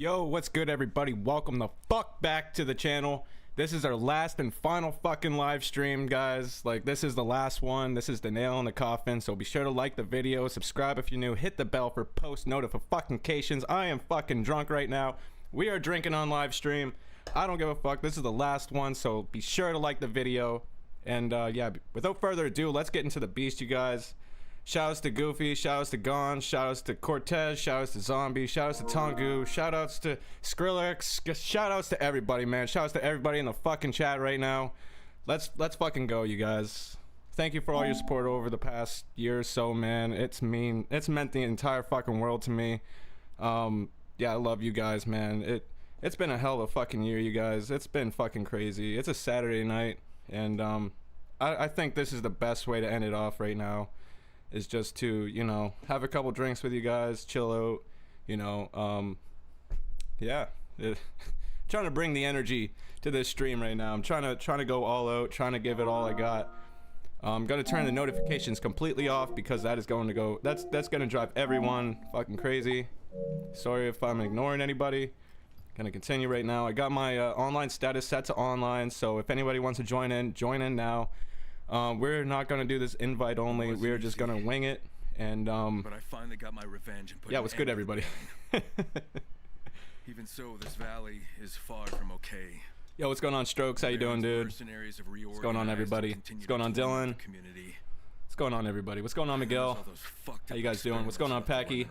Yo, what's good everybody? Welcome the fuck back to the channel. This is our last and final fucking live stream, guys. Like, this is the last one. This is the nail in the coffin. So be sure to like the video, subscribe if you're new, hit the bell for post notifications. I am fucking drunk right now. We are drinking on live stream. I don't give a fuck. This is the last one, so be sure to like the video. And yeah, without further ado, let's get into the beast, you guys. Shoutouts to Goofy, shoutouts to Gon, shoutouts to Cortez, shoutouts to Zombie, shoutouts to Tongu, shoutouts to Skrillex, shoutouts to everybody, man. Shoutouts to everybody in the fucking chat right now. Let's fucking go, you guys. Thank you for all your support over the past year or so, man. It's meant the entire fucking world to me. Yeah, I love you guys, man. It's been a hell of a fucking year, you guys. It's been fucking crazy. It's a Saturday night, and I think this is the best way to end it off right now. Is just to, you know, have a couple drinks with you guys, chill out, you know, yeah. Trying to bring the energy to this stream right now. I'm trying to go all out, trying to give it all I got. I'm gonna turn the notifications completely off because that is going to go, that's gonna drive everyone fucking crazy. Sorry if I'm ignoring anybody. Gonna continue right now. I got my online status set to online, so if anybody wants to join in now. We're not gonna do this invite only. We're just gonna wing it, and but I finally got my revenge and put yeah, what's good, everybody? Even so, this valley is far from okay. Yo, what's going on, Strokes? How you doing, dude? What's going on, everybody? What's going on, Dylan? What's going on, everybody? What's going on, Miguel? How you guys doing? What's going on, Packy?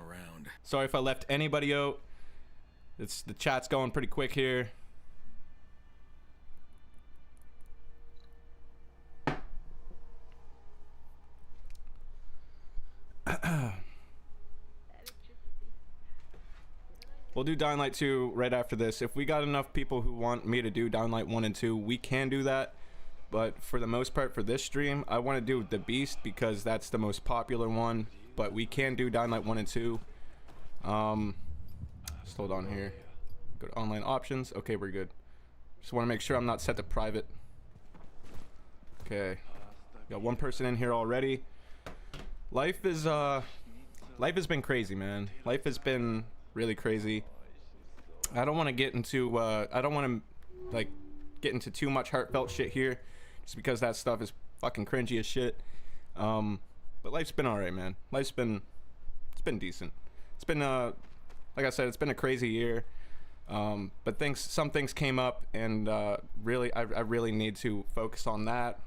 Sorry if I left anybody out. The chat's going pretty quick here. We'll do Dying Light 2 right after this. If we got enough people who want me to do Dying Light 1 and 2, we can do that. But for the most part, for this stream, I want to do The Beast because that's the most popular one. But we can do Dying Light 1 and 2. Just hold on here. Go to online options. Okay, we're good. Just want to make sure I'm not set to private. Okay. Got one person in here already. Life has been crazy, man. Life has been really crazy. I don't want to get into I don't want to like get into too much heartfelt shit here, just because that stuff is fucking cringy as shit. But life's been alright, man. It's been decent. It's been like I said, it's been a crazy year. But some things came up, and really I really need to focus on that.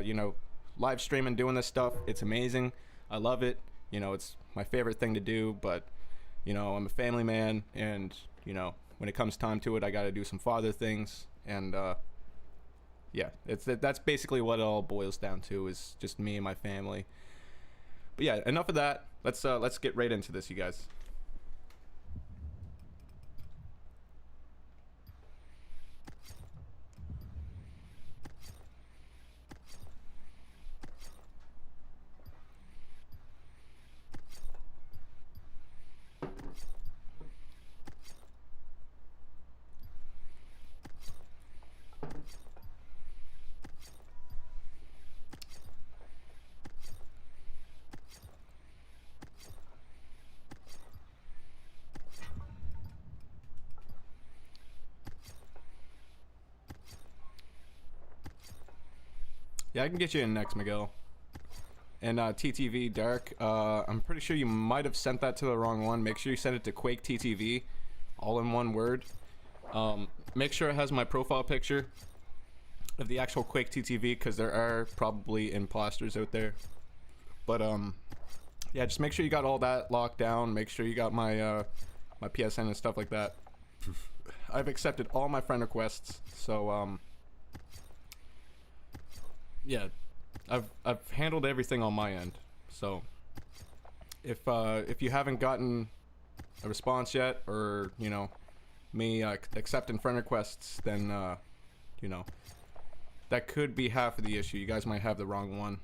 You know, live streaming, doing this stuff, it's amazing. I love it. You know, it's my favorite thing to do, but you know, I'm a family man, and you know, when it comes time to it, I got to do some father things, and yeah, that's basically what it all boils down to, is just me and my family. But yeah, enough of that. Let's get right into this, you guys. Yeah, I can get you in next, Miguel. And TTV, Dark, I'm pretty sure you might have sent that to the wrong one. Make sure you send it to Quake TTV, all in one word. Make sure it has my profile picture of the actual Quake TTV, because there are probably imposters out there. But yeah, just make sure you got all that locked down. Make sure you got my my PSN and stuff like that. I've accepted all my friend requests, so yeah, I've handled everything on my end. So if you haven't gotten a response yet, or you know, me accepting friend requests, then you know, that could be half of the issue. You guys might have the wrong one.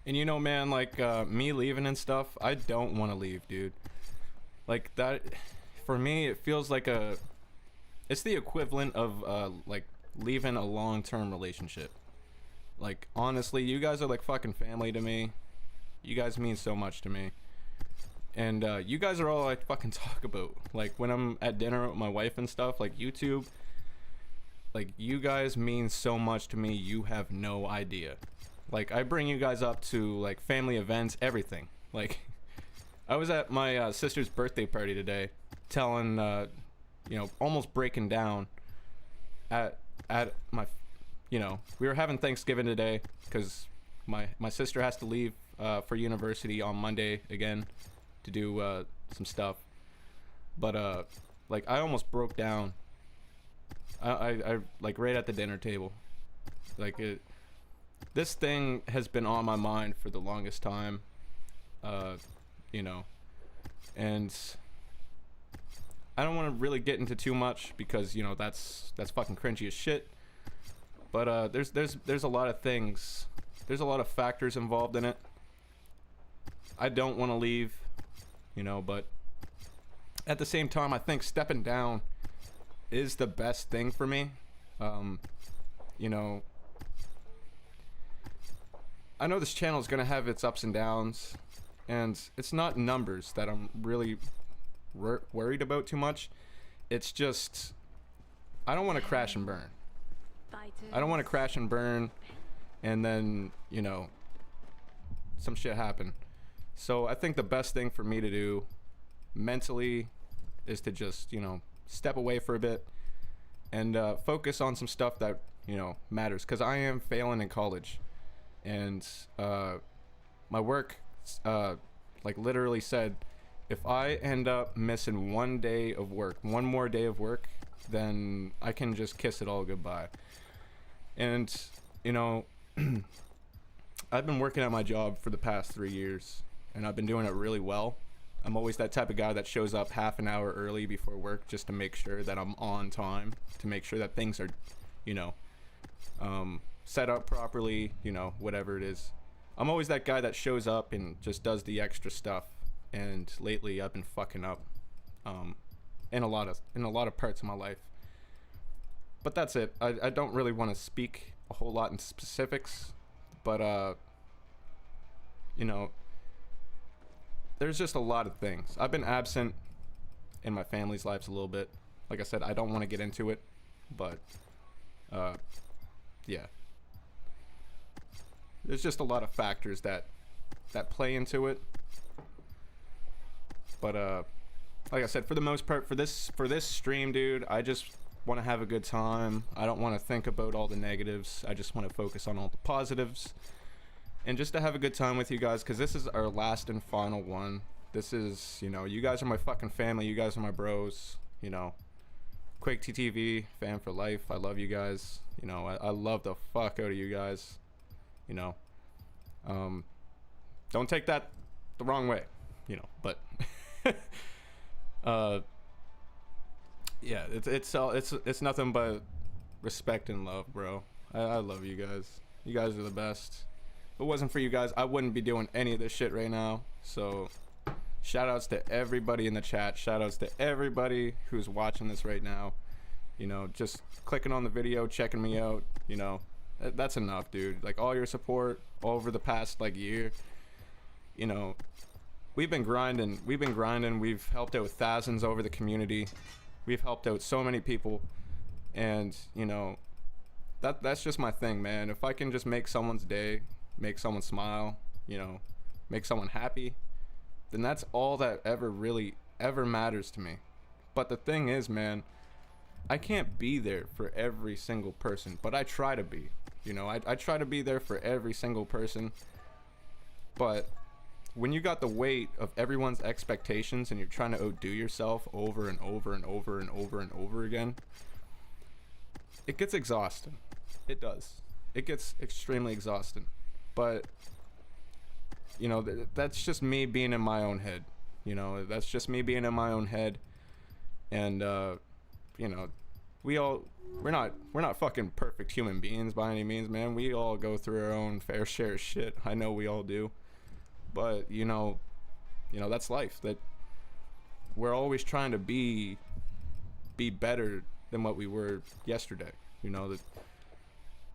And you know, man, like me leaving and stuff, I don't want to leave, dude. Like that, for me, it feels like it's the equivalent of like leaving a long-term relationship. Like, honestly, you guys are like fucking family to me. You guys mean so much to me. And you guys are all I fucking talk about. Like, when I'm at dinner with my wife and stuff, like YouTube, like, you guys mean so much to me, you have no idea. Like, I bring you guys up to, like, family events, everything. Like, I was at my sister's birthday party today, telling, you know, almost breaking down at my, you know, we were having Thanksgiving today, because my sister has to leave for university on Monday again to do some stuff. But, like, I almost broke down. I like right at the dinner table. Like, this thing has been on my mind for the longest time, you know, and I don't want to really get into too much because, you know, that's fucking cringy as shit. But there's a lot of things, there's a lot of factors involved in it. I don't want to leave, you know, but at the same time, I think stepping down is the best thing for me. You know, I know this channel is gonna have its ups and downs, and it's not numbers that I'm really worried about too much. It's just, I don't want to crash and burn. I don't want to crash and burn and then, you know, some shit happen. So I think the best thing for me to do mentally is to just, you know, step away for a bit and focus on some stuff that, you know, matters, because I am failing in college, and my work like literally said, if I end up missing one day of work, one more day of work, then I can just kiss it all goodbye. And, you know, I've been working at my job for the past 3 years, and I've been doing it really well. I'm always that type of guy that shows up half an hour early before work just to make sure that I'm on time, to make sure that things are, you know, set up properly, you know, whatever it is. I'm always that guy that shows up and just does the extra stuff. And lately I've been fucking up in a lot of parts of my life. But that's it. I don't really want to speak a whole lot in specifics, but you know, there's just a lot of things. I've been absent in my family's lives a little bit. Like I said, I don't want to get into it, but yeah. There's just a lot of factors that play into it. But like I said, for the most part, for this stream, dude, I just want to have a good time. I don't want to think about all the negatives. I just want to focus on all the positives. And just to have a good time with you guys, because this is our last and final one. This is, you know, you guys are my fucking family. You guys are my bros, you know. Quake TTV, fan for life. I love you guys. You know, I love the fuck out of you guys. You know. Don't take that the wrong way, you know, but yeah, it's nothing but respect and love, bro. I love you guys. You guys are the best. If it wasn't for you guys, I wouldn't be doing any of this shit right now. So shout outs to everybody in the chat. Shout outs to everybody who's watching this right now. You know, just clicking on the video, checking me out, you know, that's enough, dude. Like, all your support over the past like year, you know, we've been grinding. We've helped out thousands over the community. We've helped out so many people, and you know, that's just my thing, man. If I can just make someone's day, make someone smile, you know, make someone happy, then that's all that ever matters to me. But the thing is, man, I can't be there for every single person, but I try to be. You know, I try to be there for every single person. But when you got the weight of everyone's expectations and you're trying to outdo yourself over and over and over and over and over again, it gets exhausting. It does. It gets extremely exhausting. But, you know, that's just me being in my own head. You know, that's just me being in my own head. And, you know, we're not fucking perfect human beings by any means, man. We all go through our own fair share of shit. I know we all do. But, you know, that's life. That we're always trying to be better than what we were yesterday. You know,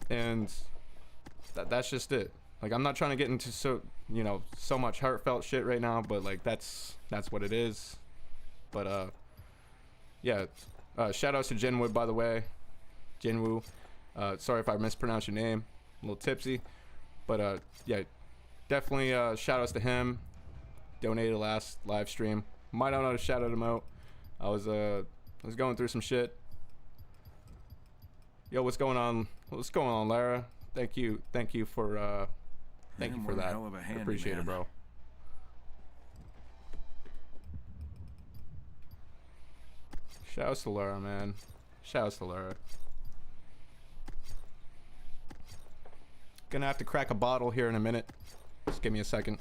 and that's just it. Like, I'm not trying to get into so much heartfelt shit right now, but like that's what it is. But yeah, shout outs to Jinwood, by the way. Jinwoo. Sorry if I mispronounced your name. I'm a little tipsy. But yeah, definitely shout outs to him. Donated last live stream. Might not know how to shout him out. I was going through some shit. Yo, what's going on? What's going on, Lara? Thank you for that. Hell of a I appreciate it, bro. Shouts to Lara, man. Shouts to Lara. Gonna have to crack a bottle here in a minute. Just give me a second.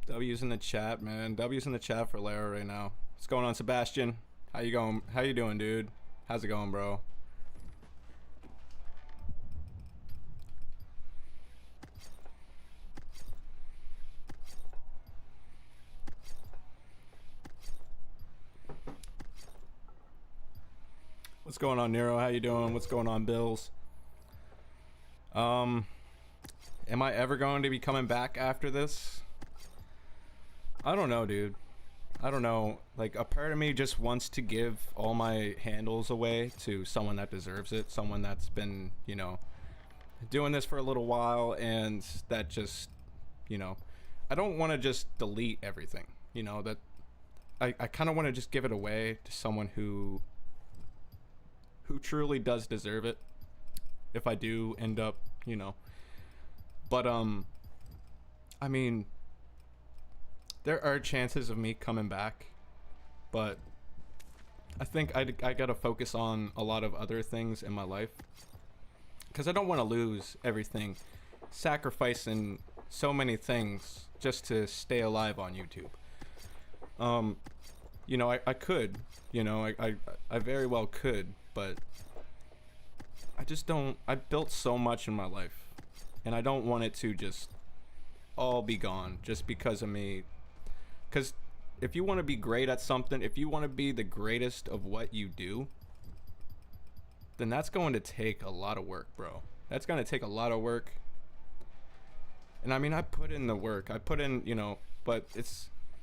W's in the chat, man. W's in the chat for Lara right now. What's going on, Sebastian? How you going? How you doing, dude? How's it going, bro? What's going on, Nero? How you doing? What's going on, Bills? Am I ever going to be coming back after this? I don't know, dude. I don't know. Like, a part of me just wants to give all my handles away to someone that deserves it. Someone that's been, doing this for a little while, and that just, I don't want to just delete everything. That I kind of want to just give it away to someone who truly does deserve it. If I do end up, But, I mean, there are chances of me coming back, but I think I gotta focus on a lot of other things in my life, because I don't want to lose everything, sacrificing so many things just to stay alive on YouTube. I could, I very well could, but I just don't. I built so much in my life, and I don't want it to just all be gone just because of me. Because if you want to be great at something, if you want to be the greatest of what you do, then that's going to take a lot of work, bro. That's going to take a lot of work. And I mean, I put in the work. I put in, but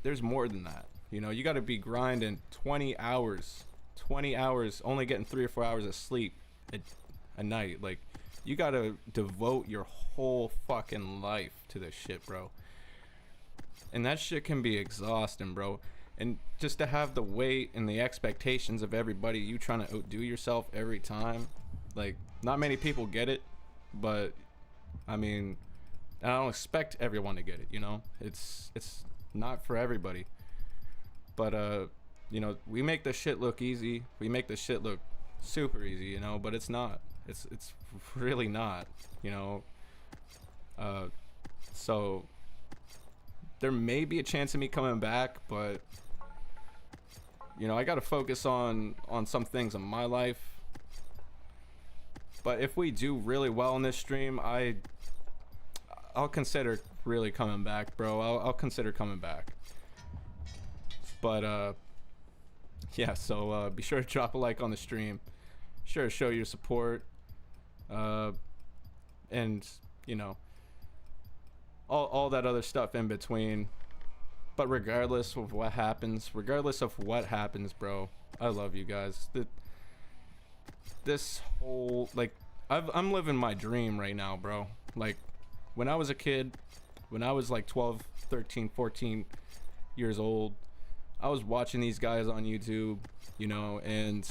there's more than that. You got to be grinding 20 hours, only getting 3 or 4 hours of sleep a night. Like, you got to devote your whole fucking life to this shit, bro. And that shit can be exhausting, bro. And just to have the weight and the expectations of everybody, you trying to outdo yourself every time. Like, not many people get it, but I mean, I don't expect everyone to get it, It's not for everybody. But we make the shit look easy. We make the shit look super easy, but it's not. It's really not, so there may be a chance of me coming back, but I got to focus on some things in my life. But if we do really well in this stream, I'll consider really coming back, bro. I'll consider coming back. But yeah, so be sure to drop a like on the stream. Sure to show your support. And all that other stuff in between. But regardless of what happens, bro, I love you guys. This whole, like, I'm living my dream right now, bro. Like, when I was a kid, when I was like 12, 13, 14 years old, I was watching these guys on YouTube, and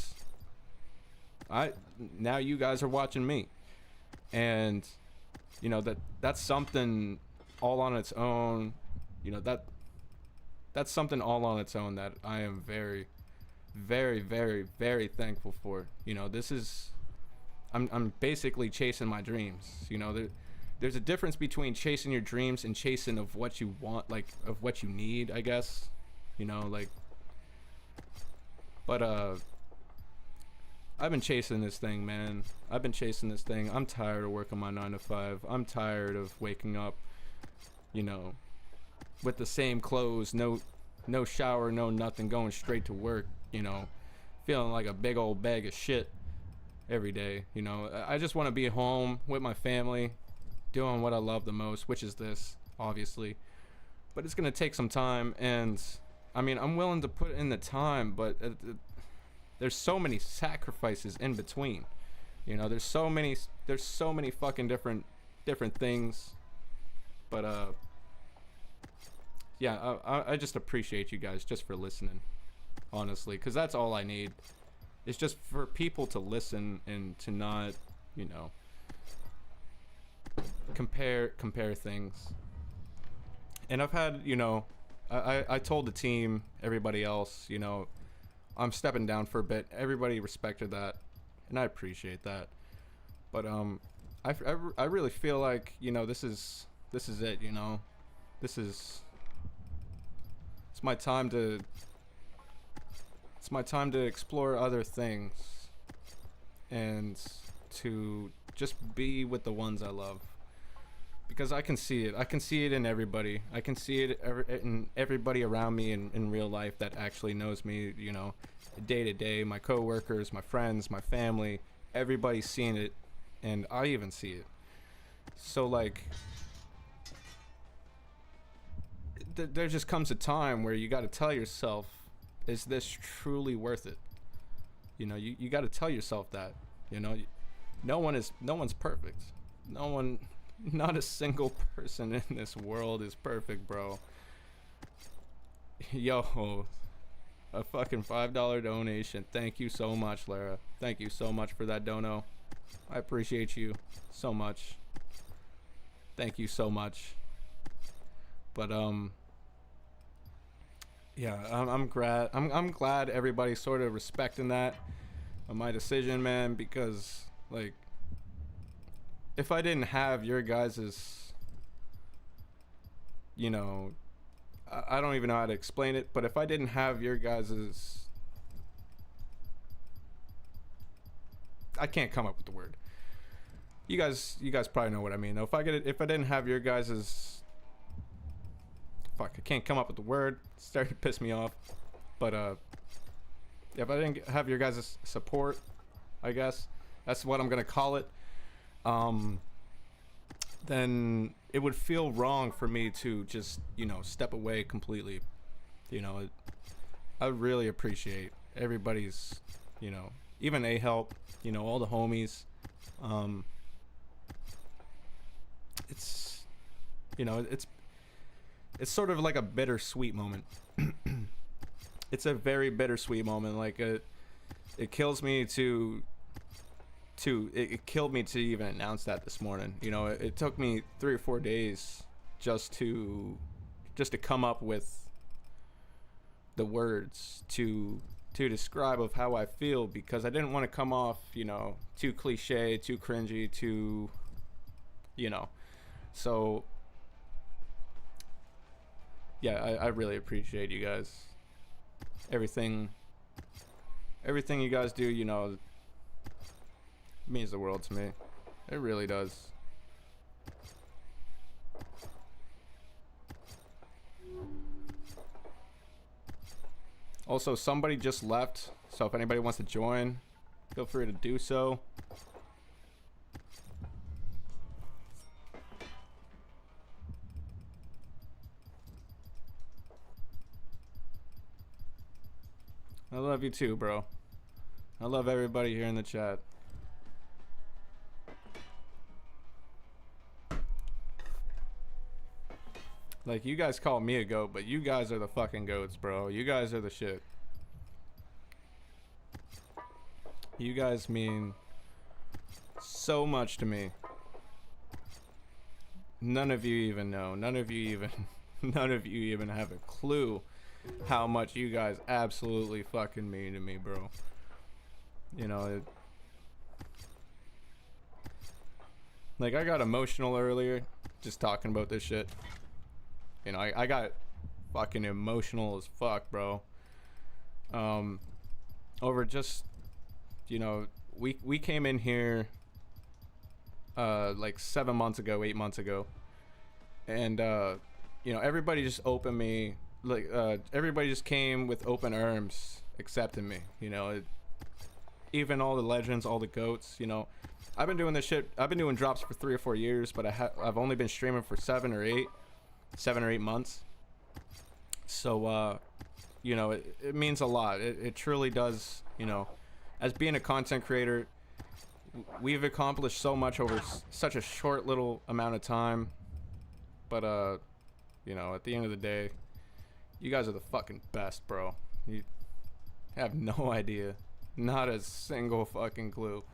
now you guys are watching me. And that's something all on its own. That's something all on its own that I am very, very, very, very thankful for. This is, I'm basically chasing my dreams. there's a difference between chasing your dreams and chasing of what you want, like of what you need, I guess, you know, like, but I've been chasing this thing, man. I've been chasing this thing. I'm tired of working my 9 to 5. I'm tired of waking up, you know, with the same clothes, no shower, no nothing, going straight to work, you know, feeling like a big old bag of shit every day, you know. I just want to be home with my family, doing what I love the most, which is this, obviously. But it's going to take some time, and I mean, I'm willing to put in the time, but there's so many sacrifices in between, you know. There's so many fucking different things, but yeah, I just appreciate you guys just for listening, honestly, because that's all I need. It's just for people to listen and to not, you know, compare things. And I've had, you know, I told the team, everybody else, you know, I'm stepping down for a bit. Everybody respected that, and I appreciate that. But I really feel like, you know, this is it, you know. It's my time to explore other things and to just be with the ones I love, because I can see it in everybody. I can see it in everybody around me in real life that actually knows me, you know, day to day. My coworkers, my friends, my family, everybody's seeing it, and I even see it. So like, there just comes a time where you got to tell yourself, is this truly worth it? You know, you got to tell yourself that, you know, no one's perfect. Not a single person in this world is perfect, bro. Yo, a fucking $5 donation. Thank you so much, Lara. Thank you so much for that dono. I appreciate you so much. Thank you so much. But yeah, I'm glad everybody's sort of respecting that, my decision, man, because like, if I didn't have your guys's, you know, I don't even know how to explain it, but if I didn't have your guys's, I can't come up with the word. You guys probably know what I mean, though. If I didn't have your guys's, fuck, I can't come up with the word. It's starting to piss me off. But if I didn't have your guys' support, I guess that's what I'm gonna call it, then it would feel wrong for me to just, you know, step away completely. You know, I really appreciate everybody's, you know, even A-Help, you know, all the homies. It's, you know, it's sort of like a bittersweet moment. It's a very bittersweet moment. Like, it kills me it killed me to even announce that this morning. You know, it took me 3 or 4 days just to come up with the words to describe of how I feel, because I didn't want to come off, you know, too cliche, too cringy, too, you know. So yeah, I really appreciate you guys. Everything you guys do, you know, means the world to me. It really does. Also, somebody just left, so if anybody wants to join, feel free to do so. I love you too, bro. I love everybody here in the chat. Like, you guys call me a goat, but you guys are the fucking goats, bro. You guys are the shit. You guys mean so much to me. None of you even know. None of you even have a clue how much you guys absolutely fucking mean to me, bro. You know, Like, I got emotional earlier just talking about this shit. You know, I got fucking emotional as fuck, bro. Over just, you know, we came in here like 7 months ago, 8 months ago, and you know, everybody just opened me, like everybody just came with open arms accepting me, you know. Even all the legends, all the goats, you know. I've been doing this shit, I've been doing drops for 3 or 4 years, but I've only been streaming for 7 or 8 months. So you know, it means a lot. It truly does. You know, as being a content creator, we've accomplished so much over such a short little amount of time. But you know, at the end of the day, you guys are the fucking best, bro. You have no idea, not a single fucking clue.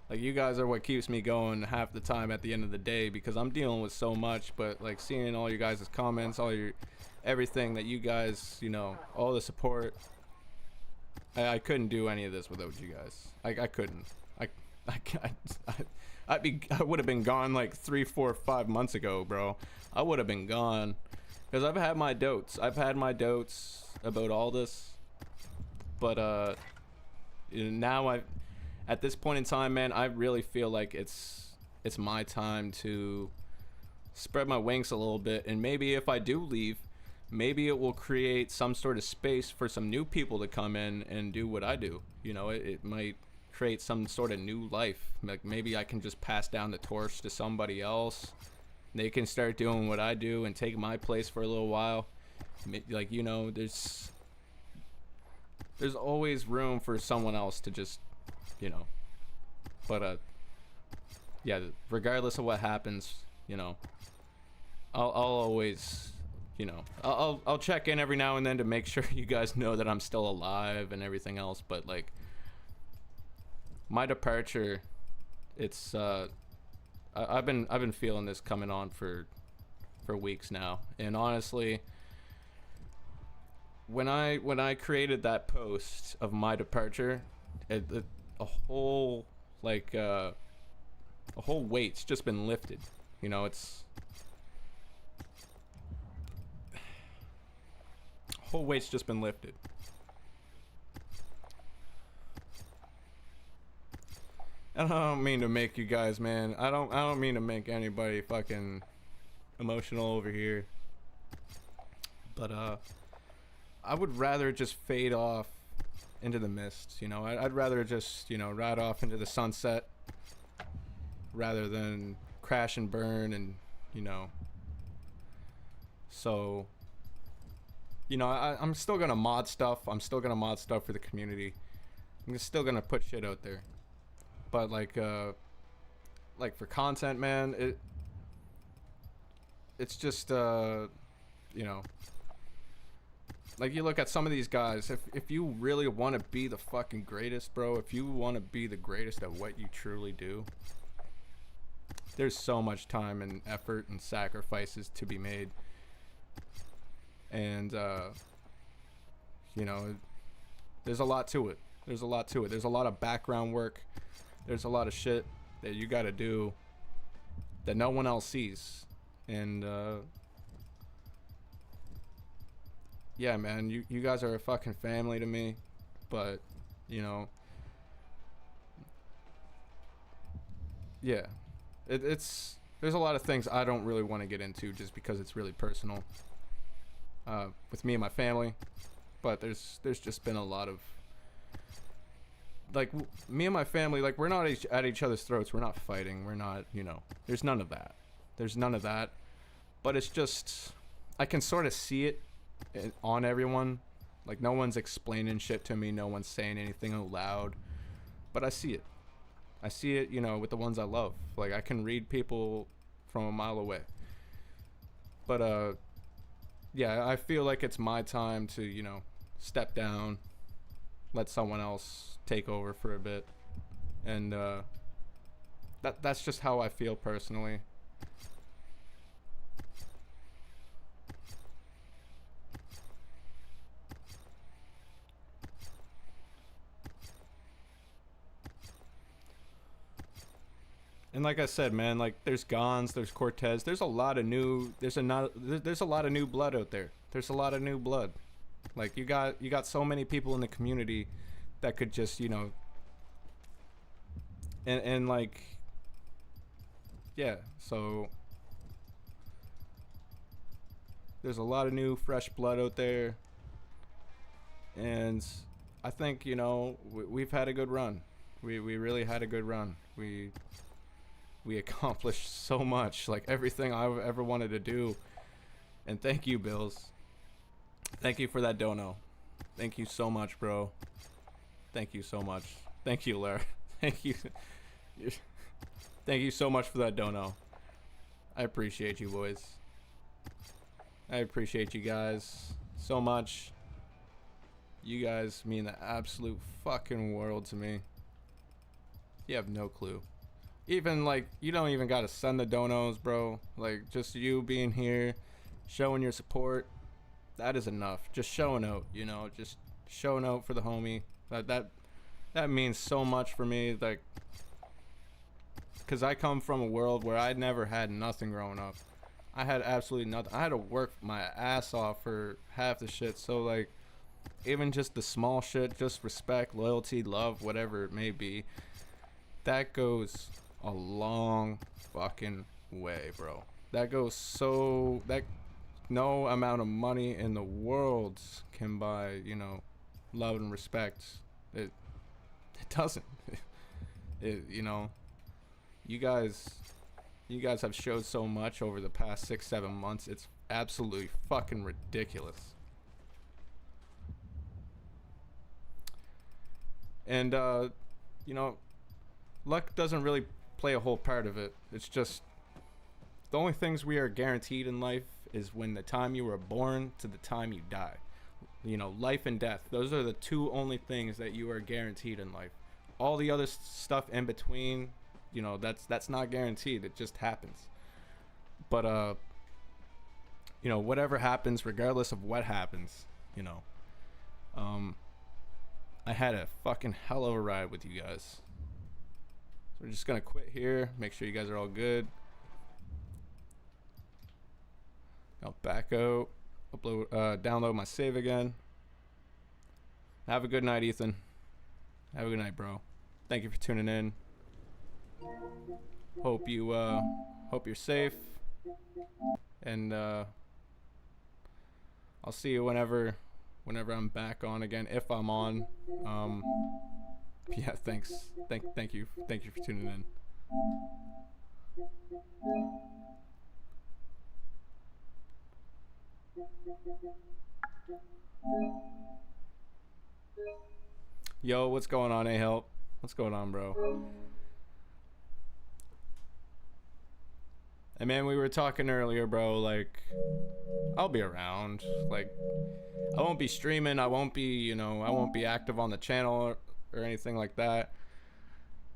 Like, you guys are what keeps me going half the time at the end of the day, because I'm dealing with so much. But like, seeing all you guys' comments, all your everything that you guys, you know, all the support, I couldn't do any of this without you guys. I couldn't. I would have been gone like 3, 4, 5 months ago, bro. I would have been gone, because I've had my doubts. I've had my doubts about all this, but you know, now at this point in time, man, I really feel like it's my time to spread my wings a little bit, and maybe if I do leave, maybe it will create some sort of space for some new people to come in and do what I do. You know, it might create some sort of new life. Like, maybe I can just pass down the torch to somebody else. They can start doing what I do and take my place for a little while. Like, you know, there's always room for someone else to just, you know. But yeah, regardless of what happens, you know, I'll always, you know, I'll check in every now and then to make sure you guys know that I'm still alive and everything else. But like, my departure, it's I've been feeling this coming on for weeks now. And honestly, when I created that post of my departure, a whole like a whole weight's just been lifted. You know, it's whole weight's just been lifted. I don't mean to make you guys, man. I don't mean to make anybody fucking emotional over here. But I would rather just fade off into the mist, you know. I'd rather just, you know, ride off into the sunset rather than crash and burn, and, you know. So, you know, I'm still gonna mod stuff. I'm still gonna mod stuff for the community. I'm still gonna put shit out there. But like for content, man, it's just you know, like, you look at some of these guys, if you really want to be the fucking greatest, bro, if you want to be the greatest at what you truly do, there's so much time and effort and sacrifices to be made. And you know, there's a lot to it. There's a lot of background work. There's a lot of shit that you gotta do that no one else sees. And yeah, man, you guys are a fucking family to me. But, you know, yeah, it's there's a lot of things I don't really want to get into just because it's really personal with me and my family. But there's just been a lot of, like, me and my family, like, we're not at each other's throats. We're not fighting. We're not, you know, there's none of that. But it's just, I can sort of see it on everyone. Like, no one's explaining shit to me. No one's saying anything out loud. But I see it, you know, with the ones I love. Like, I can read people from a mile away. But, yeah, I feel like it's my time to, you know, step down, let someone else take over for a bit. And that's just how I feel personally. And like I said, man, like there's Gons, there's Cortez, there's a lot of new, there's a lot of new blood out there. There's a lot of new blood. Like you got so many people in the community that could just, you know, and like, yeah, so there's a lot of new fresh blood out there, and I think, you know, we've had a good run. We really had a good run. We accomplished so much, like everything I've ever wanted to do. And thank you, Bills. Thank you for that dono. Thank you so much, bro. Thank you so much. Thank you, Lar. Thank you. Thank you so much for that dono. I appreciate you, boys. I appreciate you guys so much. You guys mean the absolute fucking world to me. You have no clue. Even like, you don't even gotta send the donos, bro. Like, just you being here, showing your support, that is enough. Just showing out, you know, just showing out for the homie. That means so much for me. Like, because I come from a world where I never had nothing growing up. I had absolutely nothing. I had to work my ass off for half the shit. So like, even just the small shit, just respect, loyalty, love, whatever it may be, that goes a long fucking way, bro. That goes so, that no amount of money in the world can buy, you know, love and respect. It doesn't. You know, you guys have showed so much over the past 6-7 months. It's absolutely fucking ridiculous. And you know, luck doesn't really play a whole part of it. It's just the only things we are guaranteed in life is when the time you were born to the time you die. You know, life and death. Those are the two only things that you are guaranteed in life. All the other stuff in between, you know, that's not guaranteed. It just happens. But you know, whatever happens, regardless of what happens, you know, I had a fucking hell of a ride with you guys. So we're just gonna quit here, make sure you guys are all good. I'll back out, upload, download my save again. Have a good night, Ethan. Have a good night, bro. Thank you for tuning in. Hope you're safe. And I'll see you whenever I'm back on again, if I'm on. Yeah, thanks. Thank you for tuning in. Yo, what's going on, A-Help? What's going on, bro? And man, we were talking earlier, bro, like, I'll be around. Like, I won't be streaming, I won't be, you know, I won't be active on the channel or anything like that.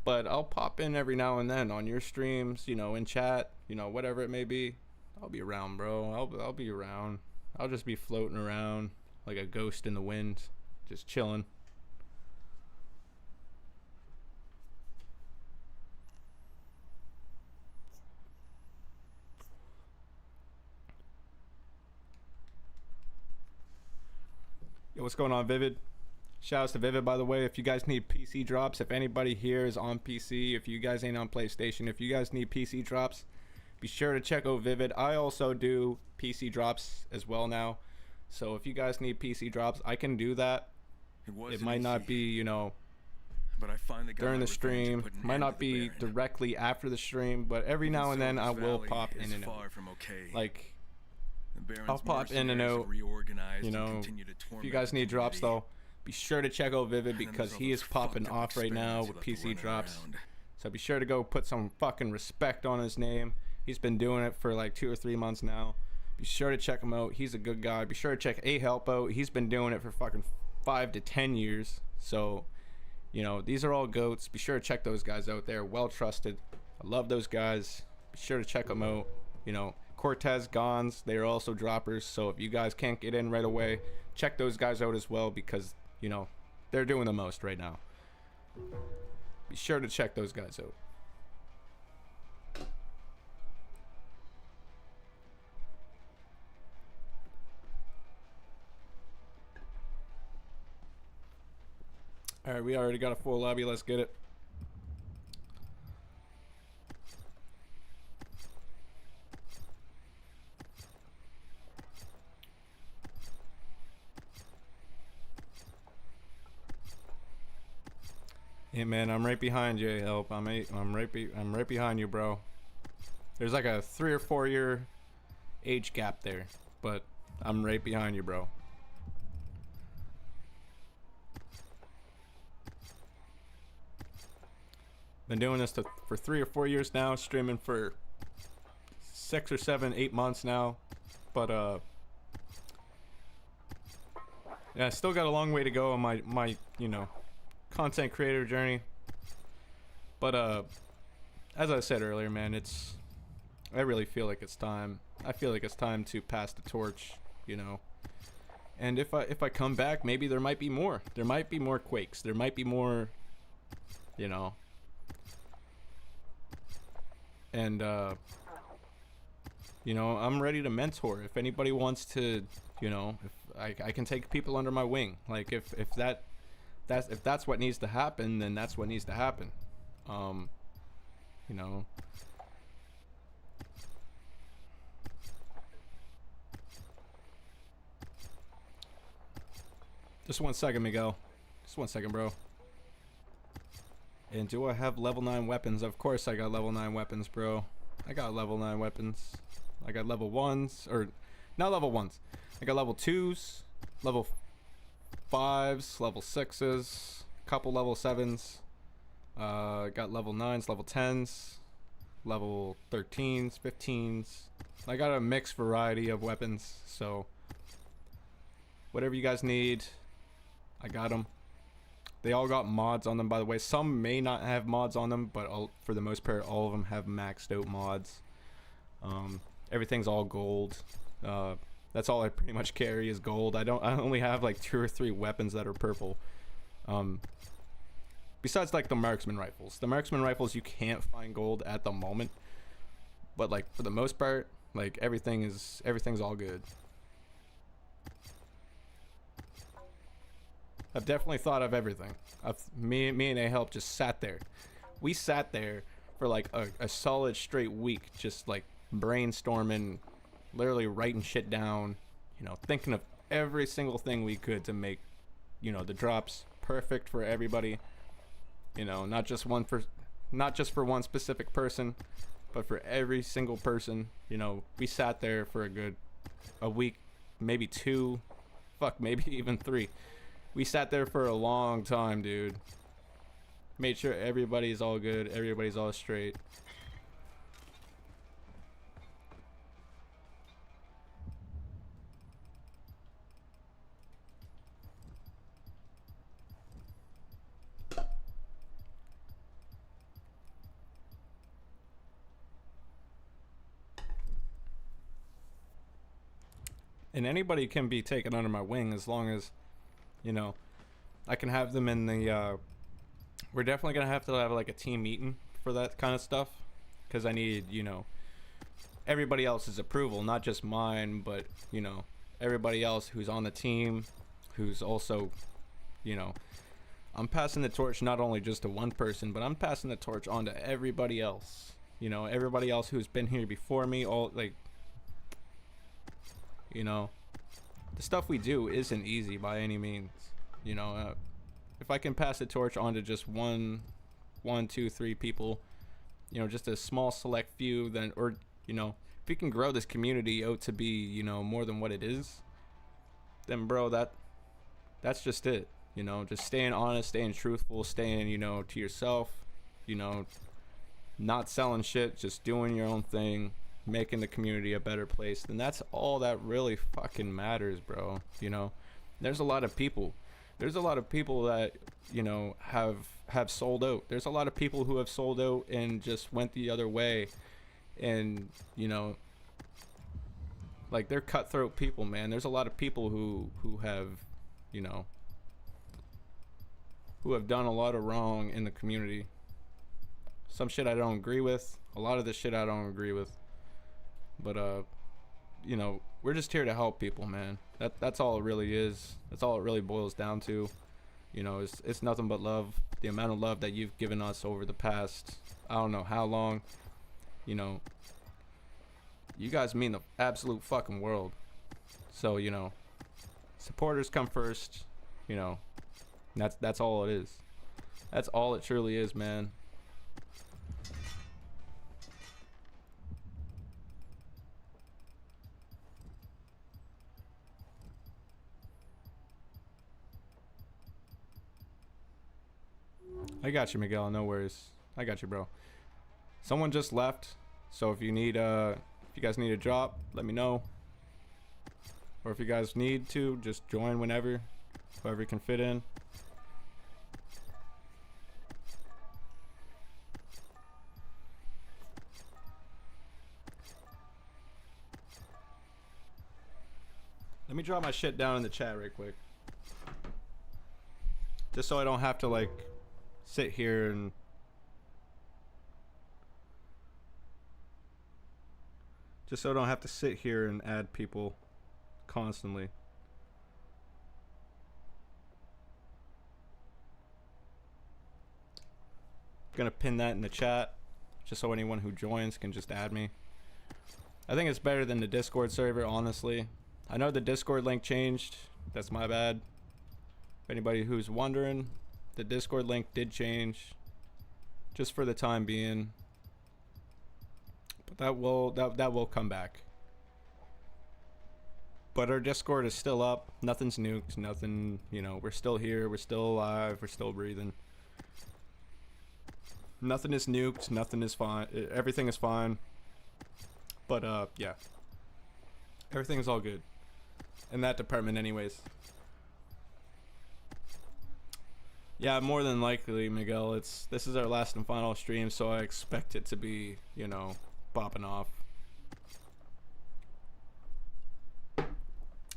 But I'll pop in every now and then on your streams, you know, in chat, you know, whatever it may be. I'll be around, bro. I'll be around. I'll just be floating around like a ghost in the wind, just chilling. Yo, what's going on, Vivid? Shouts to Vivid, by the way. If you guys need PC drops, if anybody here is on PC, if you guys ain't on PlayStation, if you guys need PC drops, be sure to check out Vivid. I also do PC drops as well now. So if you guys need PC drops, I can do that. It might not be, you know, but I finally got during the stream. Might not be directly after the stream, but every now and then I will pop in and out. Like, I'll pop in and out, you know. If you guys need drops, though, be sure to check out Vivid because he is popping off right now with PC drops. So be sure to go put some fucking respect on his name. He's been doing it for like 2 or 3 months now. Be sure to check him out. He's a good guy. Be sure to check A-Help out. He's been doing it for fucking 5 to 10 years. So, you know, these are all goats. Be sure to check those guys out. They're well trusted. I love those guys. Be sure to check them out. You know, Cortez, Gons, they are also droppers. So if you guys can't get in right away, check those guys out as well because, you know, they're doing the most right now. Be sure to check those guys out. All right, we already got a full lobby. Let's get it. Yeah, man, I'm right behind you. Help, I'm right behind you, bro. There's like a 3 or 4 year age gap there, but I'm right behind you, bro. Been doing this for 3 or 4 years now, streaming for 6 or 7, 8 months now, but yeah, I still got a long way to go on my you know, content creator journey. But as I said earlier, man, I really feel like it's time. I feel like it's time to pass the torch, you know. And if I come back, maybe there might be more. There might be more Quakes. There might be more, you know. And you know, I'm ready to mentor. If anybody wants to, you know, if I can take people under my wing. Like if that's what needs to happen, then that's what needs to happen. You know. Just 1 second, Miguel. Just 1 second, bro. And do I have level 9 weapons? Of course I got level 9 weapons, bro. I got level 9 weapons. I got level 1s, or not level 1s. I got level 2s, level 5s, level 6s, couple level 7s. Got level 9s, level 10s, level 13s, 15s. I got a mixed variety of weapons, so whatever you guys need, I got them. They all got mods on them, by the way. Some may not have mods on them, but for the most part, all of them have maxed out mods. Everything's all gold. That's all I pretty much carry is gold. I only have like 2 or 3 weapons that are purple. Besides like the marksman rifles. The marksman rifles you can't find gold at the moment. But like for the most part, like everything's all good. I've definitely thought of everything. Me and A-Help just sat there. We sat there for like a solid straight week, just like brainstorming, literally writing shit down, you know, thinking of every single thing we could to make, you know, the drops perfect for everybody. You know, not just for one specific person, but for every single person. You know, we sat there for a week, maybe 2, fuck, maybe even 3. We sat there for a long time, dude. Made sure everybody's all good, everybody's all straight. And anybody can be taken under my wing as long as, you know, I can have them in the, we're definitely going to have like a team meeting for that kind of stuff. Because I need, you know, everybody else's approval, not just mine, but, you know, everybody else who's on the team, who's also, you know, I'm passing the torch not only just to one person, but I'm passing the torch on to everybody else. You know, everybody else who's been here before me, all, like, you know, the stuff we do isn't easy by any means. You know, if I can pass the torch on to just one, 2, 3 people, you know, just a small select few, then, or, you know, if we can grow this community out to be, you know, more than what it is, then, bro, that's just it. You know, just staying honest, staying truthful, staying, you know, to yourself, you know, not selling shit, just doing your own thing, making the community a better place. Then that's all that really fucking matters, bro. You know, there's a lot of people that, you know, have sold out. There's a lot of people who have sold out and just went the other way, and, you know, like, they're cutthroat people, man. There's a lot of people who have, you know, who have done a lot of wrong in the community. Some shit I don't agree with. A lot of the shit I don't agree with. But, you know, we're just here to help people, man. That's all it really is. That's all it really boils down to. You know, it's nothing but love. The amount of love that you've given us over the past, I don't know how long, you know, you guys mean the absolute fucking world. So, you know, supporters come first, you know, that's all it is. That's all it truly is, man. I got you, Miguel. No worries. I got you, bro. Someone just left, so if you need if you guys need a drop, let me know. Or if you guys need to, just join whenever, whoever can fit in. Let me drop my shit down in the chat right quick, just so I don't have to like sit here and add people constantly. Gonna pin that in the chat just so anyone who joins can just add me. I think it's better than the Discord server, honestly. I know the Discord link changed. That's my bad. If anybody who's wondering, the Discord link did change just for the time being. But that will come back. But our Discord is still up. Nothing's nuked. Nothing, you know, we're still here. We're still alive. We're still breathing. Nothing is nuked. Nothing is fine. Everything is fine. But, yeah. Everything is all good. In that department anyways. Yeah, more than likely, Miguel. This is our last and final stream, so I expect it to be, you know, popping off.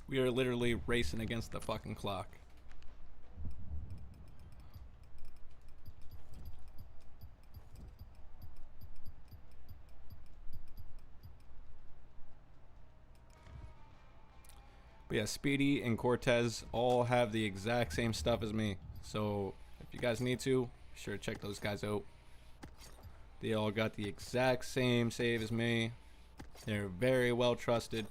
We are literally racing against the fucking clock. But yeah, Speedy and Cortez all have the exact same stuff as me. So if you guys need to, be sure to check those guys out. They all got the exact same save as me. They're very well trusted.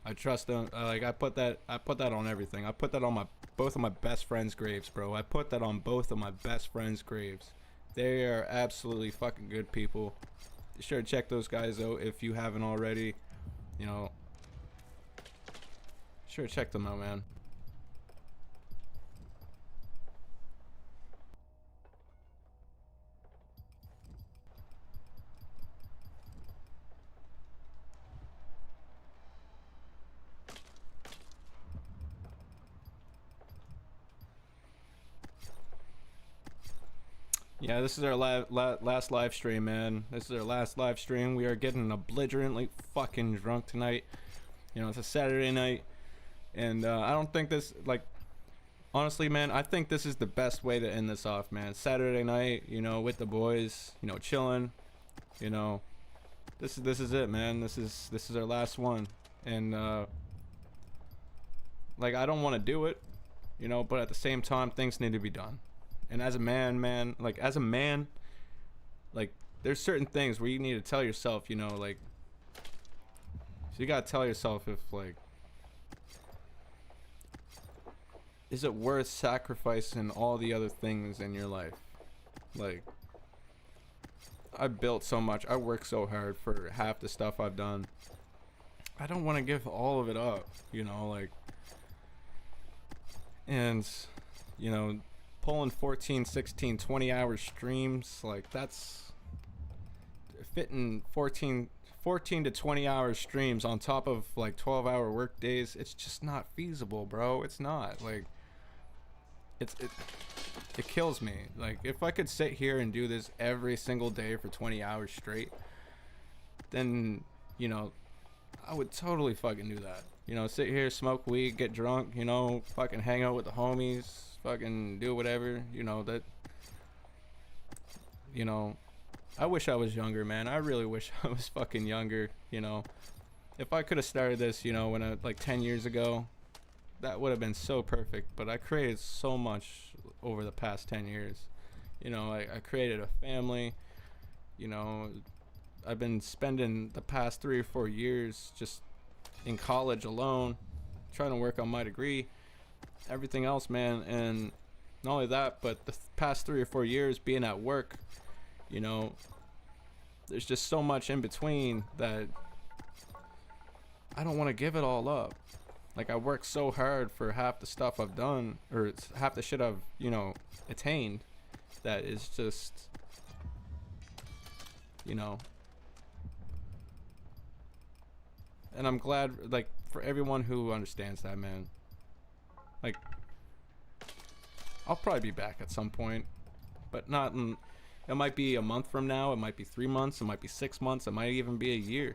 I trust them. Like I put that on everything. I put that on both of my best friends' graves, bro. I put that on both of my best friends' graves. They are absolutely fucking good people. Be sure to check those guys out if you haven't already. You know, sure to check them out, man. Yeah, this is our last live stream, man. This is our last live stream. We are getting belligerently fucking drunk tonight. You know, it's a Saturday night. And I don't think this, like, honestly, man, I think this is the best way to end this off, man. Saturday night, you know, with the boys, you know, chilling. You know, this is it, man. This is our last one. And, like, I don't want to do it, you know, but at the same time, things need to be done. And as a man, like, there's certain things where you need to tell yourself, you know, like, so you gotta tell yourself if, like, is it worth sacrificing all the other things in your life? Like, I built so much, I worked so hard for half the stuff I've done. I don't want to give all of it up, you know, like, and, you know, pulling 14, 16, 20 hour streams, like, that's fitting 14 to 20 hour streams on top of like 12-hour work days. It's just not feasible, bro. It's not. Like, it kills me. Like, if I could sit here and do this every single day for 20 hours straight, then, you know, I would totally fucking do that. You know, sit here, smoke weed, get drunk, you know, fucking hang out with the homies, fucking do whatever, you know, that, you know, I wish I was younger, man. I really wish I was fucking younger, you know. If I could have started this, you know, when like 10 years ago, that would have been so perfect. But I created so much over the past 10 years. You know, I created a family. You know, I've been spending the past 3 or 4 years just in college alone, trying to work on my degree, everything else, man. And not only that, but the past 3 or 4 years being at work, you know, there's just so much in between that I don't want to give it all up. Like, I worked so hard for half the stuff I've done, or it's half the shit I've, you know, attained, that is just, you know. And I'm glad, like, for everyone who understands that, man. Like, I'll probably be back at some point, but not in, it might be a month from now, it might be 3 months, it might be 6 months, it might even be a year.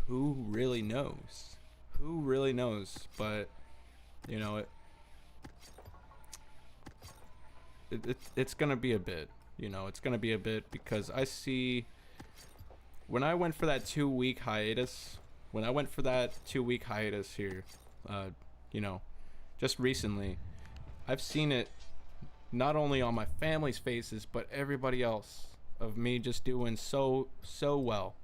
Who really knows? Who really knows? But, you know, it's gonna be a bit, you know, it's gonna be a bit, because I see, when I went for that 2-week hiatus, here, you know, just recently, I've seen it not only on my family's faces, but everybody else, of me just doing so well.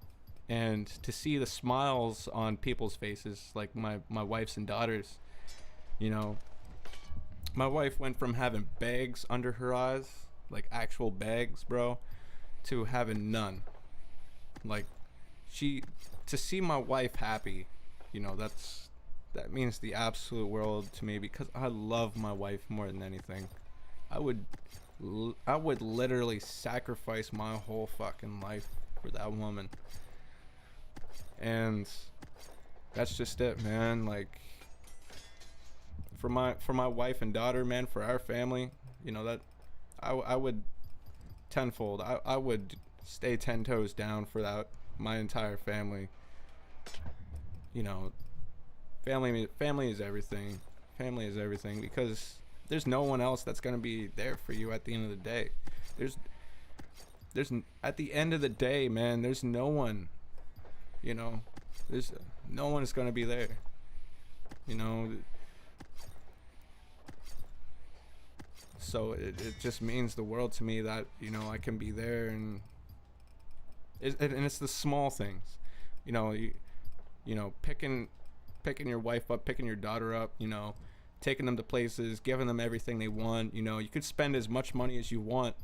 And to see the smiles on people's faces, like my wife's and daughters, you know, my wife went from having bags under her eyes, like actual bags, bro, to having none. Like, to see my wife happy, you know, that means the absolute world to me, because I love my wife more than anything. I would literally sacrifice my whole fucking life for that woman. And that's just it, man. Like, for my wife and daughter, man, for our family, you know, that I would tenfold. I would stay 10 toes down for that, my entire family. You know, family is everything. Family is everything, because there's no one else that's gonna be there for you at the end of the day. There's at the end of the day, man, there's no one. You know, there's no one is gonna be there. You know, so it just means the world to me that, you know, I can be there, and it's the small things. You know, you know, picking your wife up, picking your daughter up, you know, taking them to places, giving them everything they want. You know, you could spend as much money as you want.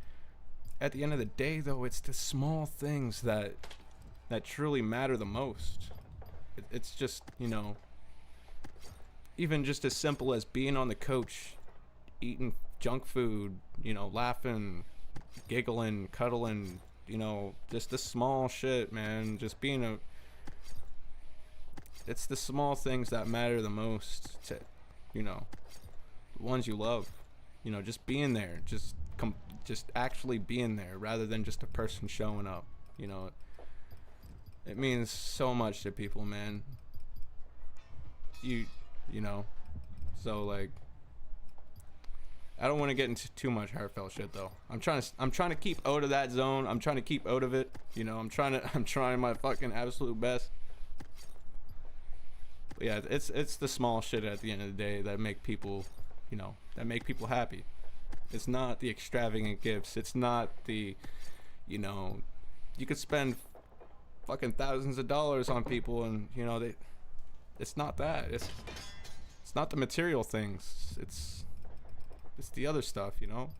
At the end of the day, though, it's the small things that truly matter the most. It's just, you know, even just as simple as being on the couch, eating junk food, you know, laughing, giggling, cuddling, you know, just the small shit, man. Just being it's the small things that matter the most to, you know, the ones you love. You know, just being there, just actually being there, rather than just a person showing up. You know, it means so much to people, man. You know, so, like, I don't want to get into too much heartfelt shit, though. I'm trying to keep out of that zone. I'm trying to keep out of it. You know, I'm trying my fucking absolute best. But yeah, it's the small shit at the end of the day that make people, you know, that make people happy. It's not the extravagant gifts. It's not the, you know, you could spend fucking thousands of dollars on people, and, you know, it's not that. It's not the material things. It's the other stuff, you know.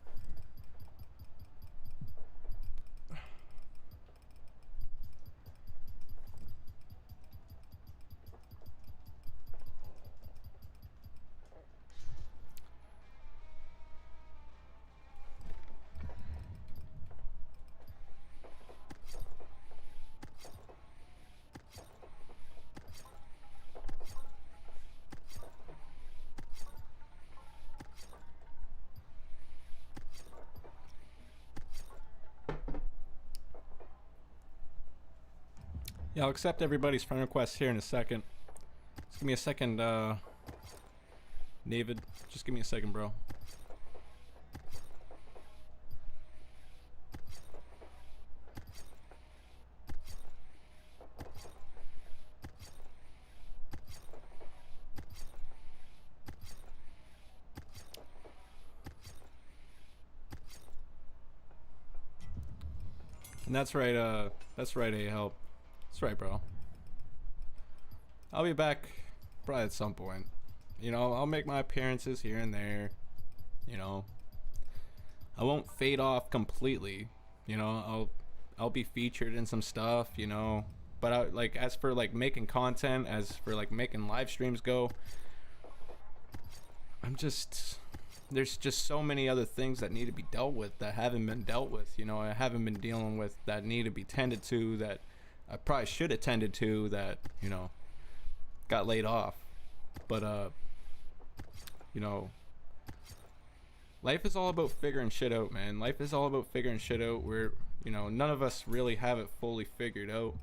Yeah, I'll accept everybody's friend requests here in a second. Just give me a second, David. Just give me a second, bro. And that's right, A-Help. That's right, bro. I'll be back probably at some point. You know, I'll make my appearances here and there. You know, I won't fade off completely. You know, I'll be featured in some stuff, you know. But like, as for like making content, as for like making live streams go, there's just so many other things that need to be dealt with that haven't been dealt with. You know, I haven't been dealing with that need to be tended to, that I probably should have tended to, that, you know, got laid off. But you know, life is all about figuring shit out, man. Life is all about figuring shit out. You know, none of us really have it fully figured out,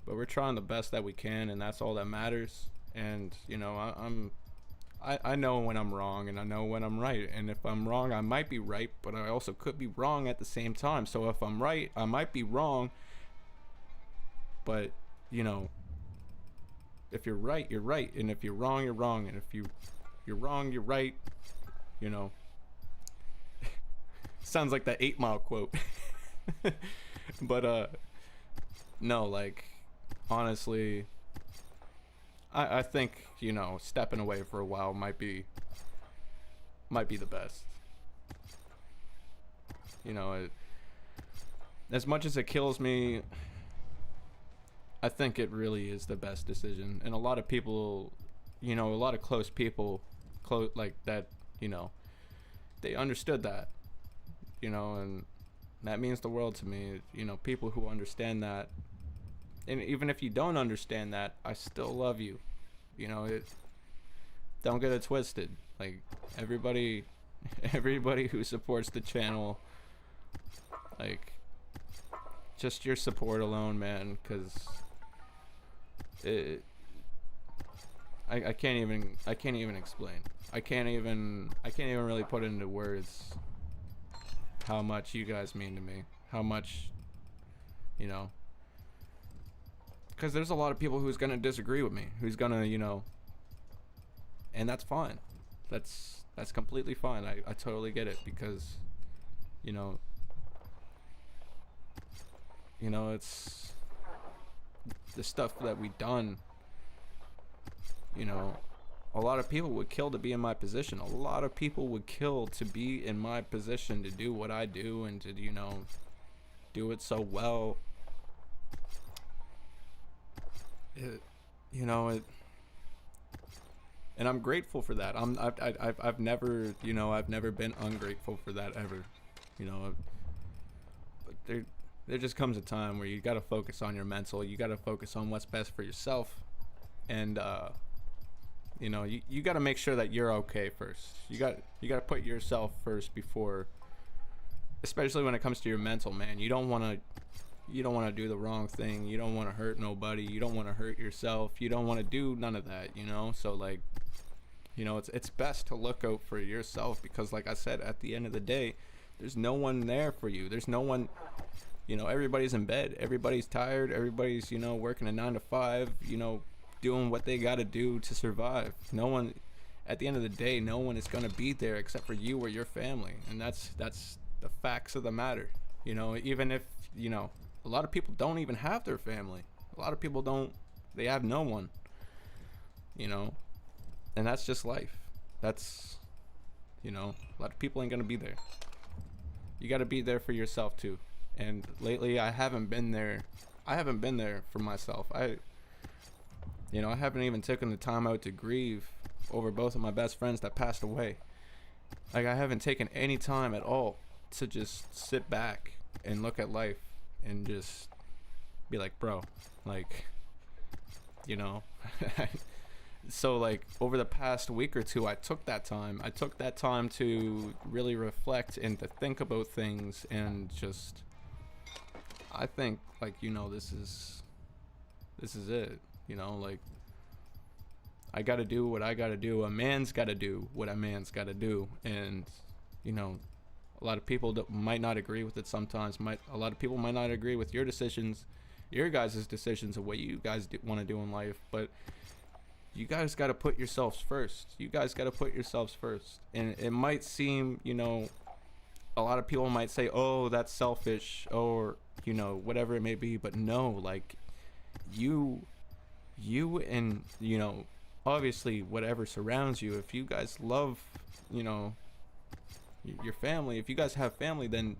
but we're trying the best that we can, and that's all that matters. And you know, I know when I'm wrong, and I know when I'm right. And if I'm wrong, I might be right, but I also could be wrong at the same time. So if I'm right, I might be wrong. But you know, if you're right, you're right, and if you're wrong, you're wrong, and if you're wrong, you're right. You know, sounds like that 8 Mile quote. But no, like, honestly, I think, you know, stepping away for a while might be the best. You know, as much as it kills me, I think it really is the best decision. And a lot of people, you know, a lot of close people, like that, you know, they understood that, you know, and that means the world to me. You know, people who understand that, and even if you don't understand that, I still love you. You know, don't get it twisted. Like, everybody who supports the channel, like, just your support alone, man, because I can't even explain. I can't even really put into words how much you guys mean to me. How much, you know, because there's a lot of people who's gonna disagree with me, who's gonna, you know, and that's fine. That's completely fine. I totally get it, because, you know, it's the stuff that we done. You know, a lot of people would kill to be in my position. A lot of people would kill to be in my position, to do what I do, and to, you know, do it so well. You know, and I'm grateful for that. I've never, you know, I've never been ungrateful for that ever. You know, but there just comes a time where you got to focus on your mental. You got to focus on what's best for yourself, and you know, you got to make sure that you're okay first. You got to put yourself first before, especially when it comes to your mental, man. You don't want to do the wrong thing. You don't want to hurt nobody. You don't want to hurt yourself. You don't want to do none of that, you know? So, like, you know, it's best to look out for yourself, because, like I said, at the end of the day, there's no one there for you. There's no one, you know, everybody's in bed. Everybody's tired. Everybody's, you know, working a 9 to 5, you know, doing what they got to do to survive. No one, at the end of the day, no one is going to be there except for you or your family. And that's the facts of the matter. You know, even if, you know, a lot of people don't even have their family. A lot of people they have no one, you know, and that's just life. That's, you know, a lot of people ain't going to be there. You got to be there for yourself too. And lately I haven't been there for myself. You know, I haven't even taken the time out to grieve over both of my best friends that passed away. Like, I haven't taken any time at all to just sit back and look at life and just be like, bro, like, you know. So, like, over the past week or two, I took that time to really reflect and to think about things, and just, I think, like, you know, this is it. You know, like, I gotta do what I gotta do. A man's gotta do what a man's gotta do. And, you know, a lot of people might not agree with it sometimes. A lot of people might not agree with your decisions, your guys' decisions of what you guys want to do in life. But you guys gotta put yourselves first. You guys gotta put yourselves first. And it might seem, you know, a lot of people might say, oh, that's selfish, or you know, whatever it may be. But no, like, you and, you know, obviously whatever surrounds you, if you guys love, you know, your family, if you guys have family, then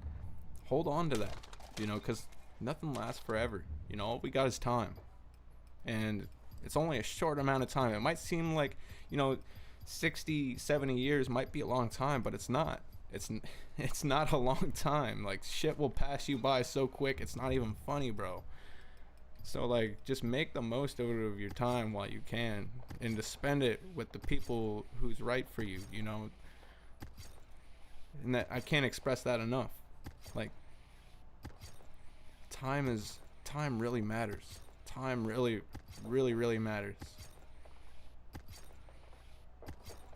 hold on to that, you know, because nothing lasts forever. You know, all we got is time, and it's only a short amount of time. It might seem like, you know, 60, 70 years might be a long time, but it's not. It's not a long time. Like, shit will pass you by so quick, it's not even funny, bro. So, like, just make the most of your time while you can, and to spend it with the people who's right for you, you know. And that, I can't express that enough. Like, time really matters. Time really matters.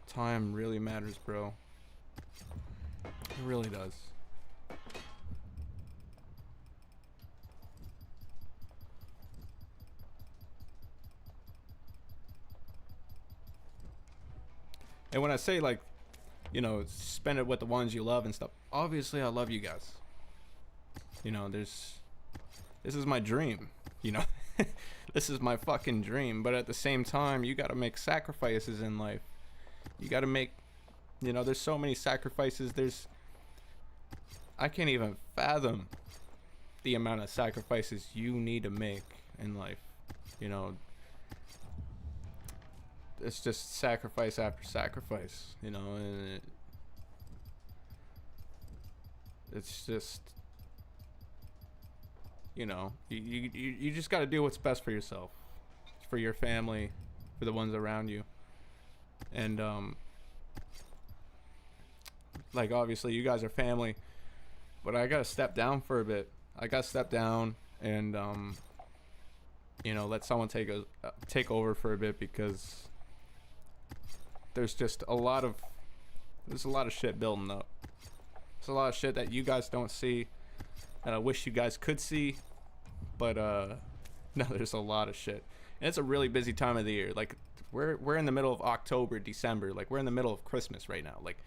Time really matters, bro. It really does. And when I say, like, you know, spend it with the ones you love and stuff, obviously I love you guys. You know, this is my dream, you know. This is my fucking dream. But at the same time, you gotta make sacrifices in life. You gotta make, you know, there's so many sacrifices. I can't even fathom the amount of sacrifices you need to make in life. You know, it's just sacrifice after sacrifice, you know, and it's just, you know, you just got to do what's best for yourself, for your family, for the ones around you. And like, obviously you guys are family, but I got to step down for a bit. I got to step down and you know, let someone take over for a bit, because there's just a lot of shit building up. There's a lot of shit that you guys don't see, that I wish you guys could see, but no, there's a lot of shit, and it's a really busy time of the year. Like, we're in the middle of October, December, like we're in the middle of Christmas right now, like,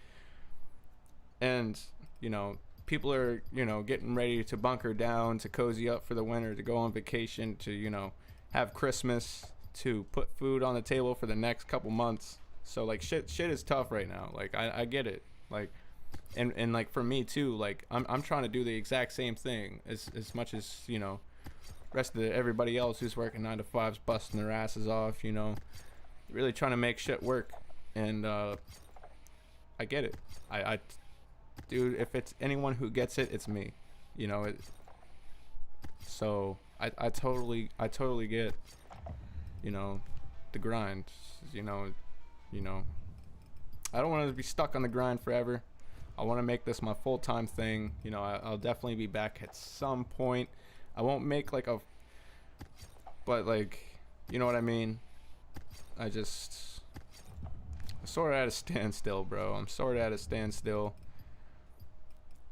and you know, people are, you know, getting ready to bunker down, to cozy up for the winter, to go on vacation, to, you know, have Christmas, to put food on the table for the next couple months. So, like, shit is tough right now. Like, I get it. Like, and like, for me too, like, I'm trying to do the exact same thing as much as, you know, rest of everybody else who's working 9 to 5s, busting their asses off, you know, really trying to make shit work. And I get it. Dude, if it's anyone who gets it, it's me, you know. So I totally get, you know, the grind, you know. I don't want to be stuck on the grind forever. I want to make this my full-time thing. You know, I'll definitely be back at some point. I won't make like but like, you know what I mean? I'm sort of at a standstill, bro. I'm sort of at a standstill.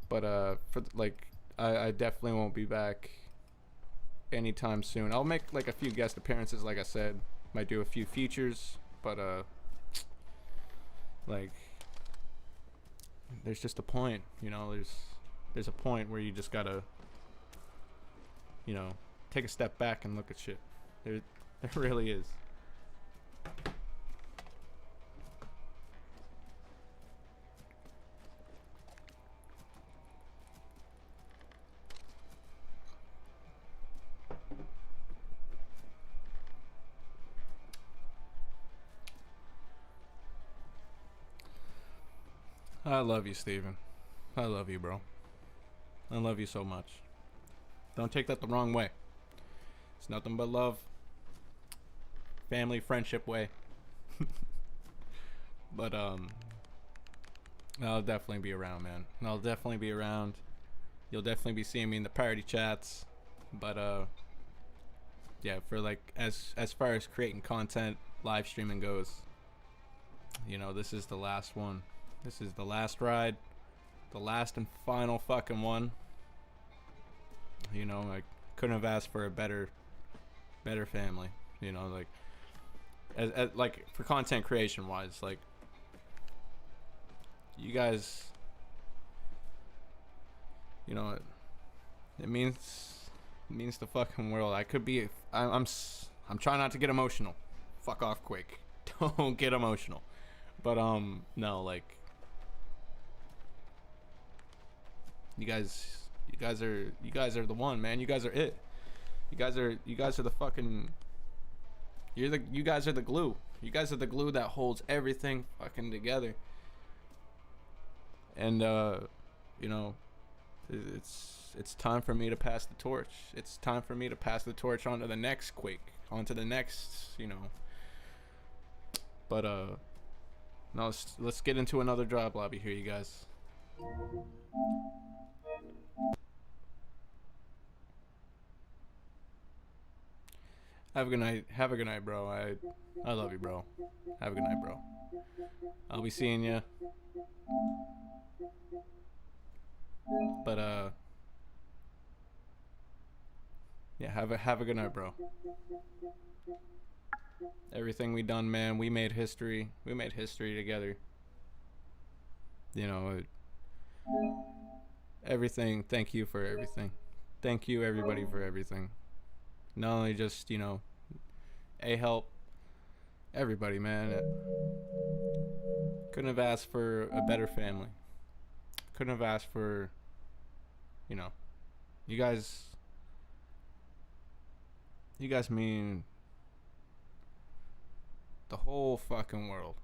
But for like, I definitely won't be back anytime soon. I'll make like a few guest appearances, like I said. Might do a few features, but like, there's just a point, you know. There's a point where you just gotta, you know, take a step back and look at shit. There really is. I love you, Steven. I love you, bro. I love you so much. Don't take that the wrong way. It's nothing but love. Family, friendship way. But I'll definitely be around, man. I'll definitely be around. You'll definitely be seeing me in the party chats. But yeah, for like, as far as creating content, live streaming goes, you know, this is the last one. This is the last ride, the last and final fucking one. You know, I couldn't have asked for a better family. You know, like, as like, for content creation wise, like, you guys, you know, it means means the fucking world. I could be. I'm trying not to get emotional. Fuck off quick. Don't get emotional. But no, like you guys are the one, man. You guys are it. You guys are the fucking. You guys are the glue. You guys are the glue that holds everything fucking together. And you know, it's time for me to pass the torch. It's time for me to pass the torch on to the next Quake, onto the next, you know. But now let's get into another job lobby here, you guys. Have a good night. Have a good night, bro. I love you, bro. Have a good night, bro. I'll be seeing you. But yeah, have a good night, bro. Everything we done, man, we made history. We made history together. You know, everything. Thank you for everything. Thank you, everybody, for everything. Not only just, you know, help everybody, man. Couldn't have asked for a better family. Couldn't have asked for, you know, you guys mean the whole fucking world.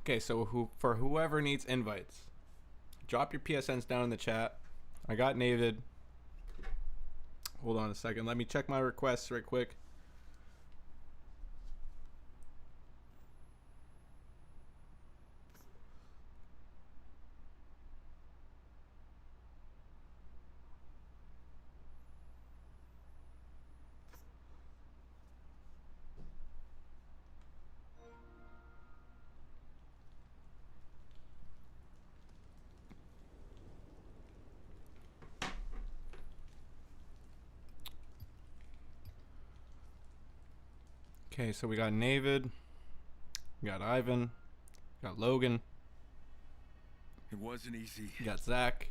Okay, so for whoever needs invites, drop your PSNs down in the chat. I got Navid. Hold on a second. Let me check my requests right quick. Okay, so we got Navid, we got Ivan, we got Logan, It wasn't easy, we got Zach,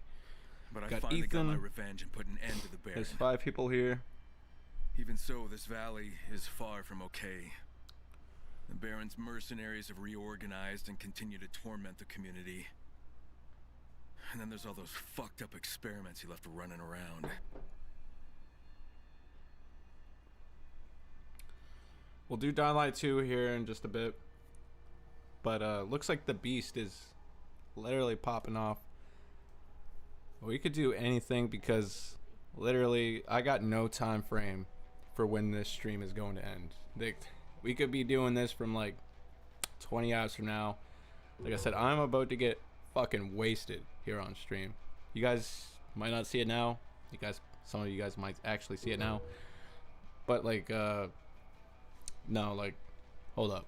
but I got finally got my Ethan. revenge and put an end to the Baron. There's 5 people here. Even so, this valley is far from okay. The Baron's mercenaries have reorganized and continue to torment the community. And then there's all those fucked up experiments he left running around. We'll do Dynamite 2 here in just a bit. But looks like the beast is literally popping off. We could do anything because literally I got no time frame for when this stream is going to end. We could be doing this from like 20 hours from now. Like I said, I'm about to get fucking wasted here on stream. You guys might not see it now. Some of you guys might actually see it now. But like no, like, hold up.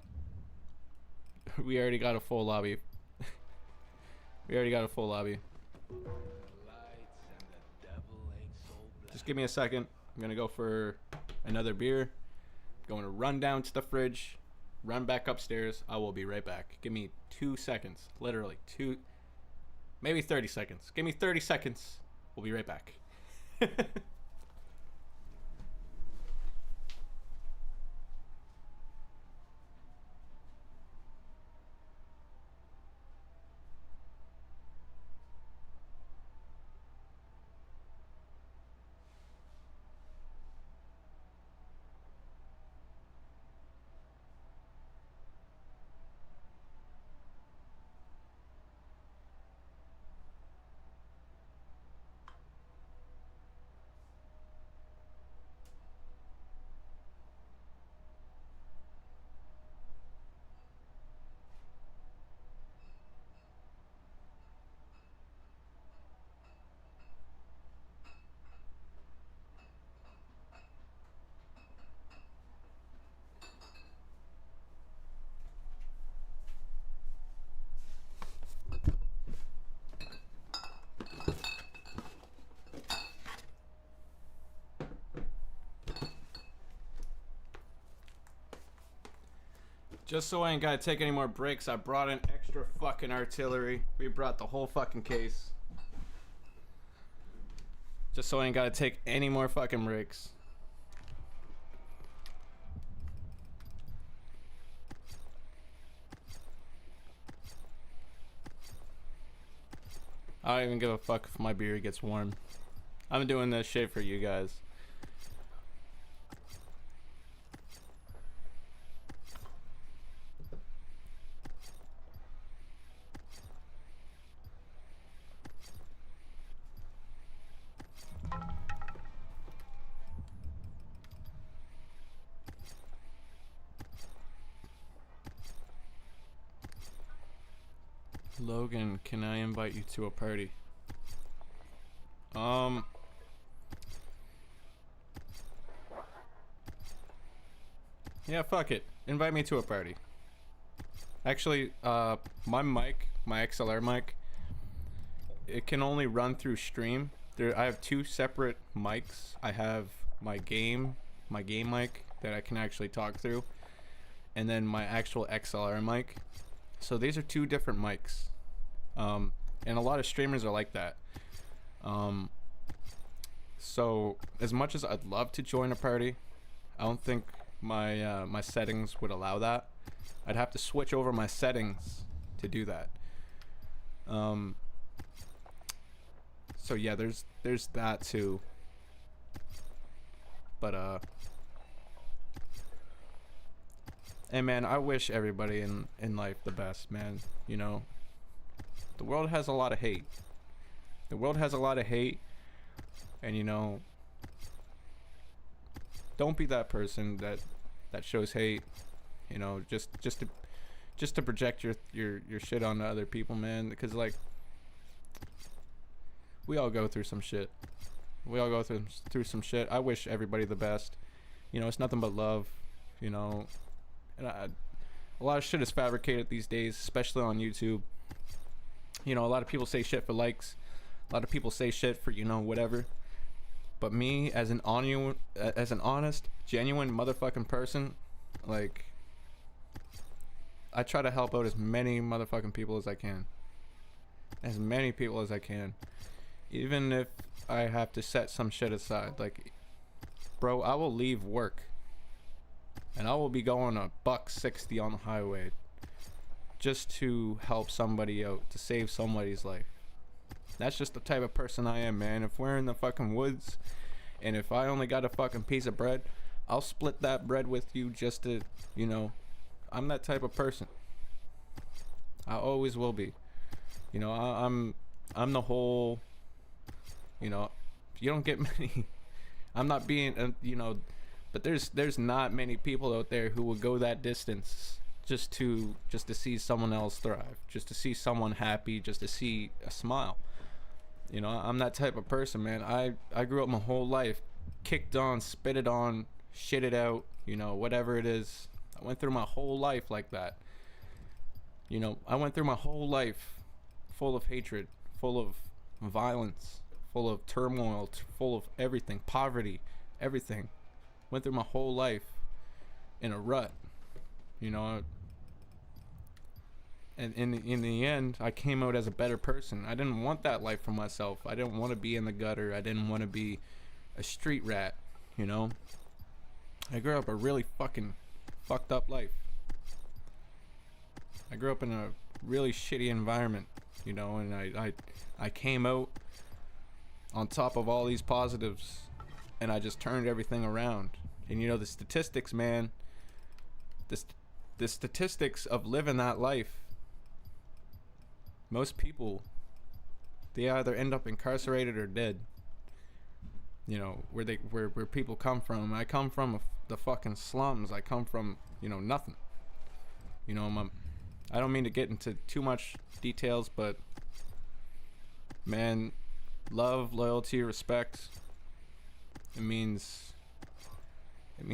We already got a full lobby. We already got a full lobby. Just give me a second. I'm gonna go for another beer. Going to run down to the fridge, run back upstairs. I will be right back. Give me 2 seconds. Literally 2, maybe 30 seconds. Give me 30 seconds. We'll be right back. Just so I ain't gotta take any more breaks, I brought in extra fucking artillery. We brought the whole fucking case. Just so I ain't gotta take any more fucking breaks. I don't even give a fuck if my beer gets warm. I'm doing this shit for you guys. Logan, can I invite you to a party? Yeah, fuck it. Invite me to a party. Actually, my mic, my XLR mic, it can only run through stream. I have two separate mics. I have my game mic that I can actually talk through, and then my actual XLR mic. So these are two different mics. And a lot of streamers are like that. So as much as I'd love to join a party, I don't think my my settings would allow that. I'd have to switch over my settings to do that. So yeah, there's that too. But and man, I wish everybody in life the best, man. You know, the world has a lot of hate. The world has a lot of hate, and you know, don't be that person that shows hate. You know, just to project your shit onto other people, man. Because like, we all go through some shit. We all go through some shit. I wish everybody the best. You know, it's nothing but love. You know, and a lot of shit is fabricated these days, especially on YouTube. You know, a lot of people say shit for likes. A lot of people say shit for, you know, whatever. But me, as an honest, genuine motherfucking person, like, I try to help out as many motherfucking people as I can. As many people as I can. Even if I have to set some shit aside. Like, bro, I will leave work, and I will be going a $160 on the highway just to help somebody out, to save somebody's life. That's just the type of person I am, man. If we're in the fucking woods, and if I only got a fucking piece of bread, I'll split that bread with you just to, you know, I'm that type of person. I always will be. You know, I'm the whole, you know, you don't get many, I'm not being, you know, but there's not many people out there who will go that distance just to see someone else thrive, just to see someone happy, just to see a smile. You know, I'm that type of person, man. I grew up my whole life kicked on, spitted on, shitted out, you know, whatever it is. I went through my whole life like that. You know, I went through my whole life full of hatred, full of violence, full of turmoil, full of everything, poverty, everything. Went through my whole life in a rut, you know. And in the end, I came out as a better person. I didn't want that life for myself. I didn't want to be in the gutter. I didn't want to be a street rat, you know. I grew up a really fucking fucked up life. I grew up in a really shitty environment, you know, and I came out on top of all these positives, and I just turned everything around. And you know, the statistics, man, the statistics of living that life, most people, they either end up incarcerated or dead. You know, where people come from. I come from the fucking slums. I come from, you know, nothing. You know, I don't mean to get into too much details, but man, love, loyalty, respect, it means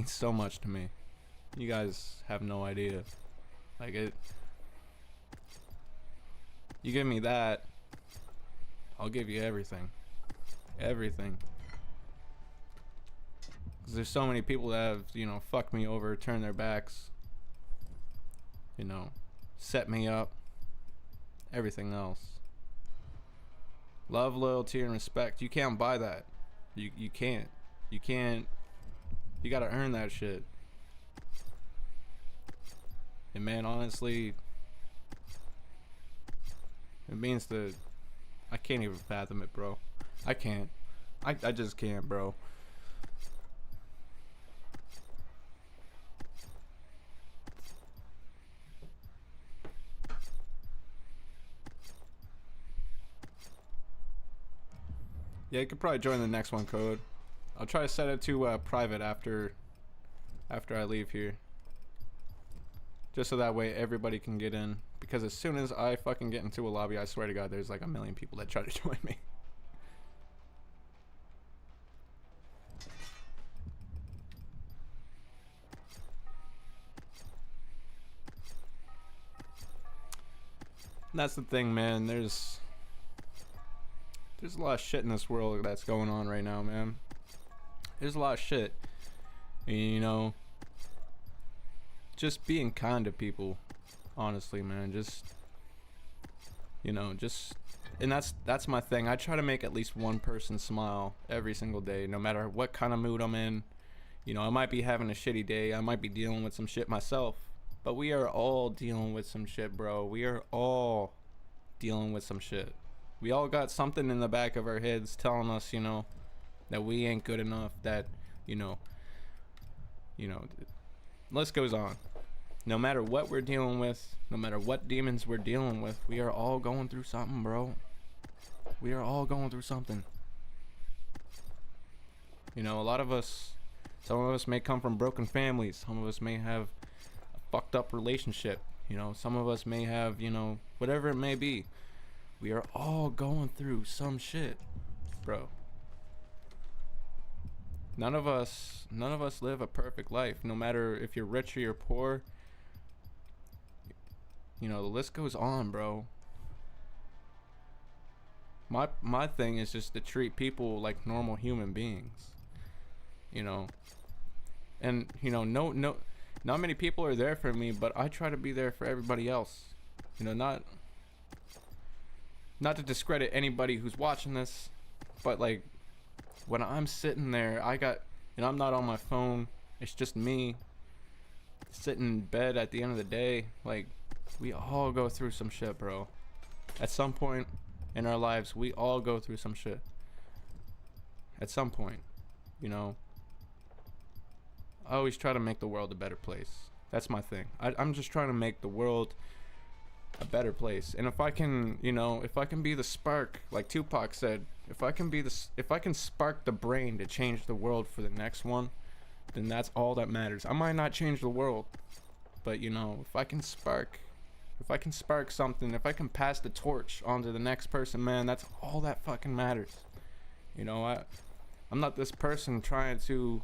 so much to me. You guys have no idea. Like, you give me that, I'll give you everything. Everything. Because there's so many people that have, you know, fucked me over, turned their backs. you know, set me up, everything else. Love, loyalty, and respect. You can't buy that. You can't. You can't. You gotta earn that shit. And man, honestly, it means that I can't even fathom it, bro. I can't. I just can't, bro. Yeah, you could probably join the next one, Code. I'll try to set it to private after I leave here. Just so that way everybody can get in. Because as soon as I fucking get into a lobby, I swear to God, there's like a million people that try to join me. And that's the thing, man. There's a lot of shit in this world that's going on right now, man. There's a lot of shit. And, you know, just being kind to people, honestly, man. Just, you know, just, and that's my thing. I try to make at least one person smile every single day, no matter what kind of mood I'm in. You know, I might be having a shitty day. I might be dealing with some shit myself. But we are all dealing with some shit, bro. We are all dealing with some shit. We all got something in the back of our heads telling us, you know, that we ain't good enough, that, you know, list goes on. No matter what we're dealing with, no matter what demons we're dealing with, we are all going through something, bro. We are all going through something. You know, a lot of us, some of us may come from broken families. Some of us may have a fucked up relationship. You know, some of us may have, you know, whatever it may be. We are all going through some shit, bro. None of us live a perfect life, no matter if you're rich or you're poor. You know, the list goes on, bro. My thing is just to treat people like normal human beings. You know. And, you know, not many people are there for me, but I try to be there for everybody else. You know, not to discredit anybody who's watching this, but like when I'm sitting there, I'm not on my phone. It's just me sitting in bed at the end of the day. Like, we all go through some shit, bro. At some point in our lives, we all go through some shit. At some point, you know. I always try to make the world a better place. That's my thing. I'm just trying to make the world a better place. And if I can, you know, if I can be the spark, like Tupac said, if I can spark the brain to change the world for the next one, then that's all that matters. I might not change the world, but you know, if I can spark something, if I can pass the torch on to the next person, man, that's all that fucking matters. You know, I'm not this person trying to,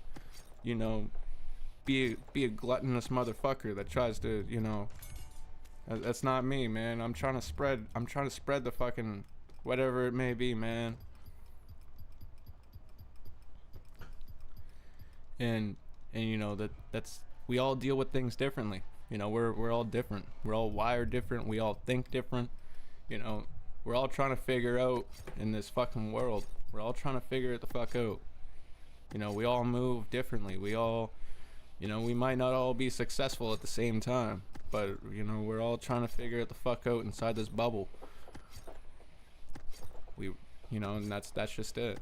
you know, be a gluttonous motherfucker that tries to, you know, that's not me, man. I'm trying to spread the fucking whatever it may be, man. And you know, that's we all deal with things differently. You know, we're all different. We're all wired different. We all think different. You know, we're all trying to figure out in this fucking world. We're all trying to figure it the fuck out. You know, we all move differently. We all, you know, we might not all be successful at the same time, but you know, we're all trying to figure it the fuck out inside this bubble. You know, and that's just it.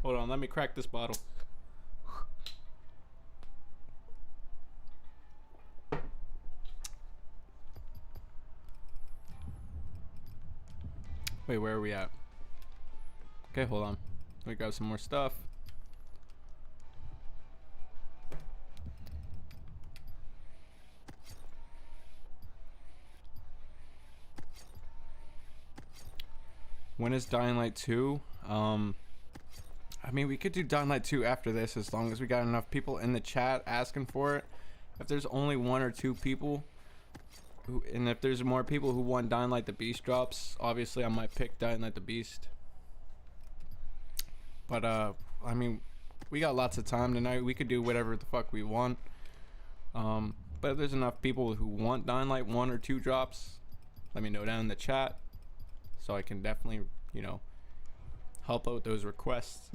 Hold on, let me crack this bottle. Wait, where are we at? Okay, hold on. Let me grab some more stuff. When is Dying Light 2? I mean, we could do Dying Light 2 after this, as long as we got enough people in the chat asking for it. If there's only 1 or 2 people, and if there's more people who want Dying Light the Beast drops, obviously I might pick Dying Light the Beast. But I mean, we got lots of time tonight. We could do whatever the fuck we want. But if there's enough people who want Dying Light 1 or 2 drops, let me know down in the chat, so I can definitely, you know, help out those requests.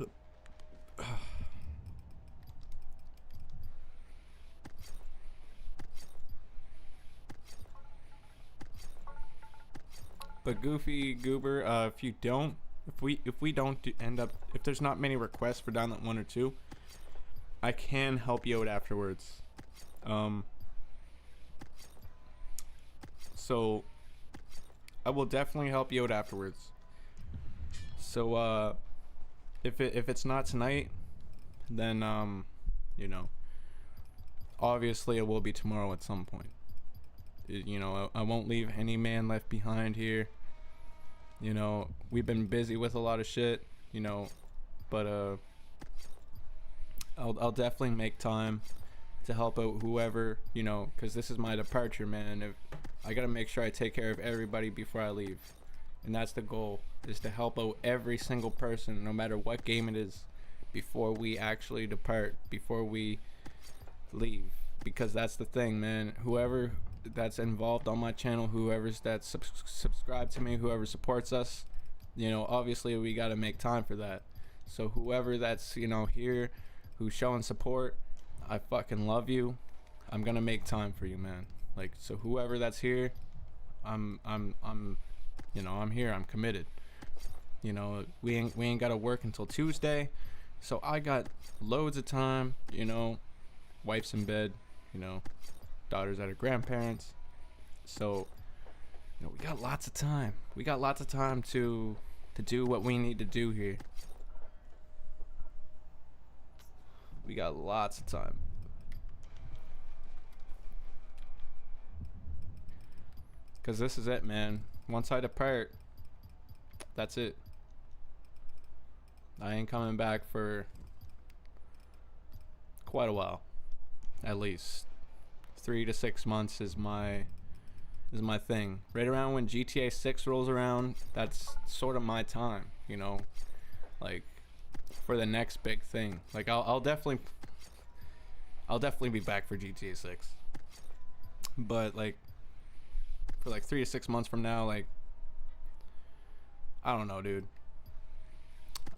But Goofy Goober, if you don't, if we don't end up, if there's not many requests for Dying Light 1 or 2, I can help you out afterwards. So I will definitely help you out afterwards. So if it's not tonight, then you know, obviously it will be tomorrow at some point. You know, I won't leave any man left behind here. You know, we've been busy with a lot of shit, you know, but I'll definitely make time to help out whoever, you know, because this is my departure, man. If I gotta make sure I take care of everybody before I leave, and that's the goal, is to help out every single person, no matter what game it is, before we actually depart, before we leave. Because that's the thing, man. Whoever that's involved on my channel, whoever's that's subscribed to me, whoever supports us, you know, obviously we got to make time for that. So whoever that's, you know, here, who's showing support, I fucking love you. I'm gonna make time for you, man. Like, so whoever that's here, I'm you know, I'm here, I'm committed. You know, we ain't gotta work until Tuesday, so I got loads of time. You know, wife's in bed, you know, daughter's at her grandparents, so you know, we got lots of time. We got lots of time to do what we need to do here. We got lots of time. Cause this is it, man. Once I depart, that's it. I ain't coming back for quite a while. At least 3 to 6 months is my thing. Right around when GTA 6 rolls around, that's sort of my time, you know, like for the next big thing. Like I'll definitely be back for GTA 6. But like for like 3 to 6 months from now, like I don't know, dude.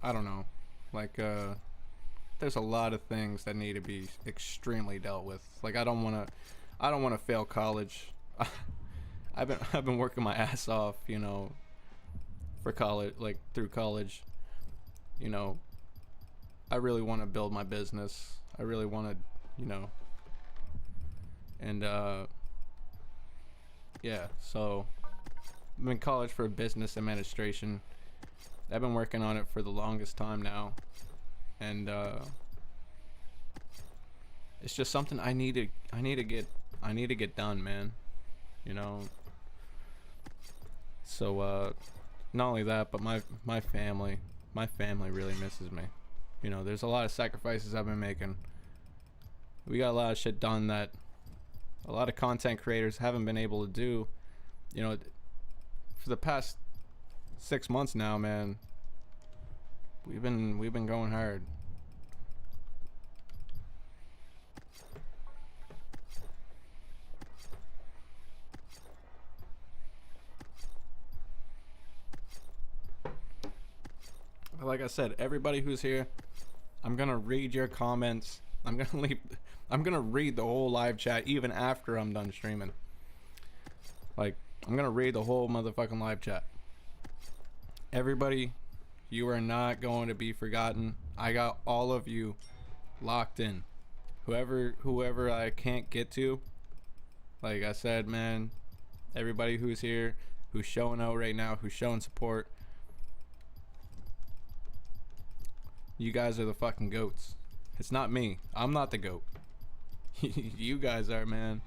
I don't know. Like there's a lot of things that need to be extremely dealt with. Like I don't want to fail college. I've been working my ass off, you know, for college, like through college. You know, I really want to build my business. I really want to, you know, and yeah, so I'm in college for business administration. I've been working on it for the longest time now, and it's just something I need to get done, man. You know. So not only that, but my family really misses me. You know, there's a lot of sacrifices I've been making. We got a lot of shit done that a lot of content creators haven't been able to do. You know, for the past 6 months now, man, we've been going hard. Like I said, everybody who's here, I'm gonna read your comments. I'm gonna read the whole live chat even after I'm done streaming. Like, I'm gonna read the whole motherfucking live chat. Everybody, you are not going to be forgotten. I got all of you locked in. Whoever I can't get to, like I said, man, everybody who's here, who's showing out right now, who's showing support, you guys are the fucking goats. It's not me. I'm not the goat. You guys are, man.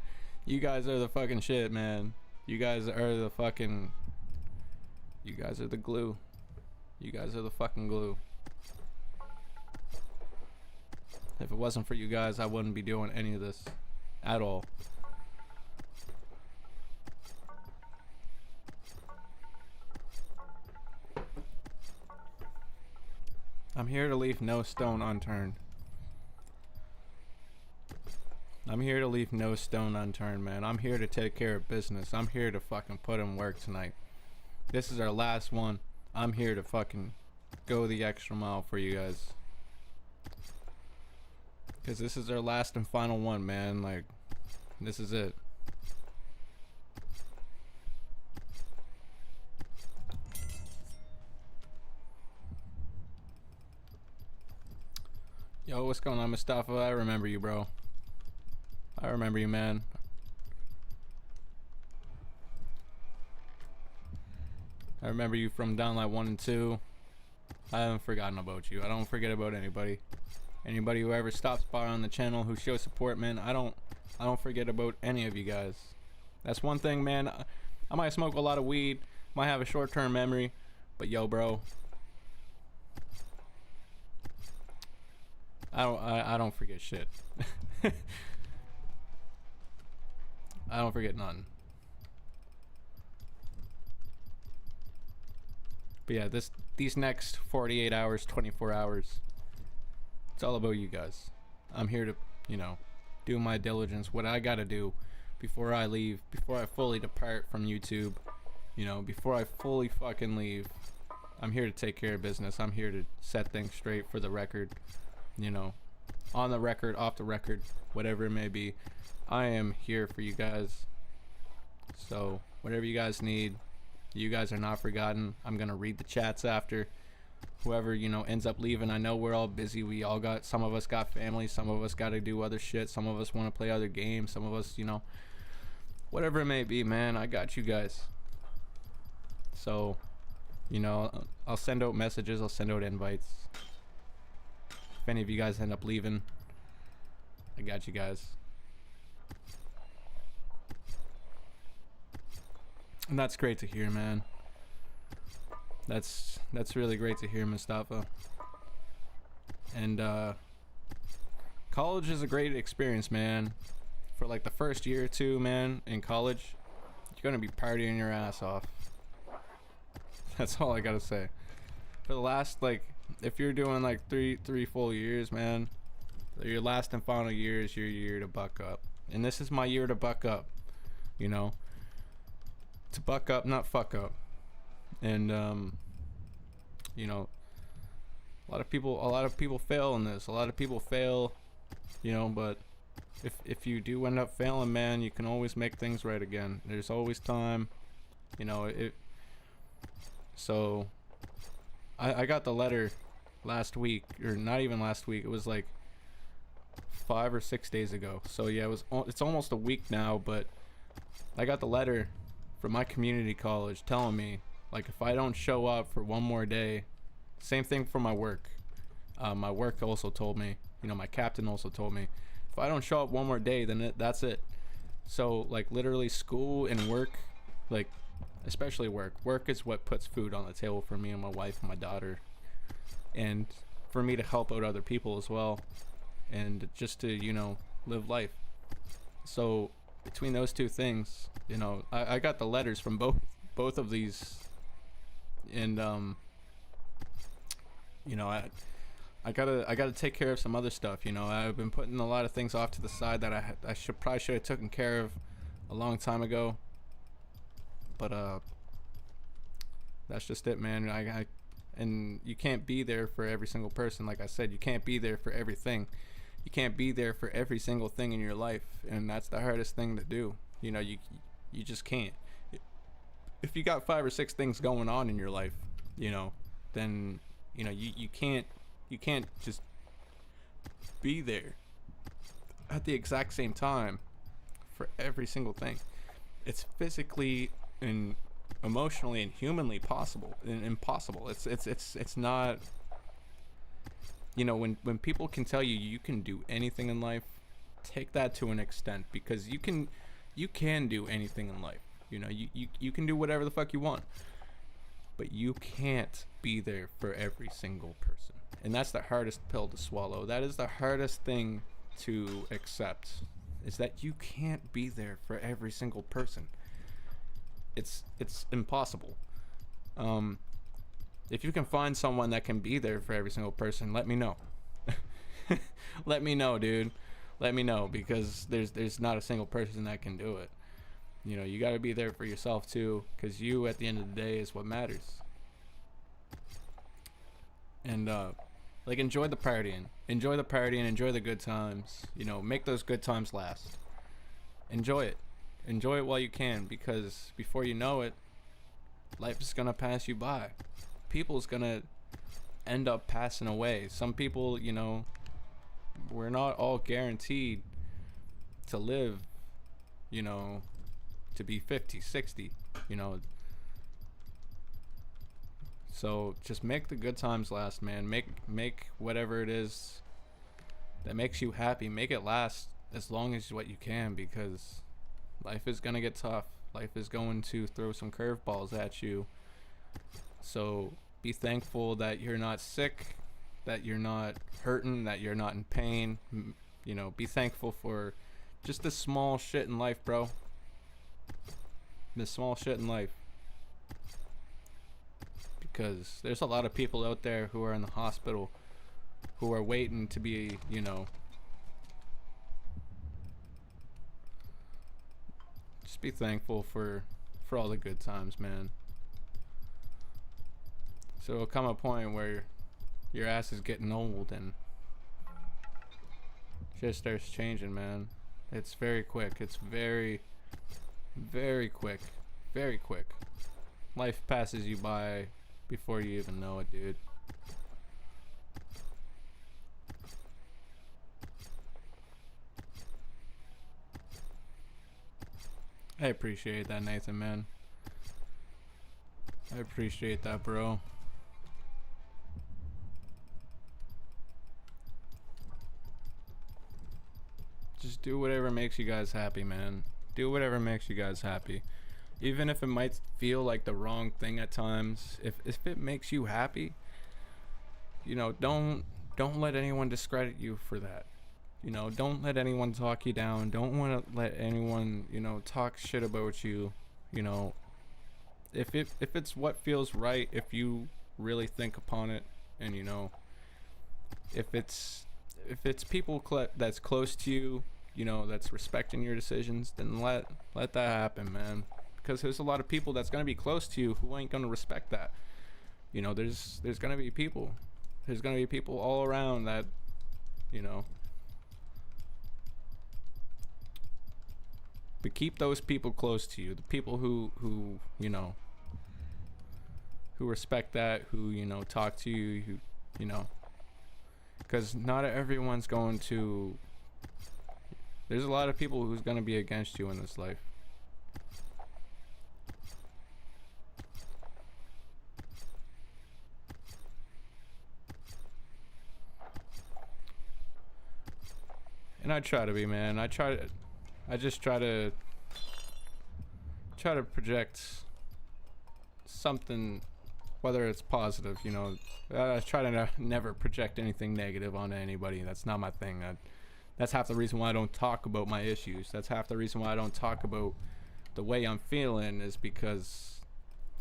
You guys are the fucking shit, man. You guys are the glue. You guys are the fucking glue. If it wasn't for you guys, I wouldn't be doing any of this at all. I'm here to leave no stone unturned. I'm here to leave no stone unturned, man. I'm here to take care of business. I'm here to fucking put in work tonight. This is our last one. I'm here to fucking go the extra mile for you guys. Because this is our last and final one, man. Like, this is it. Yo, what's going on, Mustafa? I remember you, bro. I remember you, man. I remember you from Downlight 1 and 2. I haven't forgotten about you. I don't forget about anybody. Anybody who ever stops by on the channel who shows support, man, I don't forget about any of you guys. That's one thing, man. I might smoke a lot of weed, might have a short-term memory, but yo, bro, I don't forget shit. I don't forget none. But yeah, these next 48 hours, 24 hours, it's all about you guys. I'm here to, you know, do my diligence, what I gotta do before I leave, before I fully depart from YouTube, you know, before I fully fucking leave. I'm here to take care of business. I'm here to set things straight for the record, you know, on the record, off the record, whatever it may be. I am here for you guys. So whatever you guys need, you guys are not forgotten. I'm gonna read the chats after. Whoever, you know, ends up leaving, I know we're all busy. We all got, some of us got families, some of us got to do other shit, some of us want to play other games, some of us, you know, whatever it may be, man, I got you guys. So, you know, I'll send out messages, I'll send out invites. If any of you guys end up leaving, I got you guys. And that's great to hear, man. That's really great to hear, Mustafa. And college is a great experience, man. For like the first year or two, man, in college, you're gonna be partying your ass off. That's all I gotta say. For the last, like, if you're doing like three full years, man, your last and final year is your year to buck up. And this is my year to buck up, you know, to buck up, not fuck up. And you know, a lot of people fail in this. A lot of people fail, you know, but if you do end up failing, man, you can always make things right again. There's always time, you know. So I got the letter last week, or not even last week, it was like 5 or 6 days ago. So yeah, it's almost a week now, but I got the letter from my community college telling me, like, if I don't show up for one more day, same thing for my work. My work also told me, you know, my captain also told me, if I don't show up one more day, then that's it. So, like, literally school and work, like, especially work. Work is what puts food on the table for me and my wife and my daughter. And for me to help out other people as well. And just to, you know, live life. So, between those two things, you know, I got the letters from both of these. And you know, I gotta take care of some other stuff. You know, I've been putting a lot of things off to the side that I should have taken care of a long time ago. But that's just it, man. And you can't be there for every single person. Like I said, you can't be there for everything. You can't be there for every single thing in your life, and that's the hardest thing to do. You know, you just can't. If you got 5 or 6 things going on in your life, you know, then, you know, you can't just be there at the exact same time for every single thing. It's physically and emotionally and humanly possible and impossible. It's not, you know, when people can tell you you can do anything in life, take that to an extent, because you can do anything in life. You know, you can do whatever the fuck you want. but you can't be there for every single person. And that's the hardest pill to swallow. That is the hardest thing to accept, is that you can't be there for every single person. It's impossible. If you can find someone that can be there for every single person, let me know. Let me know, dude. Let me know, because there's not a single person that can do it. You know, you got to be there for yourself too, because you, at the end of the day, is what matters. And like, enjoy the partying, enjoy the good times. You know, make those good times last. Enjoy it while you can, because before you know it, life is gonna pass you by. People's gonna end up passing away. Some people, you know, we're not all guaranteed to live, you know, to be 50, 60, you know. So just make the good times last, man. Make whatever it is that makes you happy, make it last as long as what you can, because life is gonna get tough. Life is going to throw some curveballs at you. So be thankful that you're not sick, that you're not hurting, that you're not in pain. You know, be thankful for just the small shit in life, bro. The small shit in life. Because there's a lot of people out there who are in the hospital who are waiting to be, you know, just be thankful for all the good times, man. So it'll come a point where your ass is getting old and shit starts changing, man. It's very quick. It's very, very quick. Very quick. Life passes you by before you even know it, dude. I appreciate that, Nathan, man. I appreciate that, bro. Just do whatever makes you guys happy, man. Do whatever makes you guys happy. Even if it might feel like the wrong thing at times, if it makes you happy, you know, don't let anyone discredit you for that. You know, don't let anyone talk you down. Don't want to let anyone, you know, talk shit about you. You know, if it's what feels right, if you really think upon it, and you know, if it's people that's close to you, you know, that's respecting your decisions, then let that happen, man. Because there's a lot of people that's gonna be close to you who ain't gonna respect that. You know, there's gonna be people. There's gonna be people all around that, you know. But keep those people close to you. The people who you know, who respect that, who, you know, talk to you, who, you know. Because not everyone's going to... There's a lot of people who's going to be against you in this life. And I try to be, man. I just try to project something, whether it's positive, you know. I try to never project anything negative onto anybody. That's not my thing. That's half the reason why I don't talk about my issues. That's half the reason why I don't talk about the way I'm feeling, is because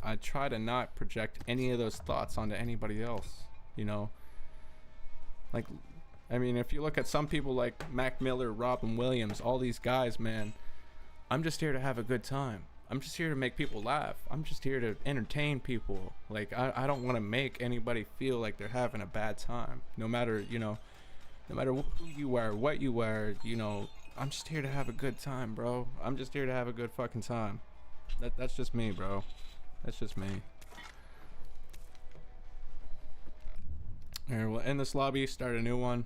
I try to not project any of those thoughts onto anybody else, you know. Like, I mean, if you look at some people like Mac Miller, Robin Williams, all these guys, man, I'm just here to have a good time. I'm just here to make people laugh. I'm just here to entertain people. Like, I don't want to make anybody feel like they're having a bad time. No matter, you know, no matter who you are, what you are, you know, I'm just here to have a good time, bro. I'm just here to have a good fucking time. That's just me, bro. That's just me. Alright, we'll end this lobby, start a new one.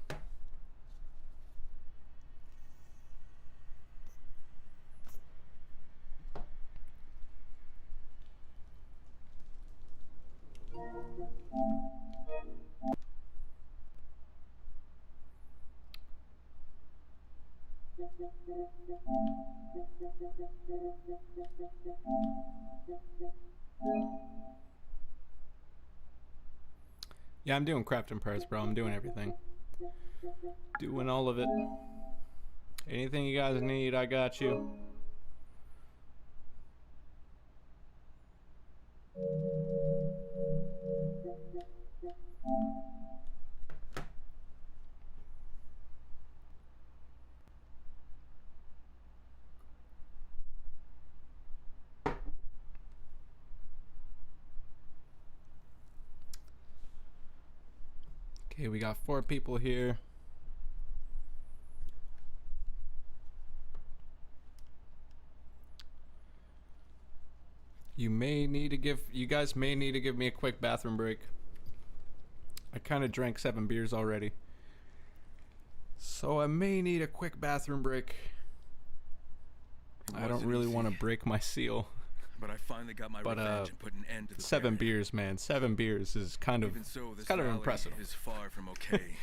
Yeah, I'm doing craft and press, bro. I'm doing everything. Doing all of it. Anything you guys need, I got you. Okay, we got 4 people here. You guys may need to give me a quick bathroom break. I kind of drank 7 beers already. So I may need a quick bathroom break. I don't really want to break my seal. But I finally got my revenge and put an end to the 7 beers, man. 7 beers is kind of, Even so, this kind of valley impressive. is far from okay.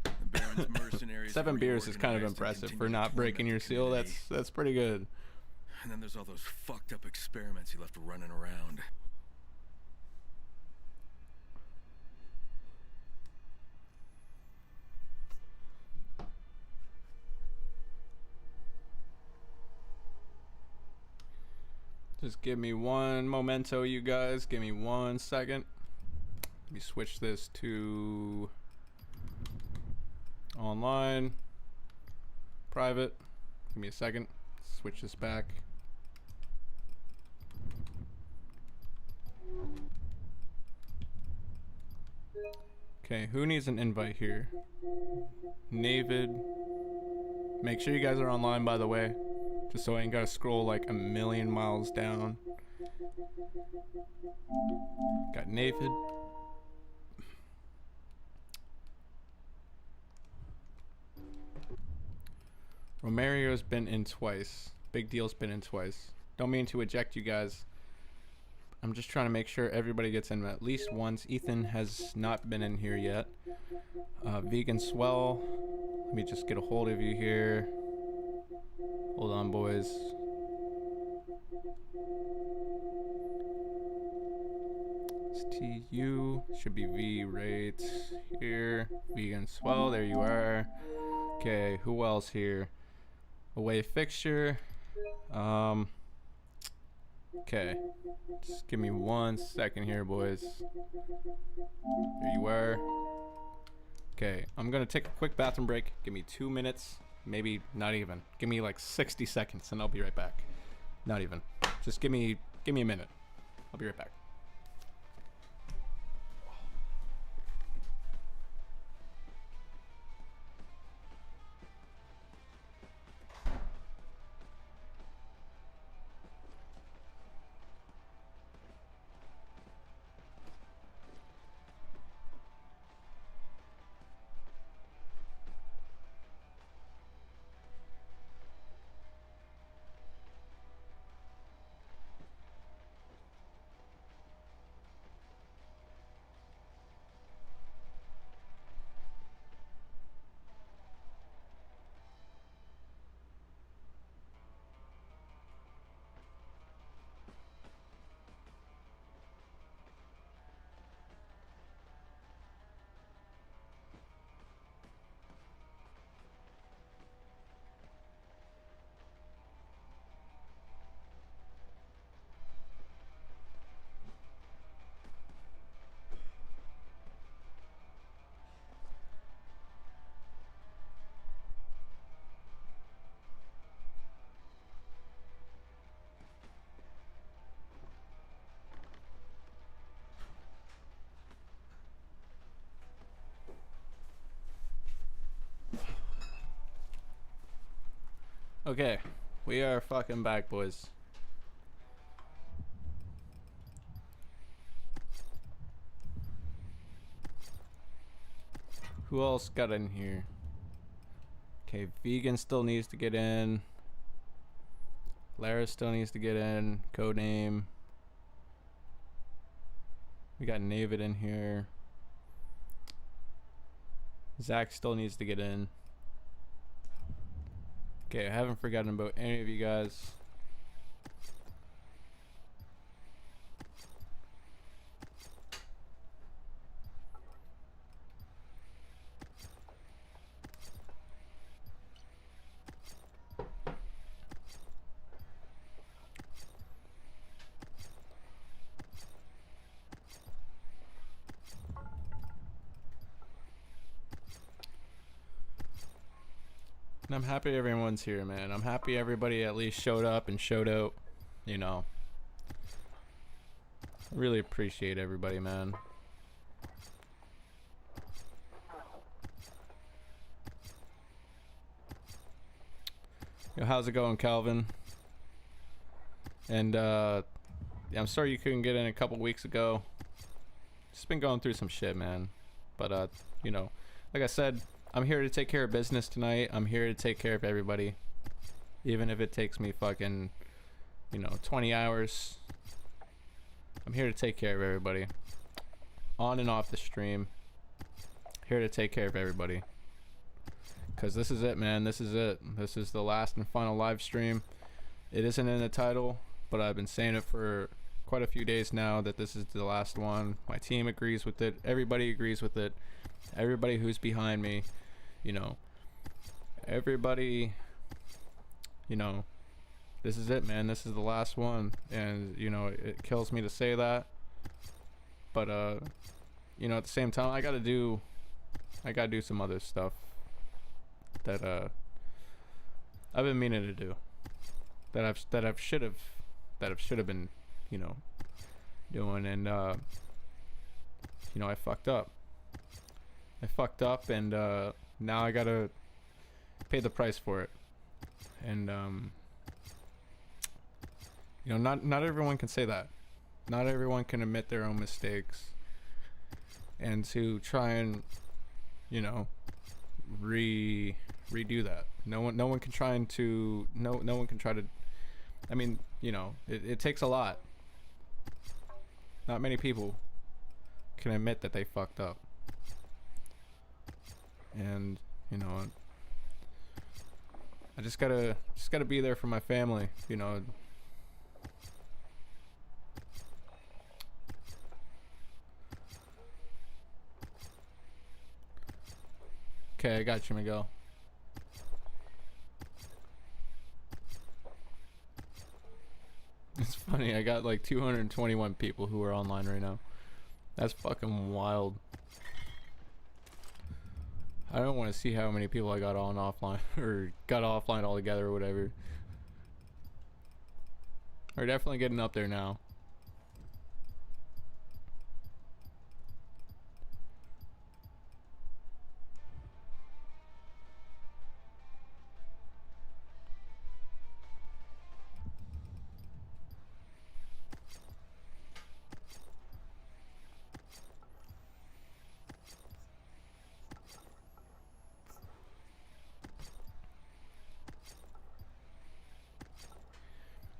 The Baron's mercenaries 7 beers is kind of impressive for not breaking your seal. That's pretty good. And then there's all those fucked up experiments he left running around. Just give me one memento, you guys. Give me 1 second. Let me switch this to online, private. Give me a second. Switch this back. Okay, who needs an invite here? Navid. Make sure you guys are online, by the way. Just so I ain't gotta scroll like a million miles down. Got Navid. Romario's been in twice. Big Deal's been in twice. Don't mean to eject you guys. I'm just trying to make sure everybody gets in at least once. Ethan has not been in here yet. Vegan Swell. Let me just get a hold of you here. Hold on, boys. STU should be V right here. Vegan Swell, there you are. Okay, who else here? Away fixture. Okay, just give me 1 second here, boys. There you are. Okay, I'm gonna take a quick bathroom break. Give me 2 minutes, maybe not even. Give me like 60 seconds and I'll be right back. Not even. Just give me a minute. I'll be right back. Okay, we are fucking back, boys. Who else got in here? Okay, Vegan still needs to get in. Lara still needs to get in. Codename. We got Navid in here. Zach still needs to get in. Okay, I haven't forgotten about any of you guys. And I'm happy everyone's here, man. I'm happy everybody at least showed up and showed out. You know. Really appreciate everybody, man. Yo, how's it going, Calvin? And yeah, I'm sorry you couldn't get in a couple weeks ago. Just been going through some shit, man. But you know, like I said, I'm here to take care of business tonight. I'm here to take care of everybody, even if it takes me fucking, you know, 20 hours. I'm here to take care of everybody, on and off the stream. Here to take care of everybody, cause this is it, man. This is it. This is the last and final live stream. It isn't in the title, but I've been saying it for quite a few days now that this is the last one. My team agrees with it. Everybody agrees with it. Everybody who's behind me, you know, everybody, you know, this is it, man. This is the last one. And, you know, it kills me to say that. But, you know, at the same time, I gotta do some other stuff that, I've been meaning to do. That I should have been, you know, doing. And, you know, I fucked up. And, now I gotta pay the price for it. And, you know, not everyone can say that. Not everyone can admit their own mistakes and to try and, you know, redo that. No one can try to. I mean, you know, it takes a lot. Not many people can admit that they fucked up. And, you know, I just gotta be there for my family, you know. Okay, I got you, Miguel. It's funny, I got like 221 people who are online right now. That's fucking wild. I don't want to see how many people I got on offline or got offline altogether or whatever. We're definitely getting up there now.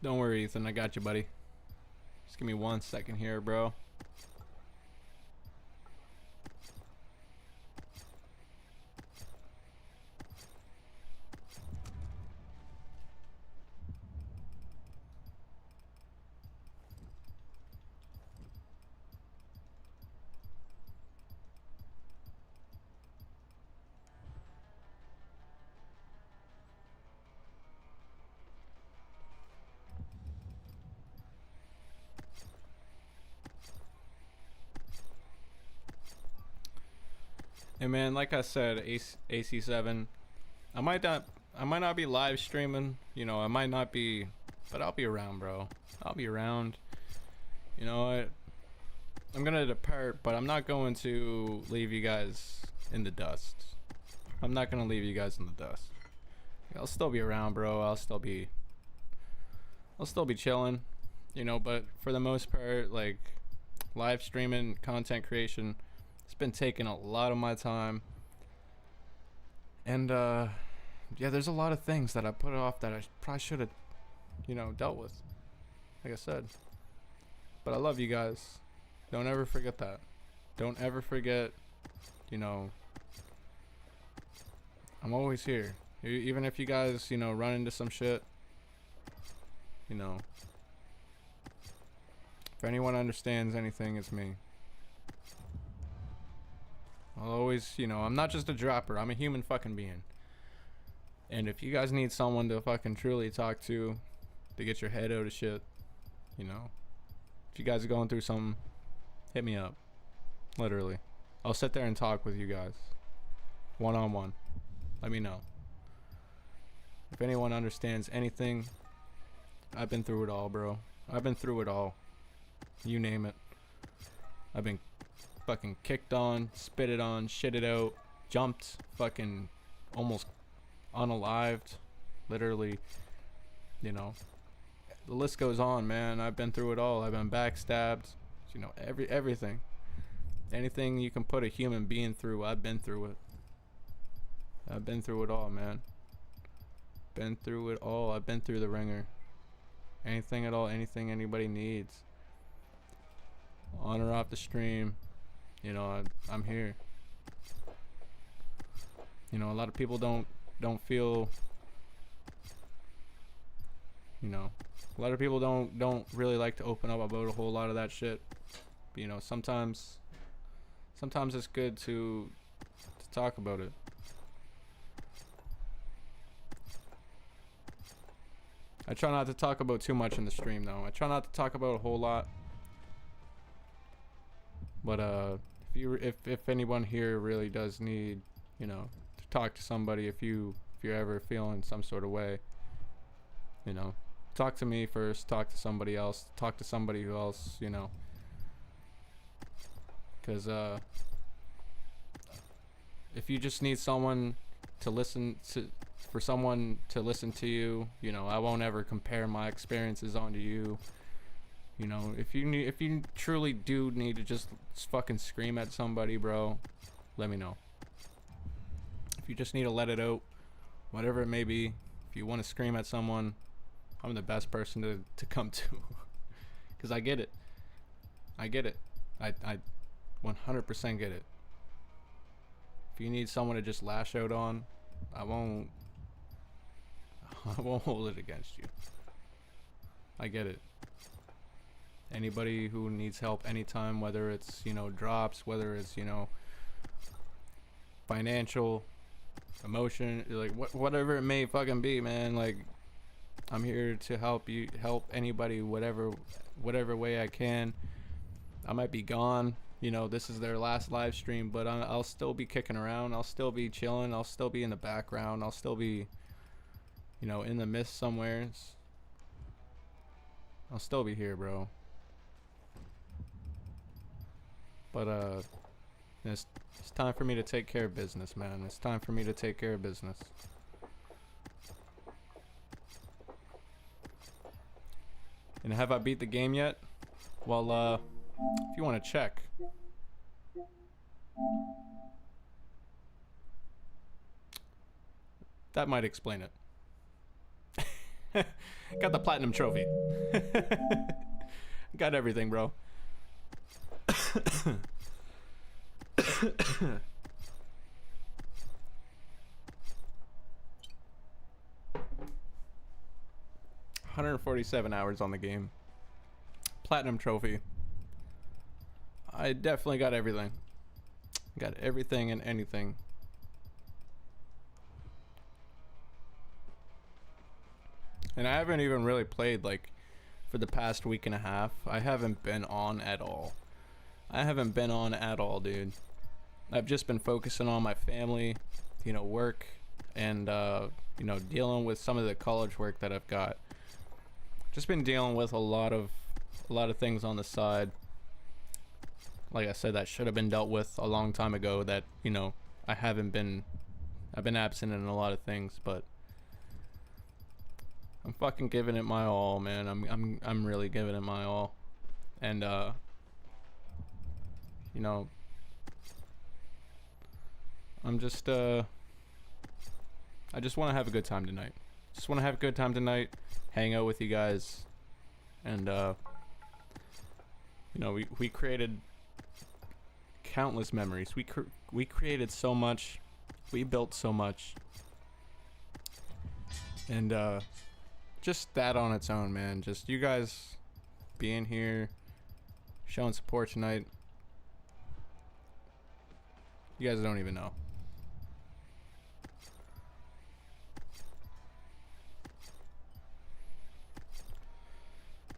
Don't worry, Ethan. I got you, buddy. Just give me 1 second here, bro. Hey man, like I said, AC7, I might not be live streaming, you know, I might not be, but I'll be around, bro. I'll be around. You know, I'm gonna depart, but I'm not going to leave you guys in the dust. I'm not gonna leave you guys in the dust. I'll still be around, bro. I'll still be chilling, you know, but for the most part, like, live streaming, content creation, it's been taking a lot of my time. And yeah, there's a lot of things that I put off that I probably should have, you know, dealt with, like I said. But I love you guys. Don't ever forget that. Don't ever forget, you know, I'm always here. Even if you guys, you know, run into some shit, you know, if anyone understands anything, it's me. I'll always, you know, I'm not just a dropper. I'm a human fucking being. And if you guys need someone to fucking truly talk to get your head out of shit, you know, if you guys are going through something, hit me up. Literally. I'll sit there and talk with you guys. One-on-one. Let me know. If anyone understands anything, I've been through it all, bro. I've been through it all. You name it. I've been fucking kicked on, spitted on, shitted out, jumped, fucking almost unalived, literally, you know. The list goes on, man. I've been through it all. I've been backstabbed, you know, everything. Anything you can put a human being through, I've been through it. I've been through it all, man. Been through it all. I've been through the ringer. Anything at all, anything anybody needs. On or off the stream, you know, I'm here. You know, a lot of people don't feel, you know, a lot of people don't really like to open up about a whole lot of that shit. But, you know, sometimes it's good to talk about it. I try not to talk about too much in the stream, though. I try not to talk about a whole lot. But if anyone here really does need, you know, to talk to somebody, if you're ever feeling some sort of way, you know, talk to me first. Talk to somebody else. Talk to somebody who else, you know. Because if you just need someone to listen to. For someone to listen to you, you know, I won't ever compare my experiences onto you. You know, if you truly do need to just fucking scream at somebody, bro, let me know. If you just need to let it out, whatever it may be, if you want to scream at someone, I'm the best person to come to. Because I get it. I 100% get it. If you need someone to just lash out on, I won't hold it against you. I get it. Anybody who needs help anytime, whether it's, you know, drops, whether it's, you know, financial, emotion, like whatever it may fucking be, man, like I'm here to help anybody whatever way I can. I might be gone, you know, this is their last live stream, but I'll still be kicking around. I'll still be chilling. I'll still be in the background. I'll still be, you know, in the mist somewhere. I'll still be here, bro. But it's time for me to take care of business, man. It's time for me to take care of business. And have I beat the game yet? Well, if you want to check. That might explain it. Got the platinum trophy. Got everything, bro. $147 hours on the game. Platinum trophy. I definitely got everything. Got everything and anything. And I haven't even really played, like, for the past week and a half. I haven't been on at all. I haven't been on at all, dude. I've just been focusing on my family, you know, work, and, you know, dealing with some of the college work that I've got. Just been dealing with a lot of things on the side. Like I said, that should have been dealt with a long time ago, that, you know, I've been absent in a lot of things, but I'm fucking giving it my all, man. I'm really giving it my all. And you know, I'm just I just want to have a good time tonight. Just want to have a good time tonight, hang out with you guys, and you know, we created countless memories. We created so much. We built so much. And just that on its own, man. Just you guys being here, showing support tonight. You guys don't even know.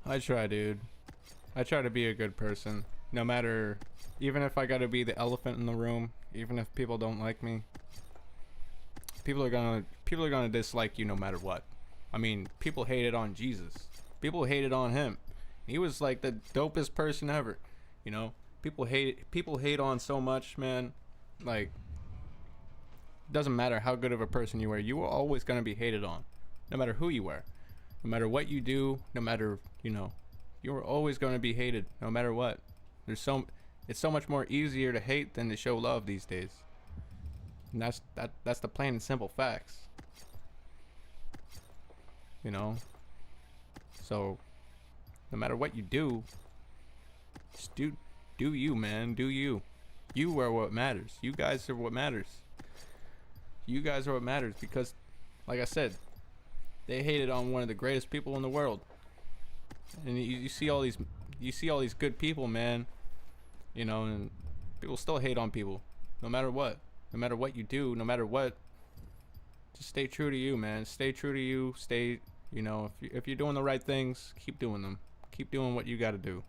I try, dude. I try to be a good person. No matter, even if I gotta be the elephant in the room, even if people don't like me, people are people are gonna dislike you no matter what. I mean, people hated on Jesus. People hated on him. He was like the dopest person ever. You know, people hate on so much, man. Like, doesn't matter how good of a person you are, you are always gonna be hated on, no matter who you are, no matter what you do, no matter, you know, you are always gonna be hated, no matter what. It's so much more easier to hate than to show love these days. And that's the plain and simple facts. You know? So, no matter what you do, just do you, man. Do you. You are what matters. You guys are what matters. You guys are what matters because, like I said, they hated on one of the greatest people in the world. And you see all these good people, man. You know, and people still hate on people, no matter what. No matter what you do, no matter what. Just stay true to you, man. Stay true to you. Stay, you know, if you're doing the right things, keep doing them. Keep doing what you got to do.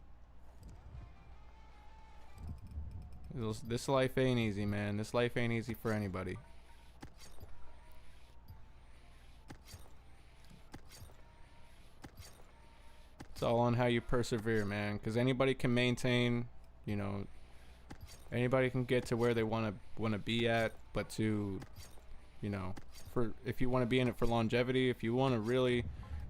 This life ain't easy, man. This life ain't easy for anybody. It's all on how you persevere, man. Because anybody can maintain, you know, anybody can get to where they want to be at, but to, you know, for if you want to be in it for longevity, if you want to really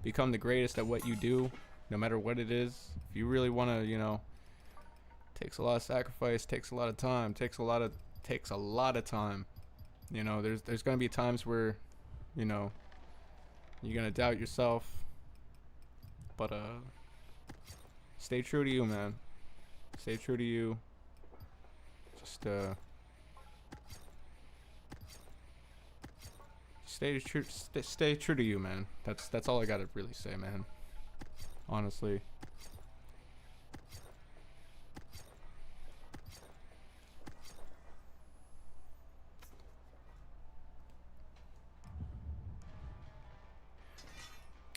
become the greatest at what you do, no matter what it is, if you really want to, you know, takes a lot of sacrifice, takes a lot of time, takes a lot of time. You know, there's gonna be times where, you know, you're gonna doubt yourself, but stay true to you, man. Stay true to you. Just stay true to you, man. That's all I gotta really say, man. Honestly.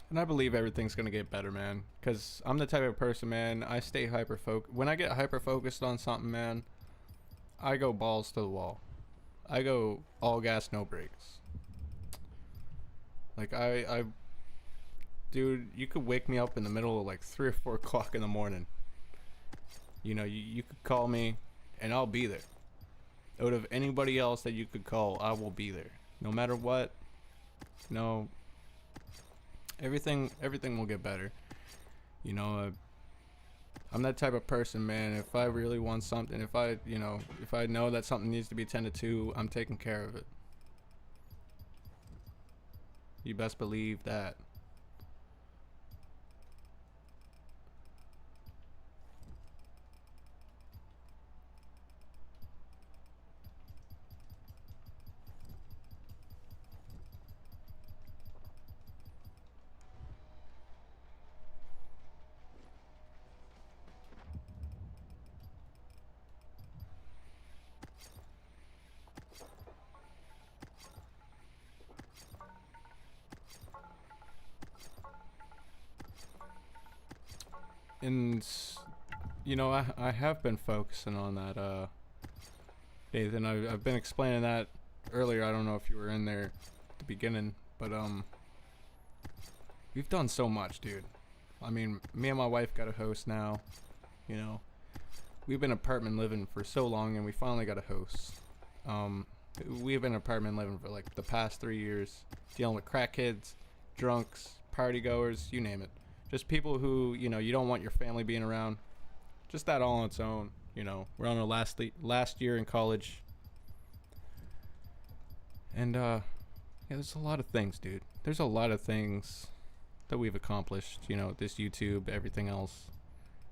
And I believe everything's gonna get better, man. Cause I'm the type of person, man. I stay when I get hyper focused on something, man, I go balls to the wall. I go all gas, no brakes. Like dude, you could wake me up in the middle of like 3 or 4 o'clock in the morning. You know, you could call me, and I'll be there. Out of anybody else that you could call, I will be there, no matter what. No. Everything will get better. You know, I'm that type of person, man. If I really want something, if I know that something needs to be tended to, I'm taking care of it. You best believe that. And, you know, I have been focusing on that, Nathan. I've been explaining that earlier. I don't know if you were in there at the beginning, but, we've done so much, dude. I mean, me and my wife got a house now, you know. We've been apartment living for so long, and we finally got a house. We've been apartment living for, like, the past 3 years, dealing with crackheads, drunks, party goers, you name it. Just people who, you know, you don't want your family being around. Just that all on its own, you know. We're on our last year in college. And, yeah, there's a lot of things, dude. There's a lot of things that we've accomplished, you know, this YouTube, everything else,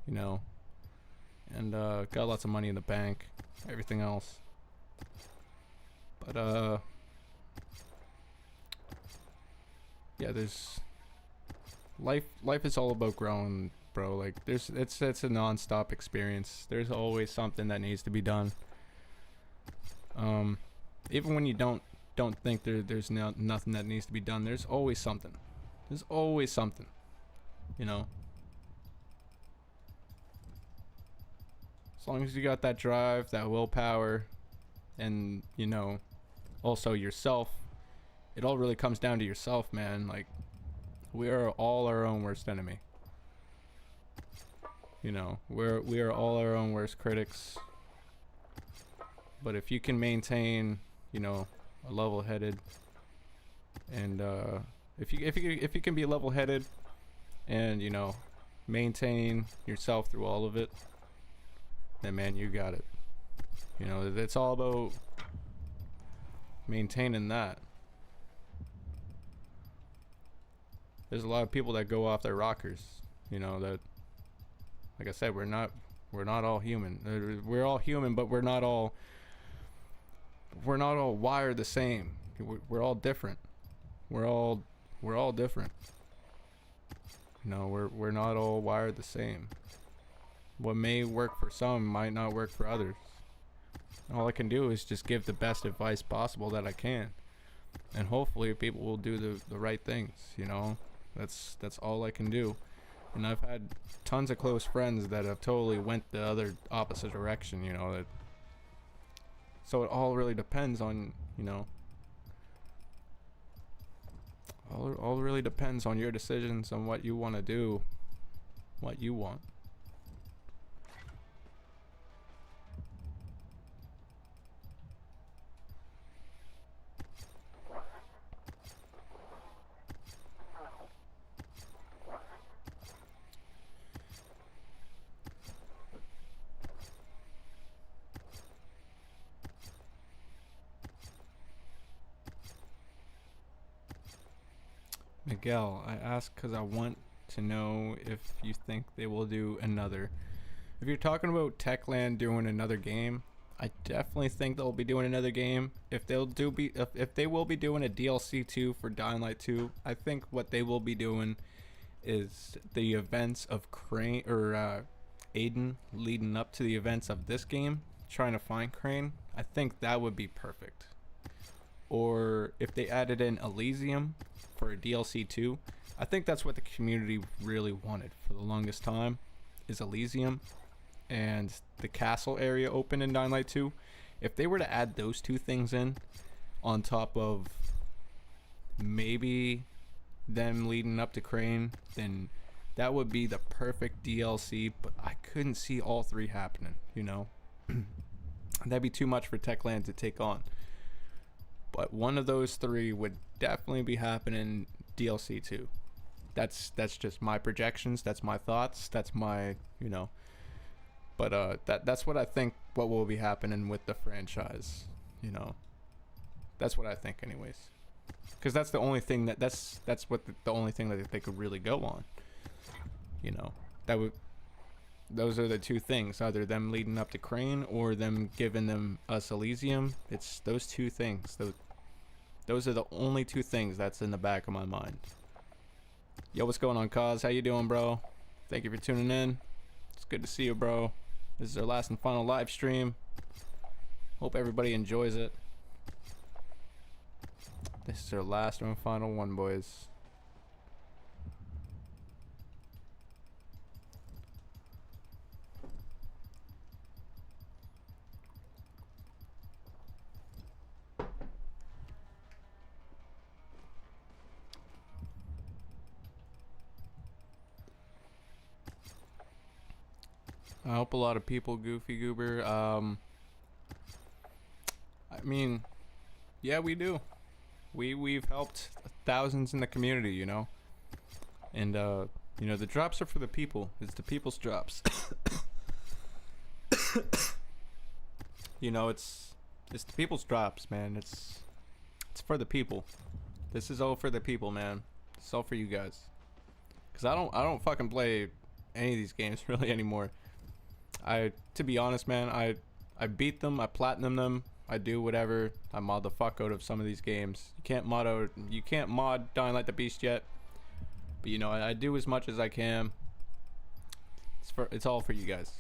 you know. And, got lots of money in the bank, everything else. But, yeah, there's... Life is all about growing, bro. Like it's a non-stop experience. There's always something that needs to be done. Even when you don't think there's nothing that needs to be done, there's always something. There's always something. You know. As long as you got that drive, that willpower, and, you know, also yourself, it all really comes down to yourself, man. Like, we are all our own worst enemy. You know, we are all our own worst critics. But if you can maintain, you know, a level-headed, and if you can be level-headed, and, you know, maintain yourself through all of it, then man, you got it. You know, it's all about maintaining that. There's a lot of people that go off their rockers, you know, that, like I said, we're not all human. We're all human, but we're not all wired the same. We're all different. We're all different. You know, we're not all wired the same. What may work for some might not work for others. All I can do is just give the best advice possible that I can, and hopefully people will do the right things. You know, that's all I can do. And I've had tons of close friends that have totally went the other opposite direction. You know, that. So it all really depends on, you know. All really depends on your decisions, on what you want to do, what you want. Miguel, I ask because I want to know if you think they will do another. If you're talking about Techland doing another game, I definitely think they'll be doing another game. If they will be doing a DLC 2 for Dying Light 2, I think what they will be doing is the events of Crane or Aiden leading up to the events of this game, trying to find Crane. I think that would be perfect. Or if they added in Elysium for a DLC 2, I think that's what the community really wanted for the longest time, is Elysium and the castle area open in Dying Light 2. If they were to add those two things in on top of maybe them leading up to Crane, then that would be the perfect DLC. But I couldn't see all three happening, you know. That'd be too much for Techland to take on. But one of those three would definitely be happening DLC 2. That's just my projections. That's my thoughts. That's my, you know. But that's what I think. What will be happening with the franchise, you know. That's what I think, anyways. Because that's the only thing that's what the only thing that they could really go on. You know, those are the two things, either them leading up to Crane or them giving us Elysium. It's those two things. Those are the only two things that's in the back of my mind. Yo, what's going on, Cause? How you doing, bro? Thank you for tuning in. It's good to see you, bro. This is our last and final live stream. Hope everybody enjoys it. This is our last and final one, boys. I hope a lot of people, Goofy Goober. I mean, yeah, we do. We've helped thousands in the community, you know. And you know, the drops are for the people. It's the people's drops. You know, it's the people's drops, man. It's for the people. This is all for the people, man. It's all for you guys. Cause I don't fucking play any of these games really anymore. To be honest, man, I beat them, I platinum them, I do whatever. I mod the fuck out of some of these games. You can't mod Dying Light the Beast yet, but you know, I do as much as I can. It's all for you guys,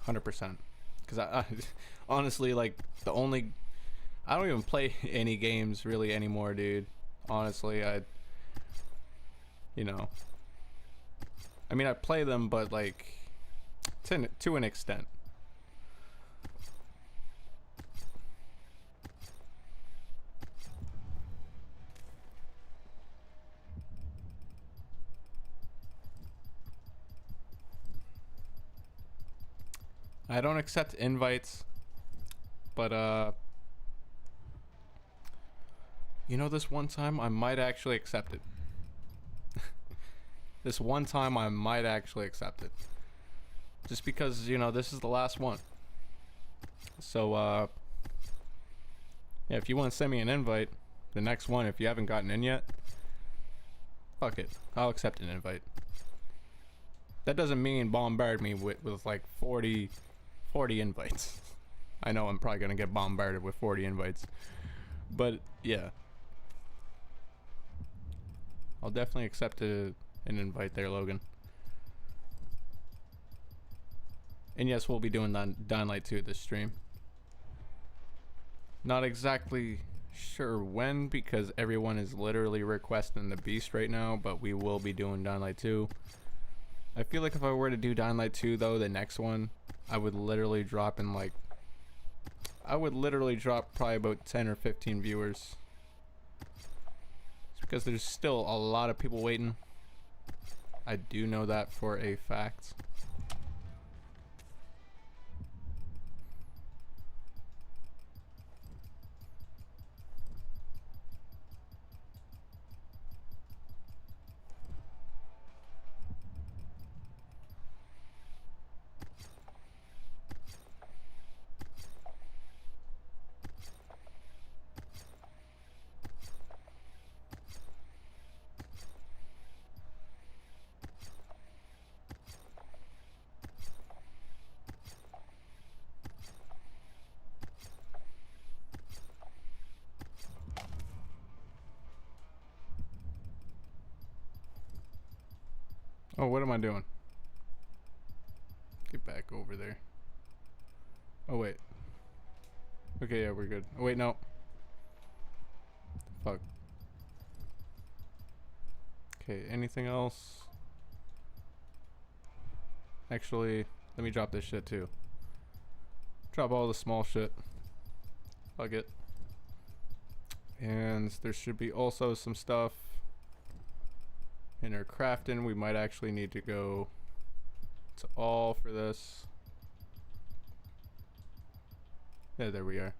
100%. Because I honestly, like, I don't even play any games really anymore, dude. Honestly, you know, I mean, I play them, but like, to an extent. I don't accept invites, but you know, this one time I might actually accept it. This one time I might actually accept it. Just because, you know, this is the last one. So, yeah, if you want to send me an invite, the next one, if you haven't gotten in yet, fuck it. I'll accept an invite. That doesn't mean bombard me with like 40 invites. I know I'm probably going to get bombarded with 40 invites. But, yeah. I'll definitely accept an invite there, Logan. And yes, we'll be doing Dying Light 2 this stream. Not exactly sure when, because everyone is literally requesting the Beast right now, but we will be doing Dying Light 2. I feel like if I were to do Dying Light 2 though, the next one, I would literally drop in like... I would literally drop probably about 10 or 15 viewers. It's because there's still a lot of people waiting. I do know that for a fact. Oh, what am I doing? Get back over there. Oh, wait. Okay, yeah, we're good. Oh, wait, no. Fuck. Okay, anything else? Actually, let me drop this shit too. Drop all the small shit. Fuck it. And there should be also some stuff in our crafting. We might actually need to go to all for this. Yeah, there we are.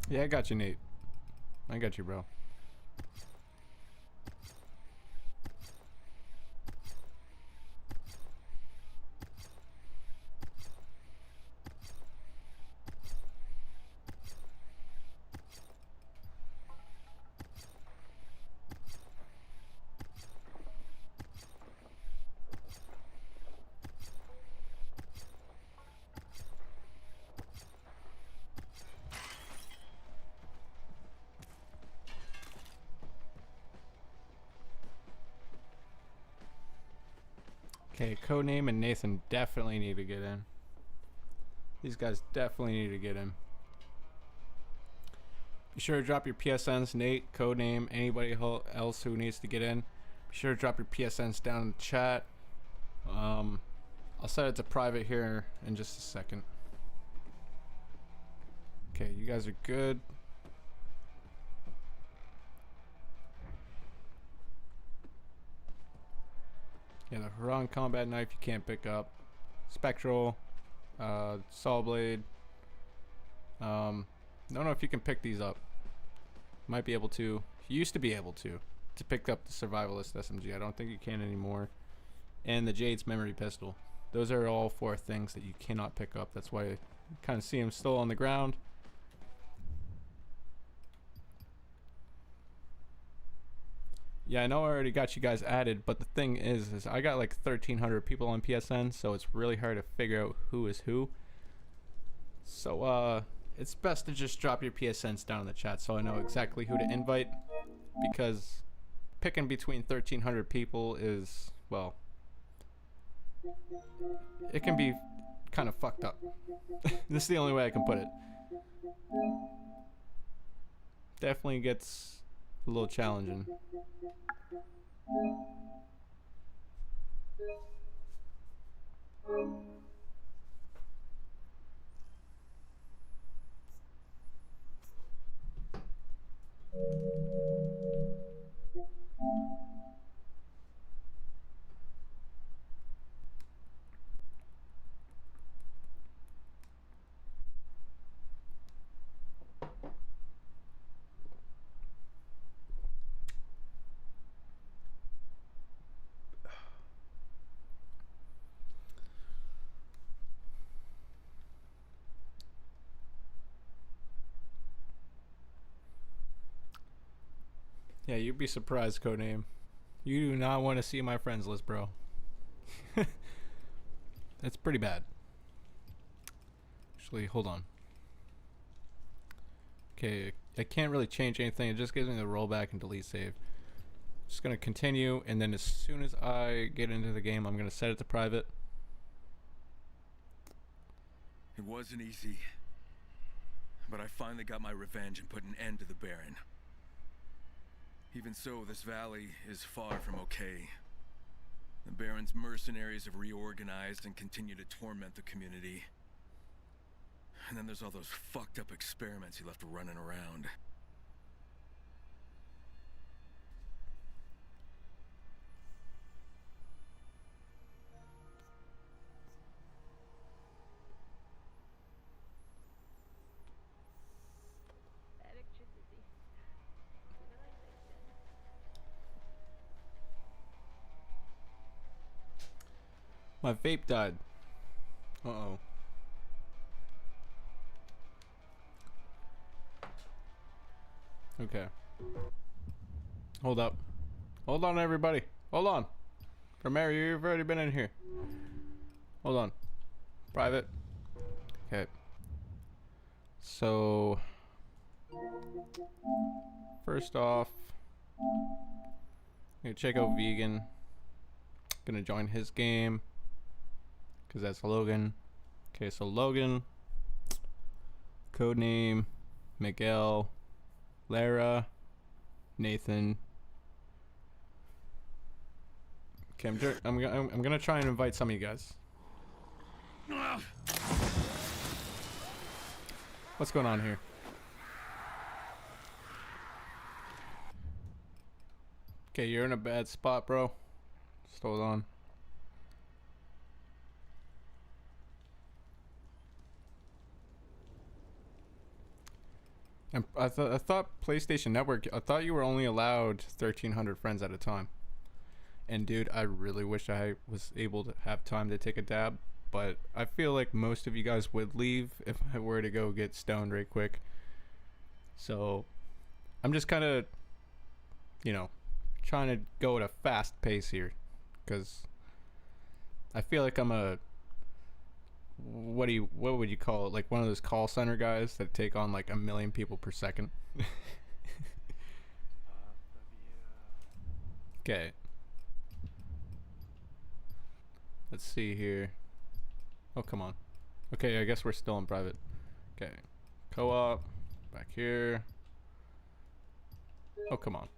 Yeah, I got you, Nate. I got you, bro. Okay, Codename and Nathan definitely need to get in. These guys definitely need to get in. Be sure to drop your PSNs, Nate, Codename, anybody else who needs to get in. Be sure to drop your PSNs down in the chat. I'll set it to private here in just a second. Okay, you guys are good. Yeah, the Huron combat knife you can't pick up. Spectral, saw blade. Don't know if you can pick these up. Might be able to. You used to be able to pick up the survivalist SMG. I don't think you can anymore. And the Jade's memory pistol. Those are all 4 things that you cannot pick up. That's why you kind of see them still on the ground. Yeah, I know I already got you guys added, but the thing is I got like 1,300 people on PSN, so it's really hard to figure out who is who. So, it's best to just drop your PSNs down in the chat so I know exactly who to invite, because picking between 1,300 people is, well, it can be kind of fucked up. This is the only way I can put it. Definitely gets a little challenging. Yeah, you'd be surprised, codename. You do not want to see my friends list, bro. That's pretty bad. Actually, hold on. Okay, I can't really change anything. It just gives me the rollback and delete save. Just gonna continue, and then as soon as I get into the game, I'm gonna set it to private. It wasn't easy, but I finally got my revenge and put an end to the Baron. Even so, this valley is far from okay. The Baron's mercenaries have reorganized and continue to torment the community. And then there's all those fucked up experiments he left running around. My vape died. Uh-oh. Okay. Hold up. Hold on, everybody. Hold on. Romero, you've already been in here. Hold on. Private. Okay. So, first off, I'm gonna check out Vegan. Gonna join his game, because that's Logan. Okay, so Logan, codename Miguel, Lara, Nathan. Okay, I'm gonna try and invite some of you guys. What's going on here? Okay, you're in a bad spot, bro. Just hold on. And I thought PlayStation Network, I thought you were only allowed 1,300 friends at a time. And dude, I really wish I was able to have time to take a dab, but I feel like most of you guys would leave if I were to go get stoned right quick. So I'm just kind of, you know, trying to go at a fast pace here, because I feel like I'm a, what would you call it, like one of those call center guys that take on like 1 million people per second. Okay, let's see here. Oh, come on. Okay, I guess we're still in private. Okay, co-op back here. Oh, come on.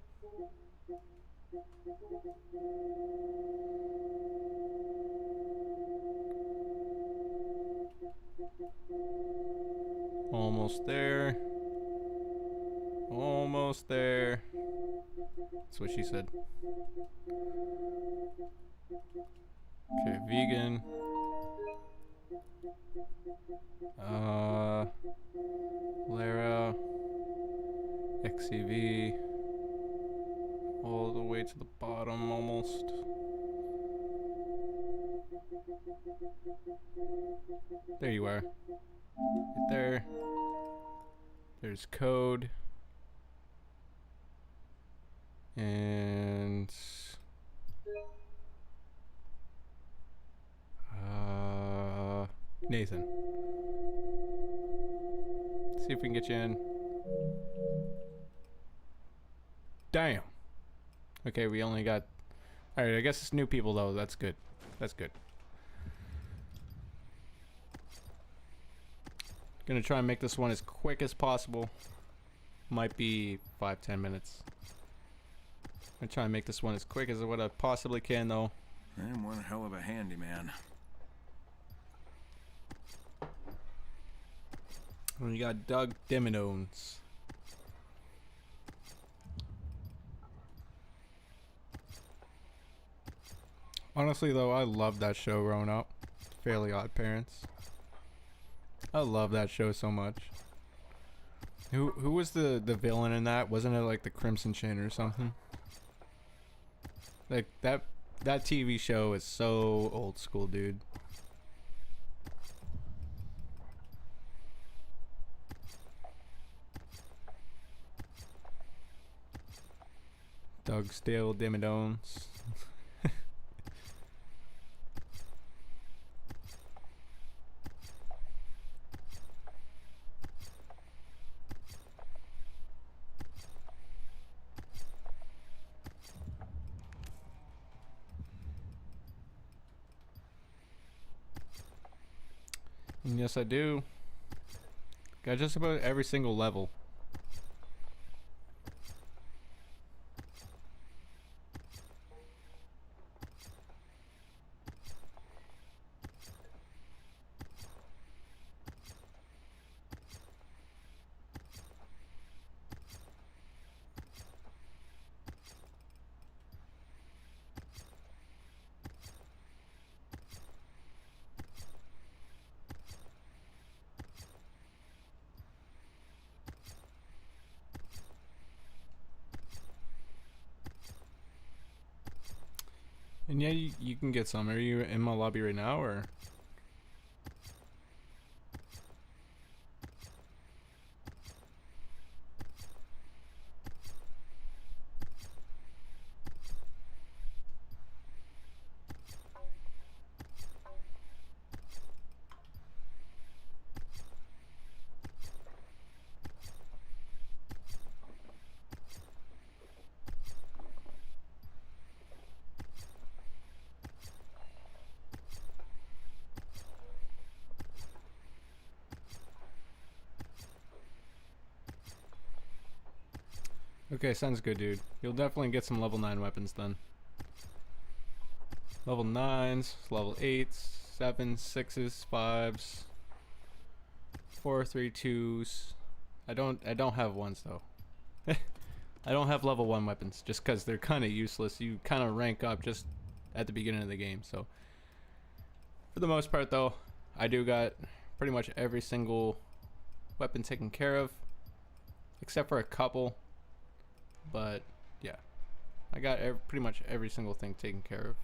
Almost there. Almost there. That's what she said. Okay, vegan. Lara. XCV. All the way to the bottom almost. There you are. Right there. There's code. And Nathan. See if we can get you in. Damn. Okay, we only got... Alright, I guess it's new people though. That's good. That's good. Gonna try and make this one as quick as possible. Might be 5-10 minutes. Gonna try and make this one as quick as what I possibly can though. I'm one hell of a handyman. And we got Doug Diminones. Honestly though, I loved that show growing up. Fairly Odd Parents. I love that show so much. Who was the villain in that? Wasn't it like the Crimson Chin or something? Like that TV show is so old school, dude. Dog stale demidones. And yes, I do. Got just about every single level. And yeah, you can get some. Are you in my lobby right now, or? Okay, sounds good, dude. You'll definitely get some level 9 weapons then. Level 9s, level 8s, 7s, 6s, 5s, 4, 3, 2s. I don't have ones though. I don't have level 1 weapons just because they're kind of useless. You kind of rank up just at the beginning of the game. So for the most part though, I do got pretty much every single weapon taken care of, except for a couple. But yeah, I got pretty much every single thing taken care of.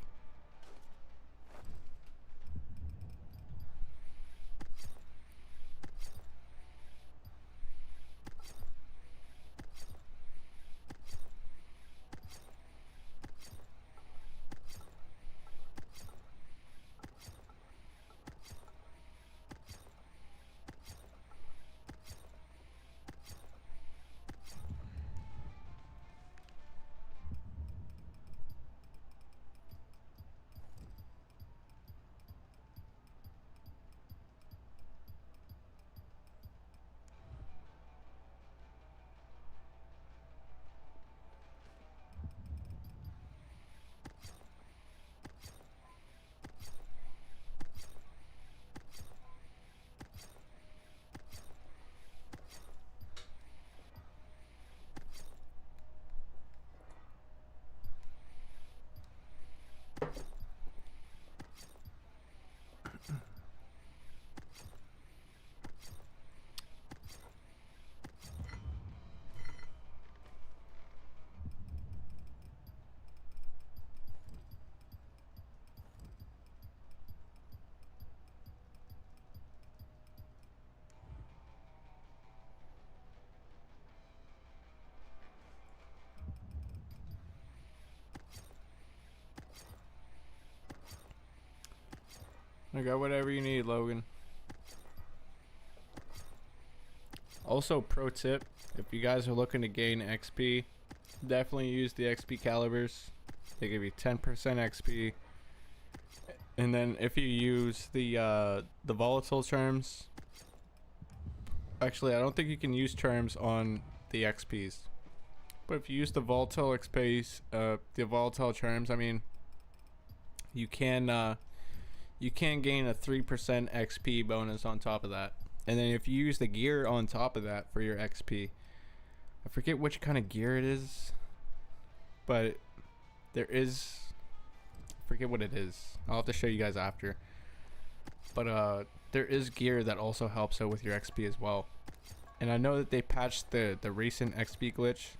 I got whatever you need, Logan. Also, pro tip, if you guys are looking to gain XP, definitely use the XP calibers. They give you 10% XP. And then if you use the volatile terms, actually I don't think you can use terms on the XPs. But if you use the volatile XPs, the volatile terms, I mean, you can gain a 3% XP bonus on top of that. And then if you use the gear on top of that for your XP, I forget which kind of gear it is, but there is, I forget what it is. I'll have to show you guys after. But there is gear that also helps out with your XP as well. And I know that they patched the recent XP glitch,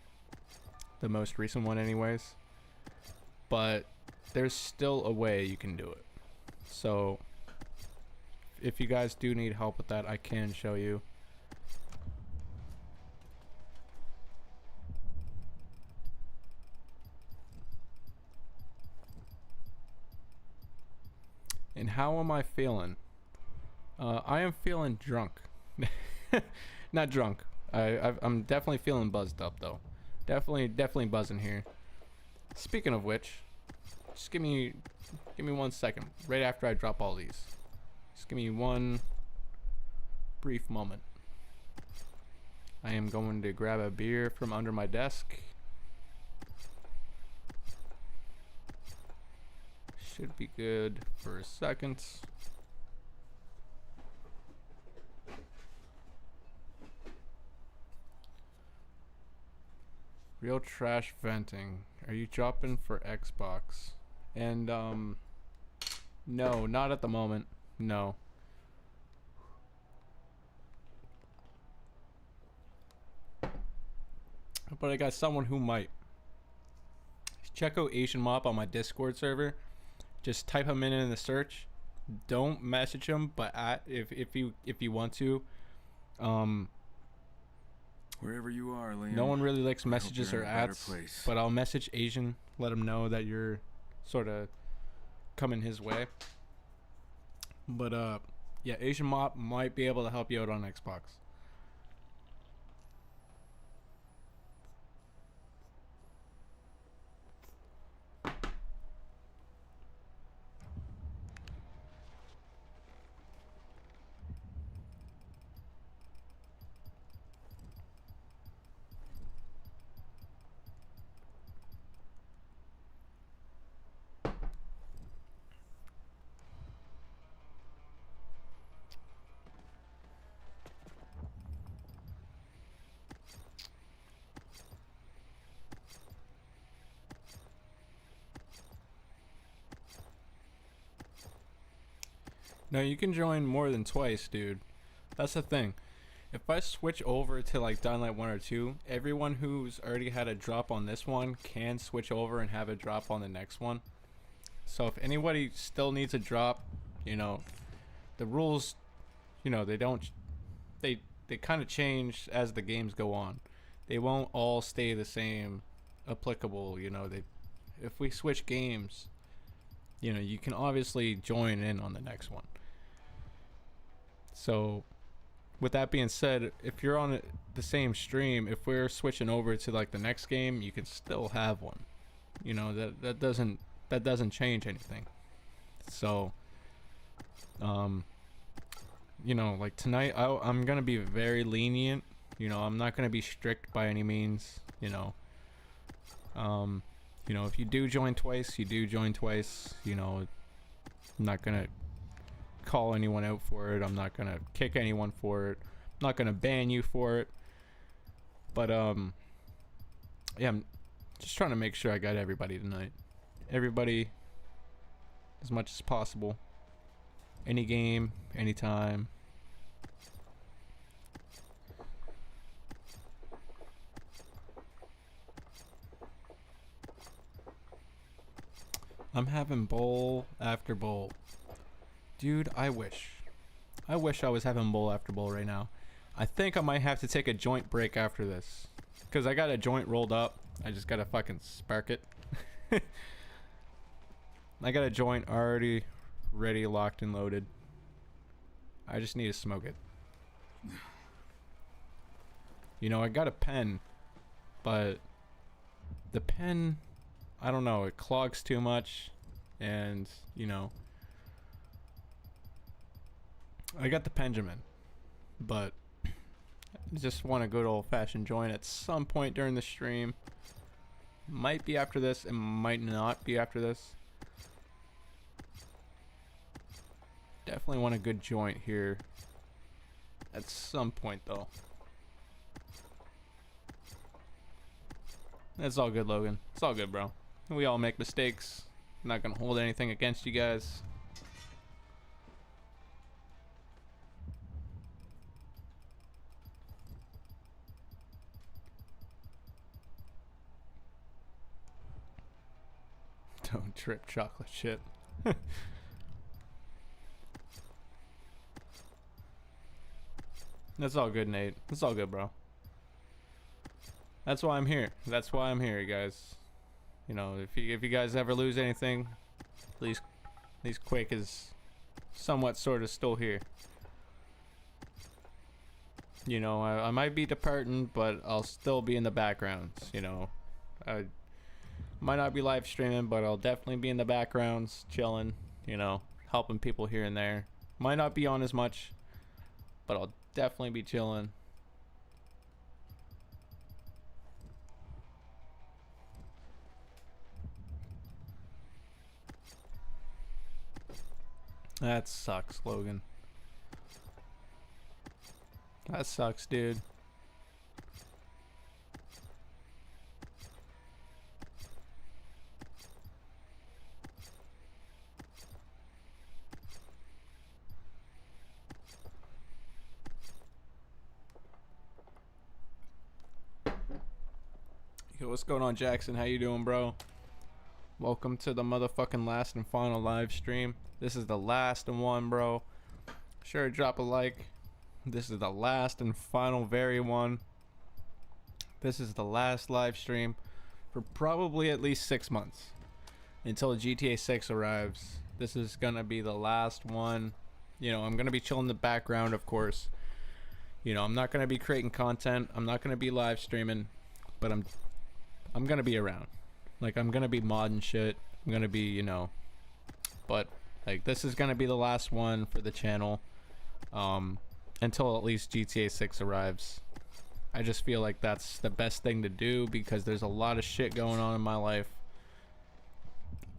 the most recent one anyways, but there's still a way you can do it. So if you guys do need help with that, I can show you. And how am I feeling? I am feeling drunk. Not drunk. I'm definitely feeling buzzed up though. Definitely buzzing here. Speaking of which, just give me 1 second. Right after I drop all these, just give me one brief moment. I am going to grab a beer from under my desk. Should be good for a second. Real trash venting. Are you dropping for Xbox? And no, not at the moment. No. But I got someone who might. Check out Asian Mop on my Discord server. Just type him in the search. Don't message him, but if you want to. Wherever you are, Liam. No one really likes messages or ads, but I'll message Asian, let him know that you're sort of coming his way. But yeah, Asian Mop might be able to help you out on Xbox. No, you can join more than twice, dude. That's the thing. If I switch over to like Dying Light 1 or 2, everyone who's already had a drop on this one can switch over and have a drop on the next one. So if anybody still needs a drop, you know, the rules, you know, they kind of change as the games go on. They won't all stay the same applicable, you know. If we switch games, you know, you can obviously join in on the next one. So with that being said, if you're on the same stream, if we're switching over to like the next game, you can still have one. You know, that doesn't change anything. So you know, like tonight I'm gonna be very lenient. You know, I'm not gonna be strict by any means. You know, if you do join twice, you do join twice. You know, I'm not gonna call anyone out for it. I'm not gonna kick anyone for it. I'm not gonna ban you for it. But yeah, I'm just trying to make sure I got everybody tonight. Everybody, as much as possible. Any game, anytime. I'm having bowl after bowl. Dude, I wish I was having bowl after bowl right now. I think I might have to take a joint break after this, because I got a joint rolled up. I just gotta fucking spark it. I got a joint already ready, locked and loaded. I just need to smoke it. You know, I got a pen, but the pen, I don't know, it clogs too much. And, you know, I got the Benjamin, but I just want a good old-fashioned joint at some point during the stream. Might be after this, it might not be after this. Definitely want a good joint here at some point, though. It's all good, Logan. It's all good, bro. We all make mistakes. I'm not gonna hold anything against you guys. Don't trip chocolate chip. That's all good, Nate. It's all good, bro. That's why I'm here. That's why I'm here, guys. You know, if you guys ever lose anything, please quick as somewhat sort of still here. You know, I might be departing, but I'll still be in the backgrounds, you know. I might not be live streaming, but I'll definitely be in the backgrounds, chilling, you know, helping people here and there. Might not be on as much, but I'll definitely be chilling. That sucks, Logan. That sucks, dude. Yo, what's going on, Jackson? How you doing, bro? Welcome to the motherfucking last and final live stream. This is the last and one, bro. Sure, drop a like. This is the last and final very one. This is the last live stream for probably at least 6 months until GTA 6 arrives. This is gonna be the last one. You know, I'm gonna be chilling in the background, of course. You know, I'm not gonna be creating content. I'm not gonna be live streaming, but I'm gonna be around. Like, I'm gonna be modding shit. I'm gonna be, you know, but like, this is gonna be the last one for the channel. Until at least GTA 6 arrives. I just feel like that's the best thing to do because there's a lot of shit going on in my life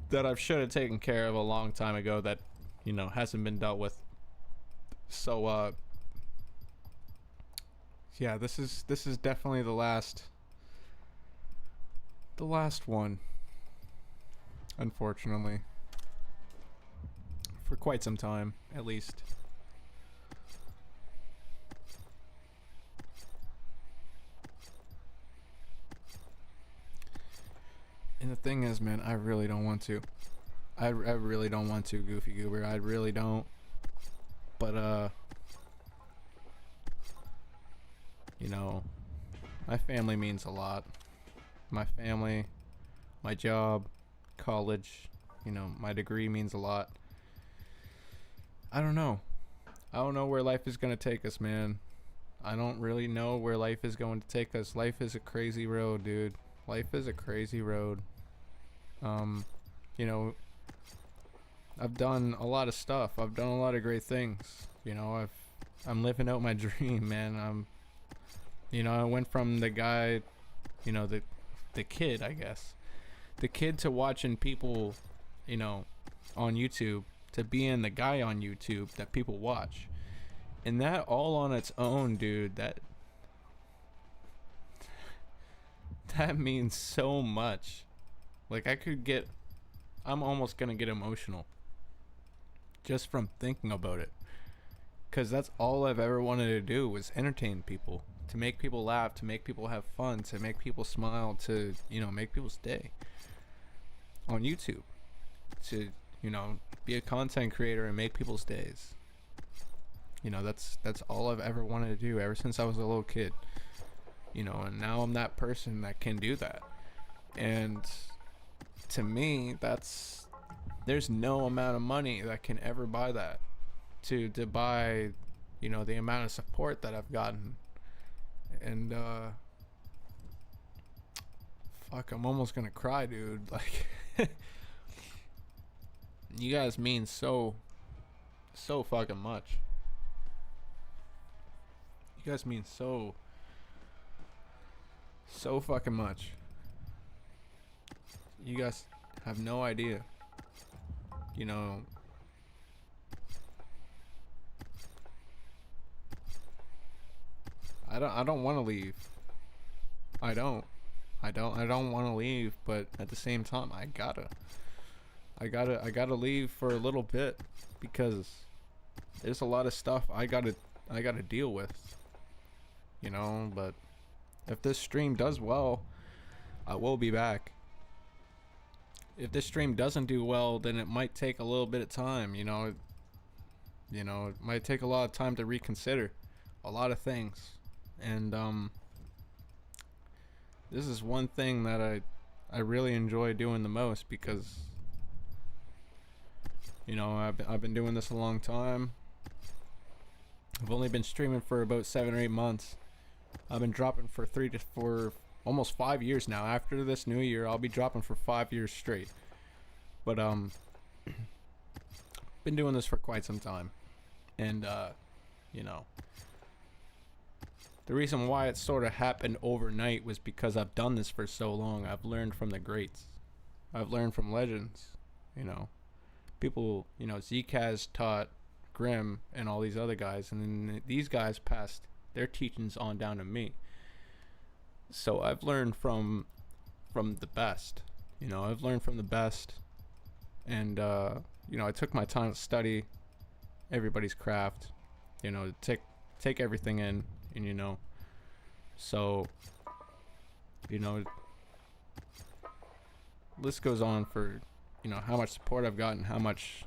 that I should have taken care of a long time ago that, you know, hasn't been dealt with. So yeah, this is definitely the last one, unfortunately, for quite some time at least. And the thing is, man, I really don't want to. I really don't want to, Goofy Goober. I really don't. But, you know, my family means a lot. My family, my job, college, you know, my degree means a lot. I don't know. I don't know where life is going to take us, man. I don't really know where life is going to take us. Life is a crazy road, dude. Life is a crazy road. You know, I've done a lot of stuff. I've done a lot of great things. You know, I'm living out my dream, man. You know, I went from the guy, you know, the kid, I guess, the kid to watching people, you know, on YouTube, to being the guy on YouTube that people watch. And that all on its own, dude, that means so much. Like, I'm almost gonna get emotional just from thinking about it, because that's all I've ever wanted to do, was entertain people, to make people laugh, to make people have fun, to make people smile, to, you know, make people's day on YouTube, to, you know, be a content creator and make people's days. You know, that's all I've ever wanted to do ever since I was a little kid. You know, and now I'm that person that can do that. And to me, there's no amount of money that can ever buy that, to buy, you know, the amount of support that I've gotten. And fuck, I'm almost gonna cry, dude. Like, you guys mean so fucking much. You guys mean so fucking much. You guys have no idea. You know, I don't want to leave. I don't want to leave, but at the same time, I gotta leave for a little bit, because there's a lot of stuff I gotta deal with. You know, but if this stream does well, I will be back. If this stream doesn't do well, then it might take a little bit of time, you know. It might take a lot of time to reconsider a lot of things. And this is one thing that I really enjoy doing the most, because, You know, I've been doing this a long time. I've only been streaming for about 7 or 8 months. I've been dropping for 3 to 4, almost 5 years now. After this new year, I'll be dropping for 5 years straight. But been doing this for quite some time, and you know, the reason why it sort of happened overnight was because I've done this for so long. I've learned from the greats. I've learned from legends. You know, people. You know, Zeke has taught Grim and all these other guys, and then these guys passed their teachings on down to me. So I've learned from the best. You know, I've learned from the best, and you know, I took my time to study everybody's craft. You know, take everything in, and you know, so you know, list goes on for, you know, how much support I've gotten, how much,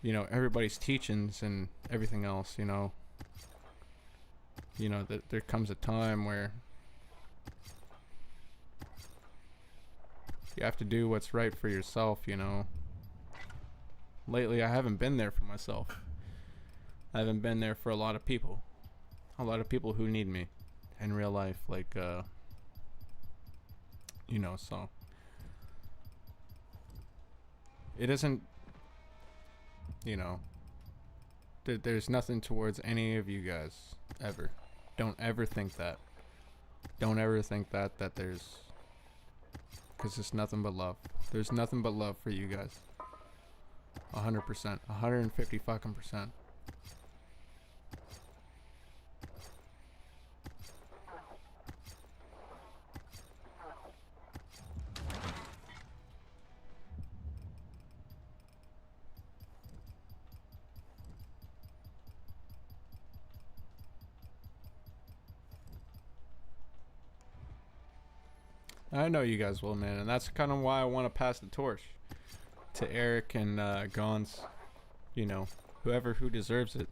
you know, everybody's teachings and everything else. You know, that there comes a time where you have to do what's right for yourself. You know, lately I haven't been there for myself. I haven't been there for a lot of people who need me in real life, like you know, so it isn't, you know, there's nothing towards any of you guys ever. Don't ever think that. Don't ever think that there's, because it's nothing but love. There's nothing but love for you guys. 100%, 150 fucking percent. I know you guys will, man, and that's kind of why I want to pass the torch to Eric and Gons, you know, who deserves it,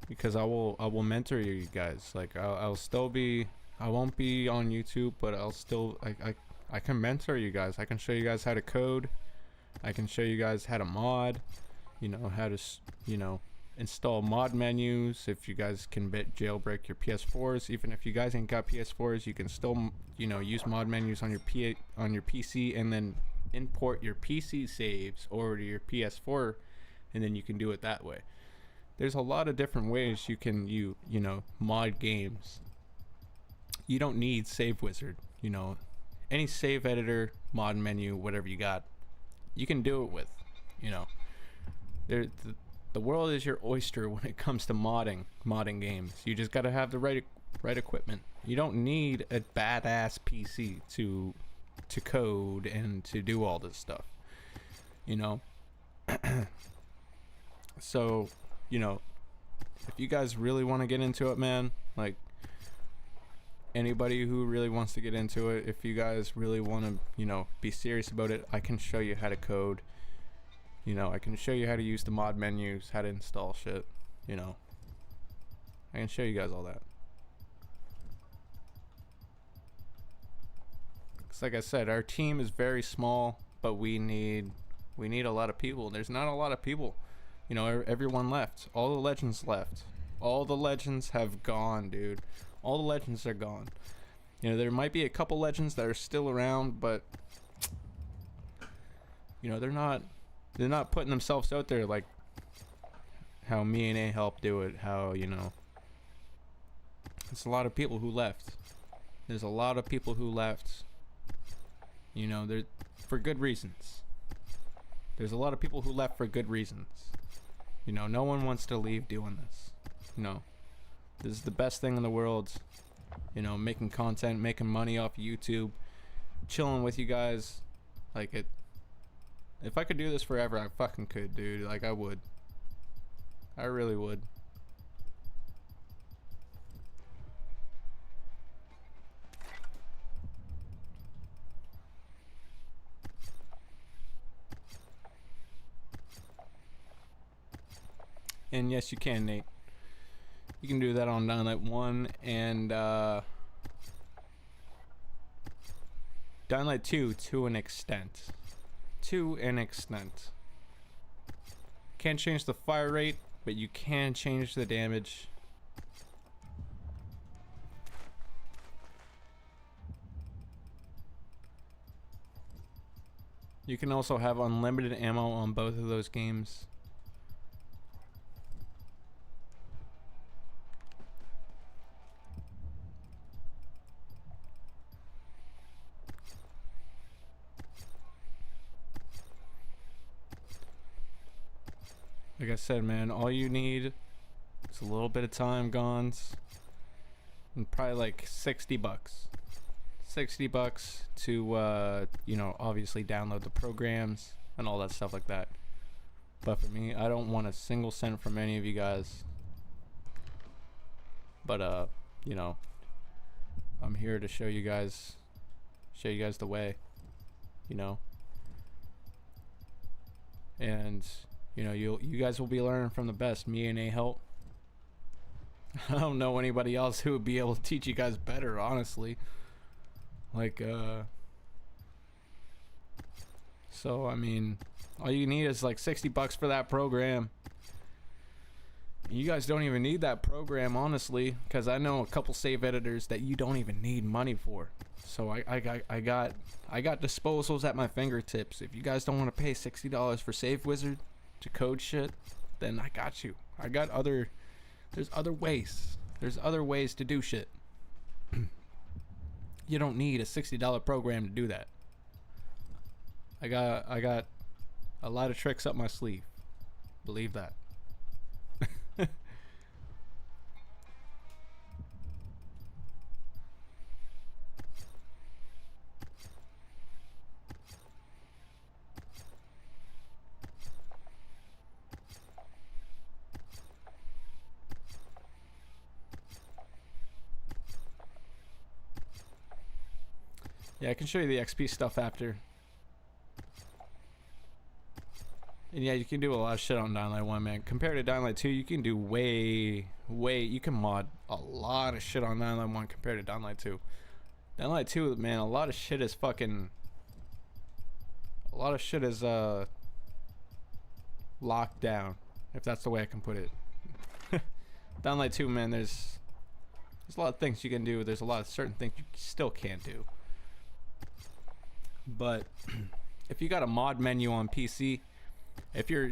because I will mentor you guys. Like I'll still be, I won't be on YouTube, but I'll still, I can mentor you guys. I can show you guys how to code. I can show you guys how to mod, you know, how to, you know, install mod menus. If you guys can jailbreak your PS4s, even if you guys ain't got PS4s, you can still, you know, use mod menus on your PC, and then import your PC saves over to your PS4, and then you can do it that way. There's a lot of different ways you can you know, mod games. You don't need Save Wizard, you know, any save editor, mod menu, whatever you got, you can do it with, you know. The world is your oyster when it comes to modding games. You just got to have the right equipment. You don't need a badass PC to code and to do all this stuff, you know. So, you know, if you guys really want to get into it, man, like anybody who really wants to get into it, if you guys really want to, you know, be serious about it, I can show you how to code. You know, I can show you how to use the mod menus, how to install shit, you know. I can show you guys all that. Cause like I said, our team is very small, but we need a lot of people. There's not a lot of people. You know, everyone left. All the legends left. All the legends have gone, dude. All the legends are gone. You know, there might be a couple legends that are still around, but you know, they're not putting themselves out there like how me and A help do it. How, you know, it's a lot of people who left. There's a lot of people who left. You know, they're for good reasons. There's a lot of people who left for good reasons. You know, no one wants to leave doing this. You know, this is the best thing in the world. You know, making content, making money off YouTube, chilling with you guys. Like it. If I could do this forever, I fucking could, dude. Like, I would. I really would. And yes, you can, Nate. You can do that on Dying Light 1 and Dying Light 2 to an extent. to an extent. Can't change the fire rate, but you can change the damage. You can also have unlimited ammo on both of those games. Like I said, man, all you need is a little bit of time, Gons, and probably like 60 bucks. 60 bucks to, you know, obviously download the programs and all that stuff like that. But for me, I don't want a single cent from any of you guys. But, you know, I'm here to show you guys the way, you know. And, you know, you guys will be learning from the best. Me and A help. I don't know anybody else who would be able to teach you guys better, honestly. Like, so, I mean, all you need is like 60 bucks for that program. You guys don't even need that program, honestly, because I know a couple save editors that you don't even need money for. So I got disposals at my fingertips. If you guys don't want to pay $60 for Save Wizard to code shit, then I got you. There's other ways. There's other ways to do shit. You don't need a $60 program to do that. I got a lot of tricks up my sleeve. Believe that. Yeah, I can show you the XP stuff after. And yeah, you can do a lot of shit on Dying Light 1, man. Compared to Dying Light 2, you can do you can mod a lot of shit on Dying Light 1 compared to Dying Light 2. Dying Light 2, man, a lot of shit is locked down, if that's the way I can put it. Dying Light 2, man, there's a lot of things you can do. There's a lot of certain things you still can't do. But if you got a mod menu on PC, if you're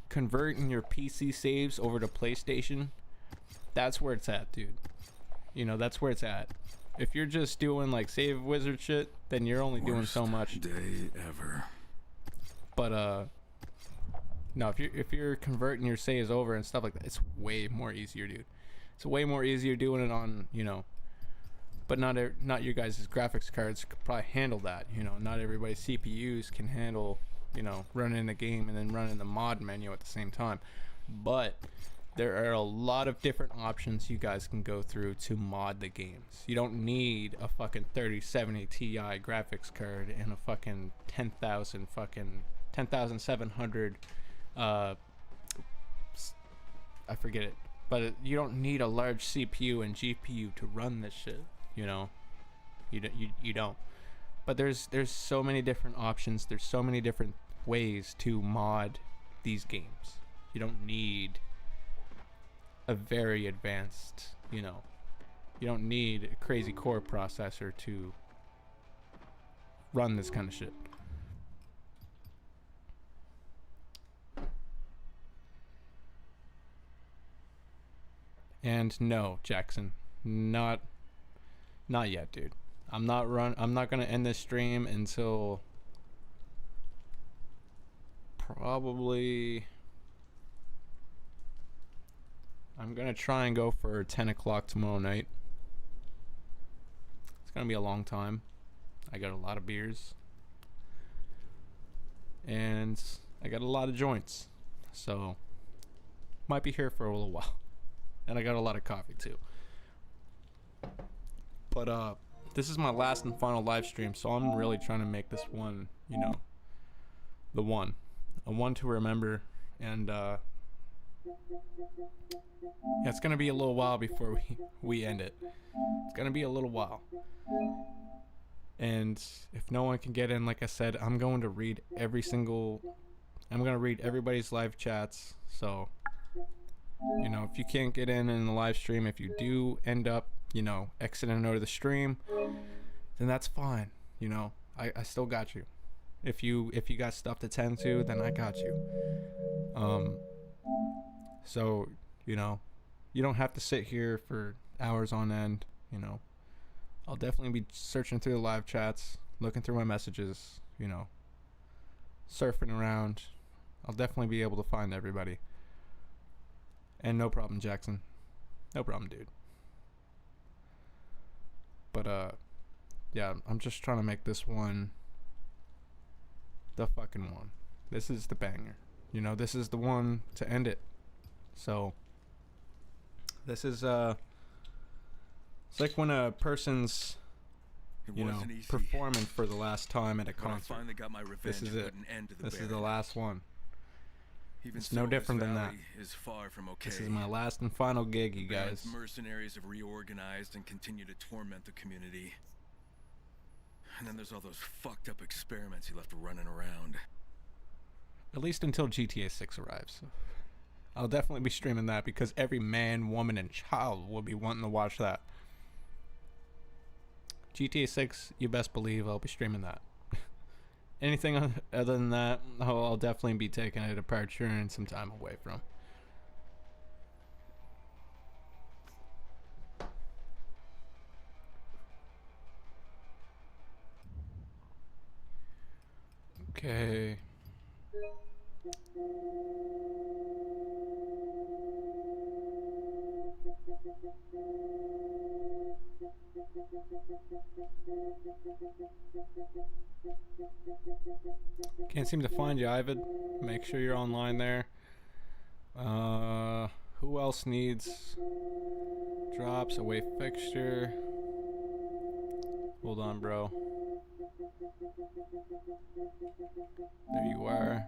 converting your PC saves over to PlayStation, that's where it's at, dude. You know, that's where it's at. If you're just doing like Save Wizard shit, then you're only doing so much. Day ever. But no, if you're converting your saves over and stuff like that, it's way more easier, dude. It's way more easier doing it on, you know. But not your guys' graphics cards could probably handle that. You know, not everybody's CPUs can handle, you know, running the game and then running the mod menu at the same time. But there are a lot of different options you guys can go through to mod the games. You don't need a fucking 3070 Ti graphics card and a fucking 10,700 I forget it. But you don't need a large CPU and GPU to run this shit. You know, you don't. But there's so many different options. There's so many different ways to mod these games. You don't need a very advanced, you know, you don't need a crazy core processor to run this kind of shit. And no, Jackson, not yet, dude. I'm not gonna end this stream until probably I'm gonna try and go for 10 o'clock tomorrow night. It's gonna be a long time. I got a lot of beers and I got a lot of joints, so might be here for a little while. And I got a lot of coffee too. But this is my last and final live stream, so I'm really trying to make this one, you know, a one to remember. And yeah, it's gonna be a little while before we end it. It's gonna be a little while. And if no one can get in, like I said, I'm going to read everybody's live chats. So, you know, if you can't get in the live stream, if you do end up, you know, exiting out of the stream, then that's fine. You know, I still got you. If you got stuff to tend to, then I got you. So, you know, you don't have to sit here for hours on end, you know. I'll definitely be searching through the live chats, looking through my messages, you know, surfing around. I'll definitely be able to find everybody. And no problem, Jackson. No problem, dude. But, yeah, I'm just trying to make this one the fucking one. This is the banger. You know, this is the one to end it. So, this is, it's like when a person's, you know, performing for the last time at a concert. This is it. This is the last one. It's no different than that. This is my last and final gig, you guys. Mercenaries have reorganized and continue to torment the community. And then there's all those fucked up experiments he left running around. At least until GTA 6 arrives. I'll definitely be streaming that because every man, woman, and child will be wanting to watch that. GTA 6, you best believe I'll be streaming that. Anything other than that, I'll definitely be taking a departure and some time away from. Okay. Can't seem to find you, Ivan. Make sure you're online there. Who else needs drops? Away fixture. Hold on, bro. There you are.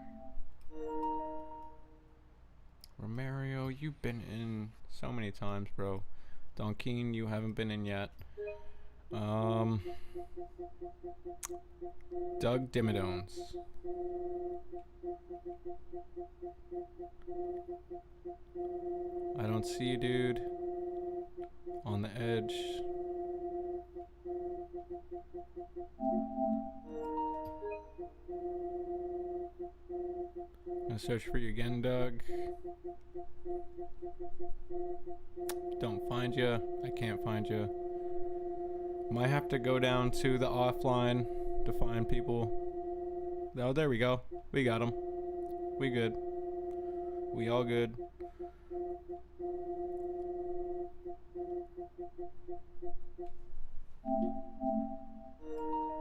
Romario, you've been in so many times, bro. Donkeen, you haven't been in yet. Doug Dimidones. I don't see you, dude. On the edge. I'm gonna search for you again, Doug. Don't find you. I can't find you. Might have to go down to the offline to find people. Oh, there we go. We got them. We good. We all good.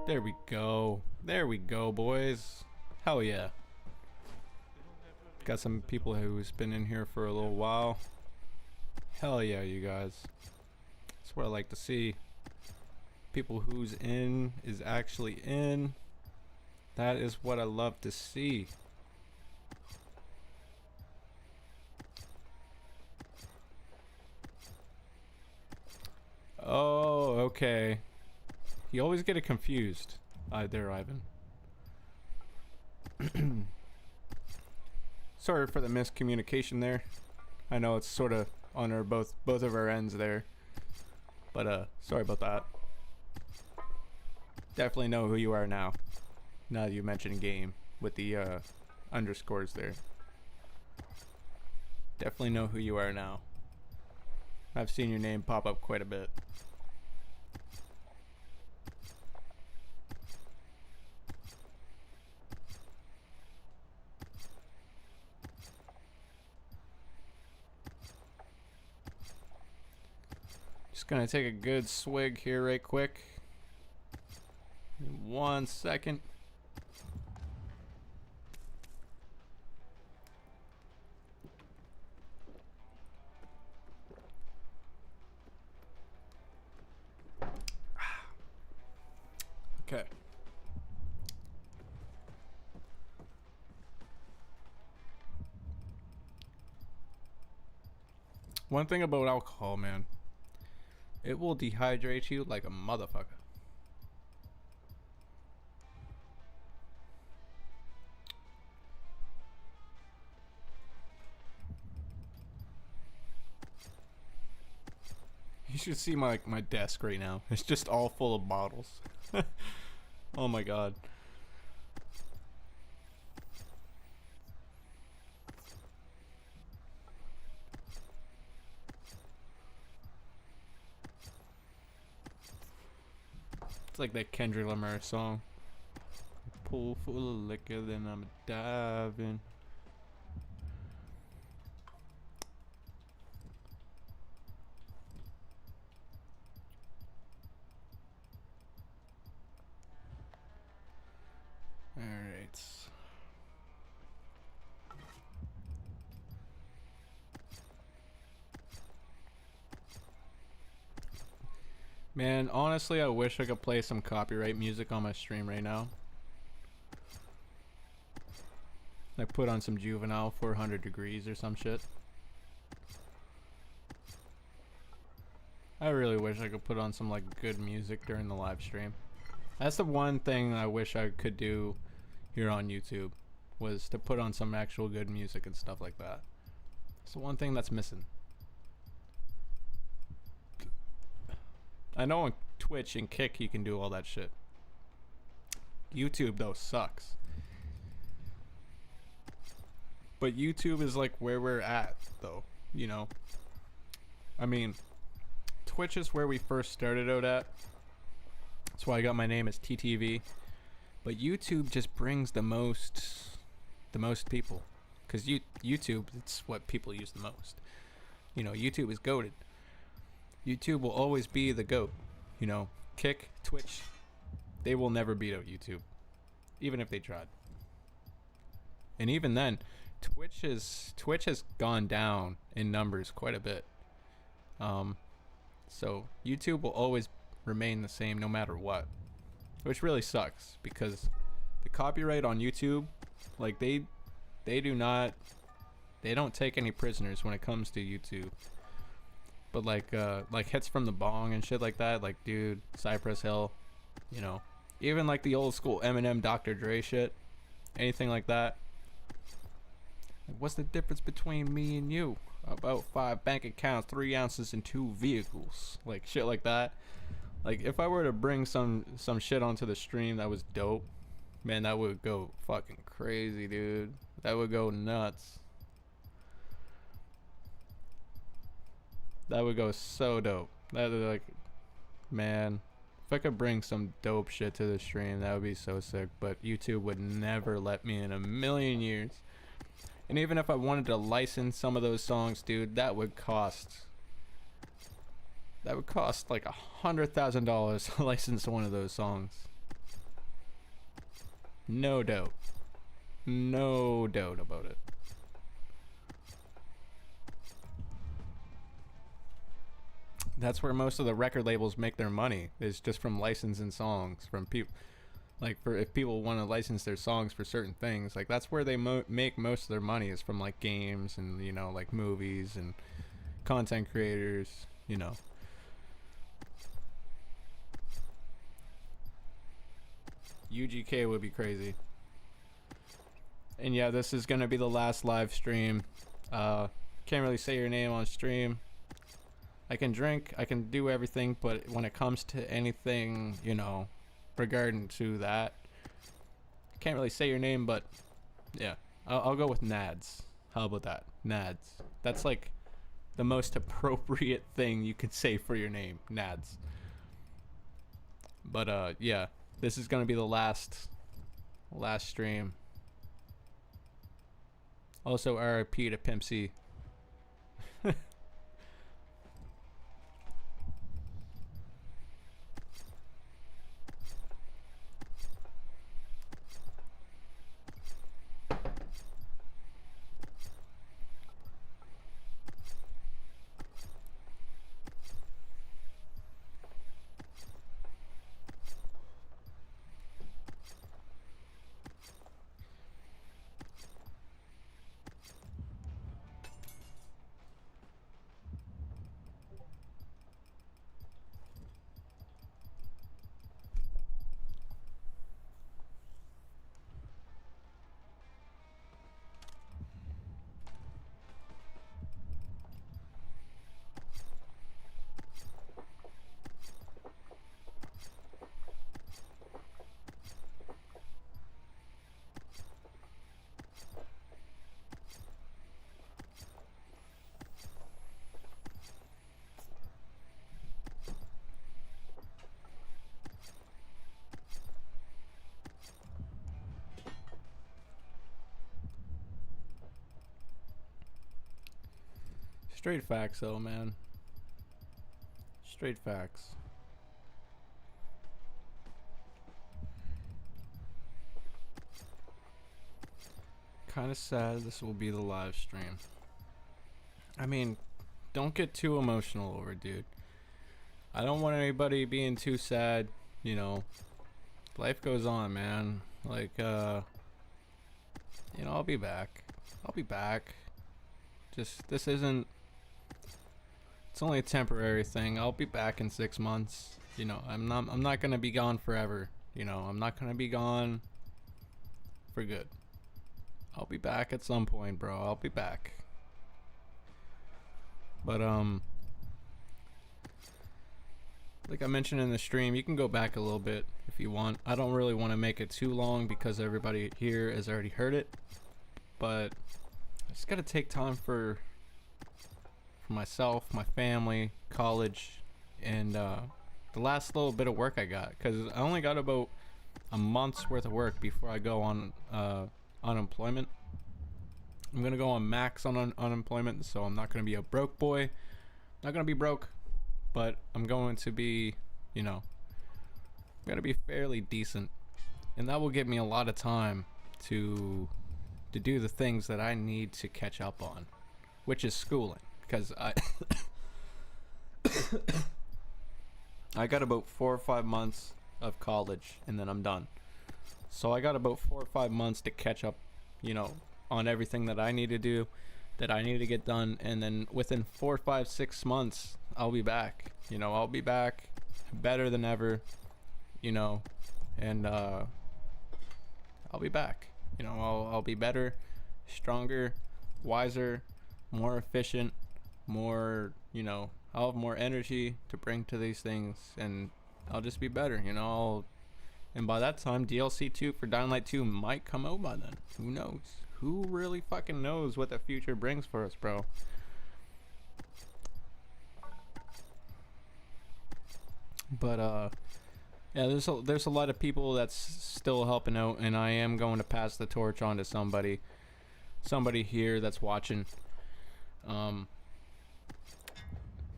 There we go. There we go, boys. Hell yeah. Got some people who's been in here for a little while. Hell yeah, you guys. That's what I like to see. People who's in is actually in. That is what I love to see. Oh, okay. You always get it confused. There, Ivan. Sorry for the miscommunication there. I know it's sort of on our both of our ends there. But sorry about that. Definitely know who you are now. Now that you mentioned game with the underscores there. Definitely know who you are now. I've seen your name pop up quite a bit. Just gonna take a good swig here right quick. 1 second. Okay. One thing about alcohol, man. It will dehydrate you like a motherfucker. should see my desk right now. It's just all full of bottles. Oh my god. It's like that Kendrick Lamar song. Pool full of liquor, then I'm diving. Alright. Man, honestly, I wish I could play some copyright music on my stream right now. I put on some Juvenile 400 Degrees or some shit. I really wish I could put on some like good music during the live stream. That's the one thing I wish I could do here on YouTube, was to put on some actual good music and stuff like that. It's the one thing that's missing. I know on Twitch and Kick you can do all that shit. YouTube though sucks. But YouTube is like where we're at though, you know. I mean, Twitch is where we first started out at. That's why I got my name as TTV. But YouTube just brings the most people, because YouTube, it's what people use the most. You know, YouTube is goated. YouTube will always be the GOAT. You know, Kick, Twitch, they will never beat out YouTube, even if they tried. And even then, Twitch has gone down in numbers quite a bit. So YouTube will always remain the same no matter what, which really sucks, because the copyright on YouTube, like they don't take any prisoners when it comes to YouTube. But like hits from the bong and shit like that, like dude, Cypress Hill, you know, even like the old school Eminem, Dr. Dre shit, anything like that. What's the difference between me and you? About 5 bank accounts, 3 ounces, and 2 vehicles. Like shit like that. Like if I were to bring some shit onto the stream that was dope, man, that would go fucking crazy, dude. That would go nuts. That would go so dope. That like, man, if I could bring some dope shit to the stream, that would be so sick. But YouTube would never let me in a million years. And even if I wanted to license some of those songs, dude, that would cost like $100,000 to license one of those songs. No doubt. No doubt about it. That's where most of the record labels make their money, is just from licensing songs from people. Like, for if people want to license their songs for certain things, like that's where they make most of their money, is from like games and, you know, like movies and content creators, you know. UGK would be crazy. And yeah, this is gonna be the last live stream. Can't really say your name on stream. I can drink, I can do everything, but when it comes to anything, you know, regarding to that, I can't really say your name, but yeah, I'll go with Nads. How about that? Nads. That's like the most appropriate thing you could say for your name, Nads. But yeah, this is gonna be the last stream. Also, RIP to Pimp C. Straight facts though, man. Straight facts. Kind of sad this will be the live stream. I mean, don't get too emotional over it, dude. I don't want anybody being too sad, you know. Life goes on, man. Like, you know, I'll be back. I'll be back. Just, this isn't, it's only a temporary thing. I'll be back in 6 months. You know, I'm not gonna be gone forever. You know, I'm not gonna be gone for good. I'll be back at some point, bro. I'll be back. But, like I mentioned in the stream, you can go back a little bit if you want. I don't really want to make it too long because everybody here has already heard it. But I just got to take time for myself, my family, college, and the last little bit of work I got. Because I only got about a month's worth of work before I go on unemployment. I'm going to go on max on unemployment, so I'm not going to be a broke boy. Not going to be broke. But I'm going to be, you know, going to be fairly decent. And that will give me a lot of time to do the things that I need to catch up on, which is schooling. Because I got about 4 or 5 months of college and then I'm done. So I got about 4 or 5 months to catch up, you know, on everything that I need to do, that I need to get done. And then within 4, 5, 6 months, I'll be back. You know, I'll be back better than ever, you know, and I'll be back. You know, I'll be better, stronger, wiser, more efficient, more, you know, I'll have more energy to bring to these things, and I'll just be better, you know. And by that time, DLC 2 for Dying Light 2 might come out by then. Who knows? Who really fucking knows what the future brings for us, bro? But yeah, there's a lot of people that's still helping out, and I am going to pass the torch on to somebody here that's watching.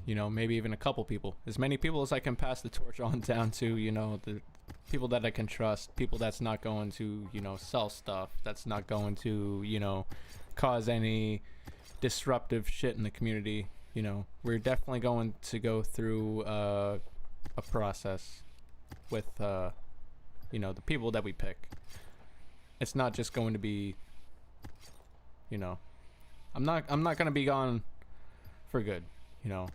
You know, maybe even a couple people, as many people as I can pass the torch on down to, you know, the people that I can trust, people that's not going to, you know, sell stuff, that's not going to, you know, cause any disruptive shit in the community. You know, we're definitely going to go through a process with you know, the people that we pick. It's not just going to be, you know, I'm not going to be gone for good, you know,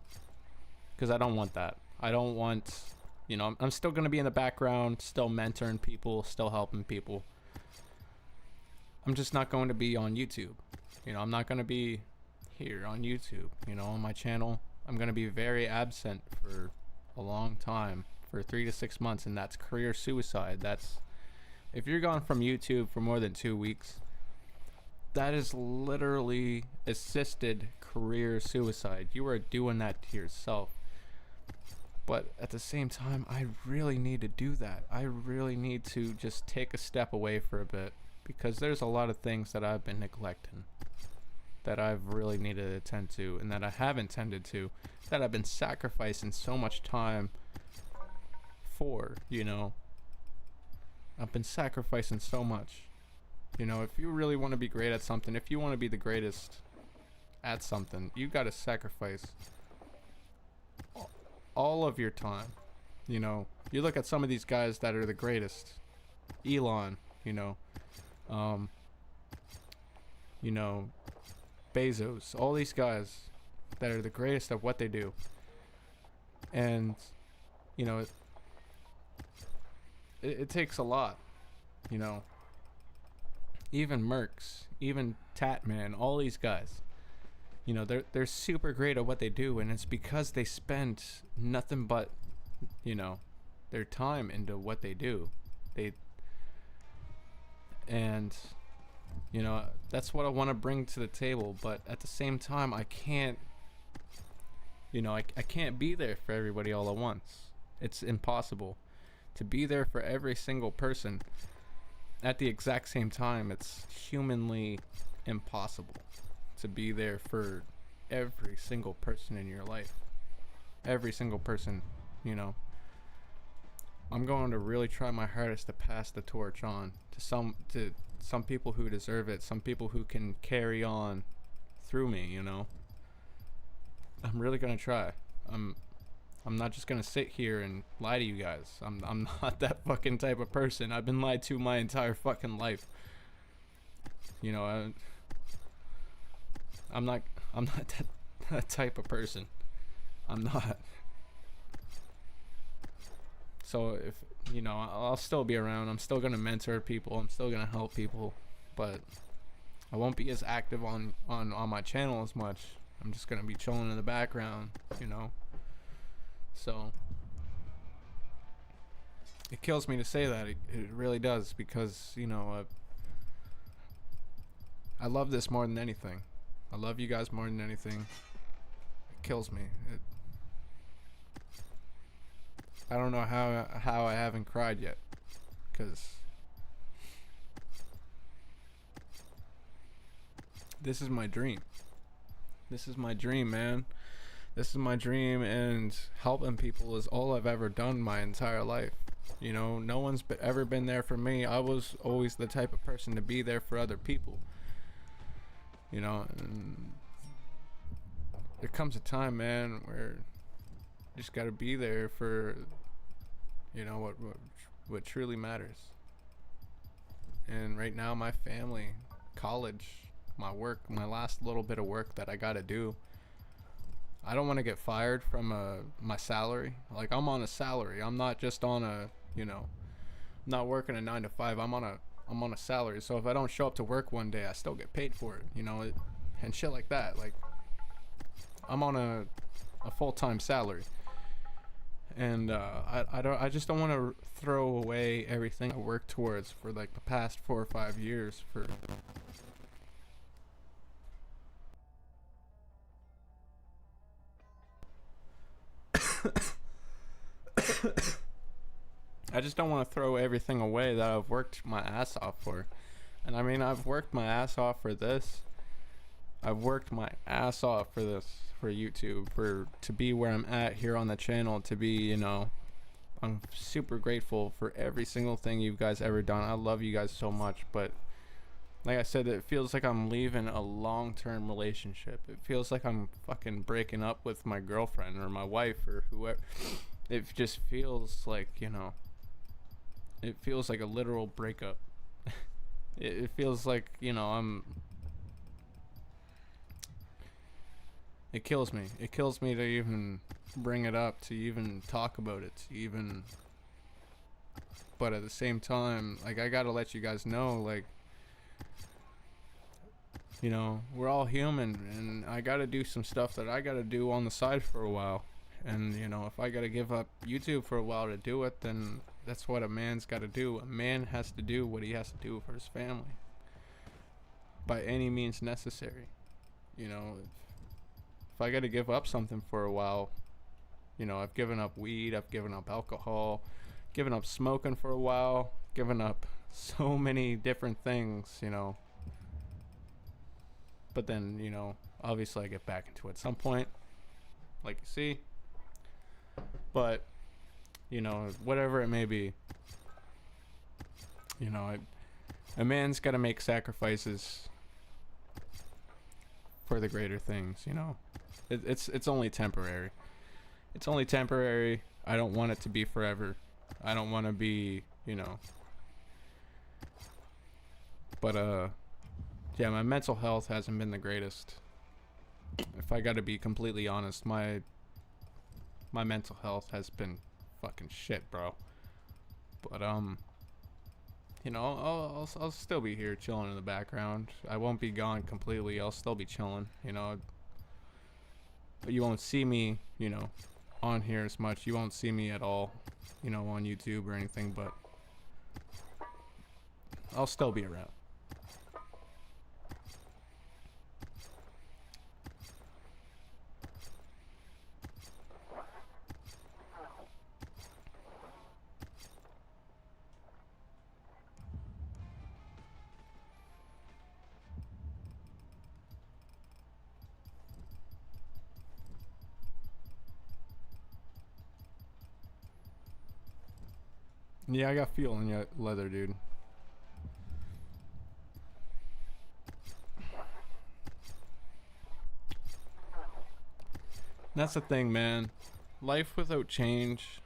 because I don't want that. I don't want, you know, I'm still going to be in the background, still mentoring people, still helping people. I'm just not going to be on YouTube. You know, I'm not going to be here on YouTube, you know, on my channel. I'm going to be very absent for a long time, for 3 to 6 months, and that's career suicide. That's, if you're gone from YouTube for more than 2 weeks, that is literally assisted career suicide. You are doing that to yourself. But at the same time, I really need to do that. I really need to just take a step away for a bit, because there's a lot of things that I've been neglecting, that I've really needed to attend to, and that I haven't tended to, that I've been sacrificing so much time for, you know. I've been sacrificing so much. You know, if you really want to be great at something, if you want to be the greatest at something, you got to sacrifice all of your time. You know, you look at some of these guys that are the greatest. Elon, you know, Bezos, all these guys that are the greatest at what they do. And, you know, it takes a lot, you know. Even Mercs, even Tatman, all these guys, you know, they're super great at what they do, and it's because they spend nothing but, you know, their time into what they do. And you know, that's what I want to bring to the table, but at the same time, I can't, you know, I can't be there for everybody all at once. It's impossible to be there for every single person at the exact same time. It's humanly impossible to be there for every single person in your life. Every single person, you know. I'm going to really try my hardest to pass the torch on to some people who deserve it, some people who can carry on through me, you know. I'm really going to try. I'm not just going to sit here and lie to you guys. I'm not that fucking type of person. I've been lied to my entire fucking life. You know, I'm not that type of person. I'm not. So if, you know, I'll still be around. I'm still going to mentor people. I'm still going to help people, but I won't be as active on my channel as much. I'm just going to be chilling in the background, you know. So it kills me to say that. It really does, because, you know, I love this more than anything. I love you guys more than anything. It kills me. I don't know how I haven't cried yet, because this is my dream. This is my dream, man. This is my dream, and helping people is all I've ever done my entire life. You know, no one's ever been there for me. I was always the type of person to be there for other people. You know, and there comes a time, man, where you just gotta be there for, you know, what truly matters. And right now, my family, college, my work, my last little bit of work that I gotta do. I don't want to get fired from my salary. Like, I'm on a salary. I'm not just on a, you know, I'm not working a 9 to 5. I'm on a salary. So if I don't show up to work one day, I still get paid for it, you know, and shit like that. Like, I'm on a full-time salary. And I just don't want to throw away everything I worked towards for like the past 4 or 5 years for I just don't want to throw everything away that I've worked my ass off for. And I mean, I've worked my ass off for this. I've worked my ass off for this, for YouTube, to be where I'm at here on the channel, to be, you know, I'm super grateful for every single thing you guys ever done. I love you guys so much, but like I said, it feels like I'm leaving a long-term relationship. It feels like I'm fucking breaking up with my girlfriend or my wife or whoever. It just feels like, you know, it feels like a literal breakup. It feels like, you know, it kills me. It kills me to even bring it up, to even talk about it, to even, but at the same time, like, I gotta let you guys know, like, you know, we're all human, and I gotta do some stuff that I gotta do on the side for a while. And, you know, if I gotta give up YouTube for a while to do it, then that's what a man's gotta do. A man has to do what he has to do for his family, by any means necessary. You know, if I gotta give up something for a while, you know, I've given up weed, I've given up alcohol, given up smoking for a while, given up so many different things, you know. But then, you know, obviously I get back into it at some point, like you see. But, you know, whatever it may be, you know, a man's got to make sacrifices for the greater things, you know. It's only temporary. It's only temporary. I don't want it to be forever. I don't want to be, you know. But, yeah, my mental health hasn't been the greatest. If I got to be completely honest, my mental health has been fucking shit, bro. But, you know, I'll still be here chilling in the background. I won't be gone completely. I'll still be chilling, you know. But you won't see me, you know, on here as much. You won't see me at all, you know, on YouTube or anything, but I'll still be around. Yeah, I got feel in your leather, dude. That's the thing, man. Life without change.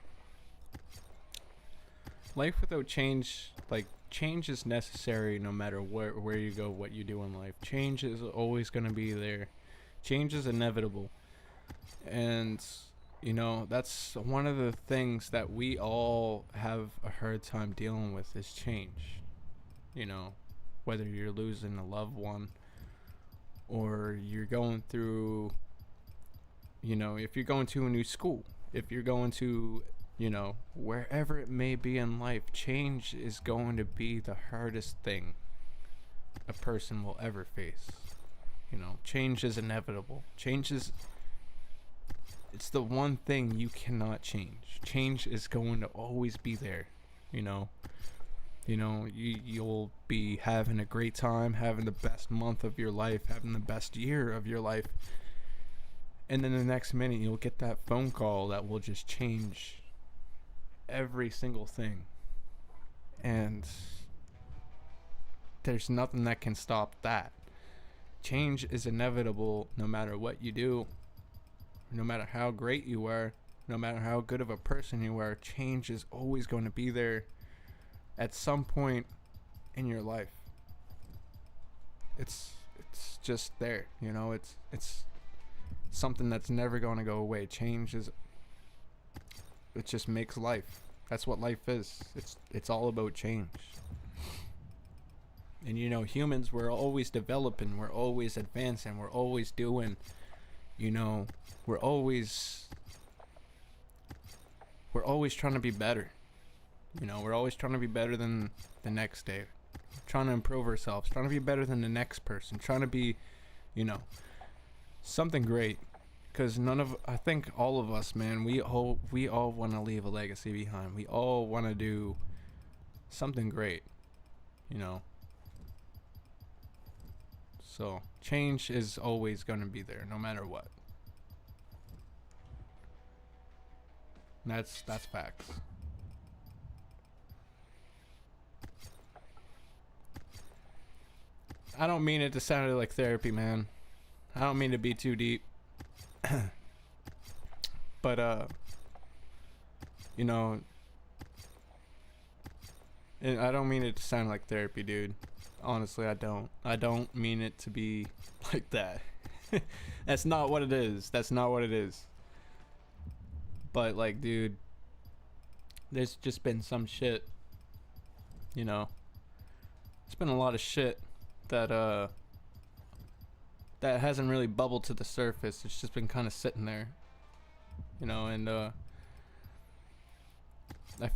Life without change, like, change is necessary no matter where you go, what you do in life. Change is always going to be there. Change is inevitable. And, you know, that's one of the things that we all have a hard time dealing with is change. You know, whether you're losing a loved one or you're going through, you know, if you're going to a new school, if you're going to, you know, wherever it may be in life, change is going to be the hardest thing a person will ever face. You know, change is inevitable. It's the one thing you cannot change. Change is going to always be there, you know. You'll be having a great time, having the best month of your life, having the best year of your life. And then the next minute you'll get that phone call that will just change every single thing. And there's nothing that can stop that. Change is inevitable no matter what you do, no matter how great you are, no matter how good of a person you are. Change is always going to be there at some point in your life. It's just there, you know. It's something that's never going to go away. Change is, it just makes life. That's what life is. It's all about change. And you know, humans, we're always developing, we're always advancing, we're always doing, you know, we're always trying to be better. You know, we're always trying to be better than the next day. Trying to improve ourselves, trying to be better than the next person, trying to be, you know, something great. Because I think all of us, man, we all want to leave a legacy behind. We all want to do something great, you know. So change is always going to be there, no matter what. That's facts. I don't mean it to sound like therapy, man. I don't mean to be too deep. But you know, and I don't mean it to sound like therapy, dude. Honestly, I don't mean it to be like that. That's not what it is. That's not what it is. But like, dude, there's just been some shit, you know. It's been a lot of shit that that hasn't really bubbled to the surface. It's just been kind of sitting there, you know. And I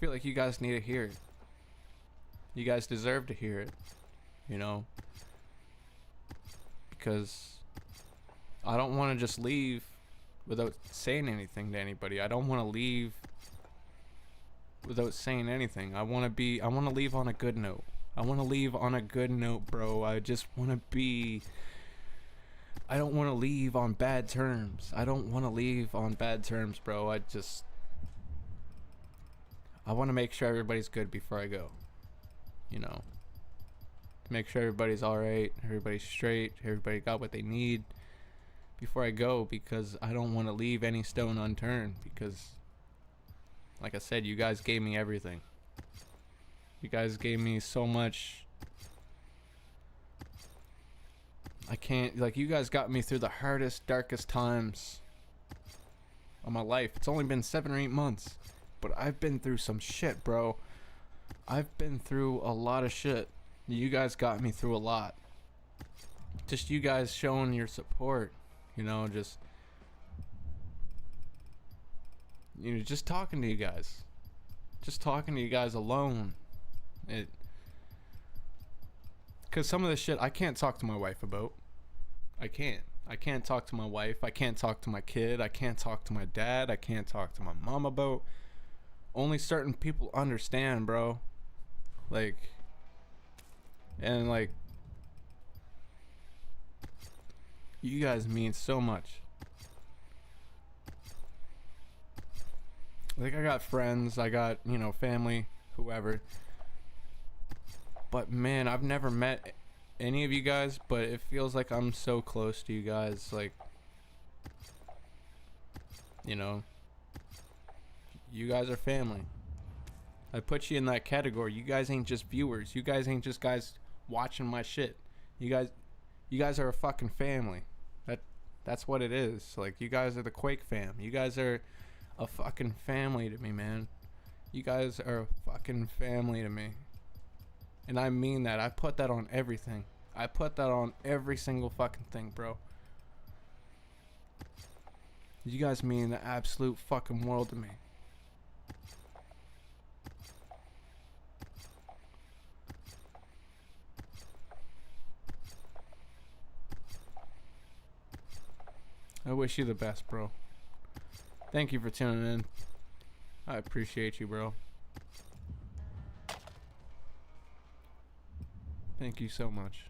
feel like you guys need to hear it. You guys deserve to hear it, you know, because I don't want to just leave without saying anything to anybody. I don't want to leave without saying anything. I want to leave on a good note. I want to leave on a good note, bro. I don't want to leave on bad terms. I don't want to leave on bad terms, bro. I want to make sure everybody's good before I go, you know. Make sure everybody's alright, everybody's straight, everybody got what they need before I go, because I don't want to leave any stone unturned, because like I said, you guys gave me everything. You guys gave me so much. I can't, like, you guys got me through the hardest, darkest times of my life. It's only been 7 or 8 months, but I've been through some shit, bro. I've been through a lot of shit. You guys got me through a lot. Just you guys showing your support, you know, just talking to you guys. Just talking to you guys alone. Because some of this shit I can't talk to my wife about. I can't talk to my wife. I can't talk to my kid. I can't talk to my dad. I can't talk to my mom about. Only certain people understand, bro. Like, and like, you guys mean so much. Like, I got friends, I got, you know, family whoever. But man, I've never met any of you guys, but it feels like I'm so close to you guys. Like, you know, you guys are family. I put you in that category. You guys ain't just viewers. You guys ain't just guys watching my shit. You guys are a fucking family. That's what it is. Like, you guys are the Quake fam. You guys are a fucking family to me, man. You guys are a fucking family to me. And I mean that. I put that on everything. I put that on every single fucking thing, bro. You guys mean the absolute fucking world to me. I wish you the best, bro. Thank you for tuning in. I appreciate you, bro. Thank you so much.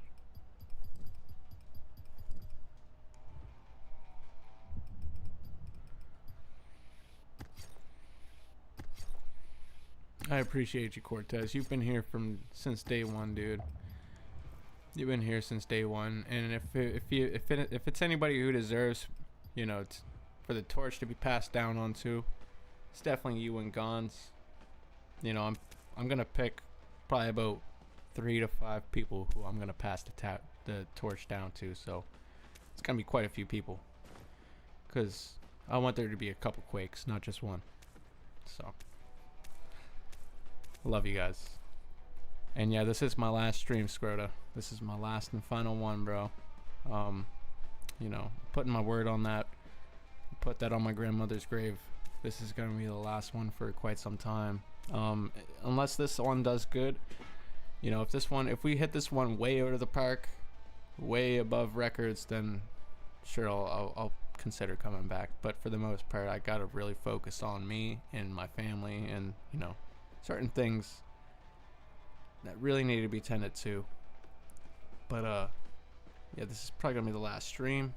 I appreciate you, Cortez. You've been here since day one, dude. You've been here since day one, and if it's anybody who deserves, you know, for the torch to be passed down onto, it's definitely you and Gons. You know, I'm gonna pick probably about 3 to 5 people who I'm gonna pass the torch down to. So it's gonna be quite a few people, cause I want there to be a couple Quakes, not just one. So love you guys. And yeah, this is my last stream, Scrota. This is my last and final one, bro. You know, putting my word on that. Put that on my grandmother's grave. This is gonna be the last one for quite some time. Unless this one does good. You know, if we hit this one way out of the park, way above records, then sure, I'll consider coming back. But for the most part, I gotta really focus on me and my family, and you know, certain things that really need to be tended to. But yeah, this is probably gonna be the last stream.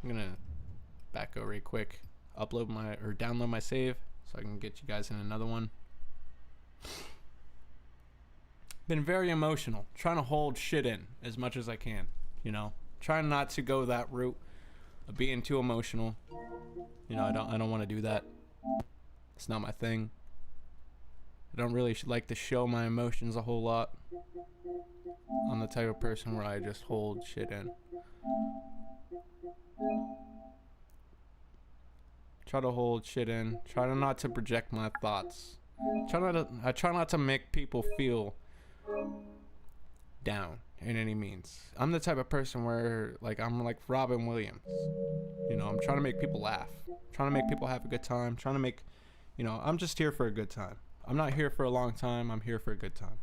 I'm gonna back out real quick, download my save so I can get you guys in another one. Been very emotional, trying to hold shit in as much as I can, you know, trying not to go that route of being too emotional. You know, I don't want to do that. It's not my thing. I don't really like to show my emotions a whole lot. I'm the type of person where I just hold shit in. Try to hold shit in. Try not to project my thoughts. I try not to make people feel down in any means. I'm the type of person where, like, I'm like Robin Williams. You know, I'm trying to make people laugh. Trying to make people have a good time. Trying to make, you know, I'm just here for a good time. I'm not here for a long time. I'm here for a good time.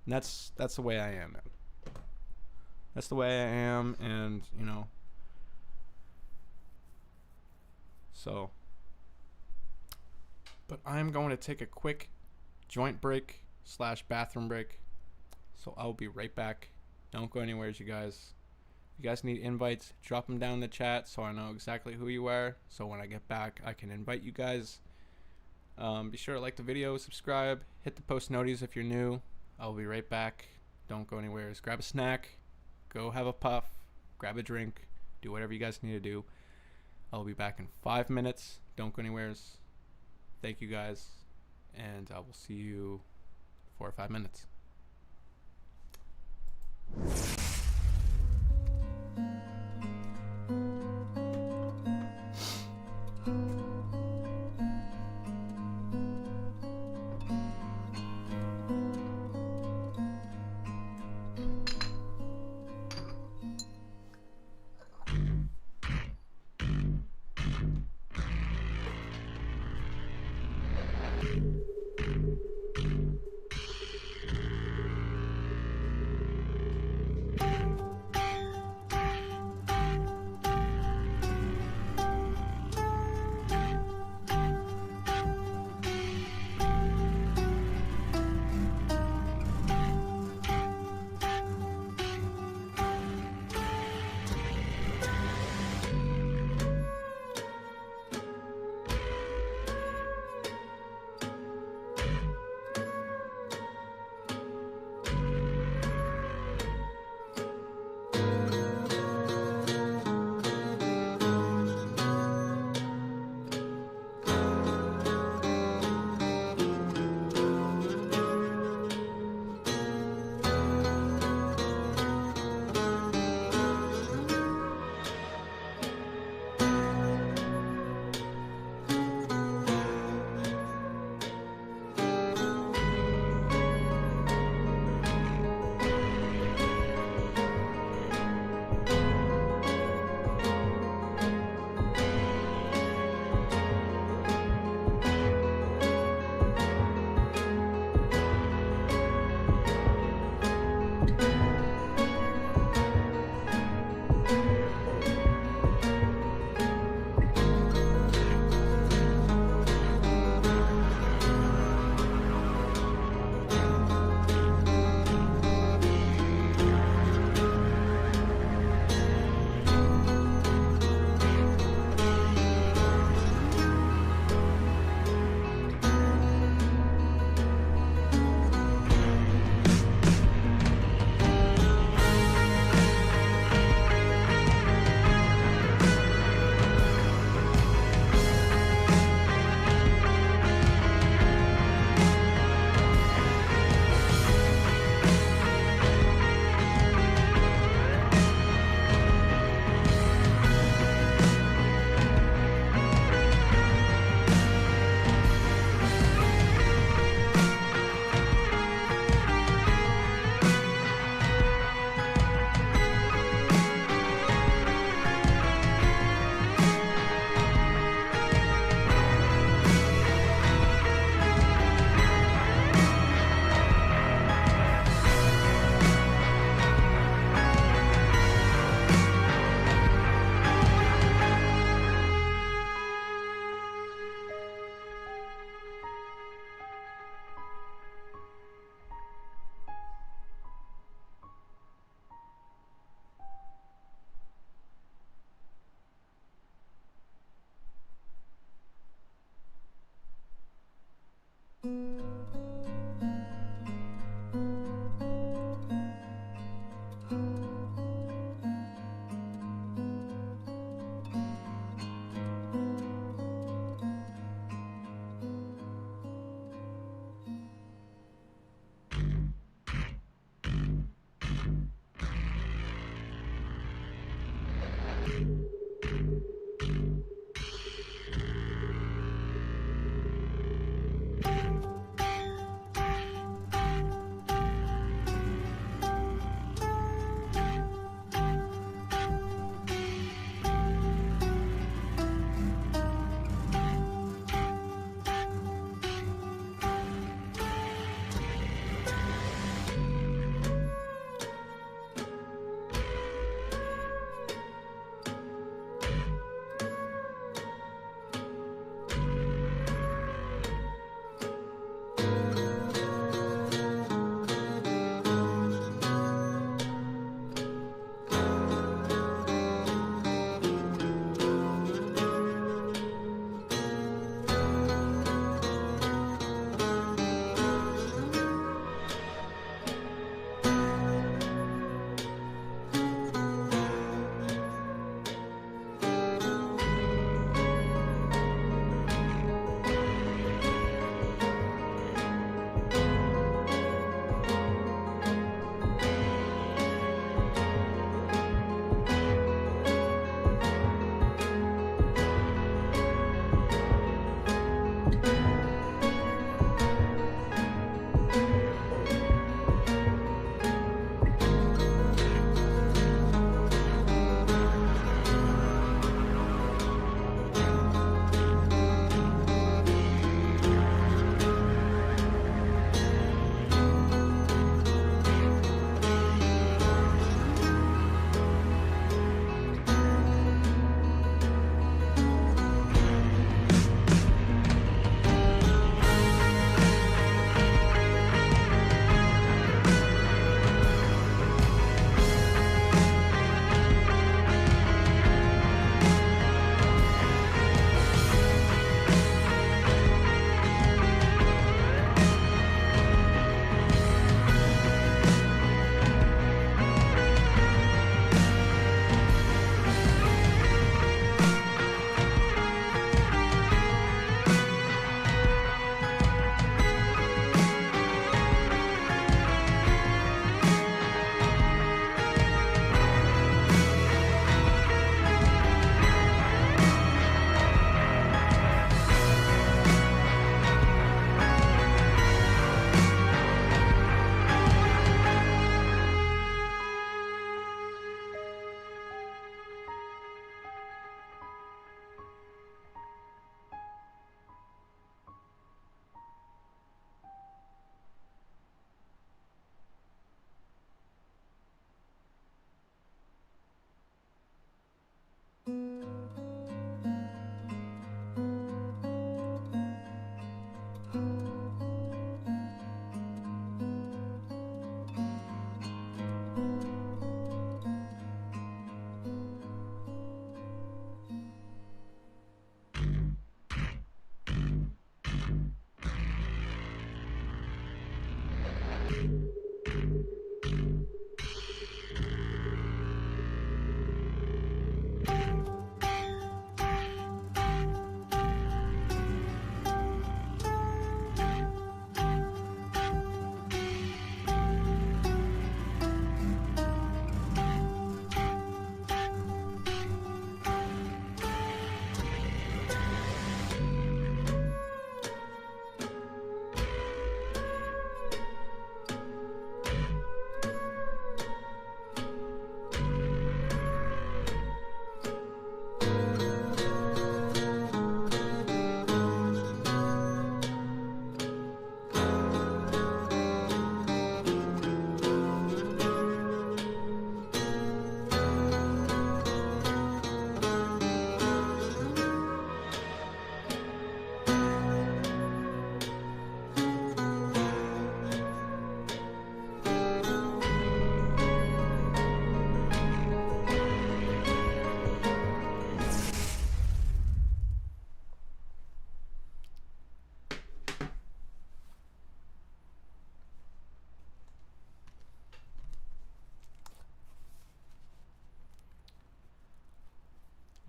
And that's the way I am, man. That's the way I am, and, you know. So. But I'm going to take a quick joint break / bathroom break. So I'll be right back. Don't go anywhere, you guys. If you guys need invites, drop them down in the chat so I know exactly who you are. So when I get back, I can invite you guys. Be sure to like the video, subscribe, hit the post noties if you're new. I'll be right back. Don't go anywhere. Just grab a snack, go have a puff, grab a drink, do whatever you guys need to do. I'll be back in 5 minutes. Don't go anywhere. Thank you guys, and I will see you in 4 or 5 minutes.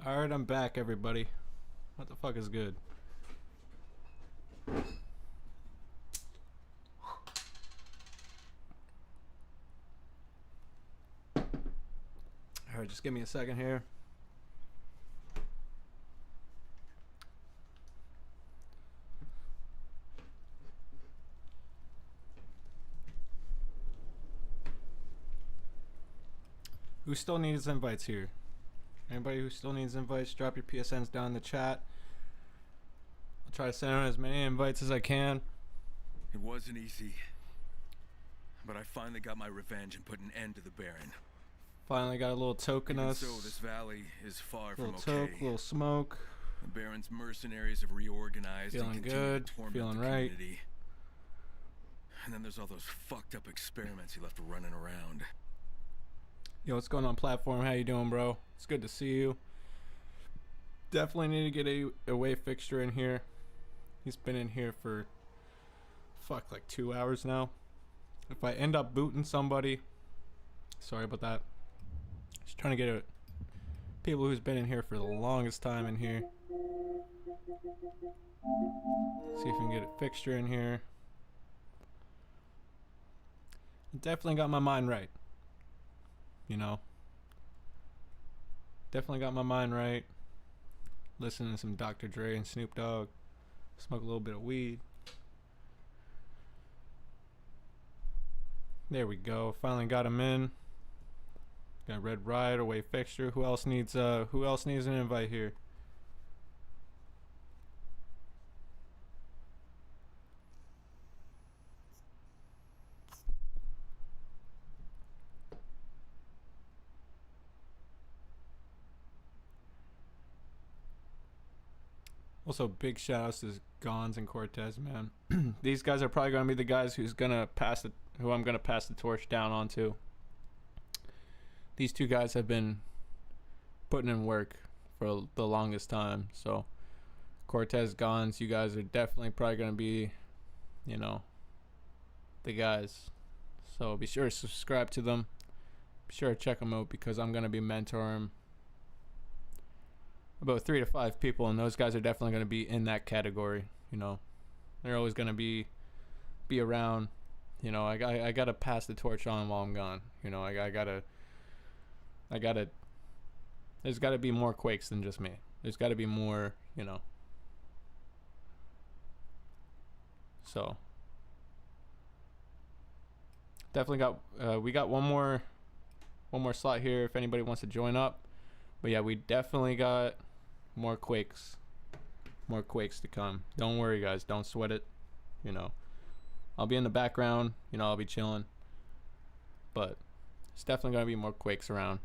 Alright, I'm back, everybody. What the fuck is good? Alright, just give me a second here. Who still needs invites here? Anybody who still needs invites, drop your PSNs down in the chat. I'll try to send out as many invites as I can. It wasn't easy, but I finally got my revenge and put an end to the Baron. Finally got a little toke in us. So this valley is far little from okay. Toke, little smoke. The Baron's mercenaries have reorganized Feeling and continue good, to torment feeling the right. community. And then there's all those fucked up experiments he left running around. Yo, what's going on, platform? How you doing, bro? It's good to see you. Definitely need to get a away fixture in here. He's been in here for like 2 hours now. If I end up booting somebody, sorry about that. Just trying to get people who's been in here for the longest time in here. See if we can get a fixture in here. Definitely got my mind right. You know, definitely got my mind right. Listening to some Dr. Dre and Snoop Dogg. Smoke a little bit of weed. There we go. Finally got him in. Got Red Riot, away fixture. Who else needs an invite here? Also, big shout outs to Gons and Cortez, man. These guys are probably gonna be the guys who I'm gonna pass the torch down onto. These two guys have been putting in work for the longest time. So, Cortez, Gons, you guys are definitely probably gonna be, you know, the guys. So be sure to subscribe to them. Be sure to check them out because I'm gonna be mentoring about 3 to 5 people, and those guys are definitely going to be in that category. You know, they're always going to be around. You know, I gotta pass the torch on while I'm gone. You know, I gotta. There's got to be more Quakes than just me. There's got to be more. You know. So definitely got. We got one more slot here if anybody wants to join up. But yeah, we definitely got more Quakes to come. Don't worry, guys, don't sweat it. You know, I'll be in the background, you know, I'll be chilling, but it's definitely gonna be more Quakes around.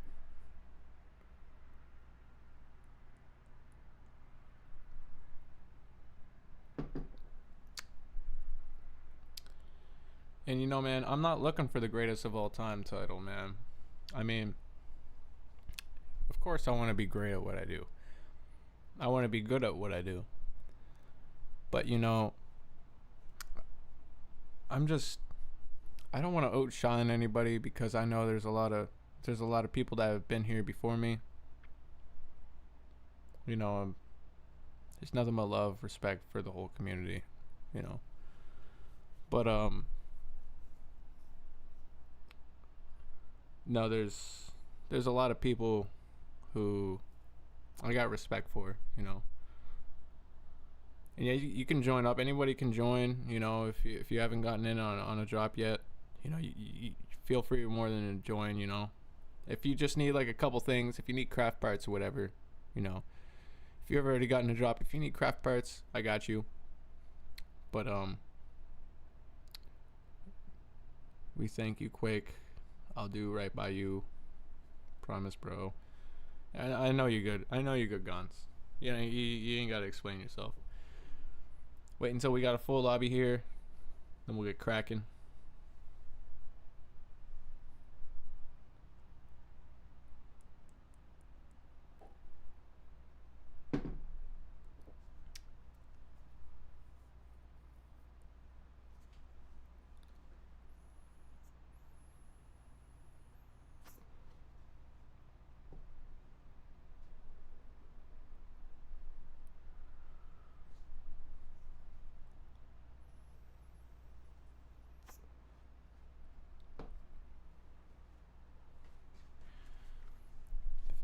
And you know, man, I'm not looking for the greatest of all time title, man. I mean, of course I want to be great at what I do. I want to be good at what I do. But you know, I don't want to outshine anybody because I know there's a lot of people that have been here before me. You know, there's nothing but love, respect for the whole community, you know. But no, there's a lot of people who I got respect for, you know. And yeah, you can join up. Anybody can join, you know, if you haven't gotten in on a drop yet, you know, you feel free more than to join, you know. If you just need like a couple things, if you need craft parts or whatever, you know. If you've already gotten a drop, if you need craft parts, I got you. But we thank you, Quake. I'll do right by you. Promise, bro. I know you're good. I know you're good, Guns. You know, you ain't got to explain yourself. Wait until we got a full lobby here. Then we'll get cracking.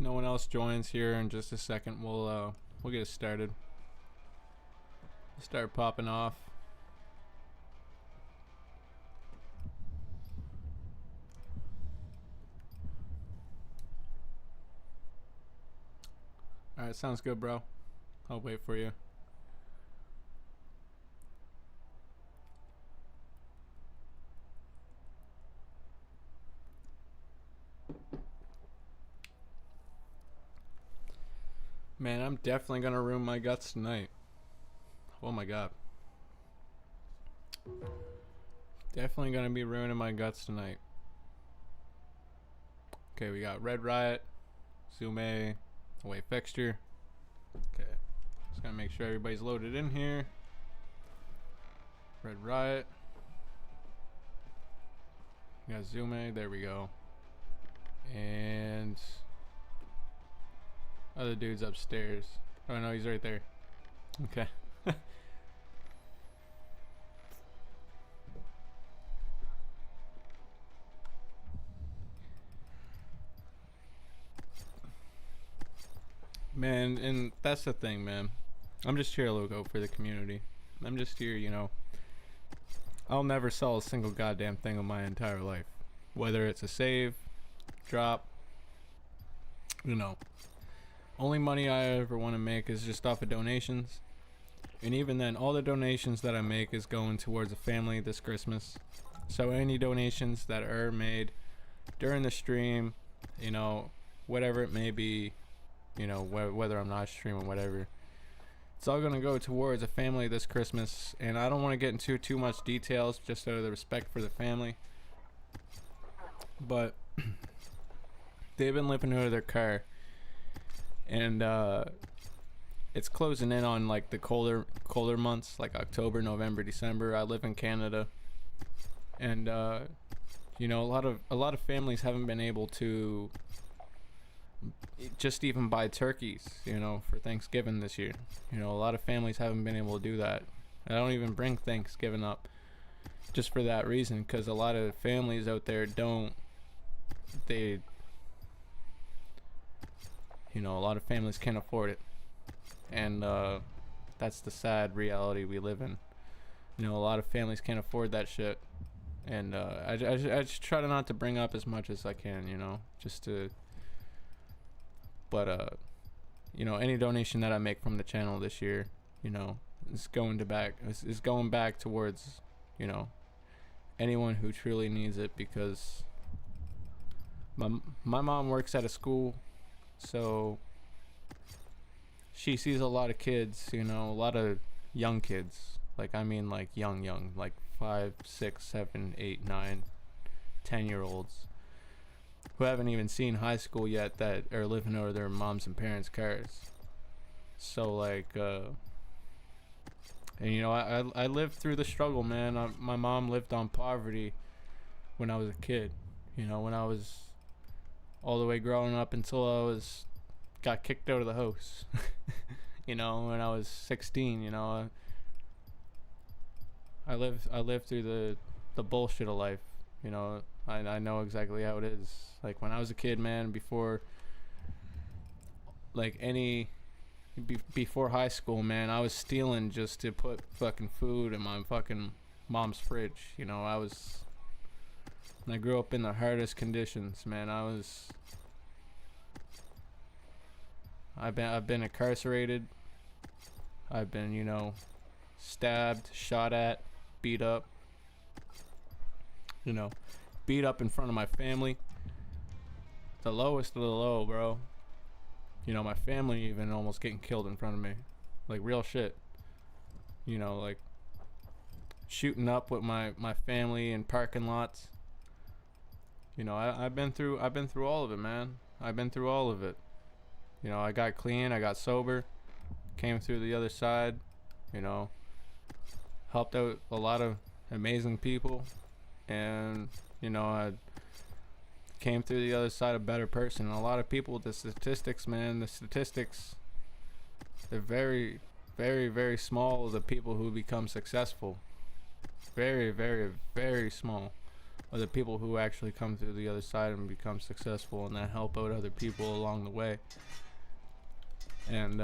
no one else joins here in just a second, we'll get started. Start popping off. Alright, sounds good, bro. I'll wait for you. Man, I'm definitely gonna ruin my guts tonight. Oh my god. Definitely gonna be ruining my guts tonight. Okay, we got Red Riot, Zoom A, away fixture. Okay, just gotta make sure everybody's loaded in here. Red Riot. We got Zoom A, there we go. And other dude's upstairs. Oh no, he's right there. Okay. Man, and that's the thing, man. I'm just here to look out for the community. I'm just here, you know. I'll never sell a single goddamn thing in my entire life. Whether it's a save, drop, you know. Only money I ever want to make is just off of donations. And even then, all the donations that I make is going towards a family this Christmas. So any donations that are made during the stream, you know, whatever it may be, you know, whether I'm not streaming, whatever, it's all gonna go towards a family this Christmas. And I don't want to get into too much details, just out of the respect for the family. But they've been living out of their car, and it's closing in on like the colder months, like October, November, December. I live in Canada, and you know, a lot of families haven't been able to just even buy turkeys, you know, for Thanksgiving this year. You know, a lot of families haven't been able to do that. I don't even bring Thanksgiving up just for that reason, because a lot of families out there don't, they, you know, a lot of families can't afford it. And that's the sad reality we live in. You know, a lot of families can't afford that shit. And I just try to not to bring up as much as I can, you know, just to, but you know, any donation that I make from the channel this year, you know, is going back towards, you know, anyone who truly needs it, because my mom works at a school, so she sees a lot of kids, you know, a lot of young kids, like, I mean, like young, like 5, 6, 7, 8, 9, 10-year-olds who haven't even seen high school yet, that are living over their moms and parents' cars. So like, and you know, I lived through the struggle, man. My mom lived on poverty when I was a kid. You know, when I was all the way growing up until got kicked out of the house. You know, when I was 16, you know, I lived through the bullshit of life. You know, I know exactly how it is. Like, when I was a kid, man, before, like, before high school, man, I was stealing just to put fucking food in my fucking mom's fridge. You know, I grew up in the hardest conditions, man. I've been incarcerated. I've been, you know, stabbed, shot at, beat up. You know, beat up in front of my family. The lowest of the low, bro. You know, my family even almost getting killed in front of me. Like, real shit. You know, like, shooting up with my family in parking lots. You know, I've been through all of it, man. I've been through all of it. You know, I got clean, I got sober, came through the other side, you know, helped out a lot of amazing people, and, you know, I came through the other side a better person. And a lot of people, the statistics, they're very, very, very small, the people who become successful. Very, very, very small. are the people who actually come through the other side and become successful and that help out other people along the way. And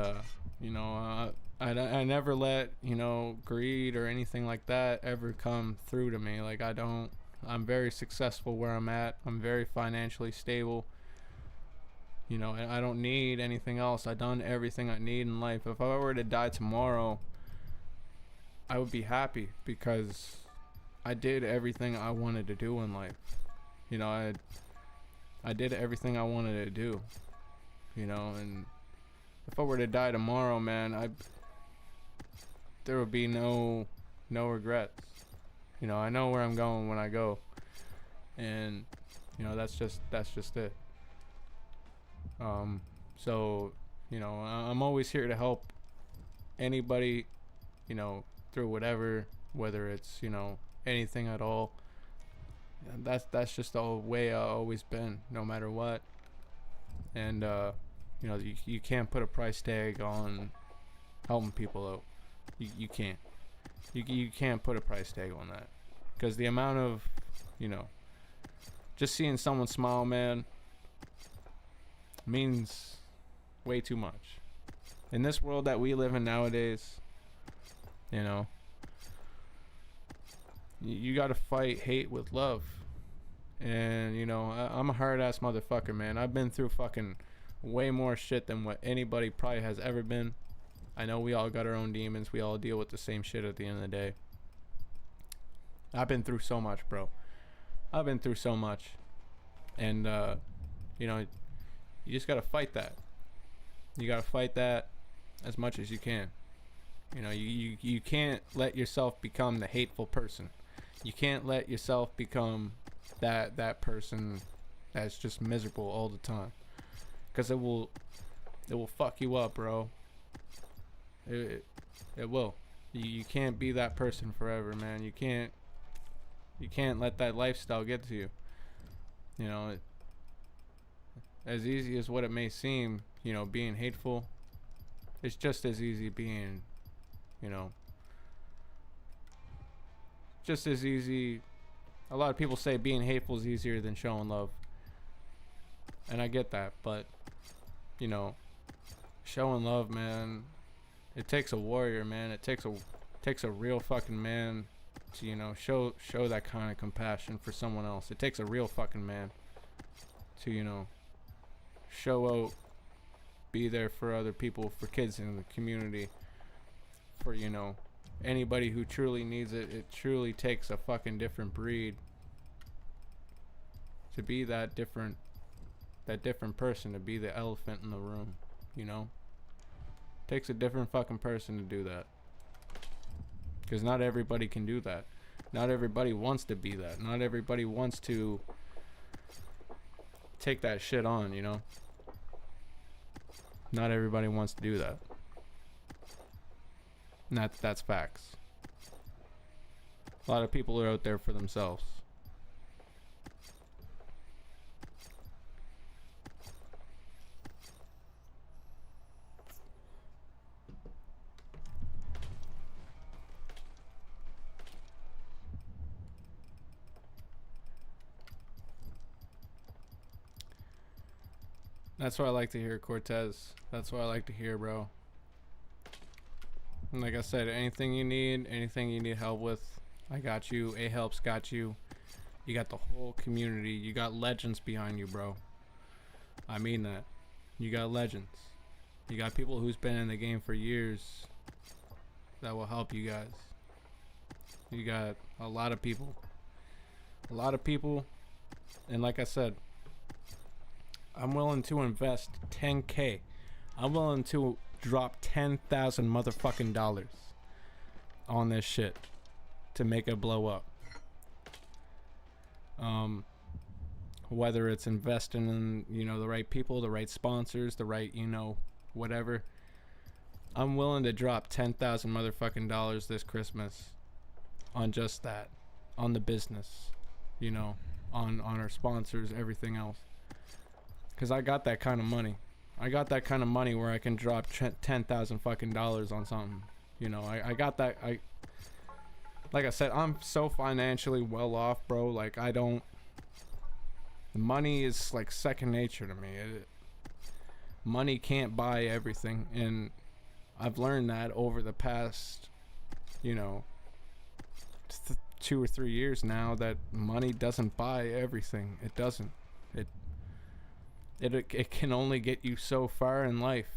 you know, I never let, you know, greed or anything like that ever come through to me. Like, I'm very successful where I'm at. I'm very financially stable. You know, and I don't need anything else. I've done everything I need in life. If I were to die tomorrow, I would be happy because I did everything I wanted to do in life. You know, I did everything I wanted to do. You know, and if I were to die tomorrow, man, there would be no regrets. You know, I know where I'm going when I go, and you know, that's just it. So, you know, I'm always here to help anybody, you know, through whatever, whether it's, you know, anything at all. And that's just the way I've always been, no matter what. And you know, you can't put a price tag on helping people out. You can't. You can't put a price tag on that, because the amount of, you know, just seeing someone smile, man, means way too much. In this world that we live in nowadays, you know, you gotta fight hate with love. And, you know, I'm a hard-ass motherfucker, man. I've been through fucking way more shit than what anybody probably has ever been. I know we all got our own demons. We all deal with the same shit at the end of the day. I've been through so much, bro. I've been through so much. And, you know, you just gotta fight that. You gotta fight that as much as you can. You know, you can't let yourself become the hateful person. You can't let yourself become that person that's just miserable all the time, because it will fuck you up, bro. It will. You can't be that person forever, man. You can't let that lifestyle get to you. You know, as easy as what it may seem, you know, being hateful, it's just as easy being, you know, just as easy. A lot of people say being hateful is easier than showing love, and I get that, but, you know, showing love, man, it takes a warrior, man. It takes a real fucking man to, you know, show that kind of compassion for someone else. It takes a real fucking man to, you know, show out, be there for other people, for kids in the community, for, you know, anybody who truly needs it. It truly takes a fucking different breed to be that different person, to be the elephant in the room, you know. It takes a different fucking person to do that, because not everybody can do that. Not everybody wants to be that. Not everybody wants to take that shit on, you know. Not everybody wants to do that. And that's facts. A lot of people are out there for themselves. That's what I like to hear, Cortez. That's what I like to hear, bro. And like I said, anything you need help with, I got you. A-Help's got you. You got the whole community. You got legends behind you, bro. I mean that. You got legends. You got people who's been in the game for years that will help you guys. You got a lot of people. A lot of people. And like I said, I'm willing to invest $10K. I'm willing to drop 10,000 motherfucking dollars on this shit to make it blow up. Whether it's investing in, you know, the right people, the right sponsors, the right, you know, whatever. I'm willing to drop 10,000 motherfucking dollars this Christmas on just that, on the business, you know, on our sponsors, everything else. Because I got that kind of money. I got that kind of money where I can drop 10,000 fucking dollars on something. You know, I got that. like I said, I'm so financially well off, bro. Like, I don't, money is like second nature to me. Money can't buy everything, and I've learned that over the past, you know, 2 or 3 years now, that money doesn't buy everything. It doesn't. It can only get you so far in life.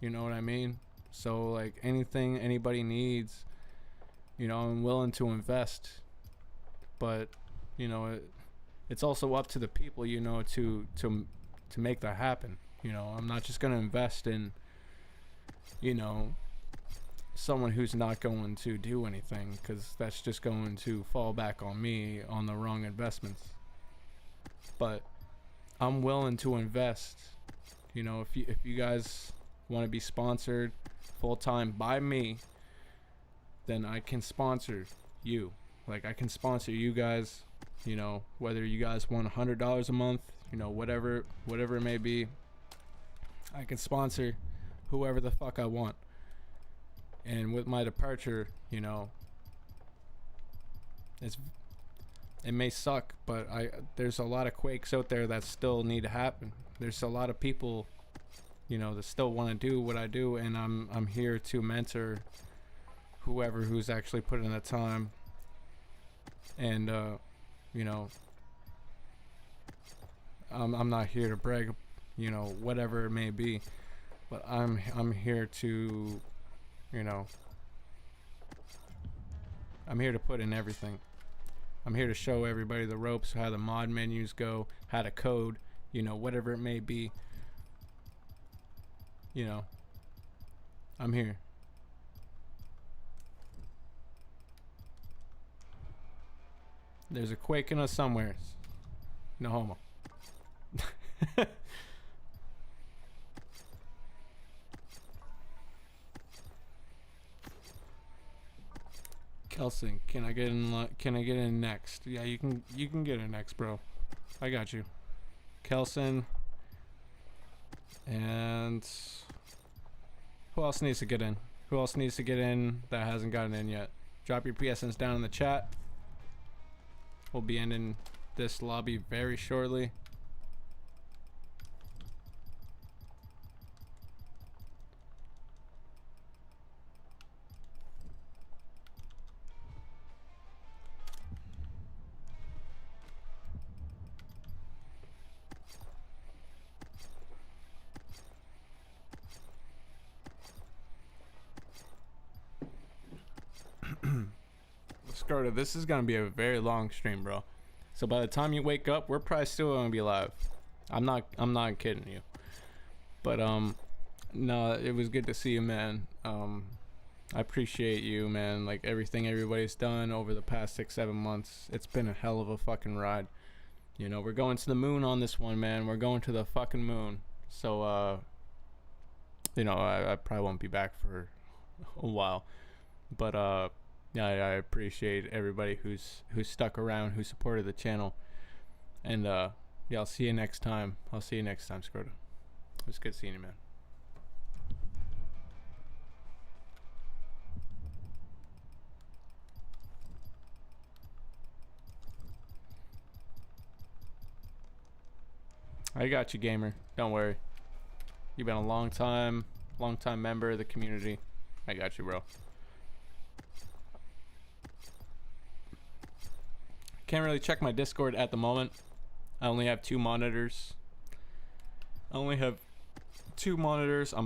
You know what I mean? So like anything anybody needs, you know, I'm willing to invest. But, you know, it's also up to the people, you know, to make that happen. You know, I'm not just gonna invest in, you know, someone who's not going to do anything, because that's just going to fall back on me on the wrong investments. But I'm willing to invest. You know, if you guys want to be sponsored full time by me, then I can sponsor you. Like, I can sponsor you guys, you know, whether you guys want $100 a month, you know, whatever it may be. I can sponsor whoever the fuck I want. And with my departure, you know, it may suck, but there's a lot of quakes out there that still need to happen. There's a lot of people, you know, that still want to do what I do, and I'm here to mentor whoever who's actually put in the time. And you know, I'm not here to brag, you know, whatever it may be, but I'm here to, you know, I'm here to put in everything. I'm here to show everybody the ropes, how the mod menus go, how to code, you know, whatever it may be. You know, I'm here. There's a quake in us somewhere. No homo. Kelson, can I get in next? Yeah, you can get in next, bro. I got you. Kelson. And who else needs to get in? Who else needs to get in that hasn't gotten in yet? Drop your PSNs down in the chat. We'll be ending this lobby very shortly. Scarta, this is gonna be a very long stream, bro. So by the time you wake up, we're probably still gonna be live. I'm not kidding you. But no, it was good to see you, man. I appreciate you, man. Like, everything everybody's done over the past 6-7 months. It's been a hell of a fucking ride. You know, we're going to the moon on this one, man. We're going to the fucking moon. So you know, I probably won't be back for a while. But yeah, I appreciate everybody who's stuck around, who supported the channel. And yeah, I'll see you next time. I'll see you next time, Scroto. It was good seeing you, man. I got you, gamer. Don't worry. You've been a long time member of the community. I got you, bro. Can't really check my Discord at the moment. I only have 2 monitors. I'm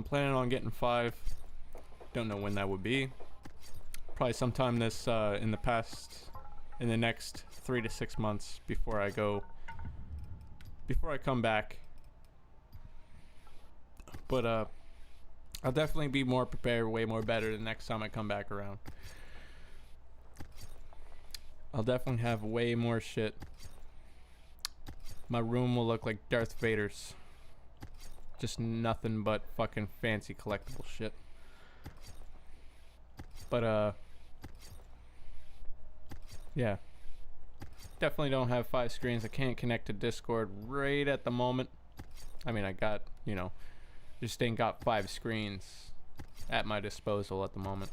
planning on getting 5. Don't know when that would be. Probably sometime this in the next 3 to 6 months before I come back. But I'll definitely be more prepared, way more better the next time I come back around. I'll definitely have way more shit. My room will look like Darth Vader's. Just nothing but fucking fancy collectible shit. But yeah. Definitely don't have 5 screens. I can't connect to Discord right at the moment. I mean, I got, you know, just ain't got 5 screens at my disposal at the moment.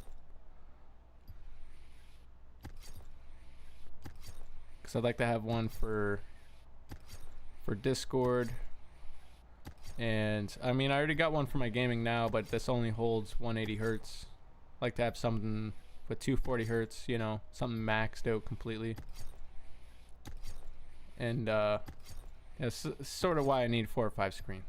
because I'd like to have one for Discord. And I mean, I already got one for my gaming now, but this only holds 180 hertz. I'd like to have something with 240 hertz, you know, something maxed out completely. And it's sort of why I need 4 or 5 screens.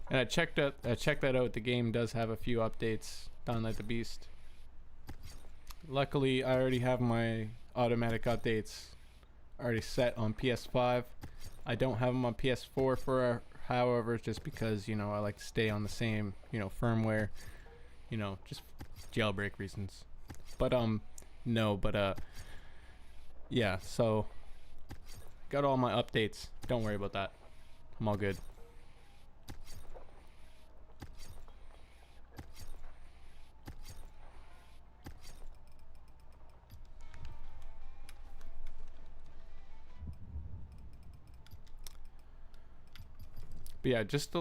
And I checked that out. The game does have a few updates. Down like the beast. Luckily, I already have my automatic updates already set on PS5. I don't have them on PS4 for, however, just because, you know, I like to stay on the same, you know, firmware, you know, just jailbreak reasons. But yeah, so got all my updates. Don't worry about that. I'm all good. But yeah, just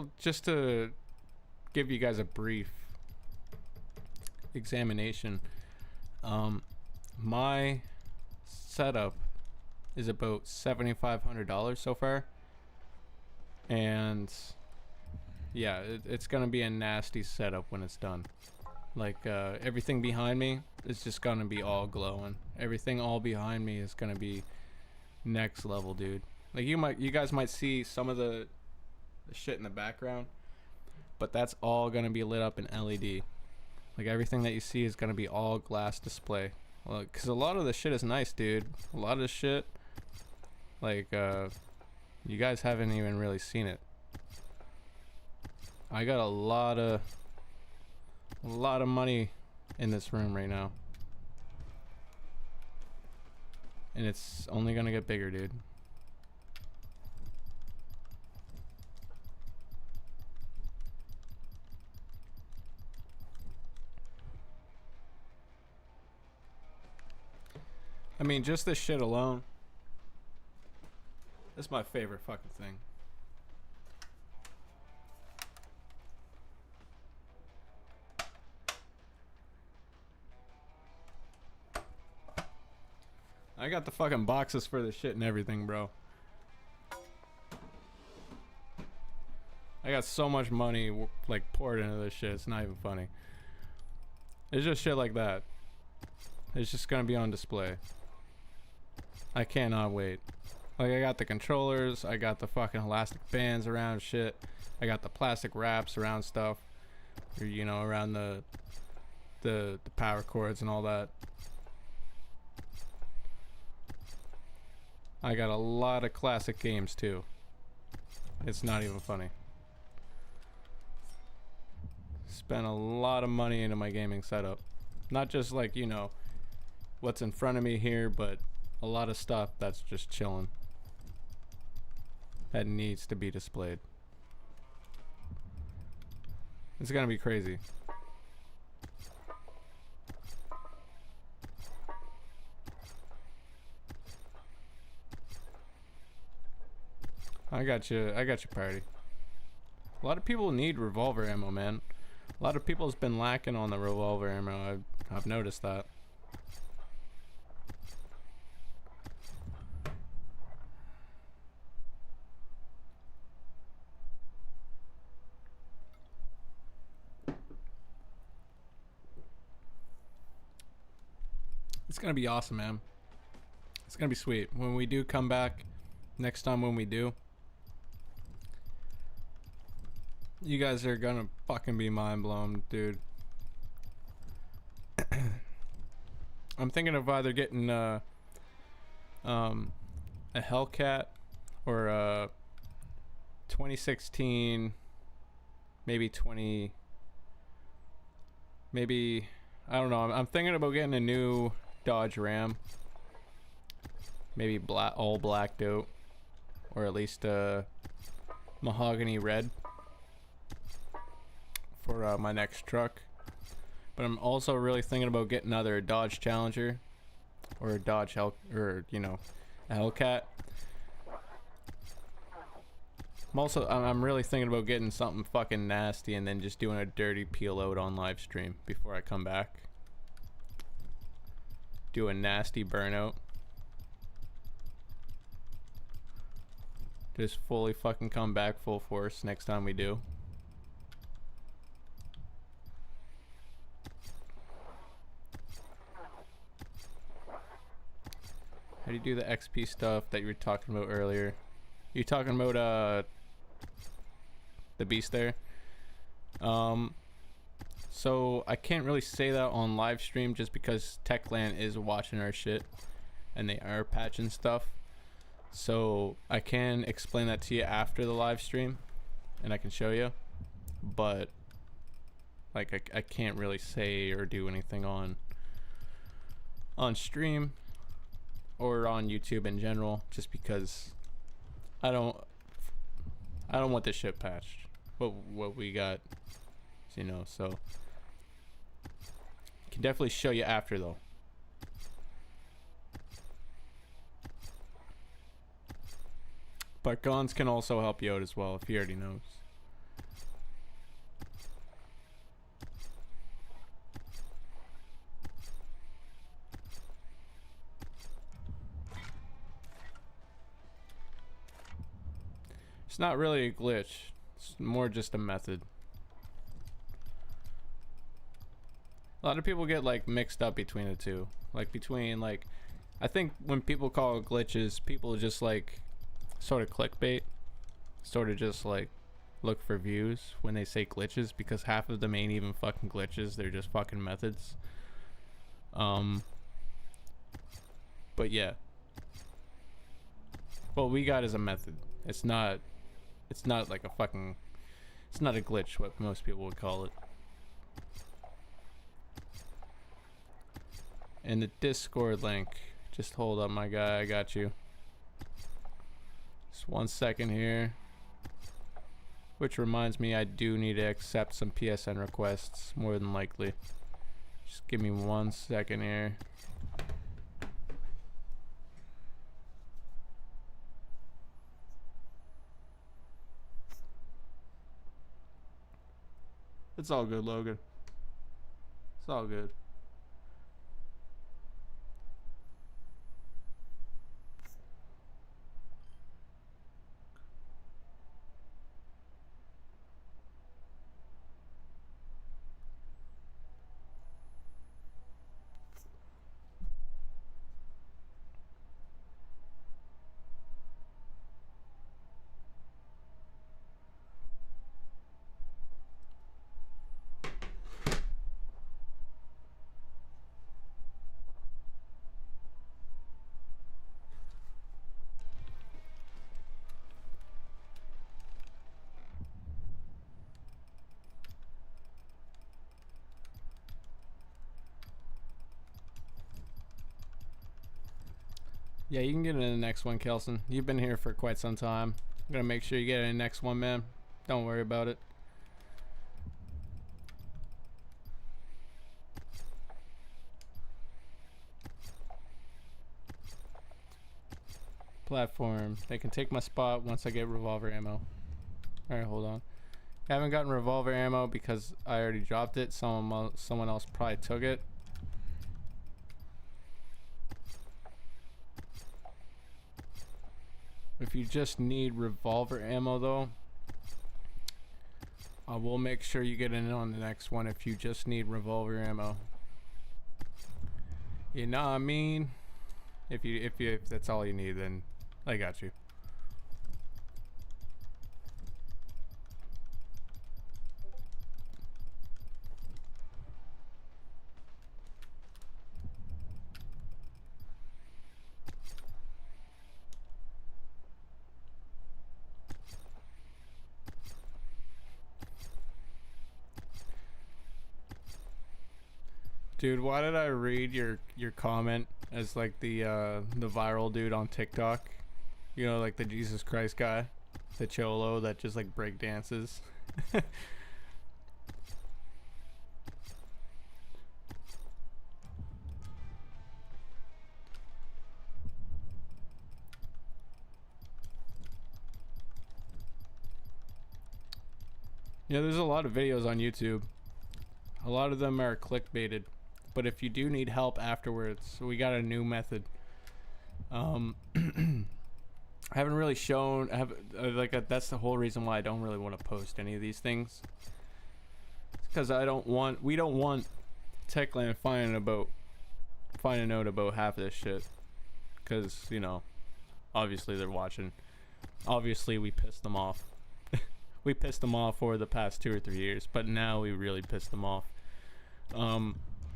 to give you guys a brief examination, my setup is about $7,500 so far, and yeah, it's gonna be a nasty setup when it's done. Like everything behind me is just gonna be all glowing. Everything all behind me is gonna be next level, dude. Like you guys might see some of the shit in the background, but that's all gonna be lit up in LED. Like everything that you see is gonna be all glass display. Well, cause a lot of the shit is nice, dude. A lot of the shit, like you guys haven't even really seen it. I got a lot of money in this room right now, and it's only gonna get bigger, dude. I mean, just this shit alone. That's my favorite fucking thing. I got the fucking boxes for this shit and everything, bro. I got so much money like poured into this shit. It's not even funny. It's just shit like that. It's just gonna be on display. I cannot wait. Like I got the controllers, I got the fucking elastic bands around shit, I got the plastic wraps around stuff, or, you know, around the power cords and all that. I got a lot of classic games too. It's not even funny. Spent a lot of money into my gaming setup. Not just like, you know, what's in front of me here, but a lot of stuff that's just chilling that needs to be displayed. It's gonna be crazy. I got you, party. A lot of people need revolver ammo, man. A lot of people's been lacking on the revolver ammo. I've noticed that. It's gonna be awesome, man. It's gonna be sweet. When we do come back, next time when we do, you guys are gonna fucking be mind blown, dude. I'm thinking of either getting a Hellcat or a 2016, maybe I don't know. I'm thinking about getting a new Dodge Ram, maybe all blacked out, or at least mahogany red for my next truck. But I'm also really thinking about getting either a Dodge Challenger or a or, you know, a Hellcat. I'm really thinking about getting something fucking nasty and then just doing a dirty peel out on live stream before I come back. Do a nasty burnout. Just fully fucking come back full force next time we do. How do you do the XP stuff that you were talking about earlier? You talking about the beast there? So I can't really say that on live stream just because Techland is watching our shit and they are patching stuff. So I can explain that to you after the live stream and I can show you, but like I can't really say or do anything on stream or on YouTube in general just because I don't want this shit patched. What we got, you know, so can definitely show you after though. But guns can also help you out as well if he already knows. It's not really a glitch. It's more just a method. A lot of people get like mixed up between the two. Like between like, I think when people call it glitches, people just like sort of clickbait, sort of just like look for views when they say glitches because half of them ain't even fucking glitches. They're just fucking methods. But yeah. What we got is a method. It's not like a fucking, it's not a glitch what most people would call it. And the Discord link, just hold up my guy, I got you. Just 1 second here. Which reminds me I do need to accept some PSN requests, more than likely. Just give me 1 second here. It's all good, Logan. It's all good. Yeah, you can get in the next one, Kelson. You've been here for quite some time. I'm gonna make sure you get in the next one, man. Don't worry about it. Platform. They can take my spot once I get revolver ammo. Alright, hold on. I haven't gotten revolver ammo because I already dropped it. Someone else probably took it. If you just need revolver ammo though, I will make sure you get in on the next one if you just need revolver ammo. You know what I mean? If that's all you need, then I got you. Dude, why did I read your comment as like the viral dude on TikTok? You know, like the Jesus Christ guy, the cholo that just like break dances. Yeah, there's a lot of videos on YouTube. A lot of them are clickbaited, but if you do need help afterwards, we got a new method. I haven't really shown. That's the whole reason why I don't really want to post any of these things. Because we don't want Techland finding out about half of this shit. Because, you know, obviously they're watching. Obviously we pissed them off. We pissed them off for the past 2 or 3 years, but now we really pissed them off.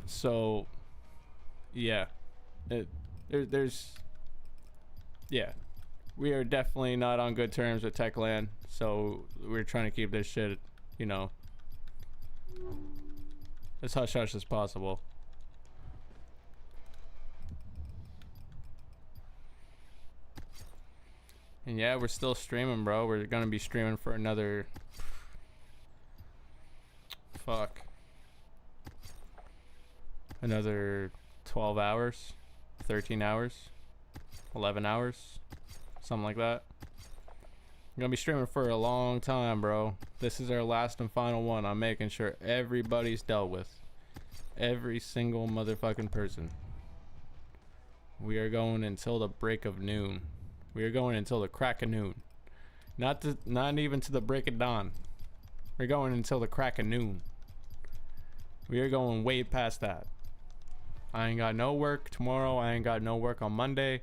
So yeah, yeah, we are definitely not on good terms with Techland, so we're trying to keep this shit, you know, as hush hush as possible. And yeah, we're still streaming, bro. We're gonna be streaming for another another 12 hours, 13 hours, 11 hours, something like that. I'm gonna be streaming for a long time, bro. This is our last and final one. I'm making sure everybody's dealt with. Every single motherfucking person. We are going until the break of noon. We are going until the crack of noon. Not even to the break of dawn. We're going until the crack of noon. We are going way past that. I ain't got no work tomorrow. I ain't got no work on Monday.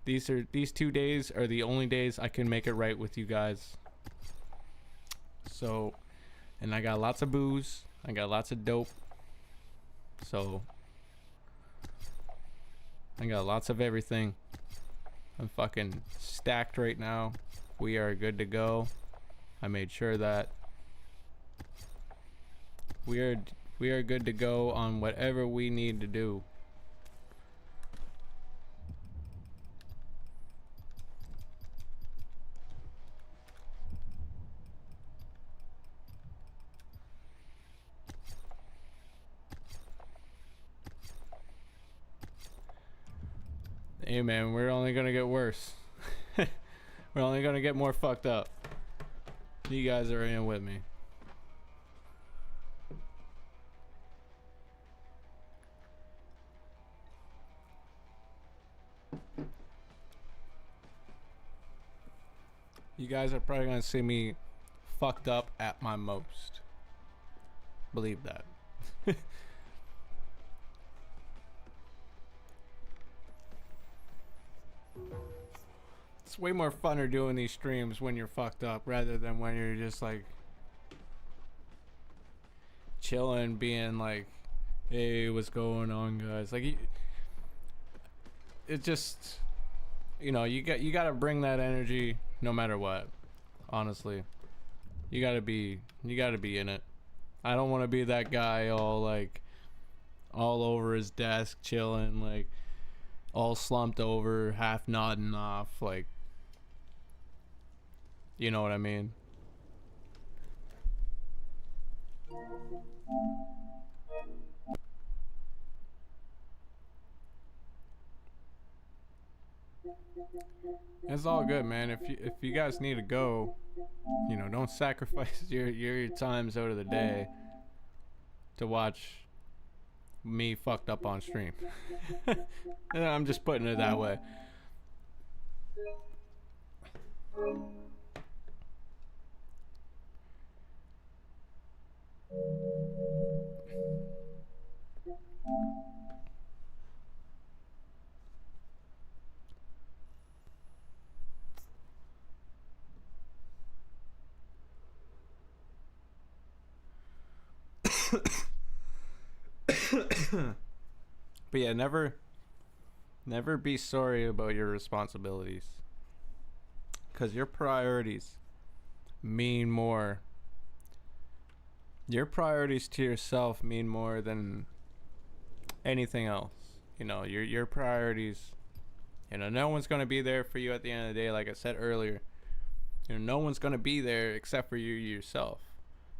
These 2 days are the only days I can make it right with you guys. So, and I got lots of booze. I got lots of dope. So, I got lots of everything. I'm fucking stacked right now. We are good to go. I made sure that we are good to go on whatever we need to do. Hey man, we're only gonna get worse. We're only gonna get more fucked up. You guys are in with me. You guys are probably gonna see me fucked up at my most. Believe that. It's way more funner doing these streams when you're fucked up rather than when you're just like chilling, being like, hey, what's going on, guys? Like, it just, you know, you gotta bring that energy no matter what. Honestly, you gotta be in it. I don't want to be that guy all over his desk chilling, like all slumped over, half nodding off, like, you know what I mean? It's all good, man. If you guys need to go, you know, don't sacrifice your times out of the day to watch me fucked up on stream. I'm just putting it that way. But yeah, never be sorry about your responsibilities, because your priorities mean more. Your priorities to yourself mean more than anything else. You know, your priorities, you know, no one's going to be there for you at the end of the day. Like I said earlier, you know, no one's going to be there except for you yourself.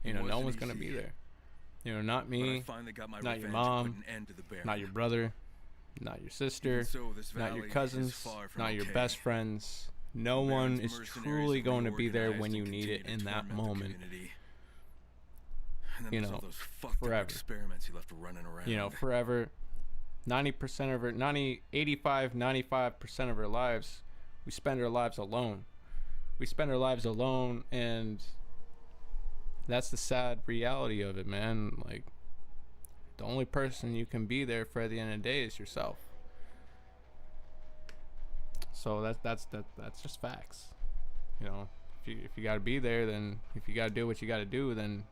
You know, no one's going to be there. You know, not me, not your mom, not your brother, not your sister, not your cousins, not your best friends. No one is truly going to be there when you need it in that moment. And then you there's know, all those fucked up forever. experiments he left running around. You know, forever. 90% of our 95% of our lives, we spend our lives alone. We spend our lives alone, and that's the sad reality of it, man. Like, the only person you can be there for at the end of the day is yourself. So that's just facts. You know, if you got to be there, then if you got to do what you got to do, then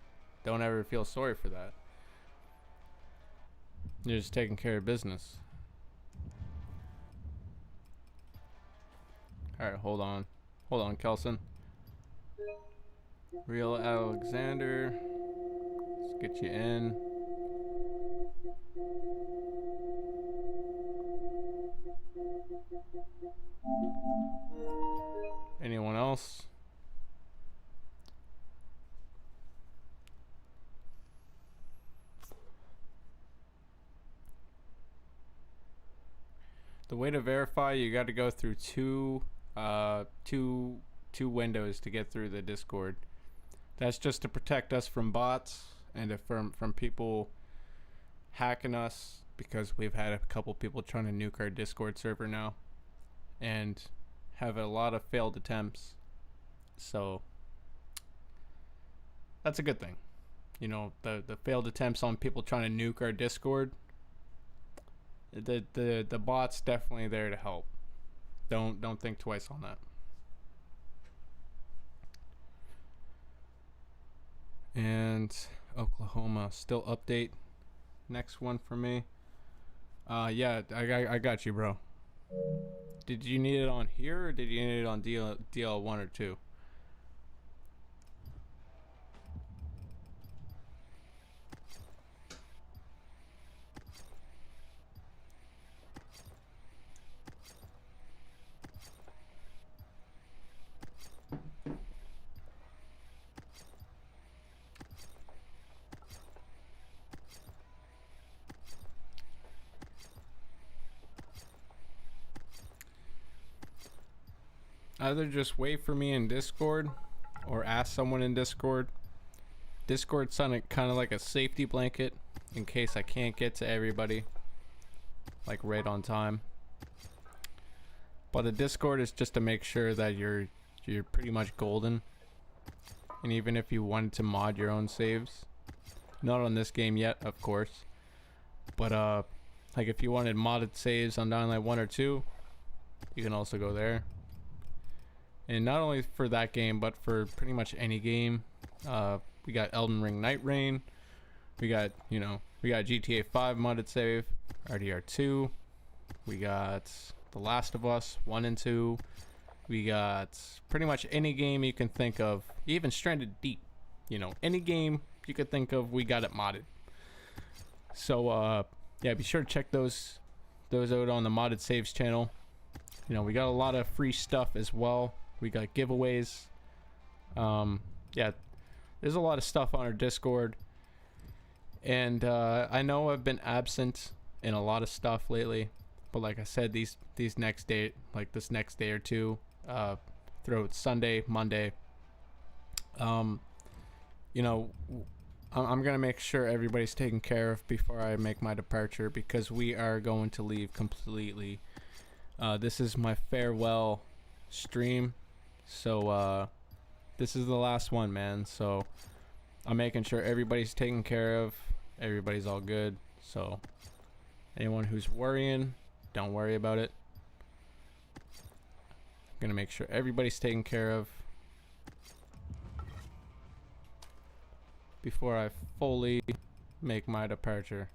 don't ever feel sorry for that. You're just taking care of business. All right, hold on, Kelson. Real Alexander, let's get you in. Anyone else? The way to verify, you got to go through two windows to get through the Discord. That's just to protect us from bots and from people hacking us, because we've had a couple people trying to nuke our Discord server now and have a lot of failed attempts. So that's a good thing. You know, the failed attempts on people trying to nuke our Discord, the bot's definitely there to help. Don't think twice on that. And Oklahoma still update. Next one for me. Yeah, I got you, bro. Did you need it on here, or did you need it on DL1 or 2? Either just wait for me in Discord or ask someone in Discord. Discord's kind of like a safety blanket in case I can't get to everybody, like right on time. But the Discord is just to make sure that you're pretty much golden. And even if you wanted to mod your own saves, not on this game yet, of course, but like if you wanted modded saves on Dying Light 1 or 2, you can also go there. And not only for that game, but for pretty much any game. We got Elden Ring Night Rain. We got GTA 5 modded save, RDR 2. We got The Last of Us 1 and 2. We got pretty much any game you can think of, even Stranded Deep. You know, any game you could think of, we got it modded. So yeah, be sure to check those out on the Modded Saves channel. You know, we got a lot of free stuff as well. We got giveaways. Yeah, there's a lot of stuff on our Discord. And I know I've been absent in a lot of stuff lately, but like I said, these next day, like this next day or two, throughout Sunday, Monday, you know, I'm gonna make sure everybody's taken care of before I make my departure, because we are going to leave completely. This is my farewell stream, so this is the last one, man. So I'm making sure everybody's taken care of, everybody's all good. So anyone who's worrying, don't worry about it. I'm gonna make sure everybody's taken care of before I fully make my departure.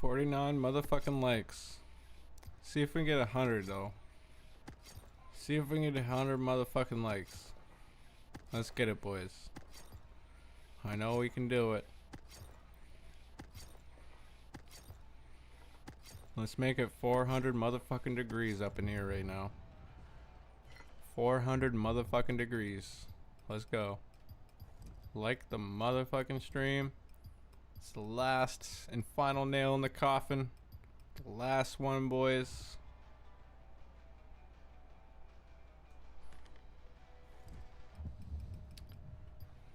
49 motherfucking likes. See if we can get 100 though. See if we can get 100 motherfucking likes. Let's get it, boys. I know we can do it. Let's make it 400 motherfucking degrees up in here right now. 400 motherfucking degrees. Let's go. Like the motherfucking stream. It's the last and final nail in the coffin. The last one, boys.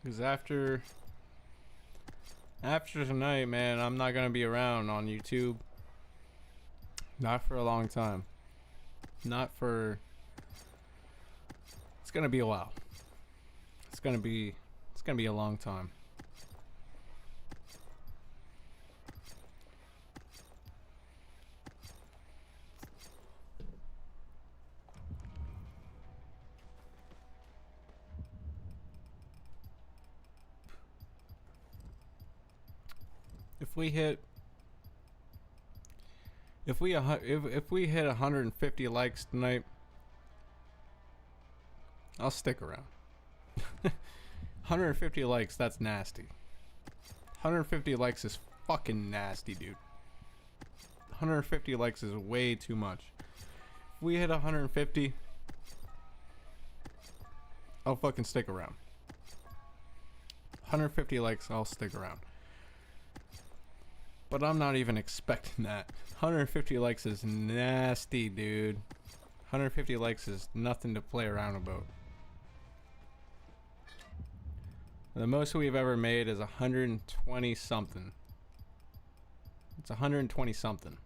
Because after tonight, man, I'm not gonna be around on YouTube. Not for a long time. Not for... It's gonna be a while. It's gonna be a long time. If we hit 150 likes tonight, I'll stick around. 150 likes, that's nasty. 150 likes is fucking nasty, dude. 150 likes is way too much. If we hit 150, I'll fucking stick around. 150 likes, I'll stick around. But I'm not even expecting that. 150 likes is nasty, dude. 150 likes is nothing to play around about. The most we've ever made is 120 something. It's 120 something.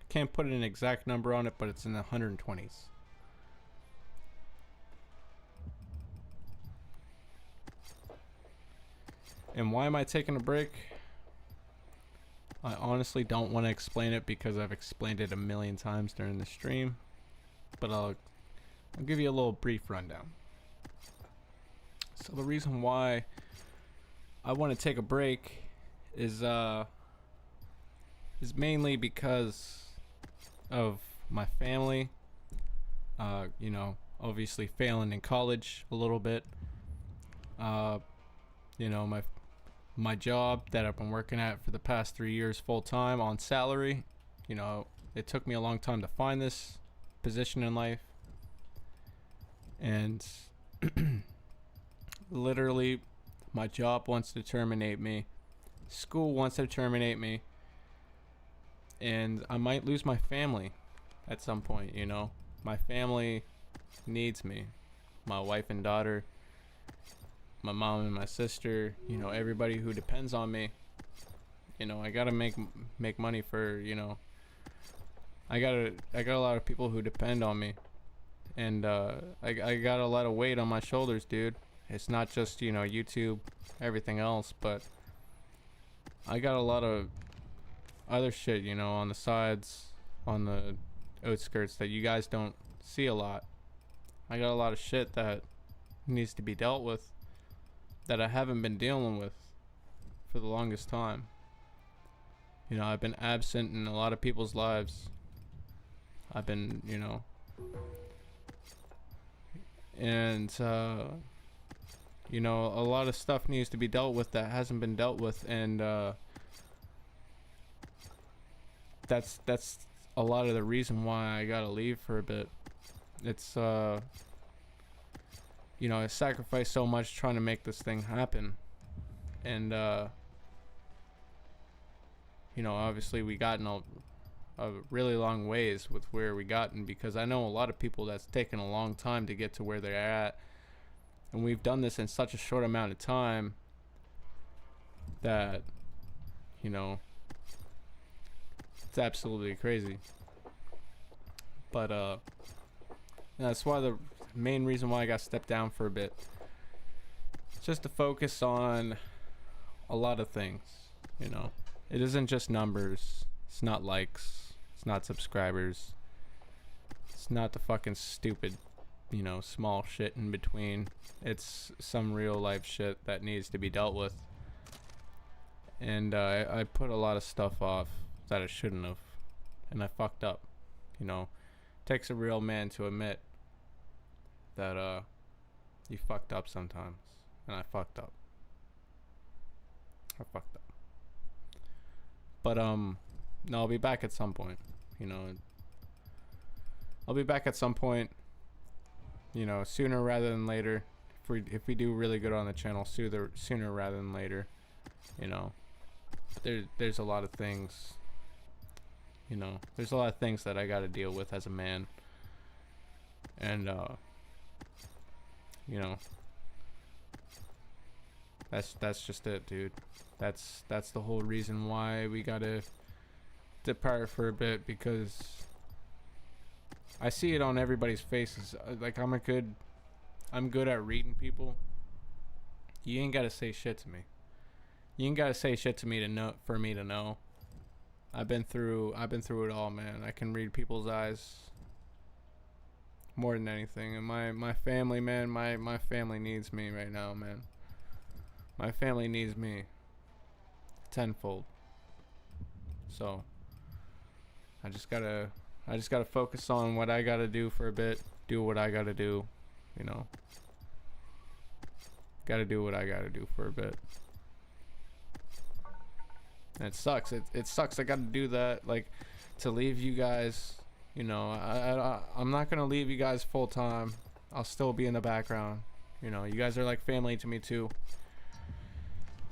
Can't put an exact number on it, but it's in the 120s. And why am I taking a break? I honestly don't want to explain it because I've explained it a million times during the stream, but I'll give you a little brief rundown. So the reason why I want to take a break is mainly because of my family. You know, obviously failing in college a little bit. You know, my job that I've been working at for the past 3 years full time on salary. You know, it took me a long time to find this position in life. And literally, my job wants to terminate me. School wants to terminate me. And I might lose my family at some point, you know. My family needs me. My wife and daughter, my mom and my sister, you know, everybody who depends on me. You know, I gotta make money for, you know, I got a lot of people who depend on me. And I got a lot of weight on my shoulders, dude. It's not just, you know, YouTube, everything else, but I got a lot of other shit, you know, on the sides, on the outskirts that you guys don't see a lot. I got a lot of shit that needs to be dealt with that I haven't been dealing with for the longest time. You know, I've been absent in a lot of people's lives. I've been, you know, and you know, a lot of stuff needs to be dealt with that hasn't been dealt with, and that's a lot of the reason why I gotta leave for a bit. It's you know, I sacrificed so much trying to make this thing happen, and you know, obviously we gotten a really long ways with where we gotten, because I know a lot of people that's taken a long time to get to where they're at, and we've done this in such a short amount of time that, you know, it's absolutely crazy. But that's why the main reason why I got stepped down for a bit, just to focus on a lot of things. You know, it isn't just numbers, it's not likes, it's not subscribers, it's not the fucking stupid, you know, small shit in between. It's some real life shit that needs to be dealt with, and I put a lot of stuff off that I shouldn't have, and I fucked up. You know, takes a real man to admit that you fucked up sometimes, and I fucked up. But no, I'll be back at some point. You know, I'll be back at some point. You know, sooner rather than later. If we do really good on the channel, sooner rather than later. You know, there's a lot of things. You know, there's a lot of things that I got to deal with as a man. And you know, that's just it, dude. That's the whole reason why we gotta depart for a bit, because I see it on everybody's faces. Like, I'm good at reading people. You ain't gotta say shit to me. You ain't gotta say shit to me to know, for me to know. I've been through it all, man. I can read people's eyes more than anything. And my family, man, my family needs me right now, man. My family needs me tenfold. So I just gotta focus on what I gotta do for a bit. Do what I gotta do, you know. Gotta do what I gotta do for a bit. And it sucks. It sucks. I gotta do that, like, to leave you guys. You know, I'm not gonna leave you guys full time. I'll still be in the background. You know, you guys are like family to me too.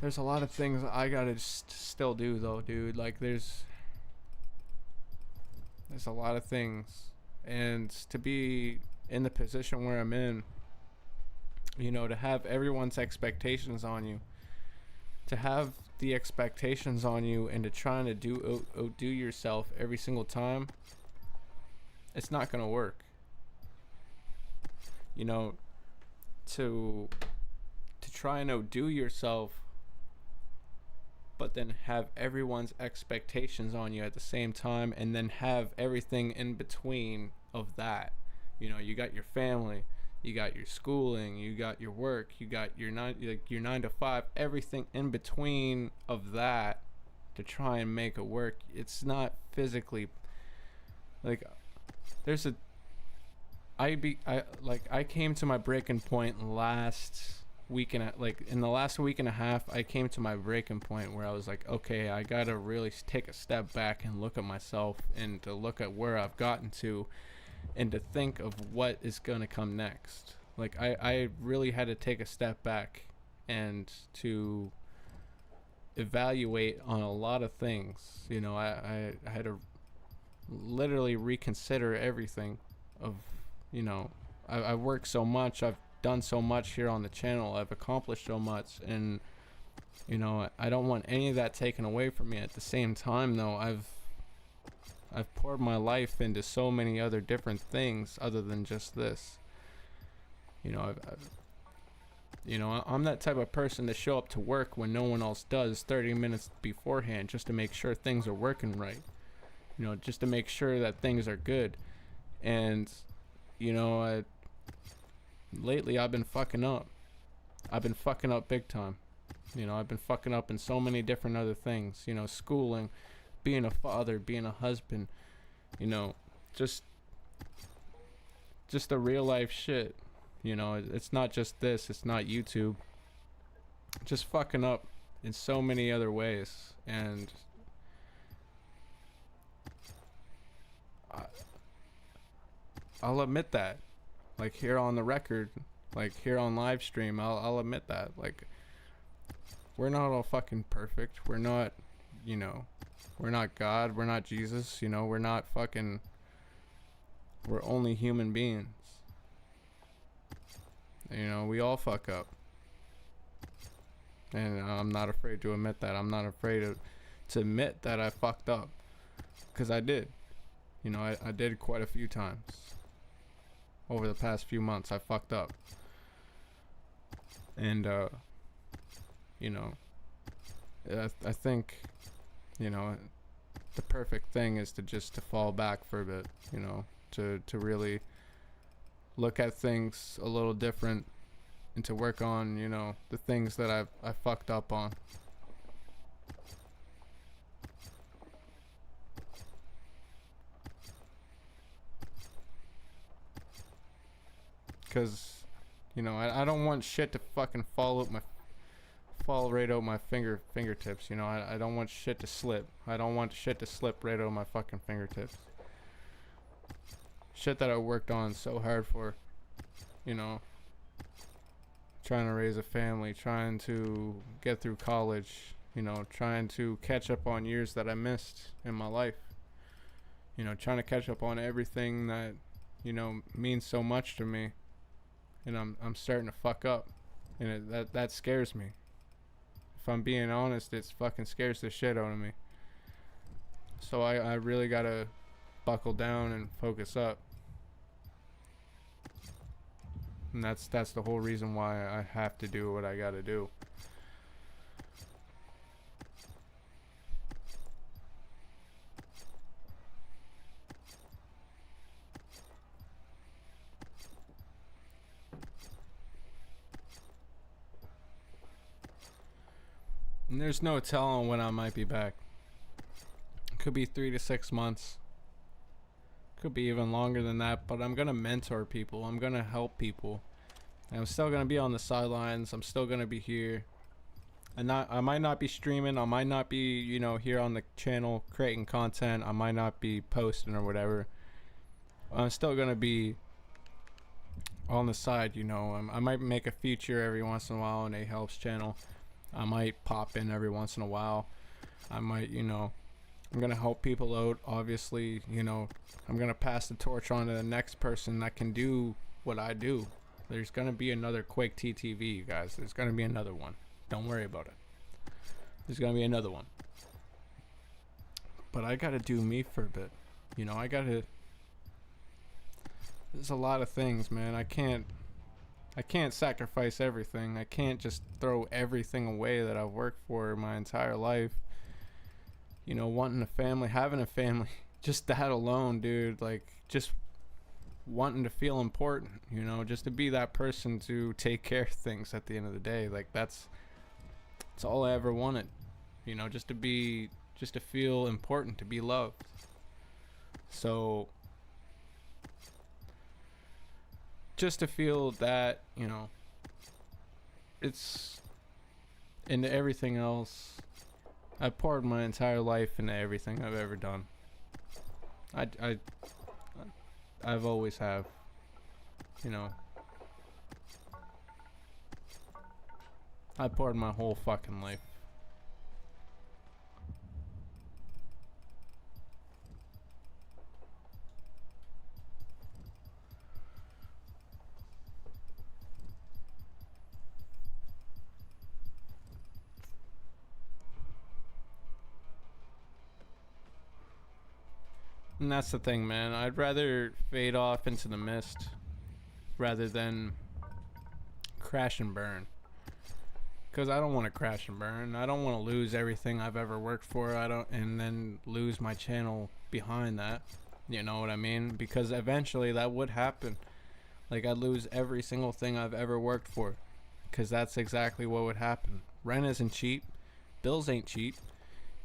There's a lot of things I gotta still do though, dude. Like, there's a lot of things, and to be in the position where I'm in, you know, to have everyone's expectations on you, to have the expectations on you, and to trying to do yourself every single time, it's not gonna work. You know, to try and outdo yourself, but then have everyone's expectations on you at the same time, and then have everything in between of that. You know, you got your family, you got your schooling, you got your work, you got your 9 to 5, everything in between of that, to try and make it work. It's not physically, like, I came to my breaking point last week, and in the last week and a half, I came to my breaking point where I was like, okay, I gotta really take a step back and look at myself, and to look at where I've gotten to, and to think of what is gonna come next. Like, I really had to take a step back and to evaluate on a lot of things. You know, I had to literally reconsider everything of, you know, I worked so much, I've done so much here on the channel, I've accomplished so much, and, you know, I don't want any of that taken away from me. At the same time though, I've poured my life into so many other different things other than just this. You know, you know, I'm that type of person to show up to work when no one else does 30 minutes beforehand, just to make sure things are working right. You know, just to make sure that things are good. And, you know, lately I've been fucking up. I've been fucking up big time. You know, I've been fucking up in so many different other things. You know, schooling, being a father, being a husband, you know, just the real life shit. You know, it's not just this, it's not YouTube. Just fucking up in so many other ways. And I'll admit that. Like, here on the record, like here on live stream, I'll admit that. Like, we're not all fucking perfect. We're not, you know, we're not God, we're not Jesus, you know, we're not fucking, we're only human beings. You know, we all fuck up. And I'm not afraid to admit that. I'm not afraid to admit that I fucked up. Because I did. You know, I did quite a few times. Over the past few months, I fucked up. And, you know, I think, you know, the perfect thing is to fall back for a bit, you know, to really look at things a little different, and to work on, you know, the things that I fucked up on. because, you know, I don't want shit to fucking fall right out my fingertips. You know, I don't want shit to slip. I don't want shit to slip right out my fucking fingertips. Shit that I worked on so hard for, you know, trying to raise a family, trying to get through college, you know, trying to catch up on years that I missed in my life, you know, trying to catch up on everything that, you know, means so much to me, and I'm starting to fuck up, and that scares me. If I'm being honest, it fucking scares the shit out of me. So I really gotta buckle down and focus up. And that's the whole reason why I have to do what I gotta do. And there's no telling when I might be back. Could be 3 to 6 months. Could be even longer than that, but I'm gonna mentor people. I'm gonna help people. And I'm still gonna be on the sidelines. I'm still gonna be here. I might not be streaming. I might not be, you know, here on the channel creating content. I might not be posting or whatever. I'm still gonna be on the side, you know. I might make a feature every once in a while on a helps channel. I might pop in every once in a while. I might, you know, I'm gonna help people out. Obviously, you know, I'm gonna pass the torch on to the next person that can do what I do. There's gonna be another Quake TTV, you guys. There's gonna be another one. Don't worry about it. There's gonna be another one. But I gotta do me for a bit. You know, there's a lot of things, man. I can't sacrifice everything. I can't just throw everything away that I've worked for my entire life. You know, wanting a family, having a family, just that alone, dude, like, just wanting to feel important, you know, just to be that person to take care of things at the end of the day. Like, that's all I ever wanted, you know, just to feel important, to be loved. So, just to feel that, you know, it's into everything else. I poured my entire life into everything I've ever done. I've always have, you know. I poured my whole fucking life. And that's the thing, man. I'd rather fade off into the mist rather than crash and burn. Because I don't want to crash and burn. I don't want to lose everything I've ever worked for. And then lose my channel behind that. You know what I mean? Because eventually that would happen. Like, I'd lose every single thing I've ever worked for. Because that's exactly what would happen. Rent isn't cheap. Bills ain't cheap.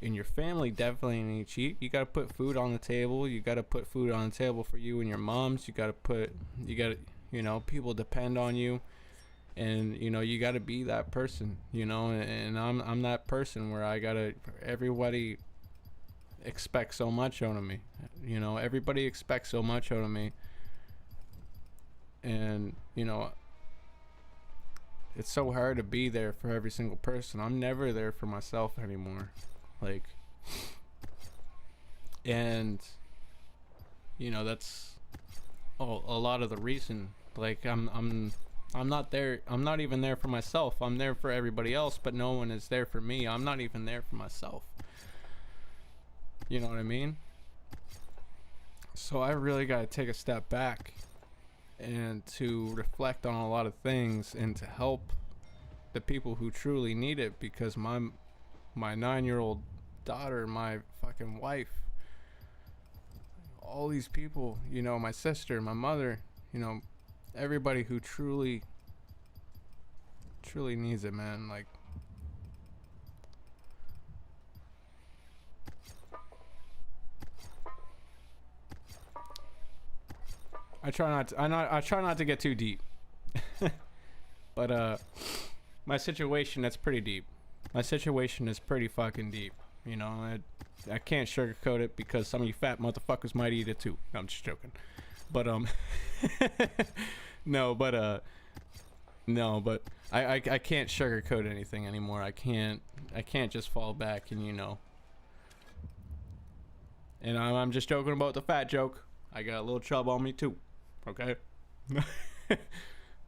And your family definitely ain't cheap. You gotta put food on the table. You gotta put food on the table for you and your moms. You know, people depend on you, and you know, you gotta be that person. You know, and I'm that person where everybody expects so much out of me. You know, everybody expects so much out of me, and you know, it's so hard to be there for every single person. I'm never there for myself anymore. Like, and you know, that's a lot of the reason. Like, I'm not there. I'm not even there for myself. I'm there for everybody else, but no one is there for me. I'm not even there for myself. You know what I mean? So I really got to take a step back and to reflect on a lot of things and to help the people who truly need it, because my 9-year-old daughter, my fucking wife, all these people, you know, my sister, my mother, you know, everybody who truly needs it, man. Like, I try not to get too deep. But my situation, that's pretty deep. My situation is pretty fucking deep. You know, I can't sugarcoat it because some of you fat motherfuckers might eat it too. No, I'm just joking. But no, but I can't sugarcoat anything anymore. I can't just fall back and, you know. And I'm just joking about the fat joke. I got a little chub on me too. Okay?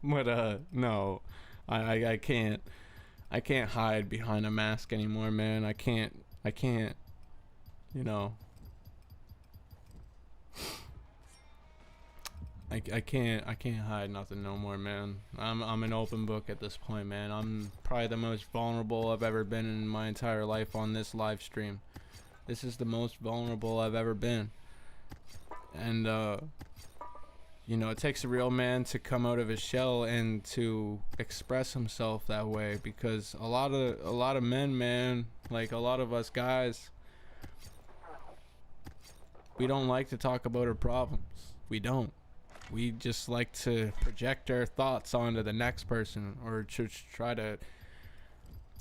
But no. I can't hide behind a mask anymore, man. I can't, you know. I can't hide nothing no more, man. I'm an open book at this point, man. I'm probably the most vulnerable I've ever been in my entire life on this live stream. This is the most vulnerable I've ever been. And you know, it takes a real man to come out of his shell and to express himself that way, because a lot of men, man, like a lot of us guys, we don't like to talk about our problems. We don't. We just like to project our thoughts onto the next person, or to try to,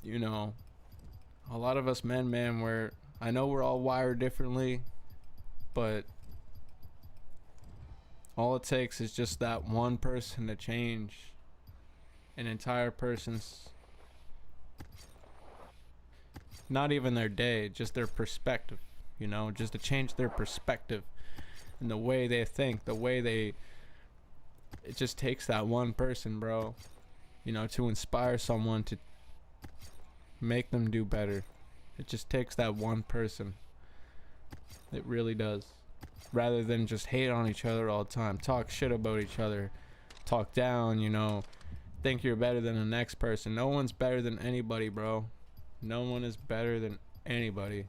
you know, a lot of us men, man, I know we're all wired differently, but all it takes is just that one person to change an entire person's, not even their day, just their perspective, you know, just to change their perspective and the way they think, it just takes that one person, bro, you know, to inspire someone, to make them do better. It just takes that one person. It really does. Rather than just hate on each other all the time, talk shit about each other, talk down, you know, think you're better than the next person. No one's better than anybody, bro. No one is better than anybody.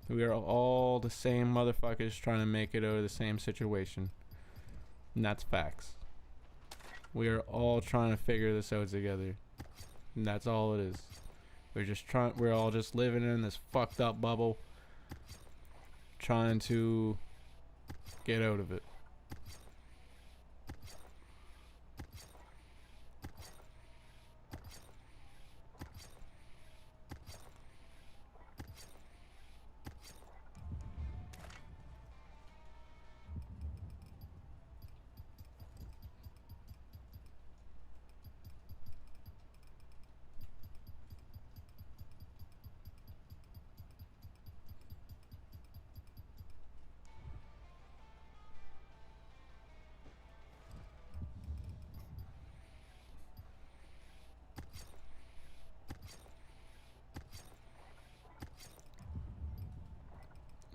We are all the same motherfuckers trying to make it out of the same situation. And that's facts. We are all trying to figure this out together. And that's all it is. We're all just living in this fucked up bubble, trying to get out of it.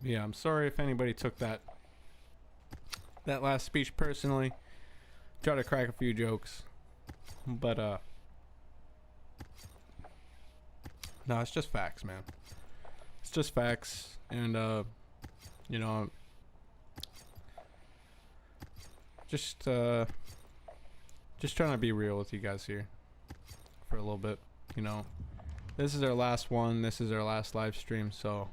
Yeah, I'm sorry if anybody took that last speech personally. Try to crack a few jokes, but no, it's just facts, man. It's just facts, and you know, just trying to be real with you guys here for a little bit. You know, this is our last one. This is our last live stream, so.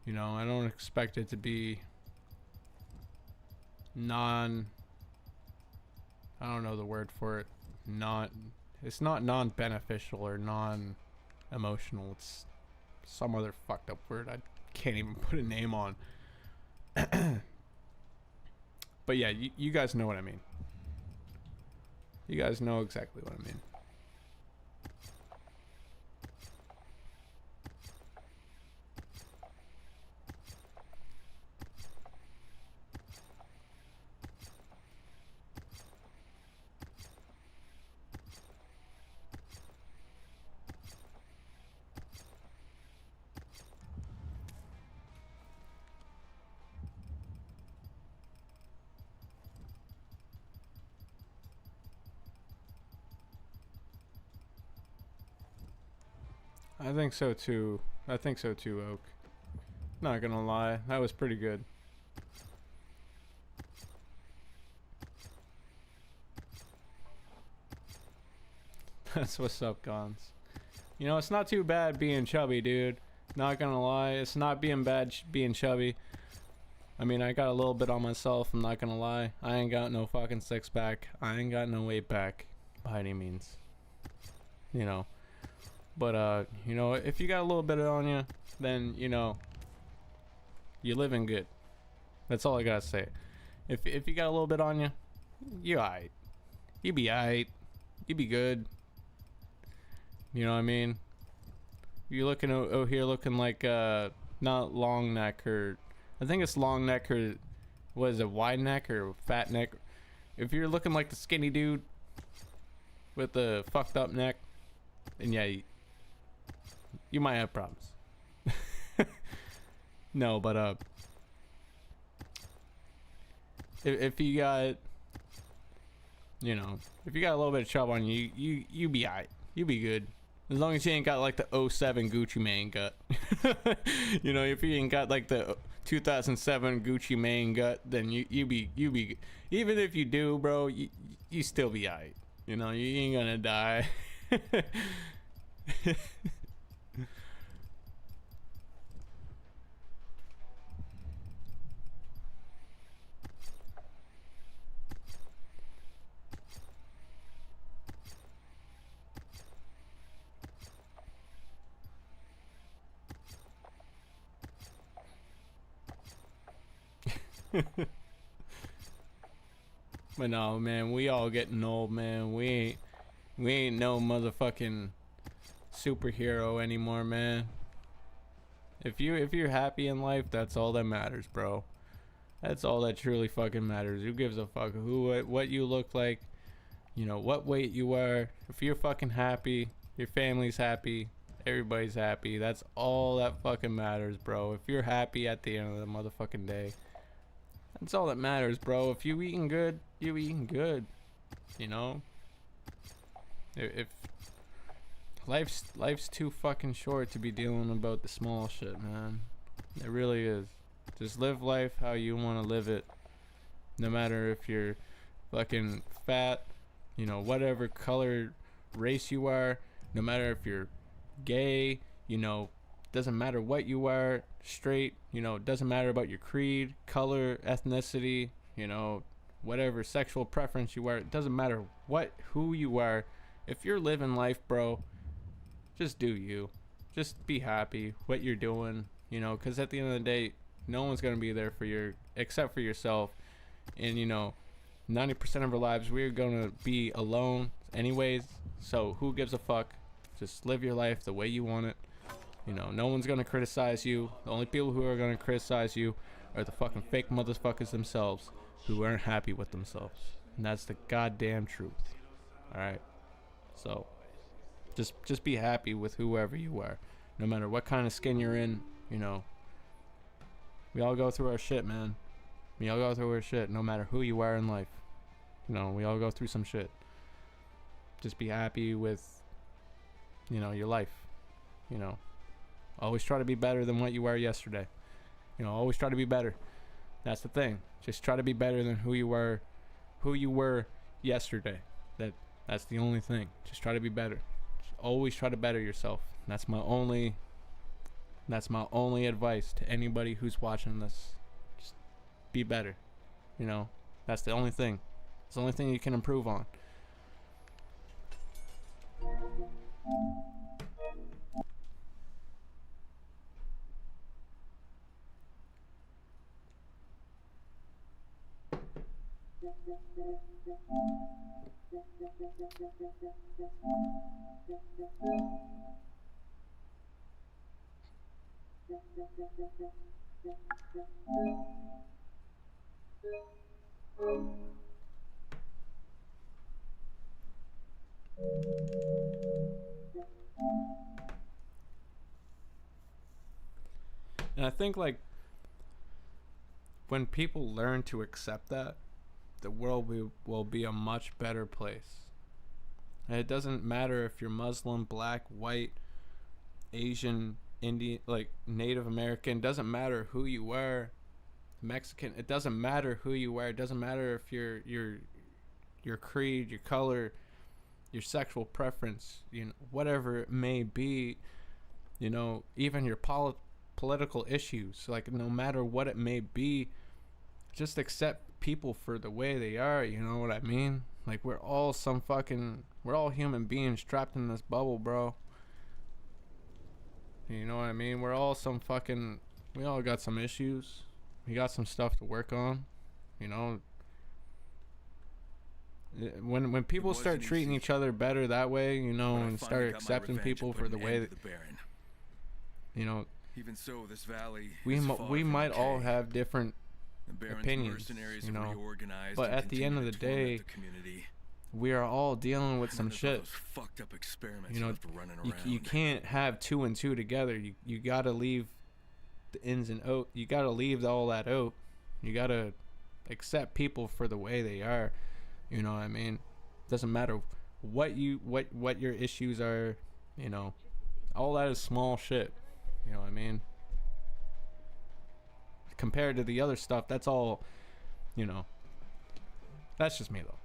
You know, I don't expect it to be I don't know the word for it. It's not non-beneficial or non-emotional. It's some other fucked up word I can't even put a name on. But yeah, you guys know what I mean. You guys know exactly what I mean. I think so too. Oak. Not gonna lie, that was pretty good. That's what's up, Gons. You know, it's not too bad being chubby, dude. Not gonna lie, it's not being bad being chubby. I mean, I got a little bit on myself, I'm not gonna lie. I ain't got no fucking six pack. I ain't got no eight pack by any means. You know. But, you know, if you got a little bit on you, then, you know, you're living good. That's all I gotta say. If you got a little bit on you, you alright. You be alright. You be good. You know what I mean? You're looking out here looking like, not long neck or... I think it's long neck or... What is it, wide neck or fat neck? If you're looking like the skinny dude with the fucked up neck, then yeah, you might have problems. No, but if you got, you know, if you got a little bit of trouble on you, you be alright. You be good. As long as you ain't got like the '07 Gucci Mane gut. You know, if you ain't got like the 2007 Gucci Mane gut, then you be even if you do, bro, you still be alright. You know, you ain't gonna die. But no, man, we all getting old, man. We ain't no motherfucking superhero anymore, man. If you're happy in life, that's all that matters, bro. That's all that truly fucking matters. Who gives a fuck what you look like, you know, what weight you are. If you're fucking happy, your family's happy, everybody's happy. That's all that fucking matters, bro. If you're happy at the end of the motherfucking day, that's all that matters, bro. If you eating good, you eating good. You know? If life's too fucking short to be dealing about the small shit, man. It really is. Just live life how you want to live it. No matter if you're fucking fat, you know, whatever color, race you are. No matter if you're gay, you know, doesn't matter what you are, straight, you know, it doesn't matter about your creed, color, ethnicity, you know, whatever sexual preference you are. It doesn't matter who you are. If you're living life, bro, just do you. Just be happy what you're doing, you know, because at the end of the day, no one's going to be there for you except for yourself. And, you know, 90% of our lives, we're going to be alone anyways. So who gives a fuck? Just live your life the way you want it. You know, no one's going to criticize you. The only people who are going to criticize you are the fucking fake motherfuckers themselves who aren't happy with themselves. And that's the goddamn truth. Alright? So, just be happy with whoever you are. No matter what kind of skin you're in, you know. We all go through our shit, man. We all go through our shit, no matter who you are in life. You know, we all go through some shit. Just be happy with, you know, your life. You know. Always try to be better than what you were yesterday. You know, always try to be better. That's the thing. Just try to be better than who you were yesterday. That's the only thing. Just try to be better. Just always try to better yourself. That's my only advice to anybody who's watching this. Just be better. You know, that's the only thing. It's the only thing you can improve on. And I think, like, when people learn to accept that, the world will be a much better place. And it doesn't matter if you're Muslim, black, white, Asian, Indian, like Native American. It doesn't matter who you are, Mexican. It doesn't matter who you are. It doesn't matter if your creed, your color, your sexual preference, you know, whatever it may be. You know, even your political issues. Like, no matter what it may be, just accept people for the way they are, you know what I mean? Like, we're all human beings trapped in this bubble, bro. You know what I mean? We all got some issues. We got some stuff to work on, you know. When people start treating each other better that way, you know, and start accepting people for the way that, you know, even so, this valley we might all have different opinions, you know, but at the end of the day, we are all dealing with some shit. You know, you can't have two and two together. You gotta leave the ins and outs. You gotta leave all that out. You gotta accept people for the way they are. You know what I mean? Doesn't matter what your issues are. You know, all that is small shit. You know what I mean? Compared to the other stuff, that's all, you know. That's just me, though.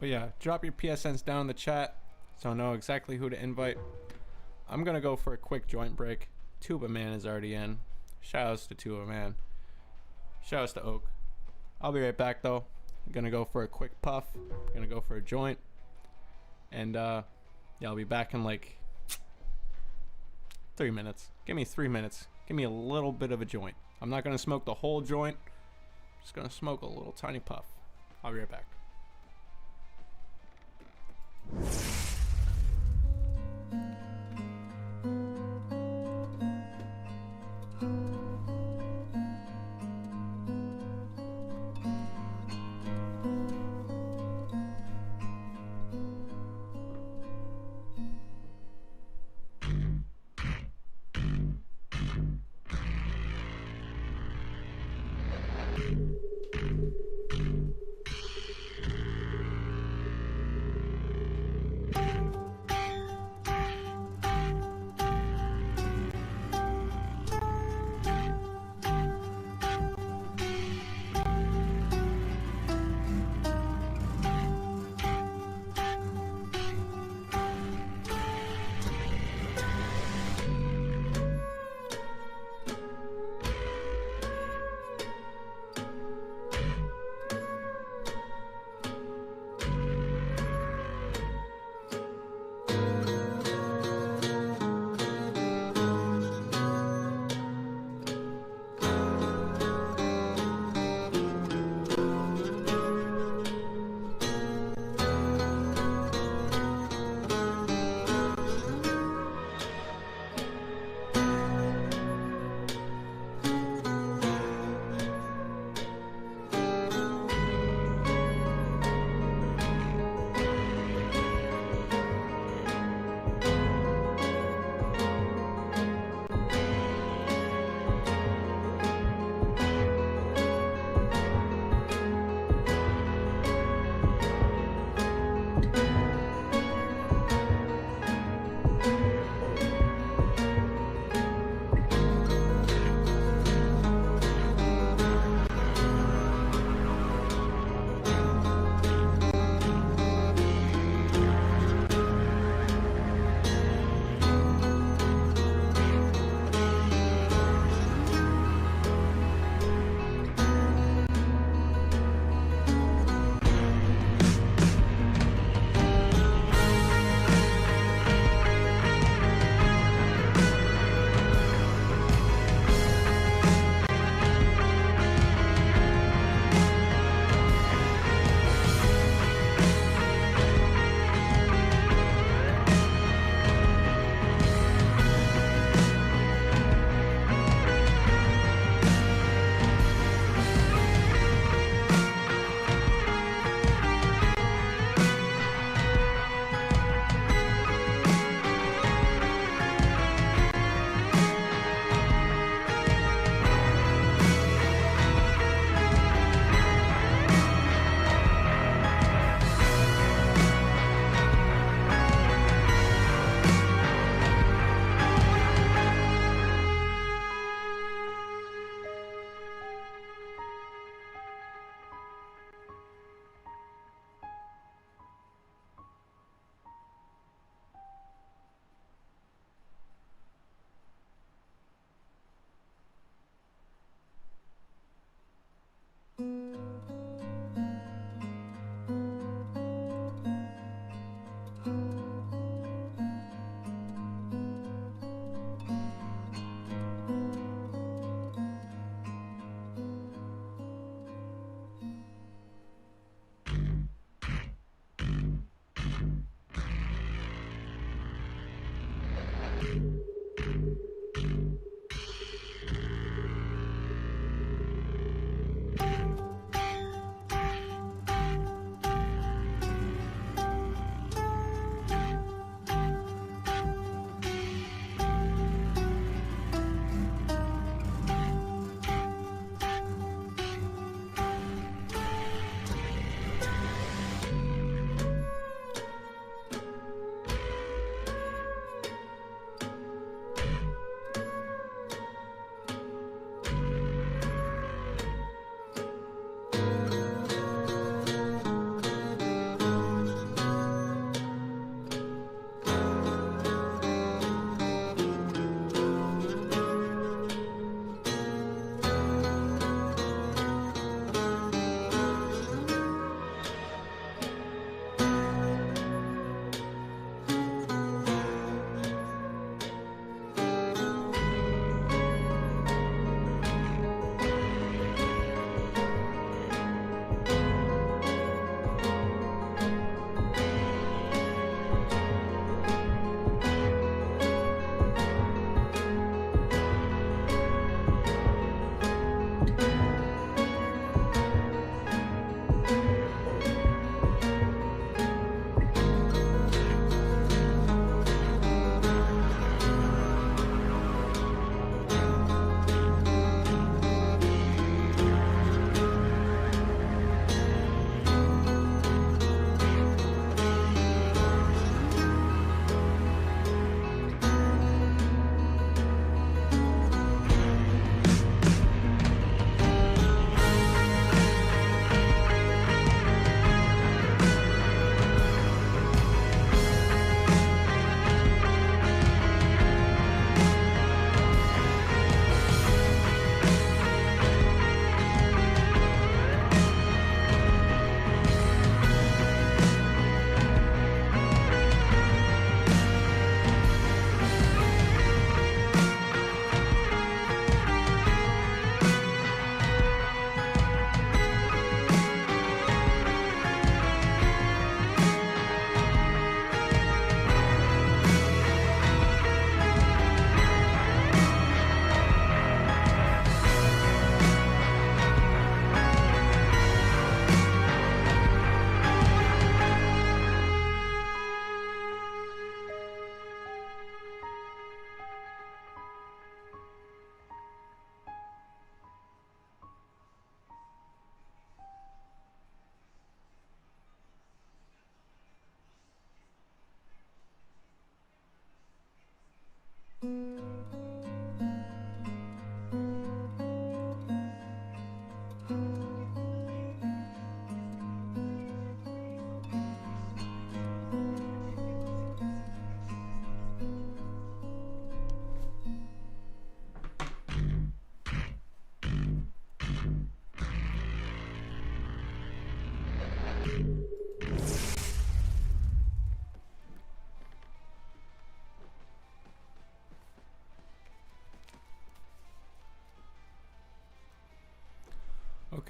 But yeah, drop your PSNs down in the chat so I know exactly who to invite. I'm going to go for a quick joint break. Tuba Man is already in. Shoutouts to Tuba Man. Shoutouts to Oak. I'll be right back, though. I'm going to go for a quick puff. I'm going to go for a joint. And, yeah, I'll be back in, like, 3 minutes. Give me 3 minutes. Give me a little bit of a joint. I'm not going to smoke the whole joint. I'm just going to smoke a little tiny puff. I'll be right back.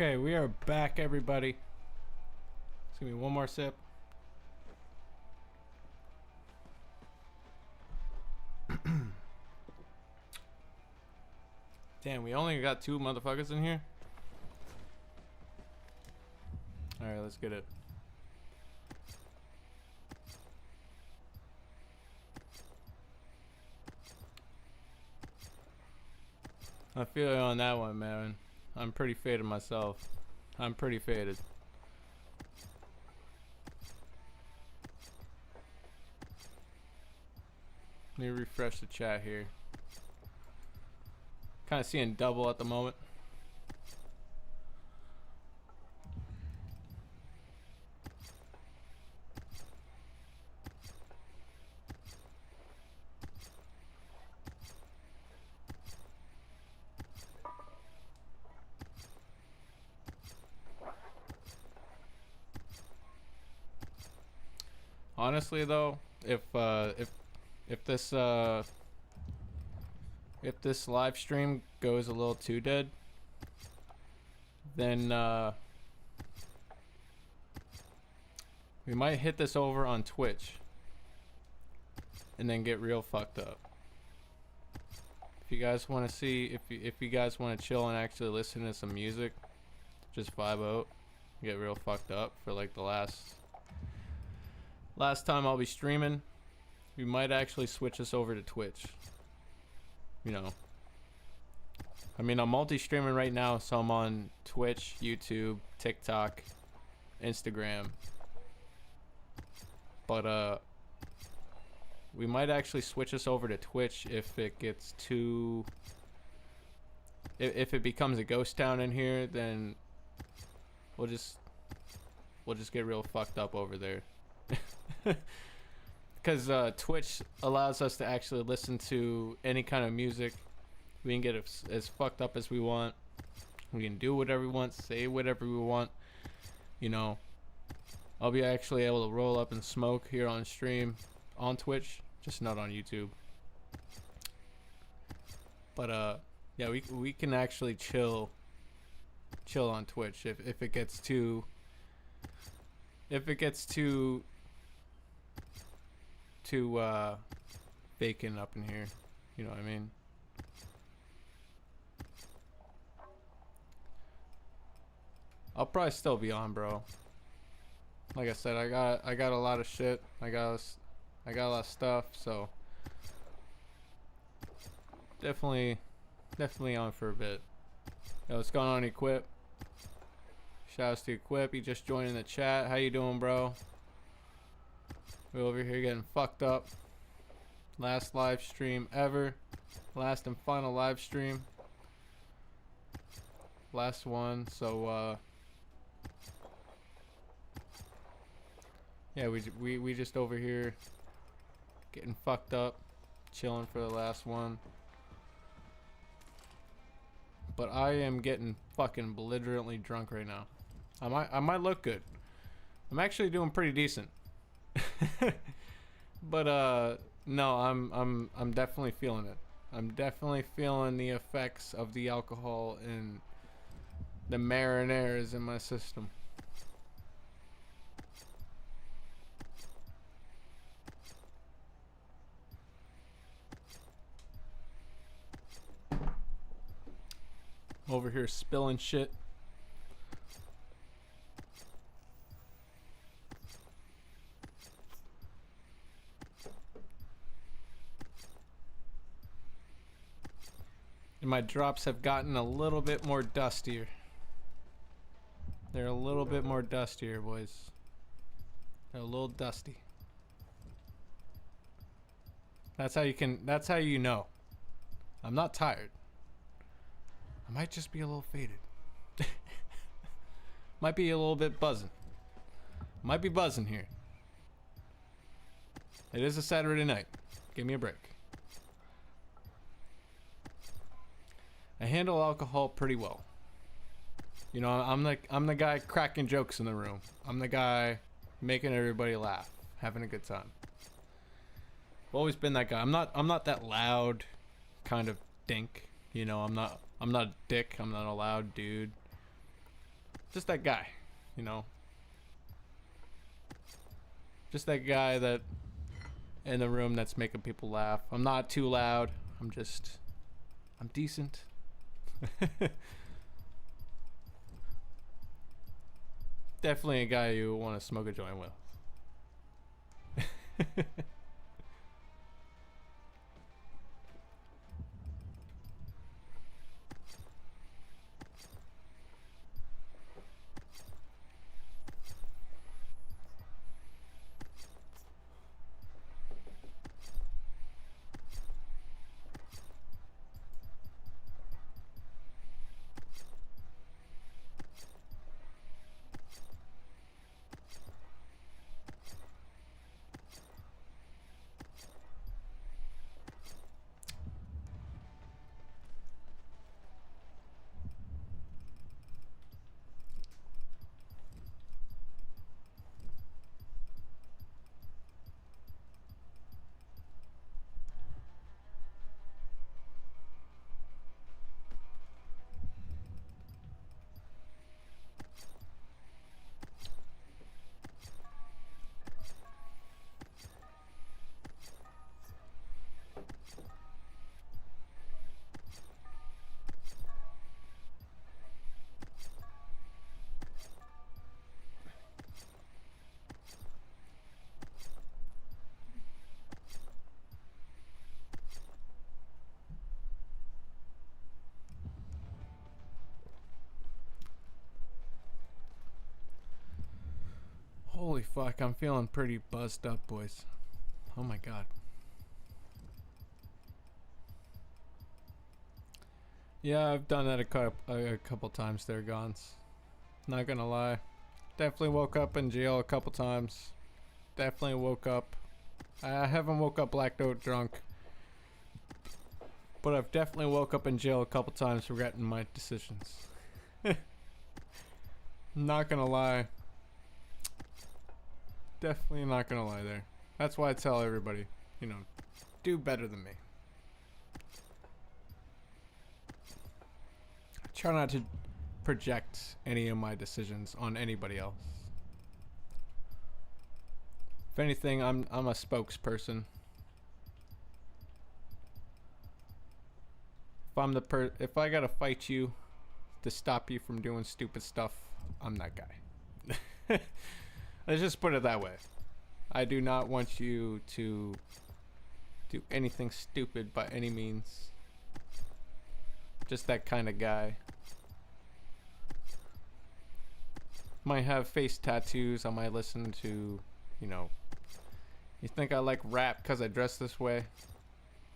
Okay, we are back, everybody. Just give me one more sip. Damn, we only got 2 motherfuckers in here. Alright, let's get it. I feel you on that one, man. I'm pretty faded myself. I'm pretty faded. Let me refresh the chat here. Kind of seeing double at the moment. Honestly, though, if this live stream goes a little too dead, then we might hit this over on Twitch and then get real fucked up. If you guys want to see, if you guys want to chill and actually listen to some music, just vibe out, get real fucked up for like the last time I'll be streaming. We might actually switch this over to Twitch. You know, I mean, I'm multi-streaming right now, so I'm on Twitch, YouTube, TikTok, Instagram. But we might actually switch this over to Twitch if it gets too, if it becomes a ghost town in here, then we'll just get real fucked up over there. Because Twitch allows us to actually listen to any kind of music. We can get as fucked up as we want. We can do whatever we want, say whatever we want. You know, I'll be actually able to roll up and smoke here on stream on Twitch, just not on YouTube. But yeah, we can actually chill on Twitch if it gets too vacant up in here, you know what I mean? I'll probably still be on, bro. Like I said, I got a lot of shit. I got a lot of stuff, so definitely on for a bit. Yo, what's going on, Equip? Shouts to Equip. He just joined in the chat. How you doing, bro? We're over here getting fucked up. Last live stream ever. Last and final live stream. Last one. So yeah, we just over here getting fucked up, chilling for the last one. But I am getting fucking belligerently drunk right now. I might look good. I'm actually doing pretty decent. But no, I'm definitely feeling it. I'm definitely feeling the effects of the alcohol and the marinaires in my system. Over here spilling shit. And my drops have gotten a little bit more dustier. They're a little bit more dustier, boys. They're a little dusty. That's how you know. I'm not tired. I might just be a little faded. Might be a little bit buzzing. Might be buzzing here. It is a Saturday night. Give me a break. I handle alcohol pretty well. You know, I'm the guy cracking jokes in the room. I'm the guy making everybody laugh, having a good time. I've always been that guy. I'm not that loud kind of dink. You know, I'm not a dick. I'm not a loud dude. just that guy, you know. Just that guy that in the room that's making people laugh. I'm not too loud. I'm decent. Definitely a guy you want to smoke a joint with. Holy fuck, I'm feeling pretty buzzed up, boys. Oh my god. Yeah, I've done that a couple times there, Gons. Not gonna lie. Definitely woke up in jail a couple times. Definitely woke up. I haven't woke up blacked out drunk. But I've definitely woke up in jail a couple times regretting my decisions. Not gonna lie. Definitely not gonna lie there. That's why I tell everybody, you know, do better than me. I try not to project any of my decisions on anybody else. If anything, I'm a spokesperson. If I gotta fight you to stop you from doing stupid stuff, I'm that guy. Let's just put it that way. I do not want you to do anything stupid by any means. Just that kind of guy. Might have face tattoos. I might listen to, you know. You think I like rap because I dress this way?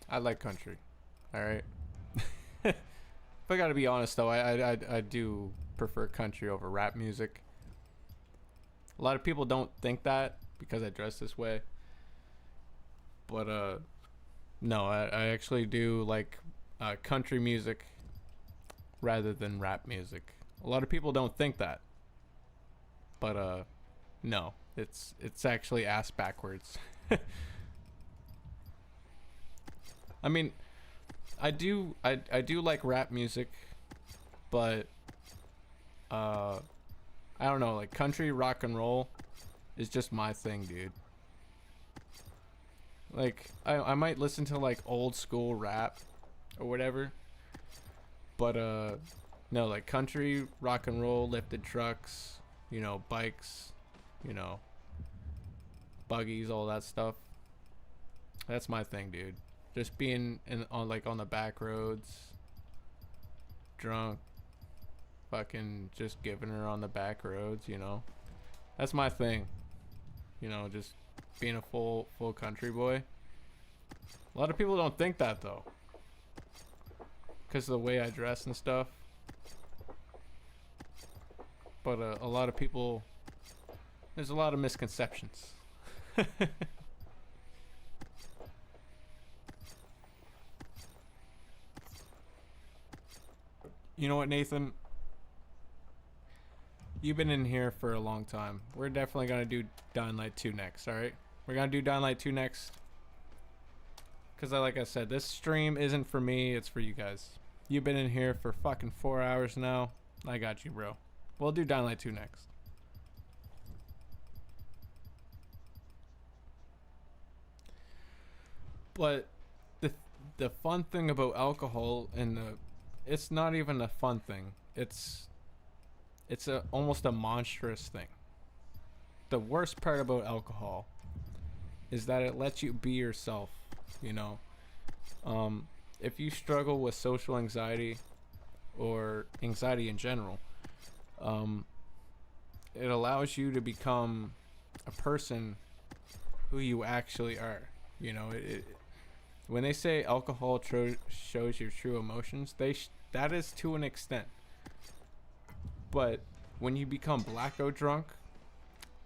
I like country. Alright? If I gotta be honest though, I do prefer country over rap music. A lot of people don't think that because I dress this way. But no, I actually do like country music rather than rap music. A lot of people don't think that. But no, it's actually ass backwards. I mean, I do like rap music, but I don't know, like country rock and roll is just my thing, dude. Like I might listen to like old school rap or whatever, but no, like country rock and roll, lifted trucks, you know, bikes, you know, buggies, all that stuff. That's my thing, dude. Just being on the back roads, drunk, fucking just giving her on the back roads, you know. That's my thing. You know, just being a full country boy. A lot of people don't think that though, because of the way I dress and stuff. But a lot of people, there's a lot of misconceptions. You know what, Nathan? You've been in here for a long time. We're definitely going to do Dying Light 2 next, alright? We're going to do Dying Light 2 next. Because like I said, this stream isn't for me, it's for you guys. You've been in here for fucking 4 hours now. I got you, bro. We'll do Dying Light 2 next. But the fun thing about alcohol, and it's not even a fun thing. It's almost a monstrous thing. The worst part about alcohol is that it lets you be yourself, you know. If you struggle with social anxiety or anxiety in general, it allows you to become a person who you actually are. You know, when they say alcohol shows your true emotions, that is to an extent. But when you become blackout drunk,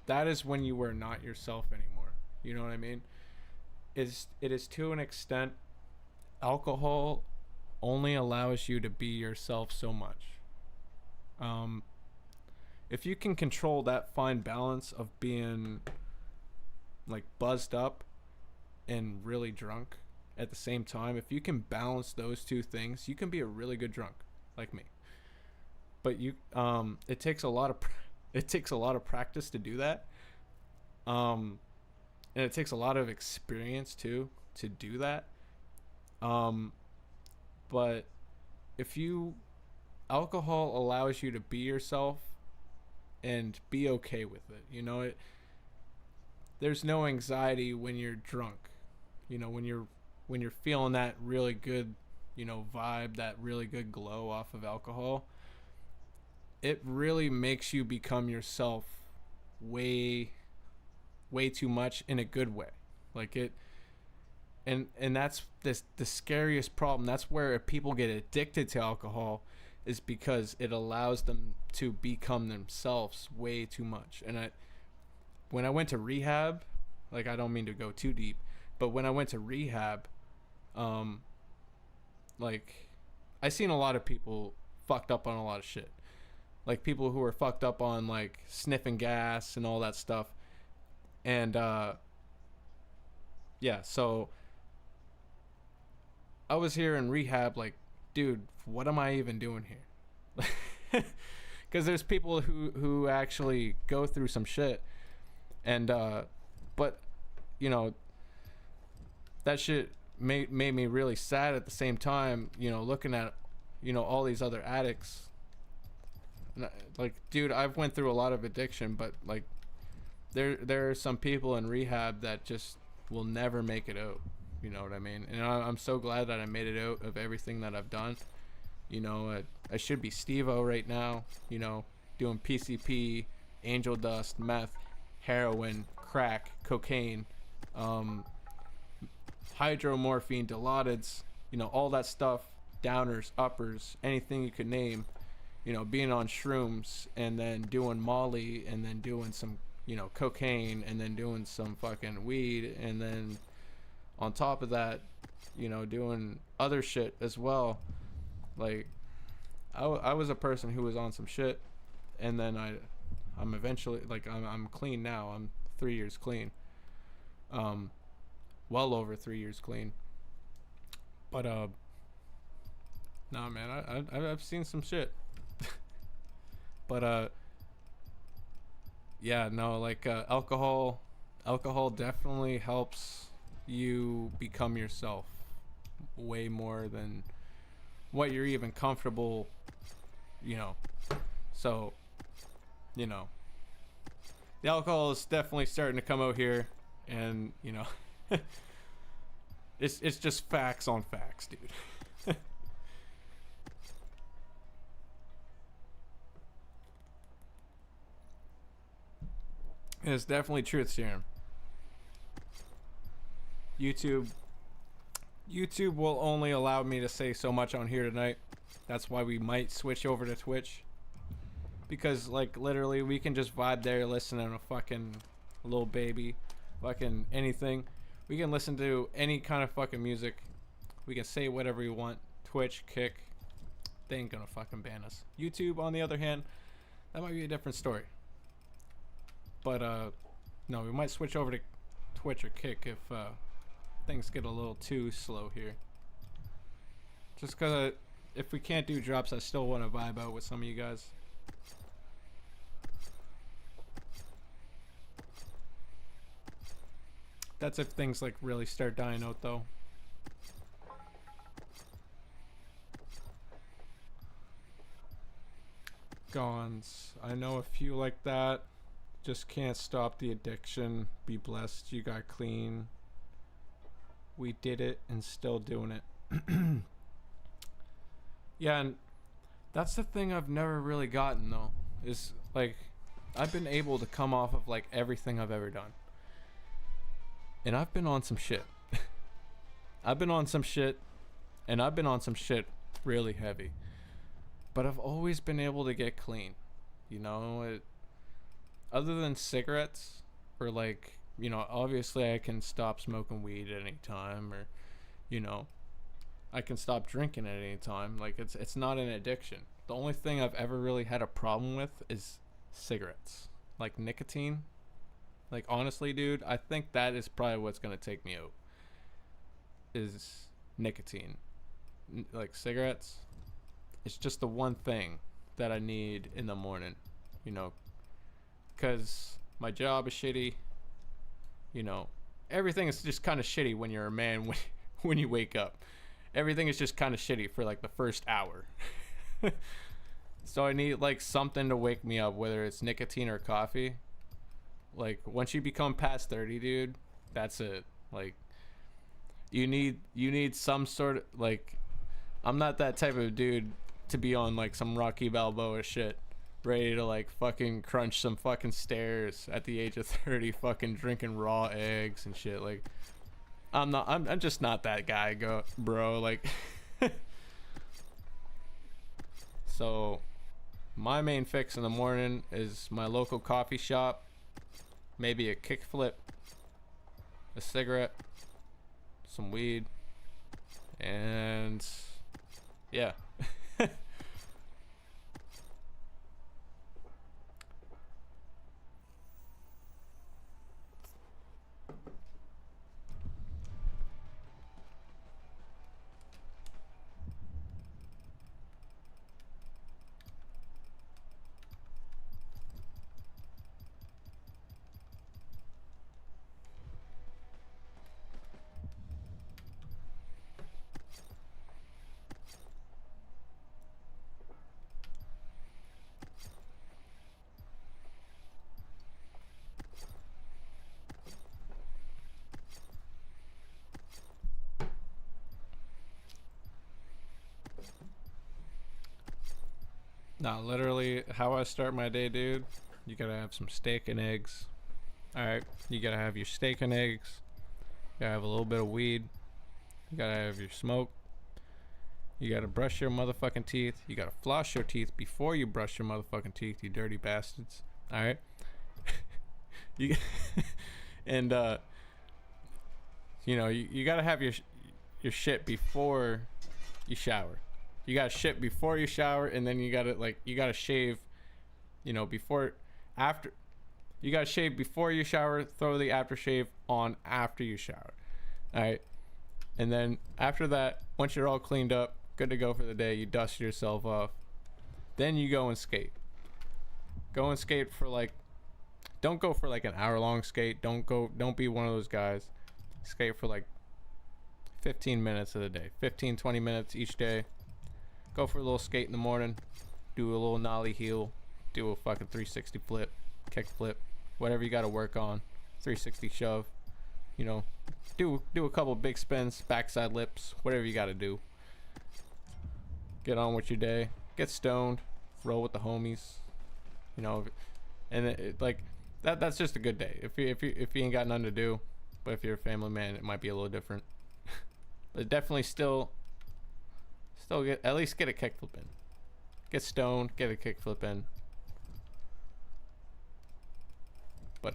that is when you are not yourself anymore. You know what I mean? It is to an extent. Alcohol only allows you to be yourself so much. If you can control that fine balance of being like buzzed up and really drunk at the same time, if you can balance those two things, you can be a really good drunk like me. But it takes a lot of practice to do that. And it takes a lot of experience too to do that. But if alcohol allows you to be yourself and be okay with it, you know, there's no anxiety when you're drunk, you know, when you're feeling that really good, you know, vibe, that really good glow off of alcohol. It really makes you become yourself way too much in a good way. Like it. And that's the scariest problem. That's where people get addicted to alcohol, is because it allows them to become themselves way too much. And when I went to rehab, like, I don't mean to go too deep, but when I went to rehab, like, I seen a lot of people fucked up on a lot of shit. Like, people who were fucked up on, like, sniffing gas and all that stuff. And yeah, so I was here in rehab, like, dude, what am I even doing here? Because there's people who actually go through some shit, and but you know, that shit made me really sad at the same time. You know, looking at, you know, all these other addicts. And like, dude, I've went through a lot of addiction, but like, there are some people in rehab that just will never make it out. You know what I mean? And I'm so glad that I made it out of everything that I've done. You know, I should be Steve-O right now, you know, doing PCP, angel dust, meth, heroin, crack, cocaine, hydromorphine, Dilaudid, you know, all that stuff, downers, uppers, anything you could name, you know, being on shrooms, and then doing Molly, and then doing some, you know, cocaine, and then doing some fucking weed, and then on top of that, you know, doing other shit as well. Like, I was a person who was on some shit, and then I'm eventually, like, I'm clean now. I'm 3 years clean. Well over 3 years clean. But nah, man, I've seen some shit. But yeah, no, like, alcohol definitely helps you become yourself way more than what you're even comfortable, you know. So, you know, the alcohol is definitely starting to come out here, and, you know, it's just facts on facts, dude. It's definitely truth serum. YouTube will only allow me to say so much on here tonight. That's why we might switch over to Twitch, because, like, literally we can just vibe there, listen to a fucking Lil Baby, fucking anything. We can listen to any kind of fucking music. We can say whatever we want. Twitch, Kick, they ain't gonna fucking ban us. YouTube, on the other hand, that might be a different story. But no, we might switch over to Twitch or Kick if things get a little too slow here. Just because if we can't do drops, I still want to vibe out with some of you guys. That's if things like really start dying out though. Gons. I know a few like that. Just can't stop the addiction. Be blessed you got clean. We did it and still doing it. Yeah, and that's the thing I've never really gotten though. Is like I've been able to come off of like everything I've ever done. And I've been on some shit. I've been on some shit, and I've been on some shit really heavy. But I've always been able to get clean. You know, other than cigarettes, or like, you know, obviously I can stop smoking weed at any time, or, you know, I can stop drinking at any time. Like, it's not an addiction. The only thing I've ever really had a problem with is cigarettes. Like nicotine. Like, honestly, dude, I think that is probably what's going to take me out. Is nicotine. Like, cigarettes. It's just the one thing that I need in the morning, you know. Because my job is shitty. You know, everything is just kind of shitty when you're a man when you wake up. Everything is just kind of shitty for, like, the first hour. So I need, like, something to wake me up, whether it's nicotine or coffee. Like, once you become past 30, dude, that's it. Like, you need some sort of, like, I'm not that type of dude to be on, like, some Rocky Balboa shit, ready to, like, fucking crunch some fucking stairs at the age of 30, fucking drinking raw eggs and shit. Like, I'm just not that guy, bro. Like, so my main fix in the morning is my local coffee shop. Maybe a kickflip, a cigarette, some weed, and yeah. Nah, literally, how I start my day, dude, you gotta have some steak and eggs. Alright, you gotta have your steak and eggs. You gotta have a little bit of weed. You gotta have your smoke. You gotta brush your motherfucking teeth. You gotta floss your teeth before you brush your motherfucking teeth, you dirty bastards. Alright? You and, you know, you gotta have your shit before you shower. You gotta shit before you shower, and then you gotta shave, you know, after. You gotta shave before you shower, throw the aftershave on after you shower. Alright? And then after that, once you're all cleaned up, good to go for the day, you dust yourself off. Then you go and skate. Go and skate for like, don't go for like an hour-long skate. Don't be one of those guys. Skate for like 15 minutes of the day. 15, 20 minutes each day. Go for a little skate in the morning, do a little nollie heel, do a fucking 360 flip, kick flip, whatever you got to work on, 360 shove, you know, do a couple big spins, backside lips, whatever you got to do. Get on with your day, get stoned, roll with the homies, you know, and like that's just a good day. If you ain't got nothing to do, but if you're a family man, it might be a little different. But definitely still at least get a kickflip in. Get stoned, get a kickflip in. But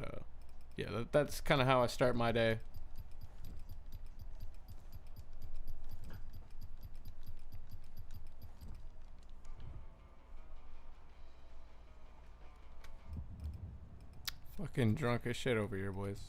yeah, that's kind of how I start my day. Fucking drunk as shit over here, boys.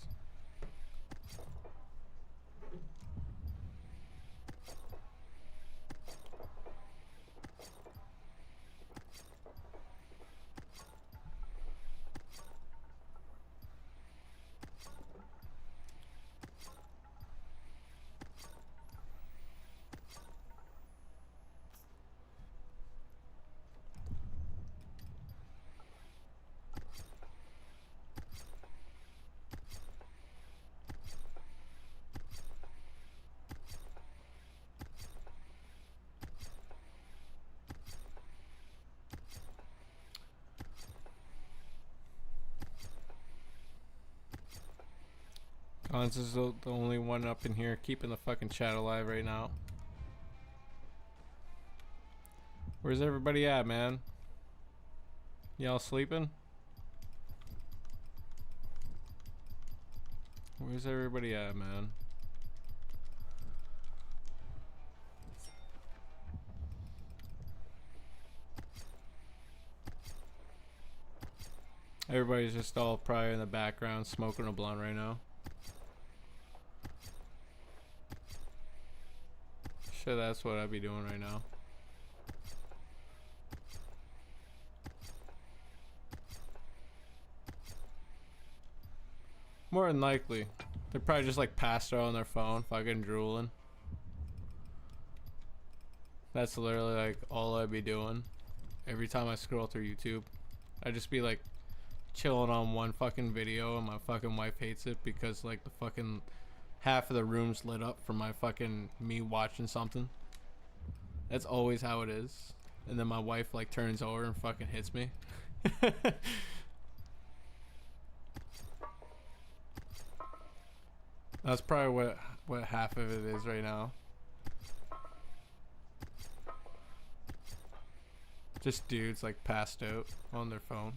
Cons is the only one up in here keeping the fucking chat alive right now. Where's everybody at, man? Y'all sleeping? Where's everybody at, man? Everybody's just all probably in the background smoking a blunt right now. Sure, that's what I'd be doing right now. More than likely. They're probably just like passed out on their phone, fucking drooling. That's literally like all I'd be doing. Every time I scroll through YouTube, I'd just be like chilling on one fucking video, and my fucking wife hates it because like the fucking half of the room's lit up from my fucking me watching something. That's always how it is. And then my wife like turns over and fucking hits me. That's probably what half of it is right now. Just dudes like passed out on their phone.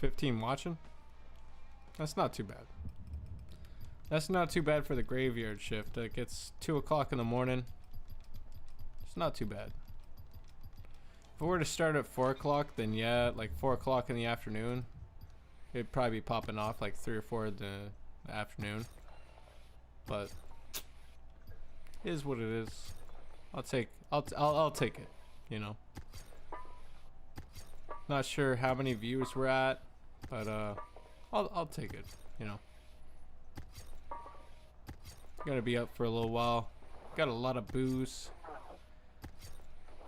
$15 watching? That's not too bad. That's not too bad for the graveyard shift. It gets 2 o'clock in the morning. It's not too bad. If we were to start at 4 o'clock, then yeah, like 4 o'clock in the afternoon, it'd probably be popping off like 3 or 4 in the afternoon. But it is what it is. I'll take it, you know. Not sure how many views we're at, but I'll take it, you know. Gonna be up for a little while. Got a lot of booze.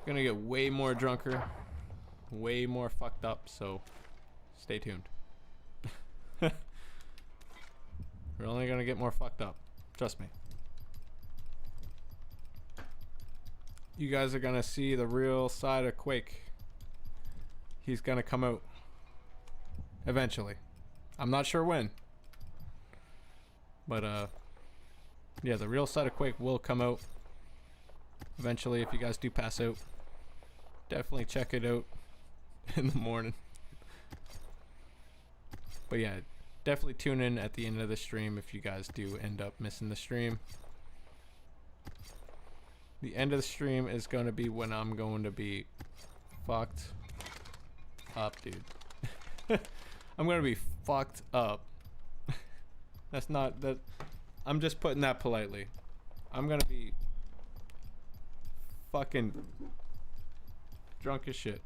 Gonna get way more drunker, way more fucked up, so stay tuned. We're only gonna get more fucked up, trust me. You guys are gonna see the real side of Quake. He's gonna come out eventually. I'm not sure when, but yeah, the real side of Quake will come out eventually if you guys do pass out. Definitely check it out in the morning. But yeah, definitely tune in at the end of the stream if you guys do end up missing the stream. The end of the stream is going to be when I'm going to be fucked up, dude. I'm going to be fucked up. That's not that. I'm just putting that politely. I'm going to be fucking drunk as shit.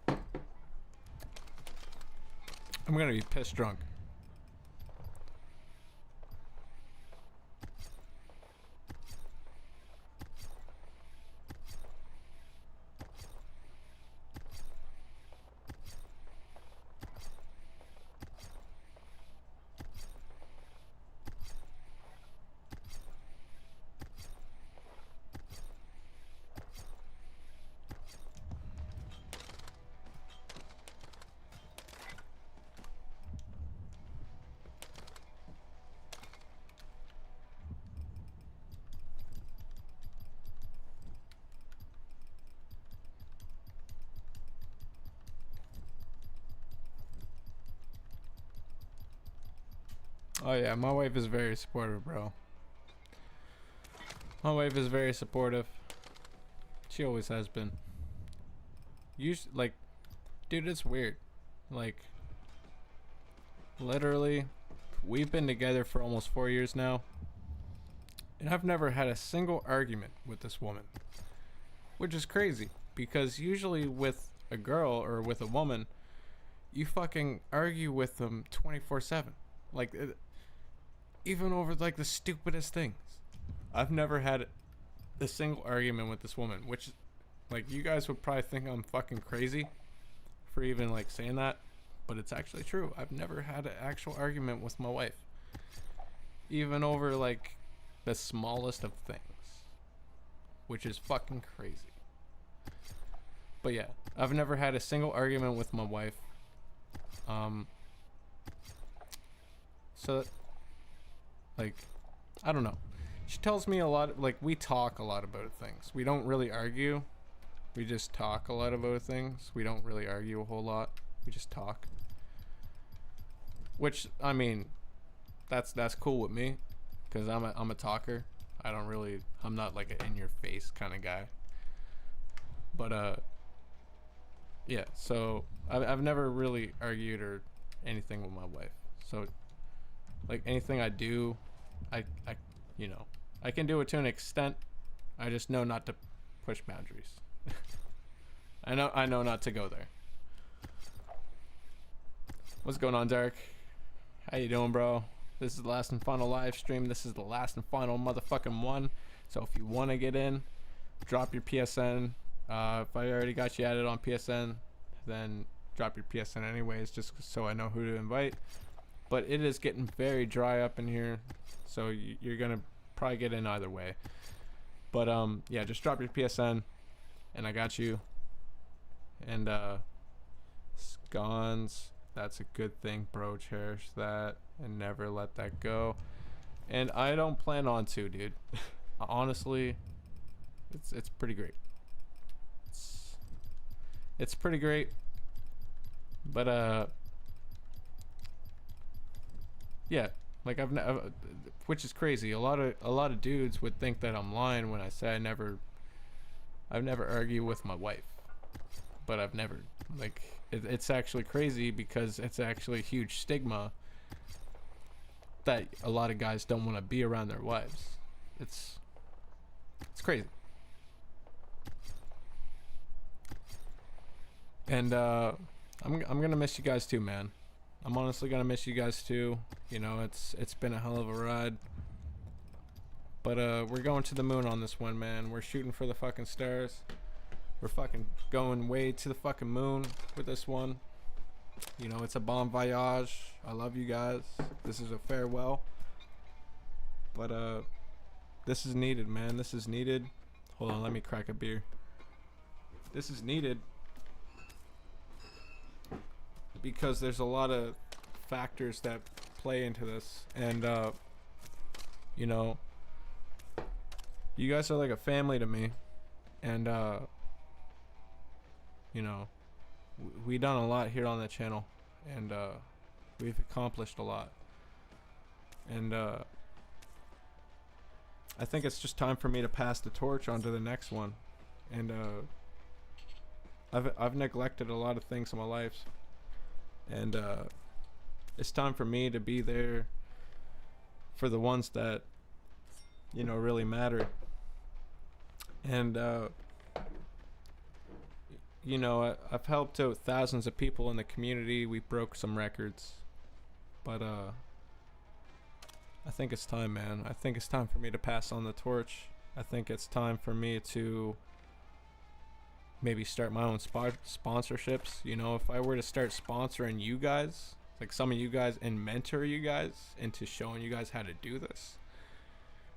I'm going to be pissed drunk. Oh yeah, my wife is very supportive, bro. My wife is very supportive. She always has been. Like, dude, it's weird. Like, literally, we've been together for almost 4 years now, and I've never had a single argument with this woman, which is crazy because usually with a girl or with a woman, you fucking argue with them 24/7. Like, even over like the stupidest things. I've never had a single argument with this woman, which, like, you guys would probably think I'm fucking crazy for even like saying that, but it's actually true. I've never had an actual argument with my wife, even over like the smallest of things, which is fucking crazy. But yeah, I've never had a single argument with my wife. So like, I don't know. She tells me a lot, like, we talk a lot about things. We don't really argue. We just talk a lot about things. We don't really argue a whole lot. We just talk. Which, I mean, that's cool with me, because I'm a talker. I'm not like an in-your-face kind of guy. But, yeah, so I've never really argued or anything with my wife. So, like, anything I do, I you know, I can do it to an extent. I just know not to push boundaries. I know not to go there. What's going on, Derek? How you doing, bro? This is the last and final live stream. This is the last and final motherfucking one. So if you want to get in, drop your PSN. If I already got you added on PSN, then drop your PSN anyways, just so I know who to invite. But it is getting very dry up in here, so you're gonna probably get in either way. But yeah, just drop your PSN, and I got you. And scones, that's a good thing, bro. Cherish that and never let that go. And I don't plan on to, dude. Honestly, it's pretty great. It's pretty great. But yeah, like which is crazy. A lot of dudes would think that I'm lying when I say I've never argued with my wife, but I've never, like, it's actually crazy because it's actually a huge stigma that a lot of guys don't want to be around their wives. It's crazy. And I'm gonna miss you guys too, man. I'm honestly gonna miss you guys too. You know, it's been a hell of a ride. But we're going to the moon on this one, man. We're shooting for the fucking stars. We're fucking going way to the fucking moon with this one. You know, it's a bon voyage. I love you guys. This is a farewell. But this is needed, man. This is needed. Hold on, let me crack a beer. This is needed because there's a lot of factors that play into this, and you know, you guys are like a family to me, and you know, we done a lot here on the channel, and we've accomplished a lot, and I think it's just time for me to pass the torch on to the next one. And I've neglected a lot of things in my life, and it's time for me to be there for the ones that, you know, really matter. And you know, I've helped out thousands of people in the community. We broke some records, but I think it's time, man. I think it's time for me to pass on the torch. I think it's time for me to maybe start my own sponsorships. You know, if I were to start sponsoring you guys, like some of you guys, and mentor you guys into showing you guys how to do this.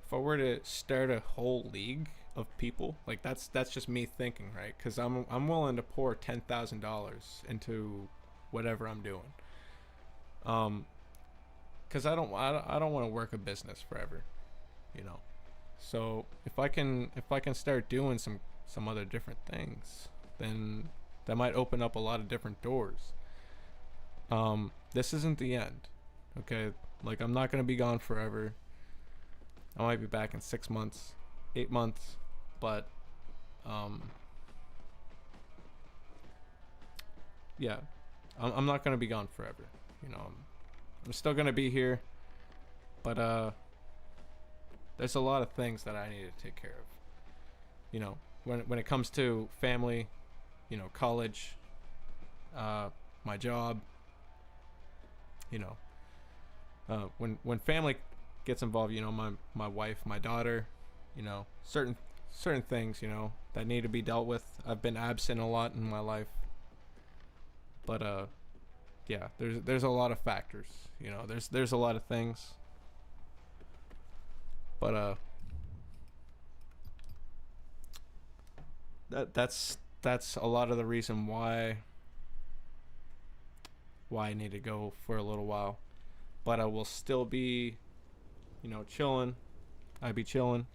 If I were to start a whole league of people, like that's just me thinking, right? Because I'm willing to pour $10,000 into whatever I'm doing. Because I don't want to work a business forever, you know. So if I can start doing some other different things, then that might open up a lot of different doors. This isn't the end, okay? Like, I'm not gonna be gone forever. I might be back in 6 months, 8 months, but yeah, I'm not gonna be gone forever, you know. I'm still gonna be here, but there's a lot of things that I need to take care of. You know, when it comes to family, you know, college, my job. You know, when family gets involved, you know, my wife, my daughter, you know, certain things, you know, that need to be dealt with. I've been absent a lot in my life, but yeah, there's a lot of factors. You know, there's a lot of things. But that's a lot of the reason why I need to go for a little while. But I will still be, you know, chilling. I be chilling.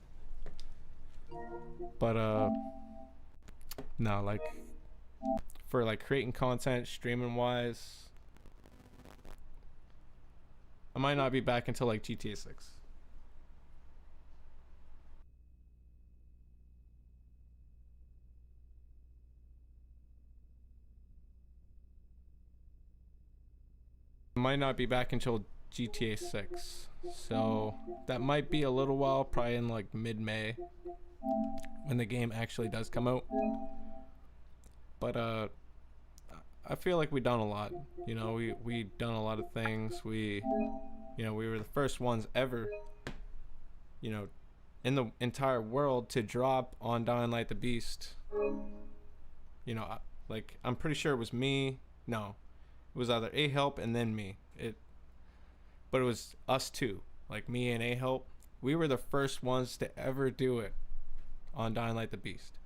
But no, like for like creating content, streaming wise, I might not be back until like GTA 6. Might not be back until GTA 6. So that might be a little while, probably in like mid-May when the game actually does come out. But I feel like we done a lot. You know, we done a lot of things. We were the first ones ever, you know, in the entire world to drop on Dying Light the Beast. You know, like I'm pretty sure it was me. No, it was either A-Help and then me. But it was us two, like me and A-Help. We were the first ones to ever do it on Dying Light the Beast.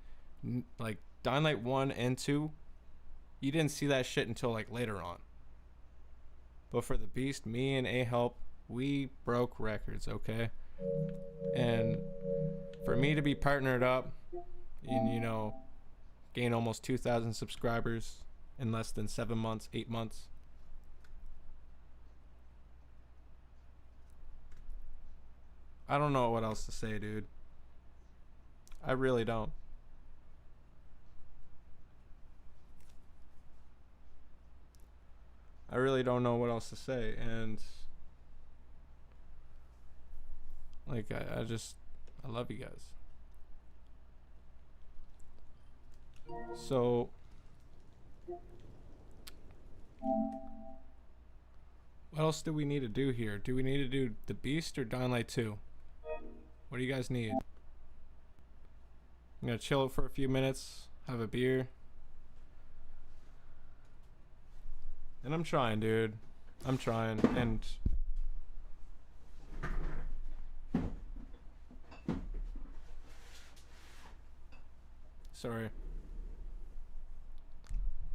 Like Dying Light 1 and 2, you didn't see that shit until like later on. But for the Beast, me and A-Help, we broke records, okay? And for me to be partnered up and, you know, gain almost 2,000 subscribers in less than 7 months, 8 months, I don't know what else to say, dude. I really don't. I really don't know what else to say. And like I love you guys. So what else do we need to do here? Do we need to do the Beast or Dying Light 2? What do you guys need? I'm gonna chill for a few minutes, have a beer. And I'm trying, dude. I'm trying. And sorry.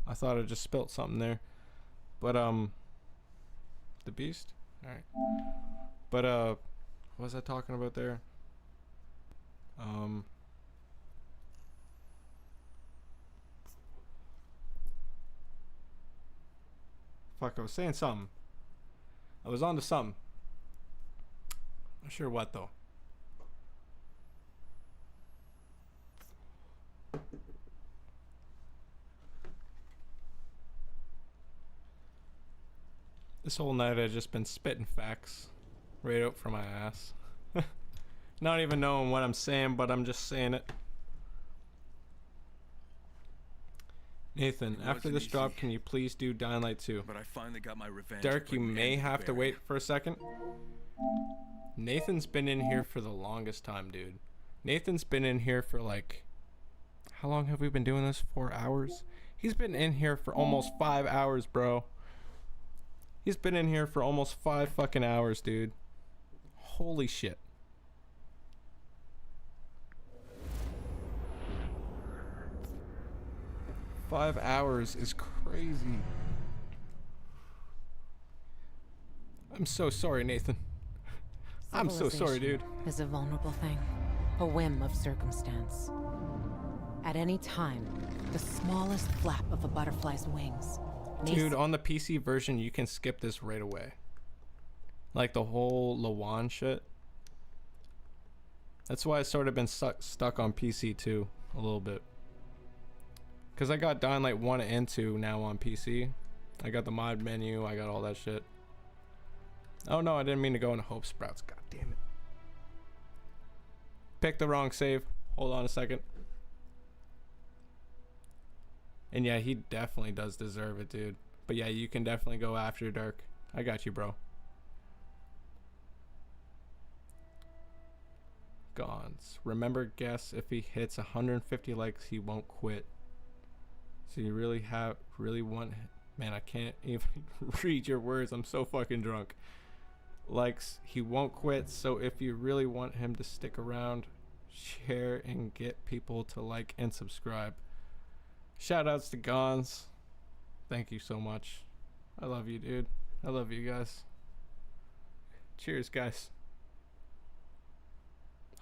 I thought I just spilt something there. But the Beast? Alright. But what was I talking about there? Fuck, I was saying something. I was on to something. Not sure what though. This whole night I've just been spitting facts right out from my ass. Not even knowing what I'm saying, but I'm just saying it. Nathan, after this drop, can you please do Dying Light 2? But I finally got my revenge. Derek, you may have to wait for a second. Nathan's been in here for the longest time, dude. Nathan's been in here for like... How long have we been doing this? 4 hours? He's been in here for almost 5 hours, bro. He's been in here for almost 5 fucking hours, dude. Holy shit. Five hours is crazy. I'm so sorry, Nathan. I'm so sorry, dude. Is a vulnerable thing, a whim of circumstance. At any time, the smallest flap of a butterfly's wings. Dude, on the PC version, you can skip this right away. Like the whole Lawan shit. That's why I've sort of been stuck on PC too, a little bit. Because I got Dying Light 1 and 2 now on PC. I got the mod menu, I got all that shit. Oh no, I didn't mean to go into Hope Sprouts. God damn it. Picked the wrong save. Hold on a second. And yeah, he definitely does deserve it, dude. But yeah, you can definitely go after Dark. I got you, bro. Gons. Remember, guess if he hits 150 likes, he won't quit. So you really want Man, I can't even read your words. I'm so fucking drunk. Likes, he won't quit, so if you really want him to stick around, share and get people to like and subscribe. Shout outs to Gons. Thank you so much. I love you, dude. I love you guys. Cheers, guys.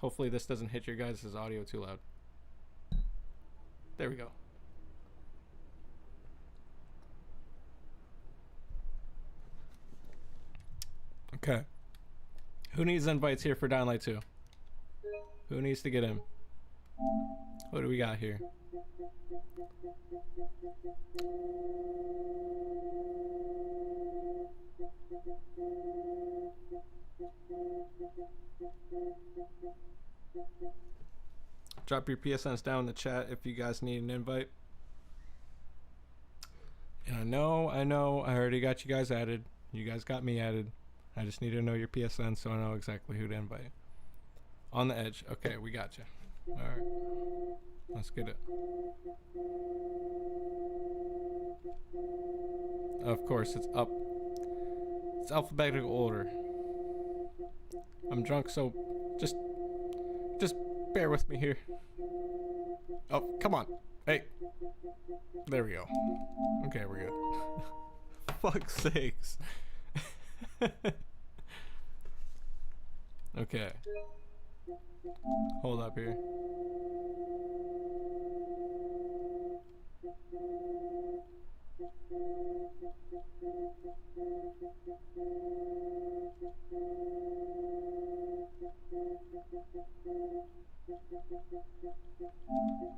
Hopefully this doesn't hit your guys' audio too loud. There we go. Okay. Who needs invites here for Dying Light 2? Who needs to get in? What do we got here? Drop your PSNs down in the chat if you guys need an invite. And I know, I already got you guys added. You guys got me added. I just need to know your PSN so I know exactly who to invite. On the edge. Okay, we got you. Alright. Let's get it. Of course, it's up. It's alphabetical order. I'm drunk, so just bear with me here. Oh, come on. Hey. There we go. Okay, we're good. Fuck's sakes. Okay. Hold up here.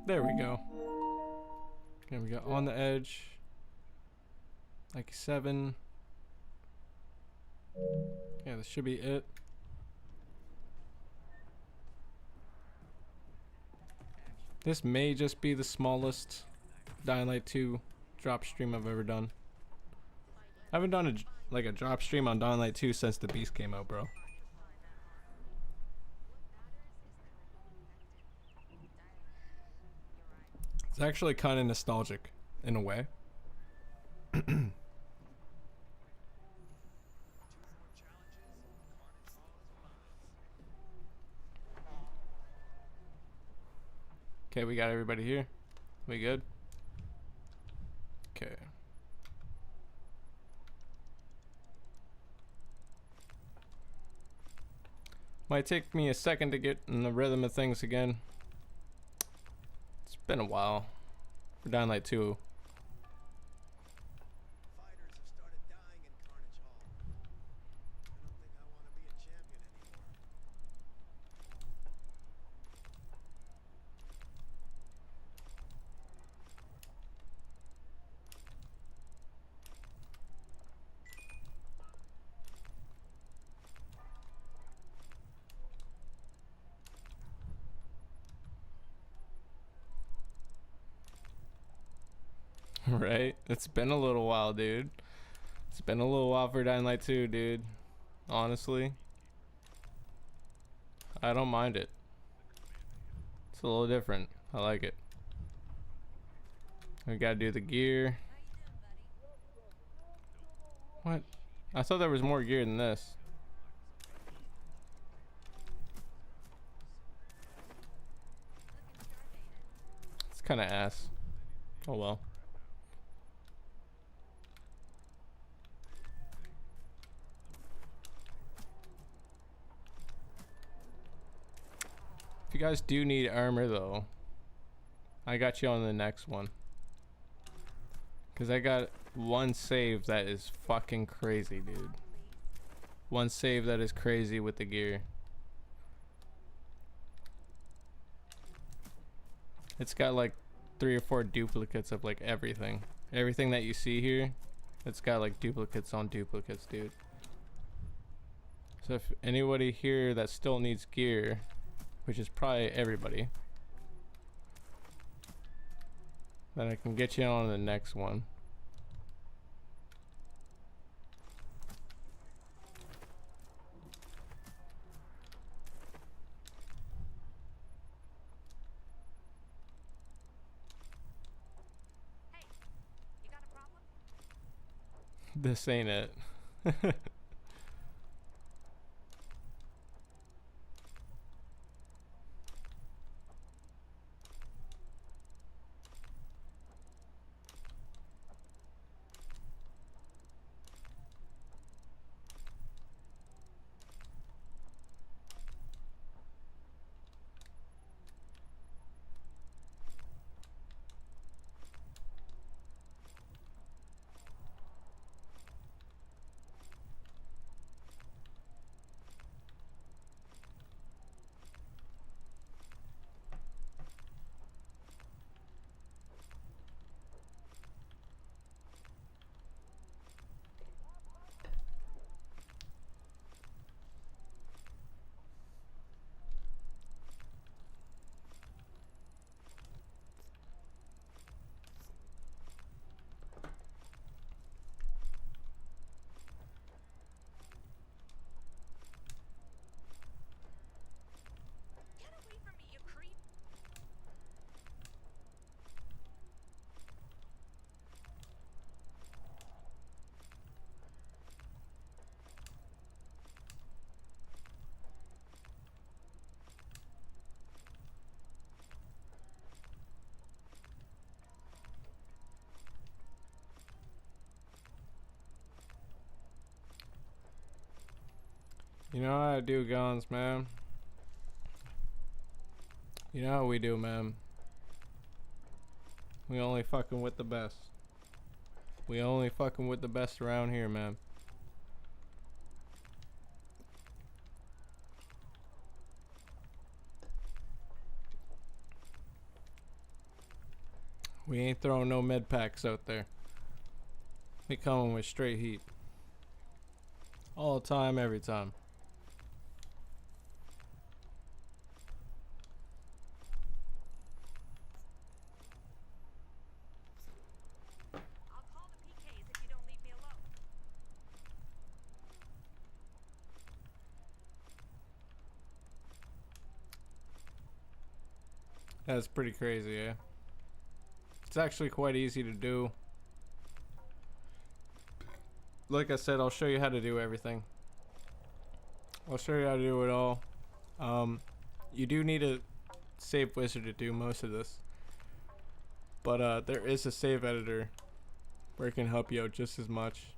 There we go. Okay, we got On the Edge. Like 7. Yeah, this should be it. This may just be the smallest Dying Light 2 drop stream I've ever done. I haven't done a drop stream on Dying Light 2 since the Beast came out, bro. It's actually kind of nostalgic in a way. Okay, we got everybody here. We good? Okay. Might take me a second to get in the rhythm of things again. It's been a while for Dying Light 2. Right? It's been a little while, dude. It's been a little while for Dying Light 2, dude. Honestly. I don't mind it. It's a little different. I like it. We gotta do the gear. What? I thought there was more gear than this. It's kind of ass. Oh well. If you guys do need armor though, I got you on the next one. Cause I got one save that is fucking crazy, dude. One save that is crazy with the gear. It's got like 3 or 4 duplicates of like everything. Everything that you see here, it's got like duplicates on duplicates, dude. So if anybody here that still needs gear, which is probably everybody, then I can get you on the next one. This ain't it. You know how I do, guns, man. You know how we do, man. We only fucking with the best. We only fucking with the best around here, man. We ain't throwing no med packs out there. We coming with straight heat. All the time, every time. That's pretty crazy, yeah. It's actually quite easy to do. Like I said, I'll show you how to do everything. I'll show you how to do it all. You do need a save wizard to do most of this. But there is a save editor where it can help you out just as much.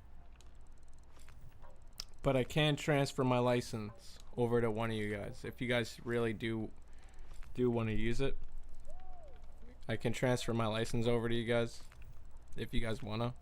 But I can transfer my license over to one of you guys. If you guys really do want to use it, I can transfer my license over to you guys if you guys wanna.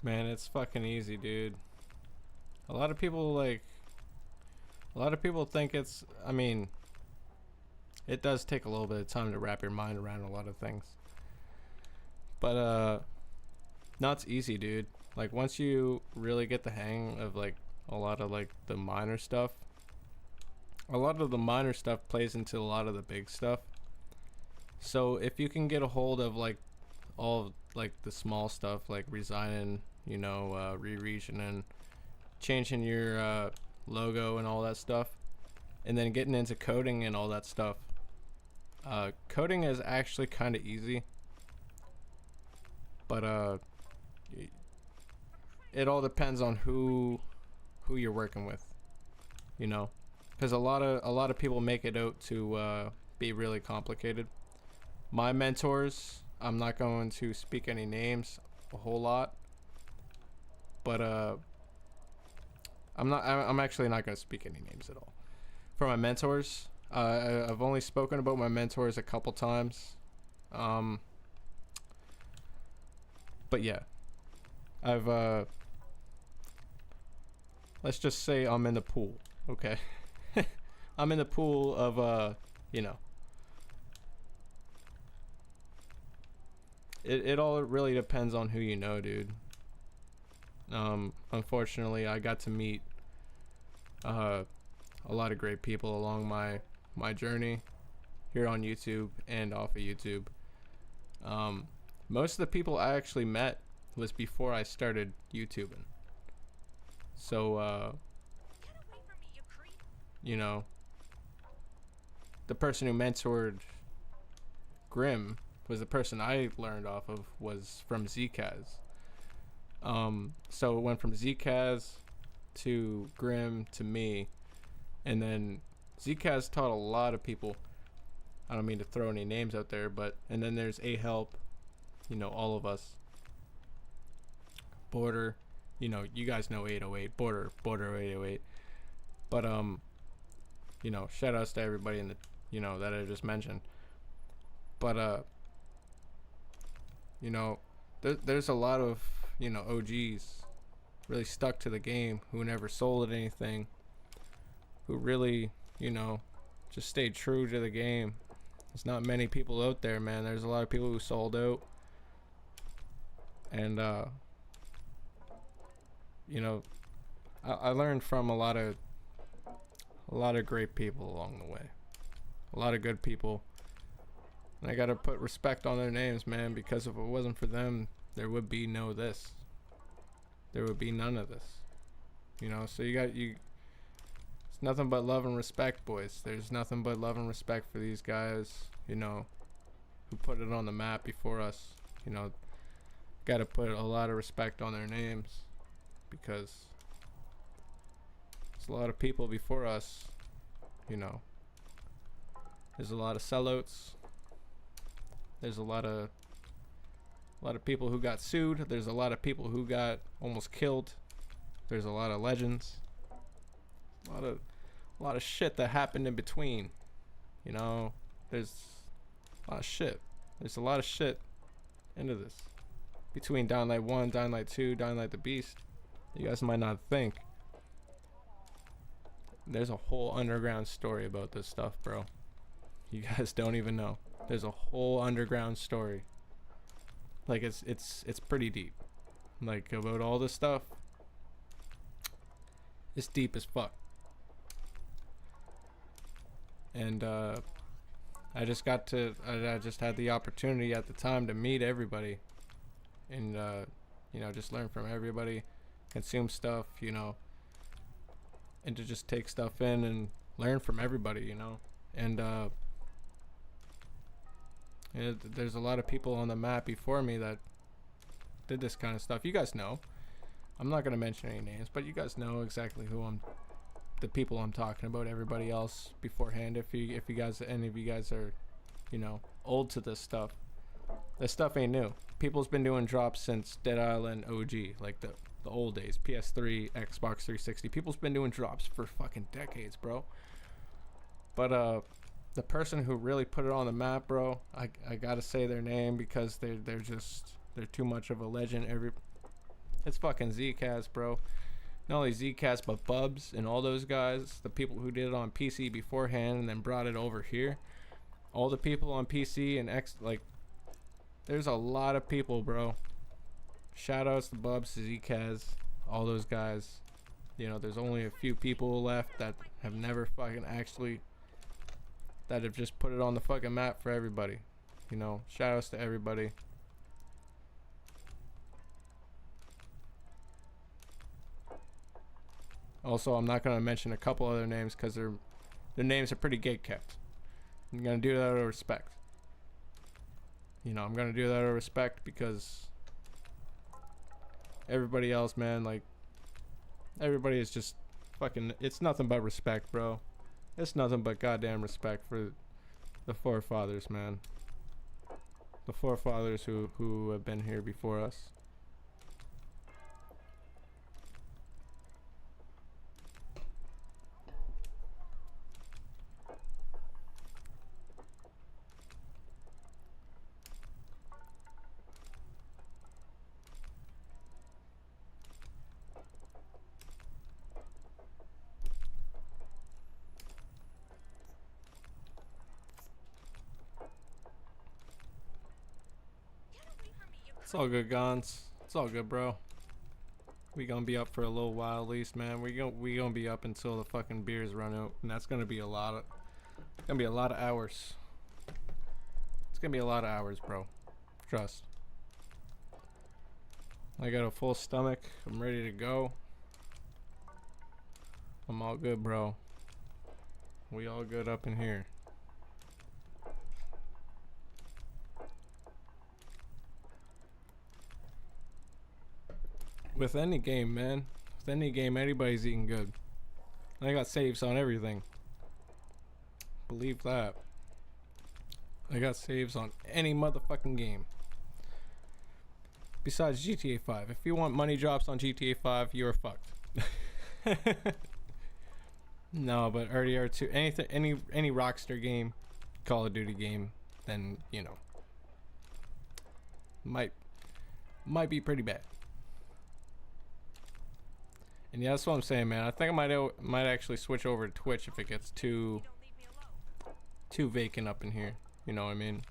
Man, it's fucking easy, dude. A lot of people think it's, I mean, it does take a little bit of time to wrap your mind around a lot of things. But no, it's easy, dude. Like once you really get the hang of like a lot of like the minor stuff, a lot of the minor stuff plays into a lot of the big stuff. So if you can get a hold of like all of, like the small stuff, like resigning, you know, re-regioning, changing your logo and all that stuff, and then getting into coding and all that stuff. Coding is actually kind of easy, but it all depends on who you're working with, you know, because a lot of people make it out to be really complicated. My mentors, I'm not going to speak any names a whole lot, but I'm actually not going to speak any names at all. For my mentors, I've only spoken about my mentors a couple times, but yeah, I've let's just say I'm in the pool, okay? I'm in the pool of you know, it all really depends on who you know, dude. Unfortunately, I got to meet a lot of great people along my journey here on YouTube and off of YouTube. Most of the people I actually met was before I started YouTubing. So, you know, the person who mentored Grim was the person I learned off of was from Zkaz. So it went from Zkaz to Grim to me, and then Zkaz taught a lot of people. I don't mean to throw any names out there, but and then there's A Help, you know, all of us. Border, you know, you guys know 808, Border 808. But you know, shout outs to everybody in the, you know, that I just mentioned. But you know, there's a lot of, you know, OGs really stuck to the game who never sold anything, who really, you know, just stayed true to the game. There's not many people out there, man. There's a lot of people who sold out. And you know, I learned from a lot of great people along the way. A lot of good people. And I gotta put respect on their names, man, because if it wasn't for them, there would be no this. There would be none of this. You know, so it's nothing but love and respect, boys. There's nothing but love and respect for these guys, you know, who put it on the map before us. You know, gotta put a lot of respect on their names, because there's a lot of people before us, you know. There's a lot of sellouts. There's a lot of people who got sued. There's a lot of people who got almost killed. There's a lot of legends. A lot of shit that happened in between. You know, there's a lot of shit. There's a lot of shit into this. Between Dying Light 1, Dying Light 2, Dying Light the Beast. You guys might not think. There's a whole underground story about this stuff, bro. You guys don't even know. There's a whole underground story. Like it's pretty deep. Like about all this stuff. It's deep as fuck. And I just had the opportunity at the time to meet everybody. And you know, just learn from everybody, consume stuff, you know, and to just take stuff in and learn from everybody, you know. And there's a lot of people on the map before me that did this kind of stuff. You guys know. I'm not gonna mention any names, but you guys know exactly the people I'm talking about. Everybody else beforehand. If any of you guys are, you know, old to this stuff ain't new. People's been doing drops since Dead Island OG, like the old days, PS3, Xbox 360. People's been doing drops for fucking decades, bro. But the person who really put it on the map, bro, I gotta say their name because they're too much of a legend. It's fucking Zkaz, bro. Not only Zkaz, but Bubs and all those guys, the people who did it on PC beforehand and then brought it over here. All the people on PC and there's a lot of people, bro. Shout outs to Bubs, to Zkaz, all those guys. You know, there's only a few people left that have never fucking that have just put it on the fucking map for everybody. You know, shout outs to everybody. Also, I'm not going to mention a couple other names because their names are pretty gate kept. I'm going to do that out of respect. You know, I'm going to do that out of respect because everybody else, man, like, everybody is just fucking, it's nothing but respect, bro. It's nothing but goddamn respect for the forefathers, man. The forefathers who have been here before us. It's all good, Gons. It's all good, bro. We gonna be up for a little while at least, man. We gonna be up until the fucking beers run out, and that's gonna be a lot of hours. It's gonna be a lot of hours, bro. Trust. I got a full stomach. I'm ready to go. I'm all good, bro. We all good up in here. With any game, man. With any game, anybody's eating good. I got saves on everything. Believe that. I got saves on any motherfucking game. Besides GTA 5. If you want money drops on GTA 5, you're fucked. No, but RDR2, anything, any Rockstar game, Call of Duty game, then, you know, might be pretty bad. And yeah, that's what I'm saying, man. I think I might actually switch over to Twitch if it gets too vacant up in here. You know what I mean?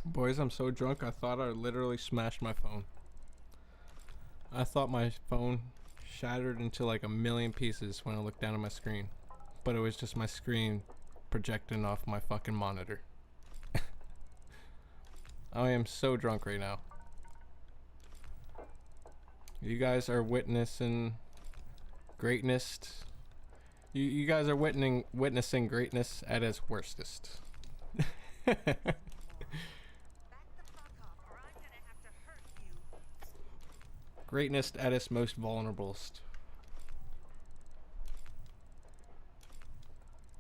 Boys, I'm so drunk, I thought I literally smashed my phone. I thought my phone shattered into like a million pieces when I looked down at my screen. But it was just my screen projecting off my fucking monitor. I am so drunk right now. You guys are witnessing greatness. You guys are witnessing greatness at its worstest. Greatness at its most vulnerablest.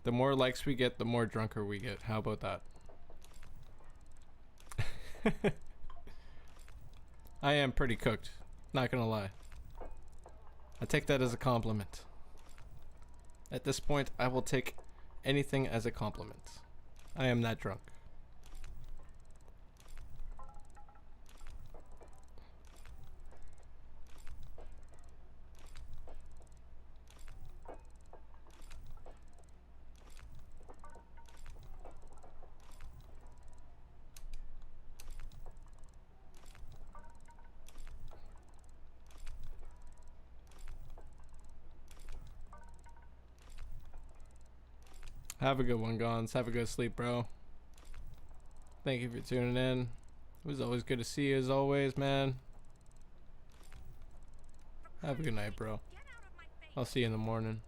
The more likes we get, the more drunker we get. How about that? I am pretty cooked. Not gonna lie. I take that as a compliment. At this point, I will take anything as a compliment. I am that drunk. Have a good one, Gons. Have a good sleep, bro. Thank you for tuning in. It was always good to see you as always, man. Have a good night, bro. I'll see you in the morning.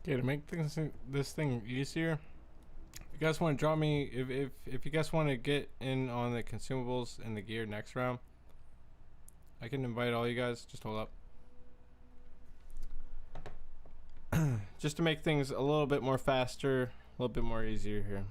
Okay, to make this thing easier, if you guys want to draw me, if you guys want to get in on the consumables and the gear next round, I can invite all you guys. Just hold up. Just to make things a little bit more faster, a little bit more easier here.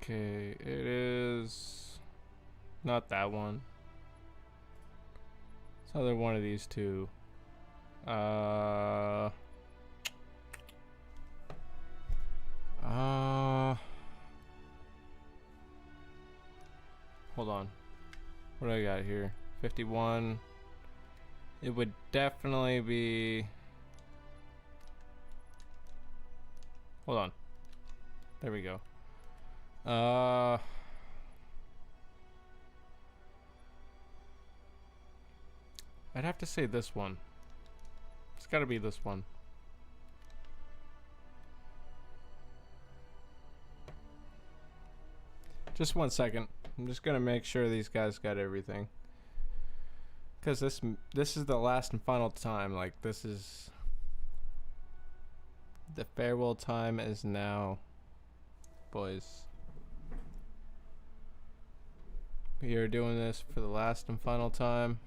Okay, it is not that one. It's another one of these two. Hold on. What do I got here? 51. It would definitely be. Hold on. There we go. I'd have to say this one. It's gotta be this one. Just 1 second. I'm just gonna make sure these guys got everything. Cause this is the last and final time. Like, this is the farewell time is now, boys. We are doing this for the last and final time.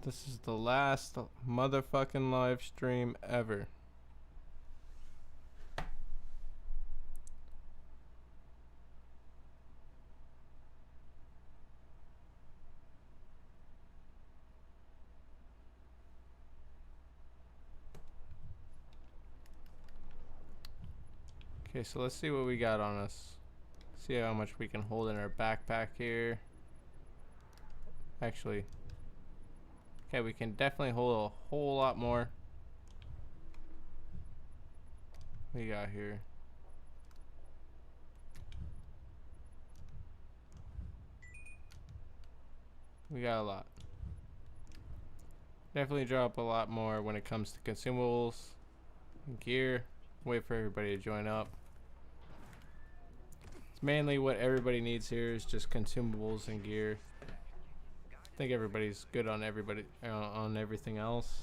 This is the last motherfucking live stream ever. Okay, so let's see what we got on us. See how much we can hold in our backpack here. Actually, okay, we can definitely hold a whole lot more. What we got here? We got a lot. Definitely drop a lot more when it comes to consumables and gear. Wait for everybody to join up. It's mainly what everybody needs here is just consumables and gear. I think everybody's good on on everything else.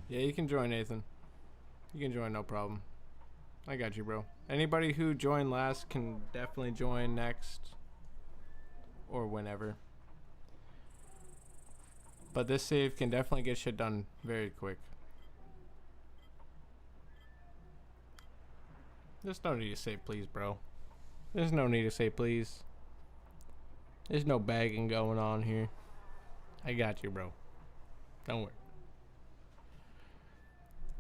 Yeah, you can join, Nathan. You can join, no problem. I got you, bro. Anybody who joined last can definitely join next or whenever. But this save can definitely get shit done very quick. There's no need to say please, bro. There's no need to say please. There's no bagging going on here. I got you, bro. Don't worry.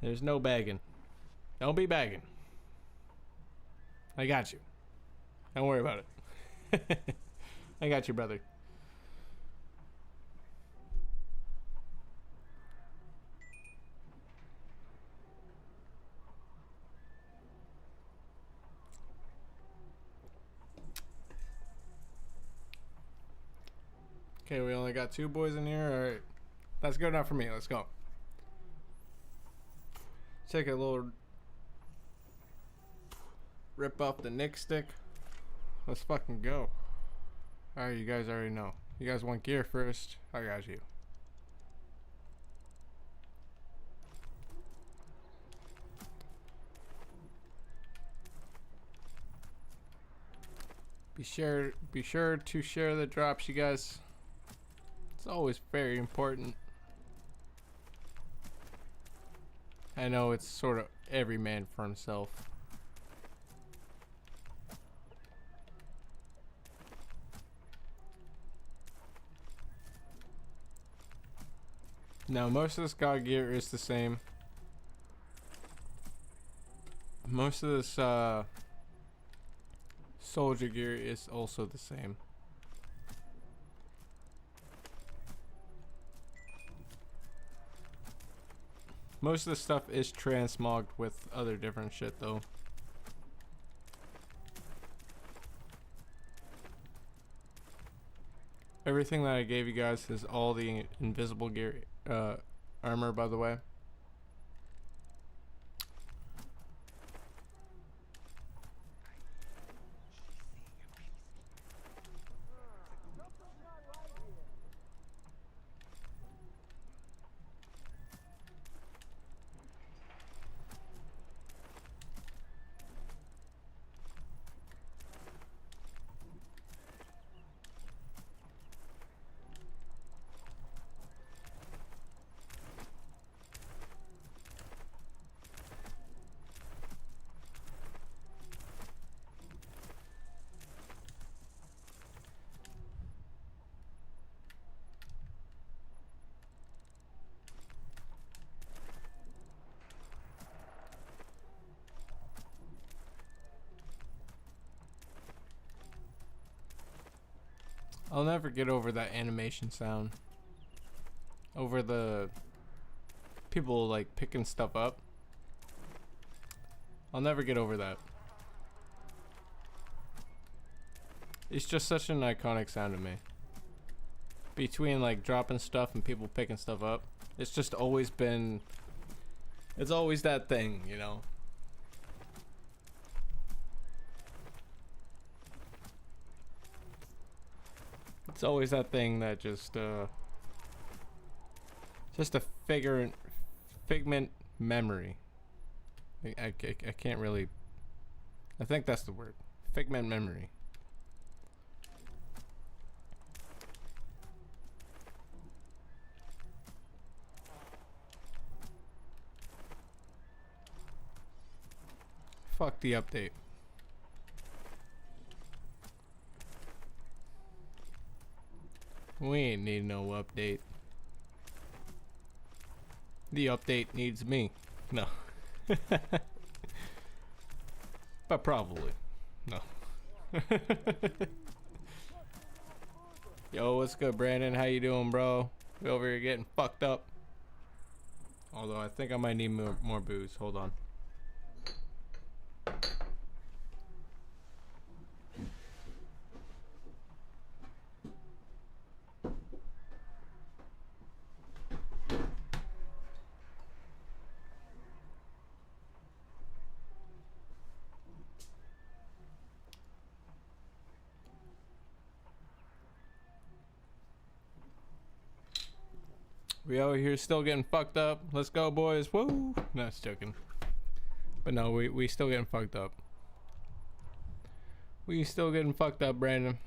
There's no bagging. Don't be bagging. I got you. Don't worry about it. I got you, brother. Okay, we only got 2 boys in here. Alright. That's good enough for me. Let's go. Take a little rip off the Nick stick. Let's fucking go. Alright, you guys already know. You guys want gear first? I got you. Be sure to share the drops, you guys. It's always very important. I know it's sort of every man for himself. Now, most of this god gear is the same. Most of this soldier gear is also the same. Most of the stuff is transmogged with other different shit though. Everything that I gave you guys is all the invisible gear, armor, by the way. I'll never get over that animation sound. Over the people like picking stuff up. I'll never get over that. It's just such an iconic sound to me. Between like dropping stuff and people picking stuff up. It's just always been, it's always that thing, you know. It's always that thing that just a figment memory. I can't really, I think that's the word. Figment memory. Fuck the update. We ain't need no update. The update needs me. No. But probably. No. Yo, what's good, Brandon? How you doing, bro? We over here getting fucked up. Although I think I might need more booze. Hold on. We over here still getting fucked up. Let's go, boys. Woo! No, it's joking. But no, we still getting fucked up. We still getting fucked up, Brandon.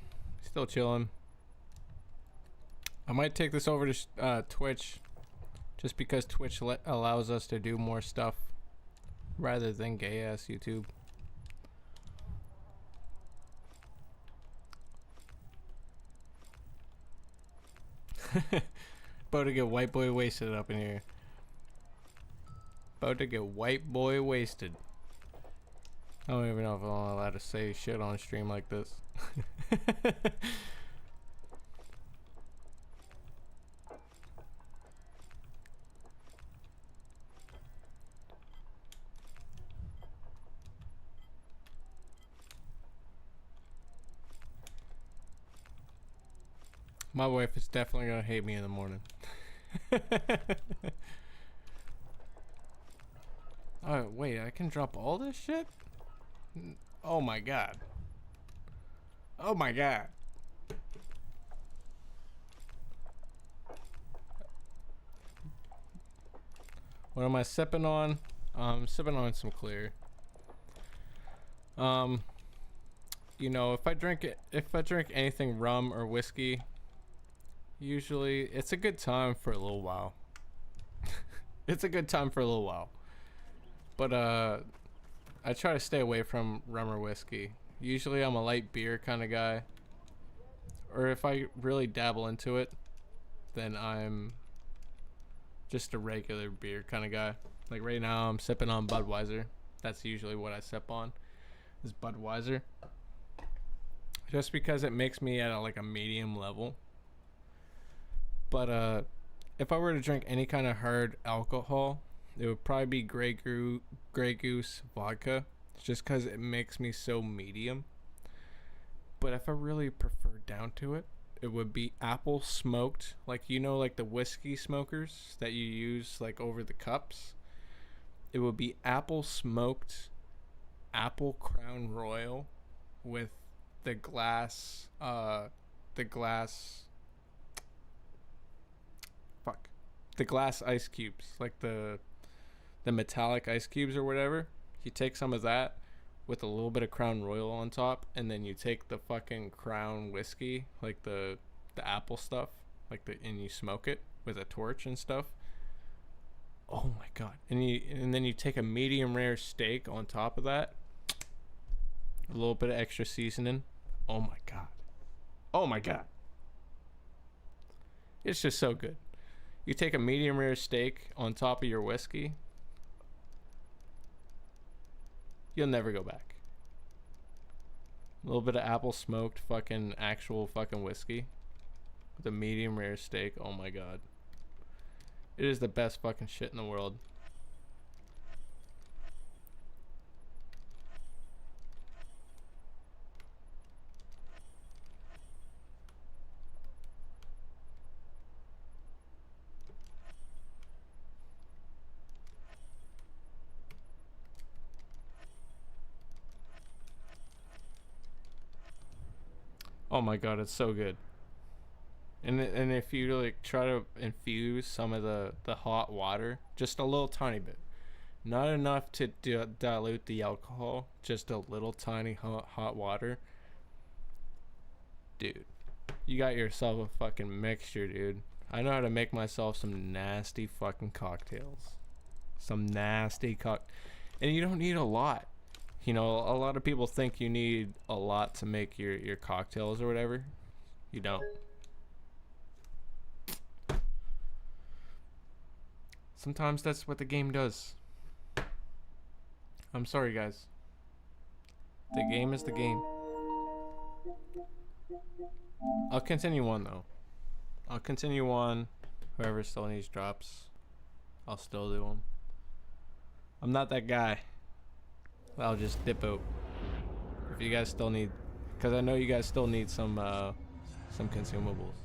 Still chilling. I might take this over to Twitch, just because Twitch allows us to do more stuff rather than gay ass YouTube. About to get white boy wasted up in here. About to get white boy wasted. I don't even know if I'm allowed to say shit on stream like this. My wife is definitely gonna hate me in the morning. Oh wait, I can drop all this shit? Oh my god. Oh my god. What am I sipping on? Sipping on some clear. You know, if I drink anything rum or whiskey, usually it's a good time for a little while. It's a good time for a little while. But I try to stay away from rum or whiskey. Usually I'm a light beer kind of guy. Or if I really dabble into it, then I'm just a regular beer kind of guy. Like right now I'm sipping on Budweiser. That's usually what I sip on, is Budweiser. Just because it makes me at like a medium level. But if I were to drink any kind of hard alcohol, it would probably be Grey Goose vodka, just because it makes me so medium. But if I really prefer down to it, it would be apple smoked, like, you know, like the whiskey smokers that you use like over the cups. It would be apple smoked, apple Crown Royal with the glass ice cubes, like the metallic ice cubes or whatever. You take some of that with a little bit of Crown Royal on top, and then you take the fucking Crown whiskey, like the apple stuff, and you smoke it with a torch and stuff. Oh my god. And then you take a medium rare steak on top of that. A little bit of extra seasoning. Oh my god. Oh my god. It's just so good. You take a medium rare steak on top of your whiskey. You'll never go back. A little bit of apple smoked fucking actual fucking whiskey with a medium rare steak. Oh my god. It is the best fucking shit in the world. Oh my god, it's so good. And if you like try to infuse some of the hot water, just a little tiny bit, not enough to dilute the alcohol, just a little tiny hot water, dude, you got yourself a fucking mixture, dude. I know how to make myself some nasty fucking cocktails, and you don't need a lot. You know, a lot of people think you need a lot to make your cocktails or whatever. You don't. Sometimes that's what the game does. I'm sorry, guys. The game is the game. I'll continue on, though. I'll continue on. Whoever still needs drops, I'll still do them. I'm not that guy. I'll just dip out. If you guys still need, because I know you guys still need some consumables.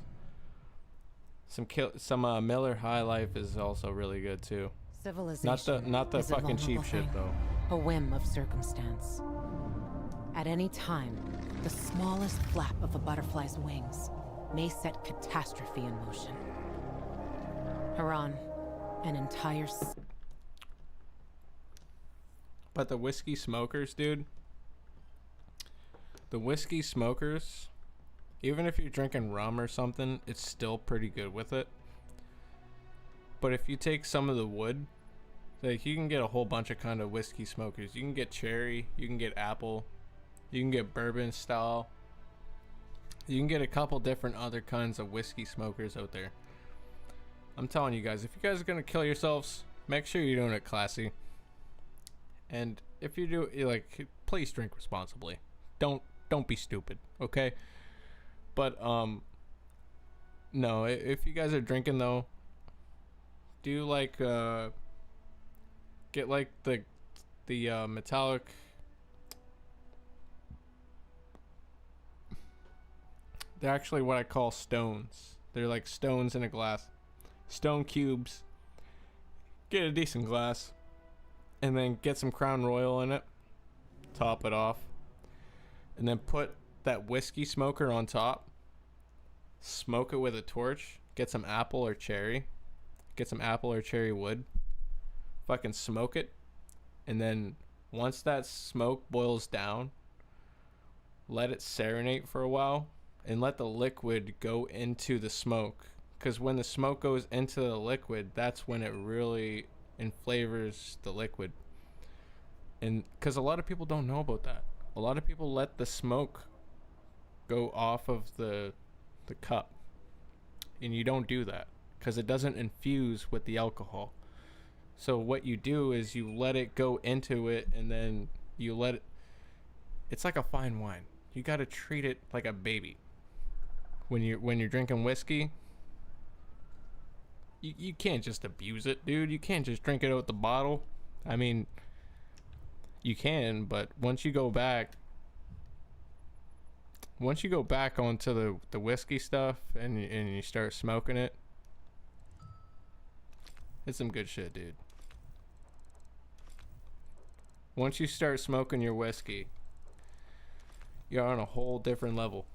Some Miller High Life is also really good too. Civilization Not the is a fucking cheap vulnerable shit thing, though. a whim of circumstance. At any time, the smallest flap of a butterfly's wings may set catastrophe in motion. Haran, an entire But the whiskey smokers, dude. The whiskey smokers, even if you're drinking rum or something, it's still pretty good with it. But if you take some of the wood, like, you can get a whole bunch of kind of whiskey smokers. You can get cherry, you can get apple, you can get bourbon style. You can get a couple different other kinds of whiskey smokers out there. I'm telling you guys, if you guys are gonna kill yourselves, make sure you're doing it classy. And if you do, like, please drink responsibly. Don't be stupid, okay? But no, if you guys are drinking though, do like get like the metallic. They're actually what I call stones. They're like stones in a glass, stone cubes. Get a decent glass. And then get some Crown Royal in it. Top it off. And then put that whiskey smoker on top. Smoke it with a torch. Get some apple or cherry. Get some apple or cherry wood. Fucking smoke it. And then once that smoke boils down, let it serenade for a while. And let the liquid go into the smoke. Because when the smoke goes into the liquid, that's when it really flavors the liquid. And because a lot of people don't know about that. A lot of people let the smoke go off of the cup, and you don't do that because it doesn't infuse with the alcohol. So what you do is you let it go into it, and then you let it. It's like a fine wine. You got to treat it like a baby. When you're drinking whiskey, you can't just abuse it, dude. You can't just drink it out the bottle. I mean, you can, but once you go back onto the whiskey stuff and you start smoking it, it's some good shit, dude. Once you start smoking your whiskey, you're on a whole different level.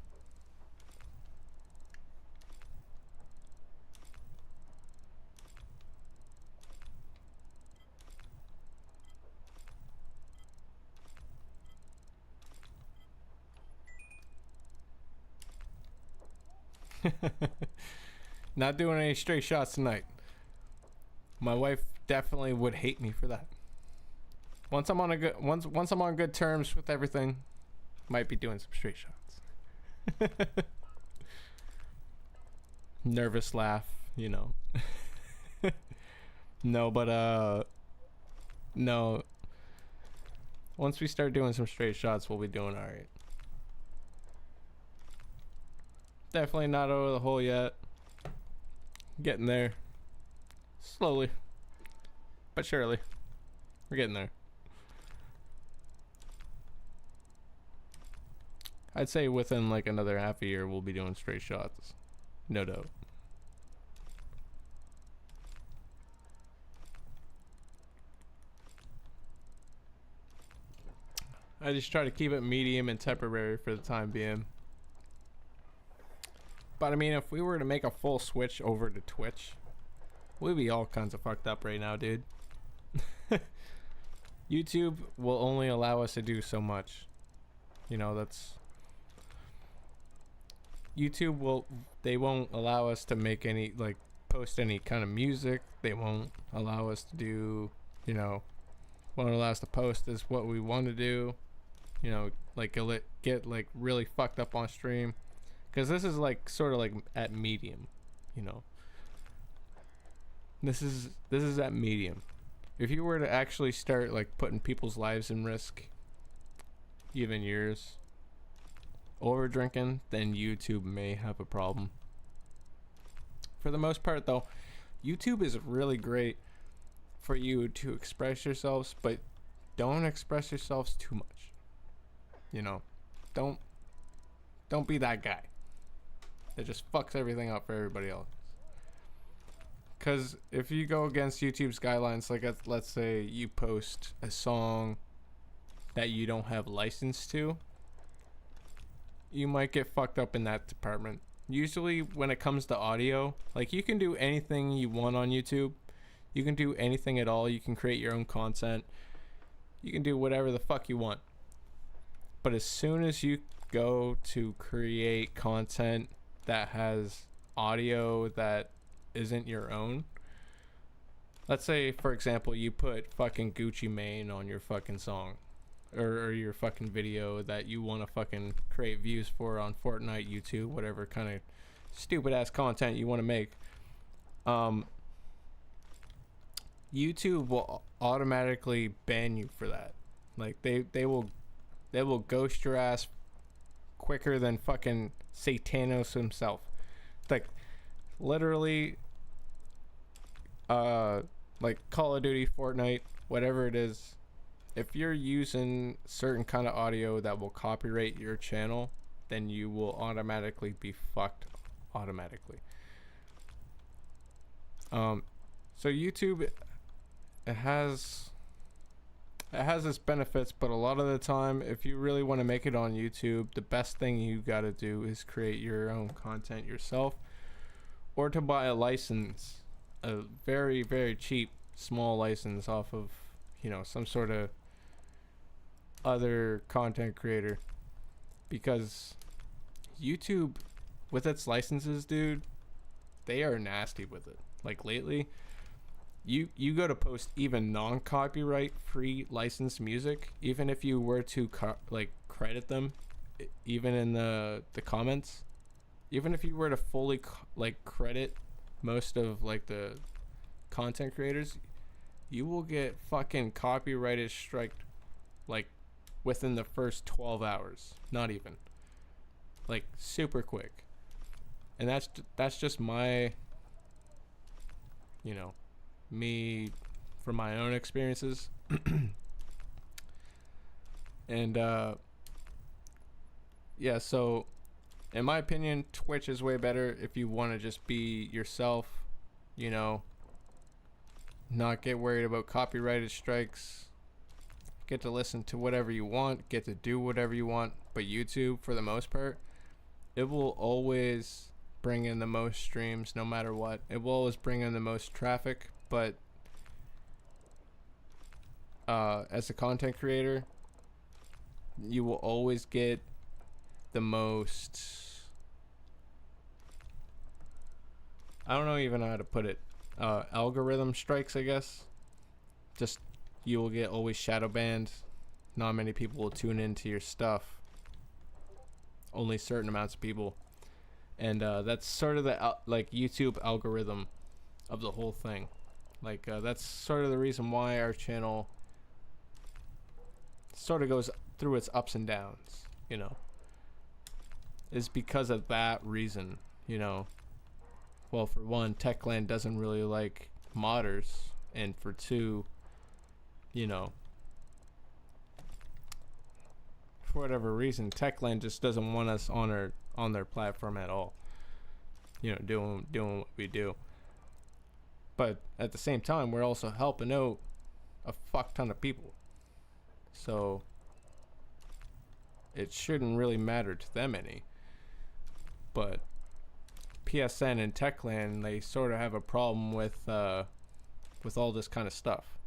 Not doing any straight shots tonight. My wife definitely would hate me for that. Once I'm on good terms with everything, might be doing some straight shots. Nervous laugh, you know. No, but no. Once we start doing some straight shots, we'll be doing all right. Definitely not over the hole yet. Getting there. Slowly. But surely. We're getting there. I'd say within like another half a year, we'll be doing straight shots. No doubt. I just try to keep it medium and temporary for the time being. But I mean, if we were to make a full switch over to Twitch, we'd be all kinds of fucked up right now, dude. YouTube will only allow us to do so much. You know, that's... they won't allow us to make any, like, post any kind of music. They won't allow us to do, you know, won't allow us to post is what we want to do. You know, like, get, like, really fucked up on stream. Because this is like sort of like at medium, you know. This is at medium. If you were to actually start like putting people's lives in risk, even yours, over drinking, then YouTube may have a problem. For the most part though, YouTube is really great for you to express yourselves, but don't express yourselves too much. You know, don't be that guy. It just fucks everything up for everybody else. Because if you go against YouTube's guidelines, like let's say you post a song that you don't have license to, you might get fucked up in that department. Usually when it comes to audio, like you can do anything you want on YouTube. You can do anything at all. You can create your own content. You can do whatever the fuck you want. But as soon as you go to create content that has audio that isn't your own, let's say for example you put fucking Gucci Mane on your fucking song or your fucking video that you want to fucking create views for on Fortnite, YouTube, whatever kind of stupid ass content you want to make, YouTube will automatically ban you for that. Like they will ghost your ass quicker than fucking Satanos himself. Like literally like Call of Duty, Fortnite, whatever it is, if you're using certain kind of audio that will copyright your channel, then you will automatically be fucked automatically. So YouTube, it has its benefits, but a lot of the time, if you really want to make it on YouTube, the best thing you got to do is create your own content yourself, or to buy a license, a very, very cheap, small license off of, you know, some sort of other content creator. Because YouTube, with its licenses, dude, they are nasty with it. Like lately, you go to post even non-copyright free licensed music, even if you were to like credit them, even in the comments, even if you were to fully like credit most of like the content creators, you will get fucking copyrighted striked like within the first 12 hours, not even, like super quick. And that's just my you know, me from my own experiences. And yeah, so in my opinion, Twitch is way better if you want to just be yourself, you know, not get worried about copyrighted strikes, get to listen to whatever you want, get to do whatever you want. But YouTube, for the most part, it will always bring in the most streams no matter what. It will always bring in the most traffic, but as a content creator, you will always get the most, I don't know even how to put it, algorithm strikes, I guess. Just, you will get always shadow banned. Not many people will tune into your stuff. Only certain amounts of people. And that's sort of the like YouTube algorithm of the whole thing. Like that's sort of the reason why our channel sort of goes through its ups and downs, you know, is because of that reason, you know. Well, for one, Techland doesn't really like modders, and for two, you know, for whatever reason, Techland just doesn't want us on their platform at all, you know, doing what we do. But at the same time, we're also helping out a fuck ton of people, so it shouldn't really matter to them any. But PSN and Techland, they sort of have a problem with all this kind of stuff,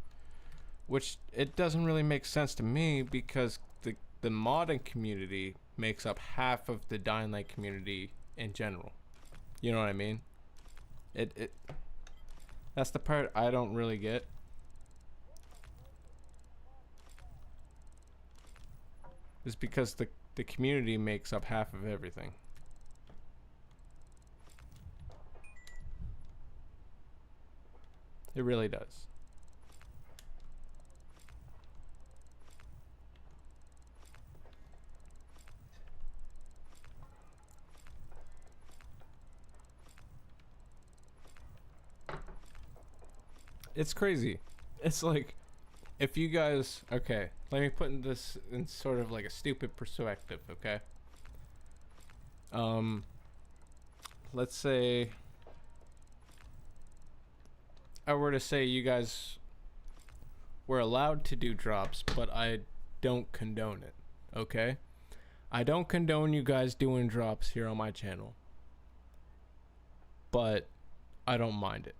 which it doesn't really make sense to me, because the modding community makes up half of the Dying Light community in general. You know what I mean? It that's the part I don't really get. Is because the community makes up half of everything. It really does. It's crazy. It's like, if you guys, okay, let me put this in sort of like a stupid perspective, okay? Let's say I were to say you guys were allowed to do drops, but I don't condone it, okay? I don't condone you guys doing drops here on my channel, but I don't mind it.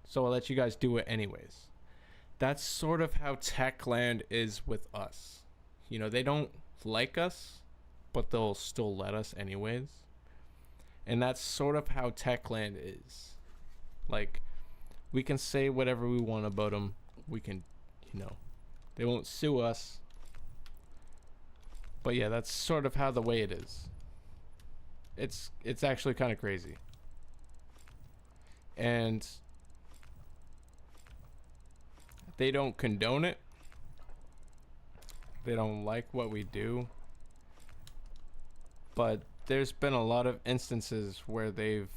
So I'll let you guys do it anyways. That's sort of how Techland is with us. You know, they don't like us, but they'll still let us anyways. And that's sort of how Techland is. Like, we can say whatever we want about them. We can, you know, they won't sue us. But yeah, that's sort of how the way it is. It's actually kind of crazy. And they don't condone it. They don't like what we do. But there's been a lot of instances where they've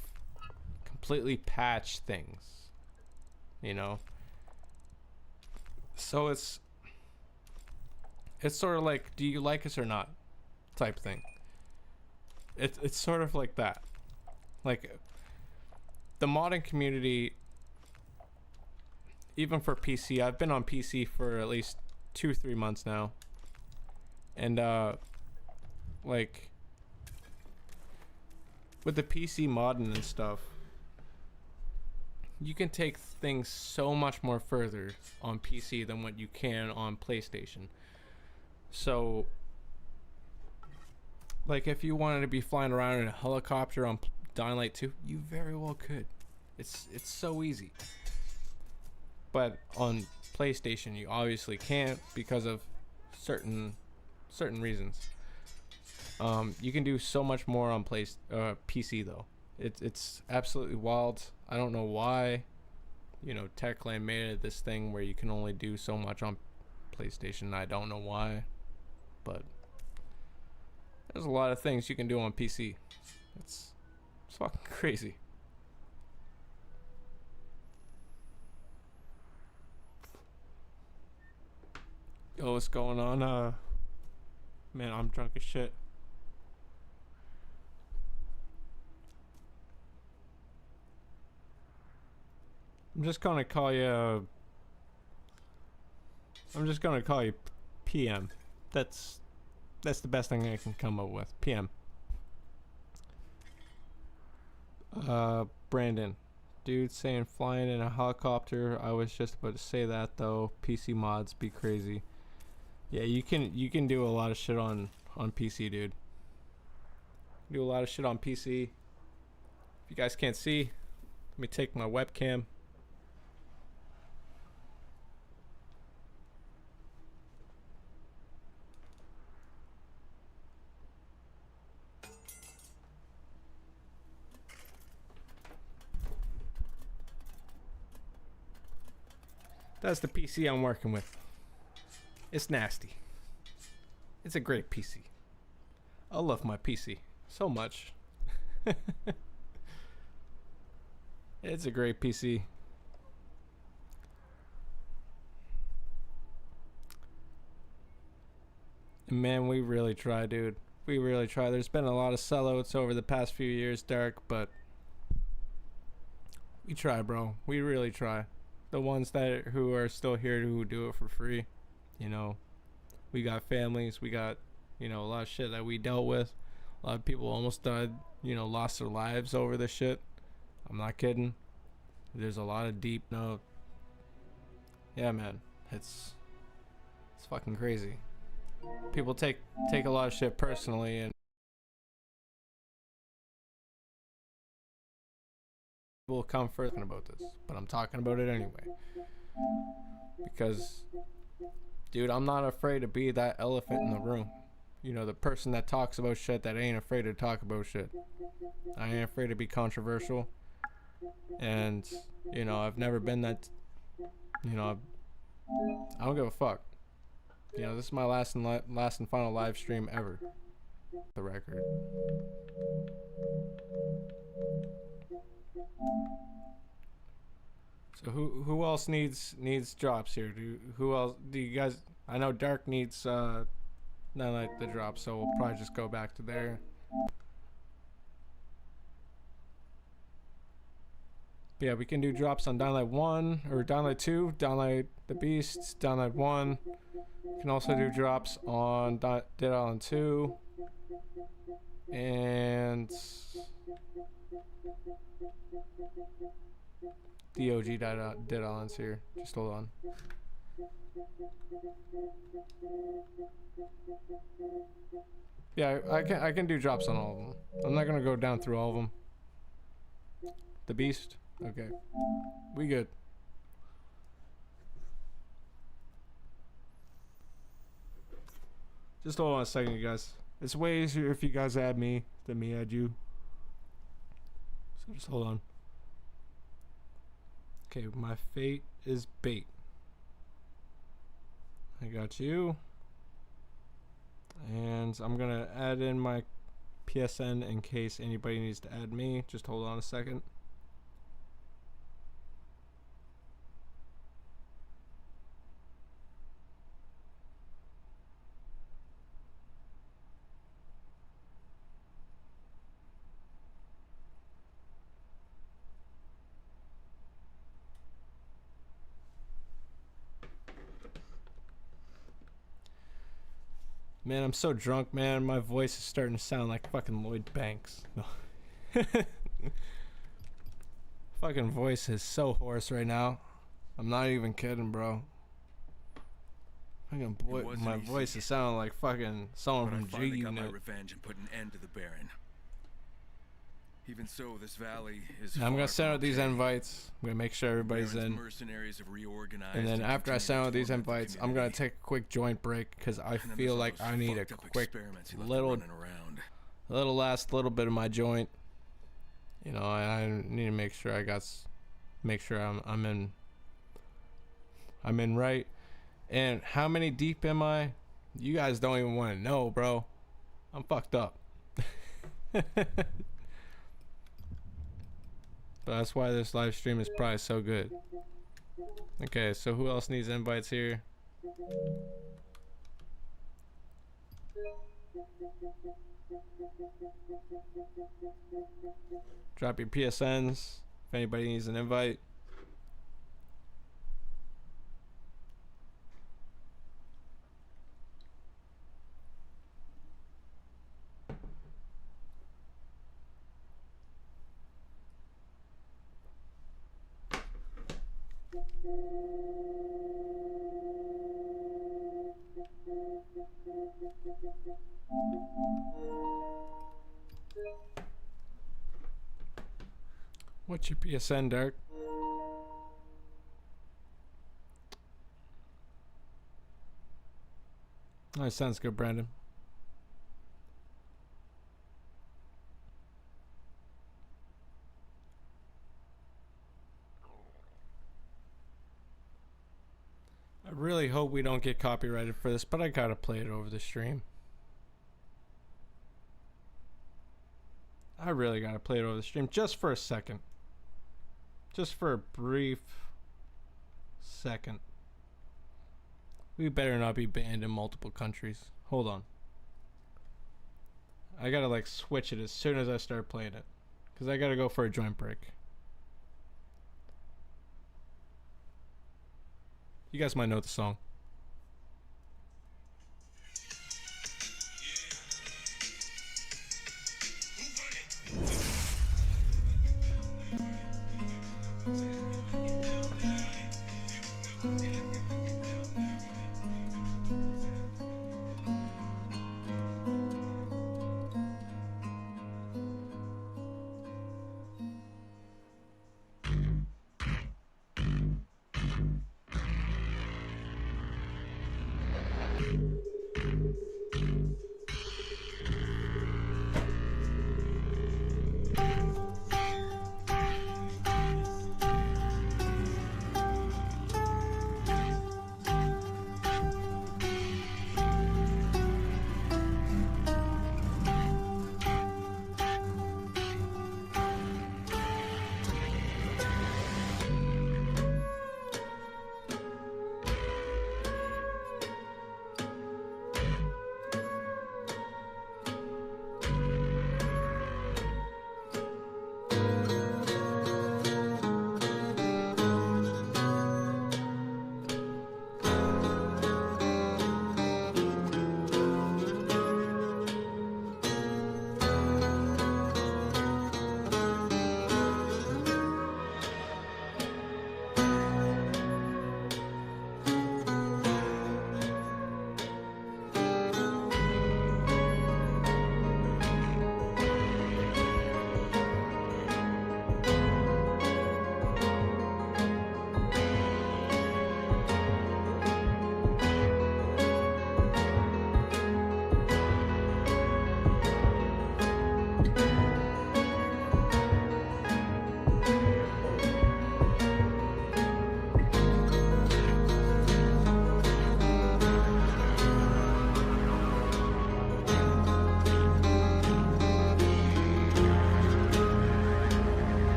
completely patched things, you know. So it's sort of like, do you like us or not type thing. It's sort of like that. Like, the modding community, even for PC, I've been on PC for at least 2-3 months now, and like, with the PC modding and stuff, you can take things so much more further on PC than what you can on PlayStation. So, like, if you wanted to be flying around in a helicopter on Dying Light 2, you very well could. It's so easy. But on PlayStation, you obviously can't because of certain reasons. You can do so much more on PC though. It's absolutely wild. I don't know why, you know, Techland made it this thing where you can only do so much on PlayStation. I don't know why, but there's a lot of things you can do on PC. It's fucking crazy. Yo, what's going on? Man, I'm drunk as shit. I'm just gonna call you. I'm just gonna call you PM. That's the best thing I can come up with. PM. Brandon. Dude saying flying in a helicopter. I was just about to say that though. PC mods be crazy. Yeah, you can do a lot of shit on PC, dude. Do a lot of shit on PC. If you guys can't see, let me take my webcam. That's the PC I'm working with. It's nasty. It's a great PC. I love my PC so much. It's a great PC. Man, we really try, dude. We really try. There's been a lot of sellouts over the past few years, Dark, but we try, bro. We really try. The ones who are still here who do it for free, you know, we got families, we got, you know, a lot of shit that we dealt with. A lot of people almost died, you know, lost their lives over this shit. I'm not kidding. There's a lot of deep, no, yeah, man, it's fucking crazy. People take a lot of shit personally, and will come further about this, but I'm talking about it anyway. Because, dude, I'm not afraid to be that elephant in the room. You know, the person that talks about shit that ain't afraid to talk about shit. I ain't afraid to be controversial. And, you know, I've never been that, you know, I don't give a fuck. You know, this is my last and final live stream ever. The record. So who else needs drops here? Who else do you guys? I know Dark needs not like the drop, so we'll probably just go back to there. But yeah, we can do drops on Downlight 1 or Downlight 2, Downlight the Beasts, Downlight 1. We can also do drops on Dead Island 2 and the OG Dead Islands here. Just hold on. Yeah, I can do drops on all of them. I'm not gonna go down through all of them. The Beast. Okay, we good. Just hold on a second, you guys. It's way easier if you guys add me than me add you. So just hold on. Okay, my fate is bait. I got you. And I'm gonna add in my PSN in case anybody needs to add me. Just hold on a second. Man, I'm so drunk, man. My voice is starting to sound like fucking Lloyd Banks. No. Fucking voice is so hoarse right now. I'm not even kidding, bro. Fucking boy, my voice is sounding like fucking someone from G Unit. I got my revenge and put an end to the Baron. Even so, this valley is. I'm gonna send out these invites. I'm gonna make sure everybody's in. And then after I send out these invites, I'm gonna take a quick joint break because I feel like I need a quick little last little bit of my joint. You know, I need to make sure I'm in right. And how many deep am I? You guys don't even want to know, bro. I'm fucked up. But that's why this live stream is probably so good. Okay, so who else needs invites here? Drop your PSNs if anybody needs an invite. What's your PSN, Dirk? That sounds good, Brandon. I really hope we don't get copyrighted for this, but I gotta play it over the stream. I really gotta play it over the stream just for a second. Just for a brief second. We better not be banned in multiple countries. Hold on. I gotta like switch it as soon as I start playing it, because I gotta go for a joint break. You guys might know the song.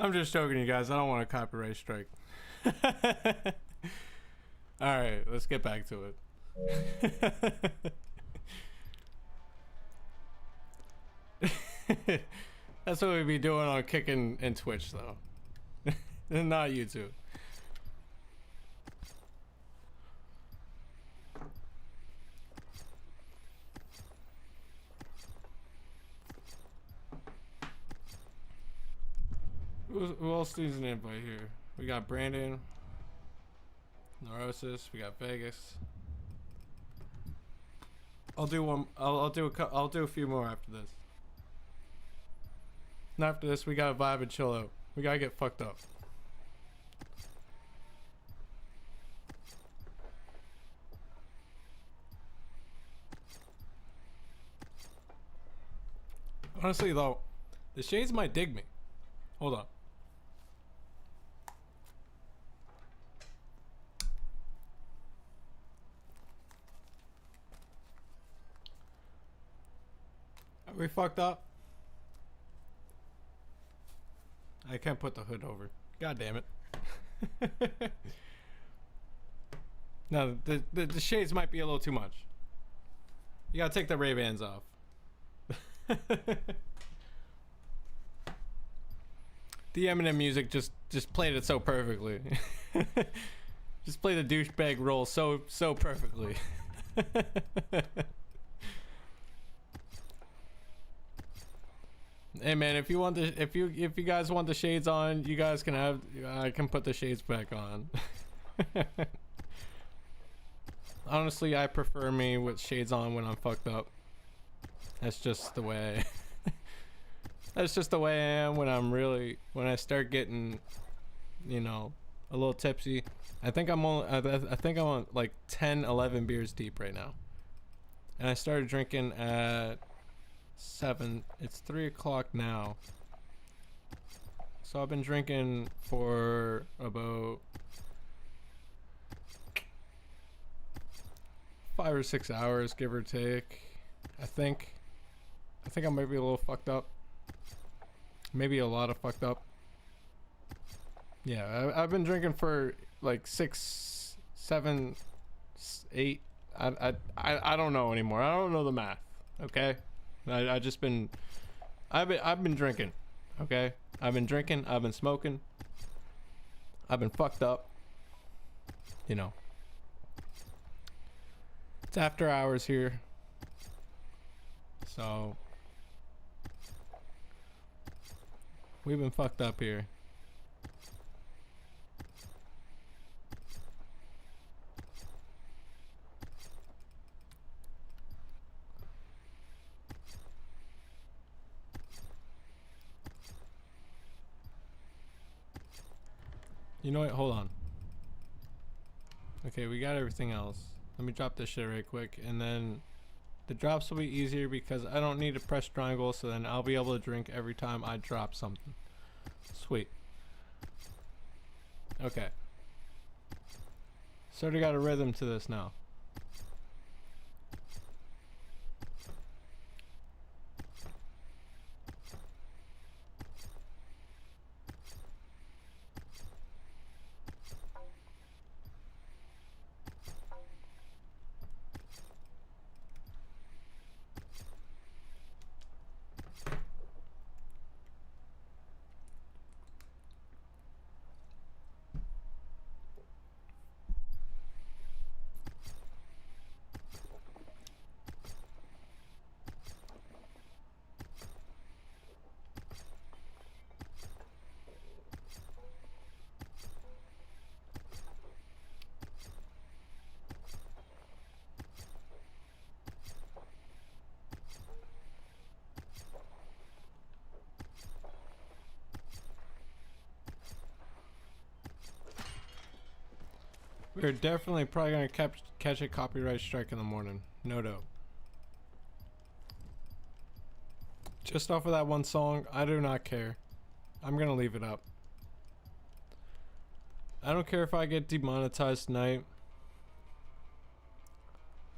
I'm just joking, you guys. I don't want a copyright strike. Alright, let's get back to it. That's what we'd be doing on Kick and Twitch, though. Not YouTube. Who else needs an invite here? We got Brandon, Neurosis. We got Vegas. I'll do one. I'll do a few more after this. And after this, we gotta vibe and chill out. We gotta get fucked up. Honestly, though, the shades might dig me. Hold on. Are we fucked up? I can't put the hood over. God damn it. No, the shades might be a little too much. You gotta take the Ray-Bans off. The Eminem music just played it so perfectly. Just play the douchebag role so perfectly. Hey man, if you guys want the shades on, you guys can have. I can put the shades back on. Honestly, I prefer me with shades on when I'm fucked up. That's just the way. That's just the way I am when I start getting, you know, a little tipsy. I think I'm on like 10, 11 beers deep right now. And I started drinking at 7. It's 3 o'clock now. So I've been drinking for about 5 or 6 hours, give or take. I think I might be a little fucked up. Maybe a lot of fucked up. Yeah, I've been drinking for like 6, 7, 8. I don't know anymore. I don't know the math. Okay, I've been drinking. Okay, I've been drinking. I've been smoking. I've been fucked up. You know. It's after hours here. So we've been fucked up here. You know what? Hold on. Okay, we got everything else. Let me drop this shit right quick, and then the drops will be easier because I don't need to press triangle, so then I'll be able to drink every time I drop something. Sweet. Okay. Sort of got a rhythm to this now. We're definitely probably gonna catch a copyright strike in the morning, no doubt. Just off of that one song, I do not care. I'm gonna leave it up. I don't care if I get demonetized tonight.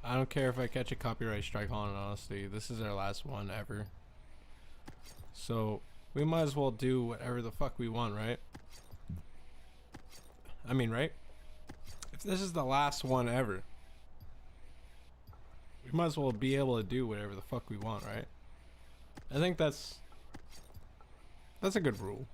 I don't care if I catch a copyright strike on it, honestly. This is our last one ever. So, we might as well do whatever the fuck we want, right? I mean, right? If this is the last one ever, we might as well be able to do whatever the fuck we want, right? I think that's a good rule.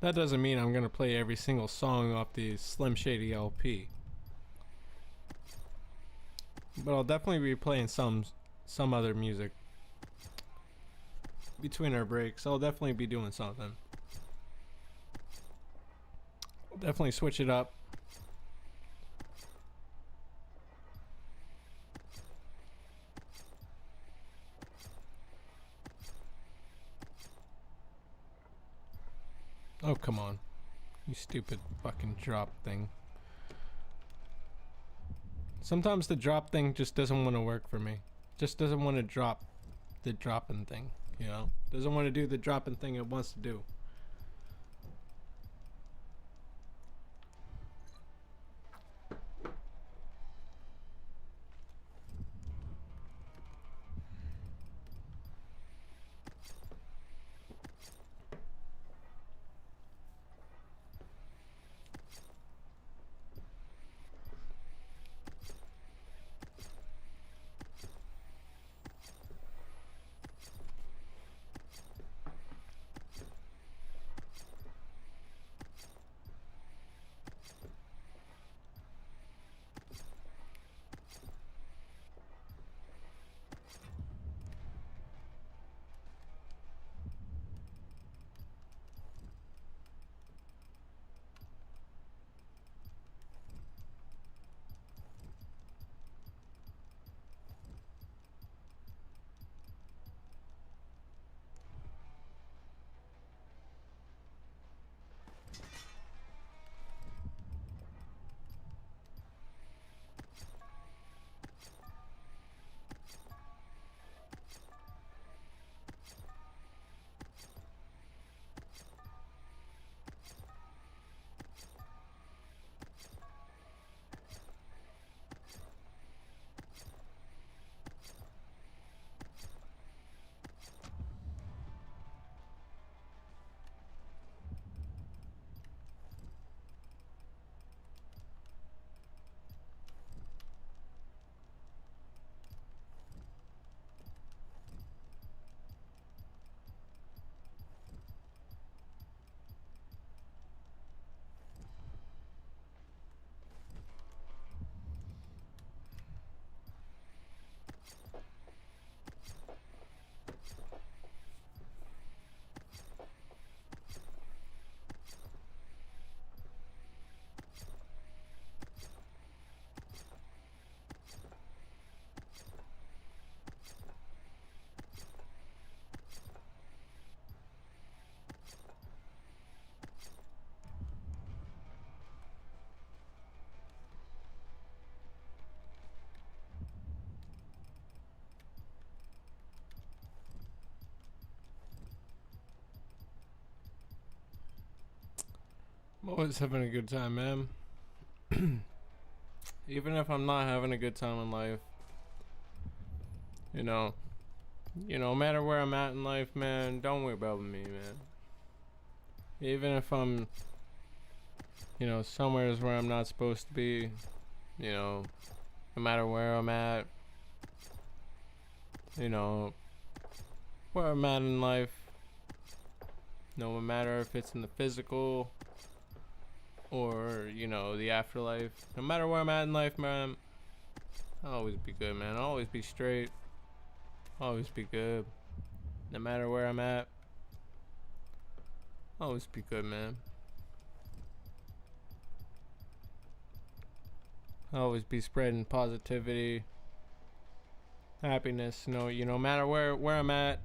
That doesn't mean I'm gonna play every single song off the Slim Shady LP, but I'll definitely be playing some other music between our breaks. I'll definitely be doing something. Definitely switch it up. Oh, come on. You stupid fucking drop thing. Sometimes the drop thing just doesn't want to work for me. Just doesn't want to drop the dropping thing, you know? Doesn't want to do the dropping thing it wants to do. I'm always having a good time, man. Even if I'm not having a good time in life, you know, no matter where I'm at in life, man, don't worry about me, man. Even if I'm, somewhere where I'm not supposed to be, no matter where I'm at, where I'm at in life, no matter if it's in the physical or, the afterlife, no matter where I'm at in life, man, I'll always be good, man. I'll always be straight. I'll always be good. No matter where I'm at, I'll always be good, man. I'll always be spreading positivity, happiness, no matter where I'm at.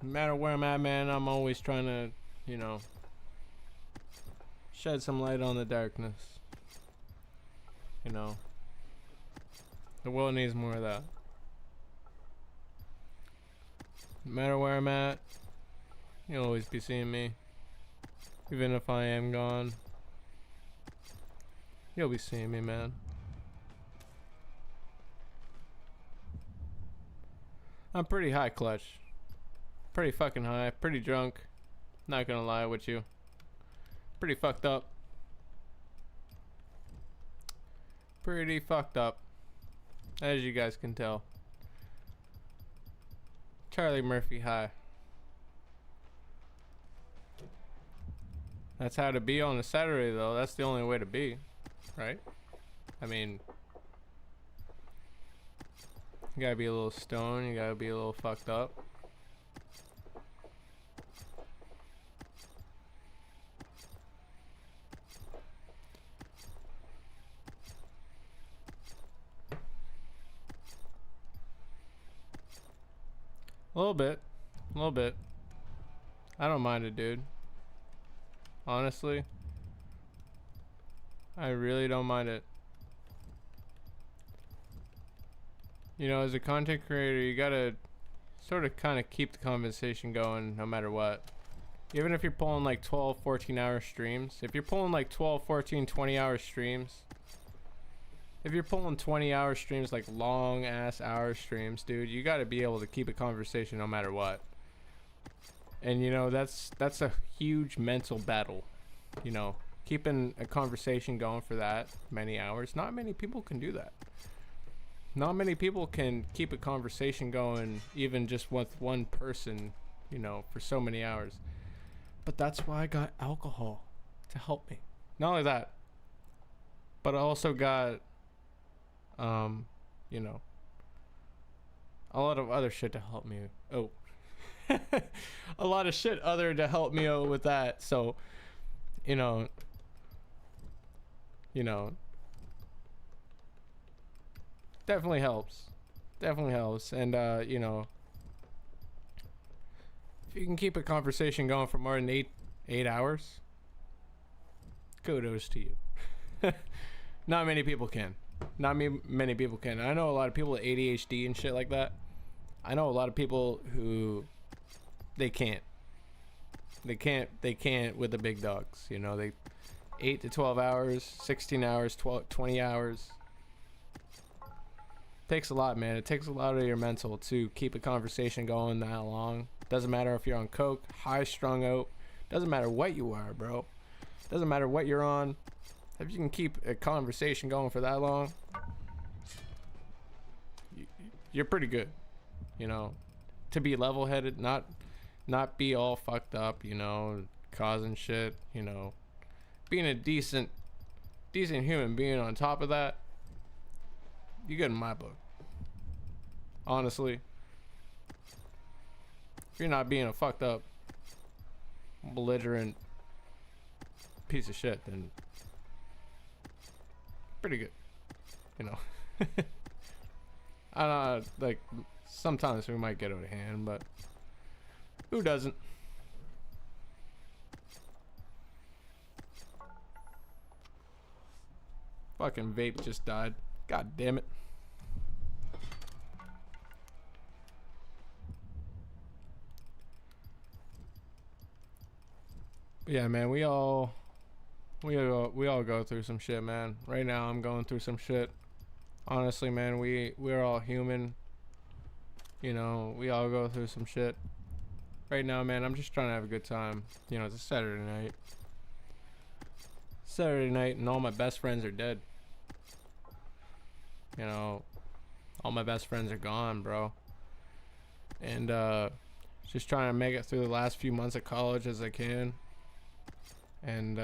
No matter where I'm at, man, I'm always trying to, shed some light on the darkness. You know, the world needs more of that. No matter where I'm at, you'll always be seeing me. Even if I am gone, you'll be seeing me, man. I'm pretty high, Clutch. Pretty fucking high. Pretty drunk. Not gonna lie with you. Pretty fucked up. Pretty fucked up. As you guys can tell. Charlie Murphy high. That's how to be on a Saturday, though. That's the only way to be, right? I mean, you gotta be a little stoned, you gotta be a little fucked up. A little bit. A little bit. I don't mind it, dude. Honestly. I really don't mind it. You know, as a content creator, you gotta sort of kind of keep the conversation going no matter what. Even if you're pulling like 12, 14-hour streams. If you're pulling like 12, 14, 20-hour streams. If you're pulling 20-hour streams, like long-ass hour streams, dude, you gotta be able to keep a conversation no matter what. And, you know, that's a huge mental battle. You know, keeping a conversation going for that many hours. Not many people can do that. Not many people can keep a conversation going even just with one person, you know, for so many hours. But that's why I got alcohol to help me. Not only that, but I also got, you know, a lot of other shit to help me. Oh, a lot of shit other to help me out with that. So, you know, definitely helps. Definitely helps. And, you know, if you can keep a conversation going for more than eight hours, kudos to you. Not many people can. Many people can. I know a lot of people with ADHD and shit like that. I know a lot of people who they can't with the big dogs. You know, they 8 to 12 hours, 16 hours, 20 hours. Takes a lot, man. It takes a lot of your mental to keep a conversation going that long. Doesn't matter if you're on coke, high strung out. Doesn't matter what you are, bro. Doesn't matter what you're on. If you can keep a conversation going for that long, you're pretty good. You know, to be level-headed, not be all fucked up, you know, causing shit, you know, being a decent human being on top of that, you good in my book. Honestly, if you're not being a fucked up, belligerent piece of shit, then pretty good, you know. I don't know, like, sometimes we might get out of hand, but who doesn't? Fucking vape just died. God damn it. But yeah, man, we all go through some shit, man. Right now I'm going through some shit. Honestly, man, we're all human. You know, we all go through some shit. Right now, man, I'm just trying to have a good time. You know, it's a Saturday night. Saturday night, and all my best friends are dead. You know, all my best friends are gone, bro. And just trying to make it through the last few months of college as I can. And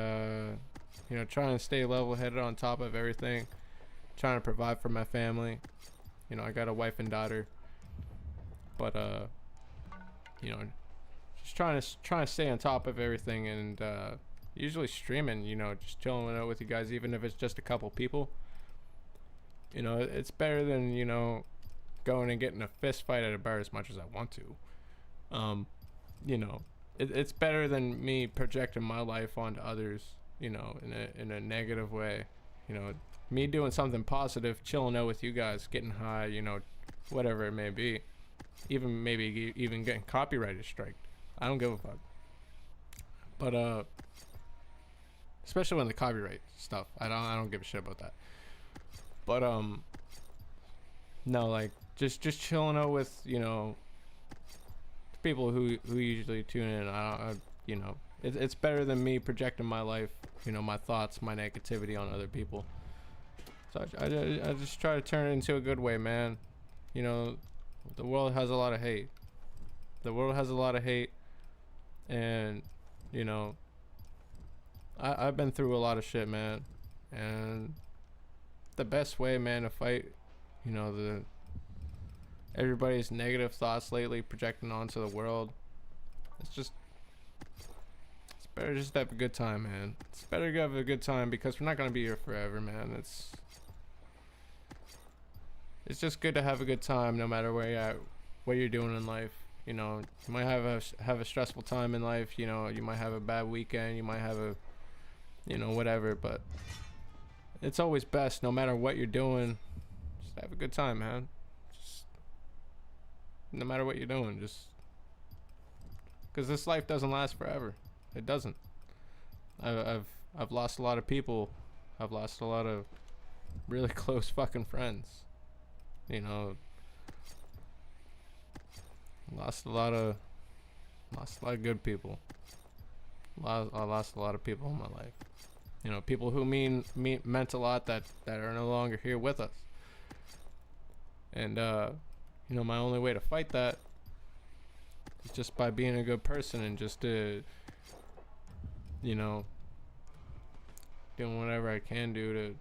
you know, trying to stay level-headed on top of everything. Trying to provide for my family. You know, I got a wife and daughter. But you know, just trying to stay on top of everything, and usually streaming, you know, just chilling out with you guys, even if it's just a couple people. You know, it's better than, you know, going and getting a fist fight at a bar as much as I want to. You know, it's better than me projecting my life onto others, you know, in a negative way. You know, me doing something positive, chilling out with you guys, getting high, you know, whatever it may be, even maybe even getting copyrighted striked. I don't give a fuck. But especially when the copyright stuff, I don't give a shit about that. But no, like just chilling out with, you know, people who usually tune in. You know, it's better than me projecting my life, you know, my thoughts, my negativity on other people. So I just try to turn it into a good way, man. You know, the world has a lot of hate. The world has a lot of hate, and you know, I've been through a lot of shit, man, and the best way, man, to fight, you know, everybody's negative thoughts lately projecting onto the world. It's better just to have a good time, man. It's better to have a good time because we're not gonna be here forever, man. It's just good to have a good time no matter where you're at, what you're doing in life. You know, you might have a stressful time in life. You know, you might have a bad weekend. You might have a, you know, whatever. But it's always best, no matter what you're doing, just have a good time, man. Just no matter what you're doing, just because this life doesn't last forever. It doesn't. I've lost a lot of people. I've lost a lot of really close fucking friends. You know, lost a lot of good people. I lost a lot of people in my life. You know, people who meant a lot that are no longer here with us. And you know, my only way to fight that is just by being a good person and just to, you know, doing whatever I can do to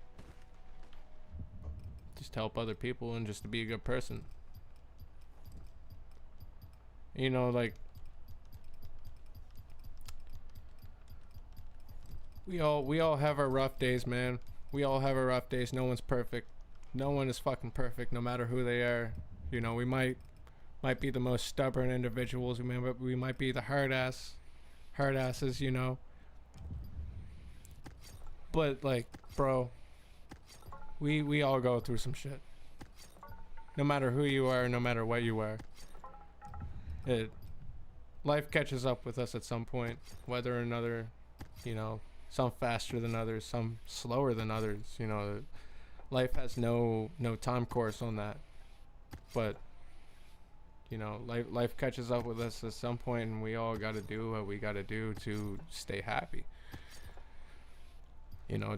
just help other people and just to be a good person. You know, like we all have our rough days, man. We all have our rough days. No one's perfect. No one is fucking perfect, no matter who they are. You know, we might be the most stubborn individuals. We might be the hard asses, you know. But like, bro, we all go through some shit. No matter who you are, no matter what you are. Life catches up with us at some point, whether or another, you know, some faster than others, some slower than others, you know. Life has no time course on that. But you know, life catches up with us at some point, and we all got to do what we got to do to stay happy. You know,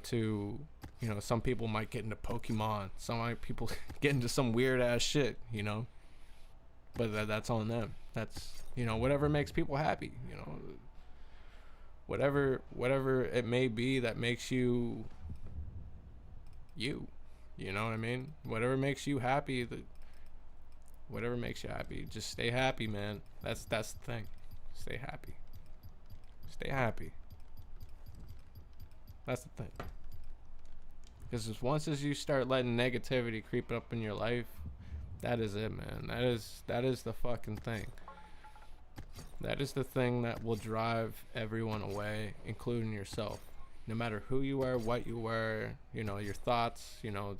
some people might get into Pokemon. Some people get into some weird ass shit, you know. But that's on them. That's, you know, whatever makes people happy, you know. Whatever it may be that makes you know what I mean? Whatever makes you happy, whatever makes you happy, just stay happy, man. That's the thing. Stay happy. Stay happy. That's the thing. Because once you start letting negativity creep up in your life, that is it, man. That is the fucking thing. That is the thing that will drive everyone away, including yourself. No matter who you are, what you are, you know, your thoughts, you know,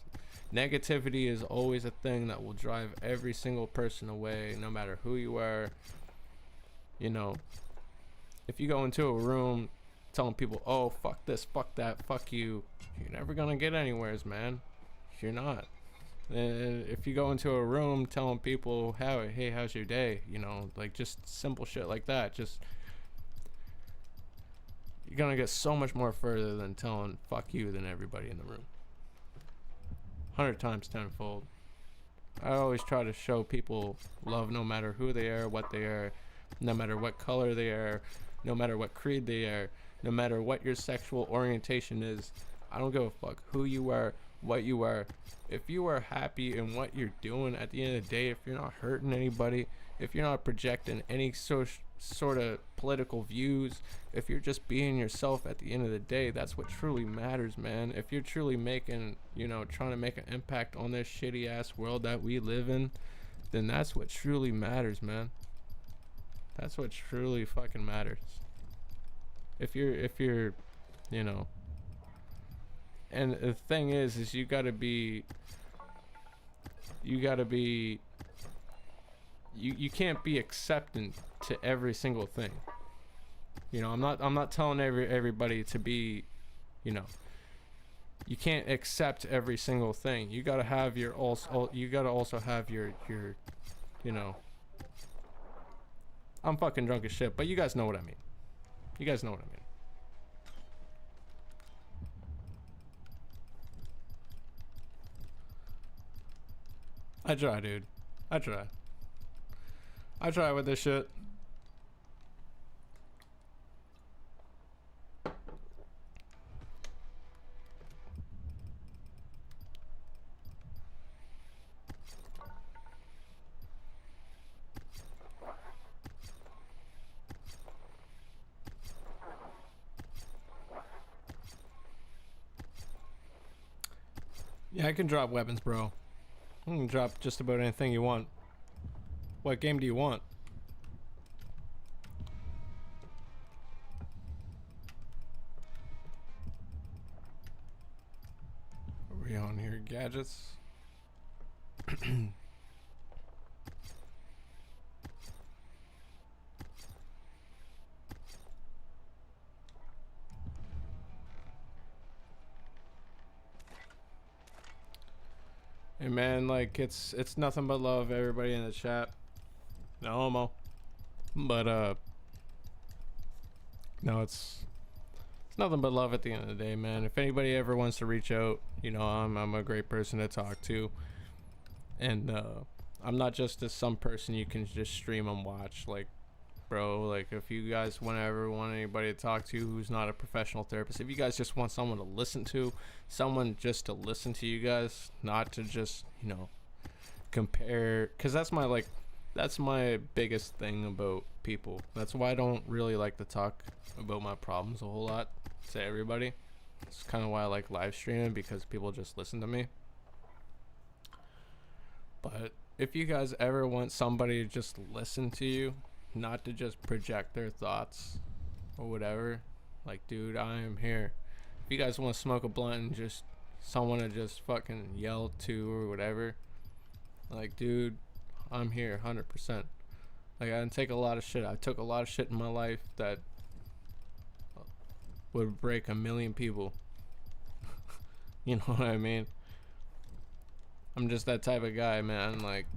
negativity is always a thing that will drive every single person away, no matter who you are. You know, if you go into a room telling people, oh, fuck this, fuck that, fuck you, you're never gonna get anywheres, man. You're not. And if you go into a room telling people, hey, how's your day? You know, like just simple shit like that, just you're gonna get so much more further than telling fuck you than everybody in the room. 100 times tenfold. I always try to show people love no matter who they are, what they are, no matter what color they are, no matter what creed they are, no matter what your sexual orientation is. I don't give a fuck who you are, what you are. If you are happy in what you're doing at the end of the day, if you're not hurting anybody, if you're not projecting any sort of political views, if you're just being yourself at the end of the day, that's what truly matters, man. If you're truly making, you know, trying to make an impact on this shitty ass world that we live in, then that's what truly matters, man. That's what truly fucking matters. If you're, you know, And the thing is you gotta be you can't be acceptant to every single thing. You know, I'm not telling everybody to be, you know, you can't accept every single thing. You gotta have your you gotta also have your you know, I'm fucking drunk as shit, but you guys know what I mean. You guys know what I mean. I try, dude. I try. I try with this shit. Yeah, I can drop weapons, bro. I can drop just about anything you want. What game do you want? Are we on here? Gadgets? Hey man, like it's nothing but love, everybody in the chat. No homo. But no, it's nothing but love at the end of the day, man. If anybody ever wants to reach out, you know, I'm a great person to talk to. And I'm not just some person you can just stream and watch. Like, bro, like if you guys ever want anybody to talk to who's not a professional therapist, if you guys just want someone to listen to, someone just to listen to you guys, not to just, you know, compare, because that's my biggest thing about people. That's why I don't really like to talk about my problems a whole lot to everybody. It's kind of why I like live streaming, because people just listen to me. But if you guys ever want somebody to just listen to you, not to just project their thoughts or whatever, like, dude, I am here. If you guys want to smoke a blunt and just someone to just fucking yell to or whatever, like, dude, I'm here 100%. Like, I didn't take a lot of shit. I took a lot of shit in my life that would break a million people. You know what I mean? I'm just that type of guy, man. Like,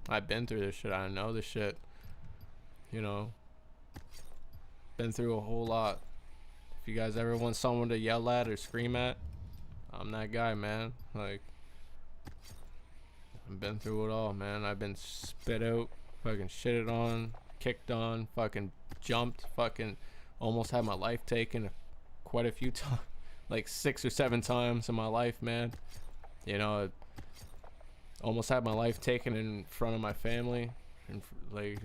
I've been through this shit. I know this shit. You know, been through a whole lot. If you guys ever want someone to yell at or scream at, I'm that guy, man. Like, I've been through it all, man. I've been spit out, fucking shitted on, kicked on, fucking jumped, fucking almost had my life taken quite a few times, like 6 or 7 times in my life, man. You know, almost had my life taken in front of my family, and like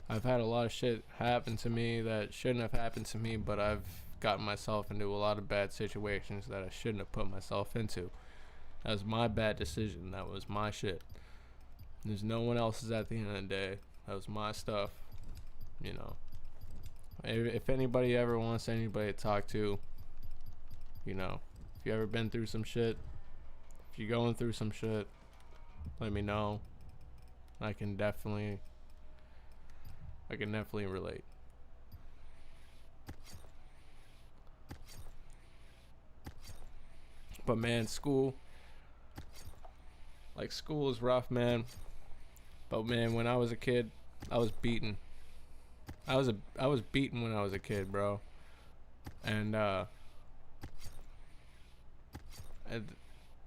I've had a lot of shit happen to me that shouldn't have happened to me, but I've gotten myself into a lot of bad situations that I shouldn't have put myself into. That was my bad decision. That was my shit. There's no one else's at the end of the day. That was my stuff. You know, if anybody ever wants anybody to talk to, you know, if you ever been through some shit, if you're going through some shit, let me know. I can definitely relate. But man, school is rough, man. But man, when I was a kid, I was beaten. I was beaten when I was a kid, bro. And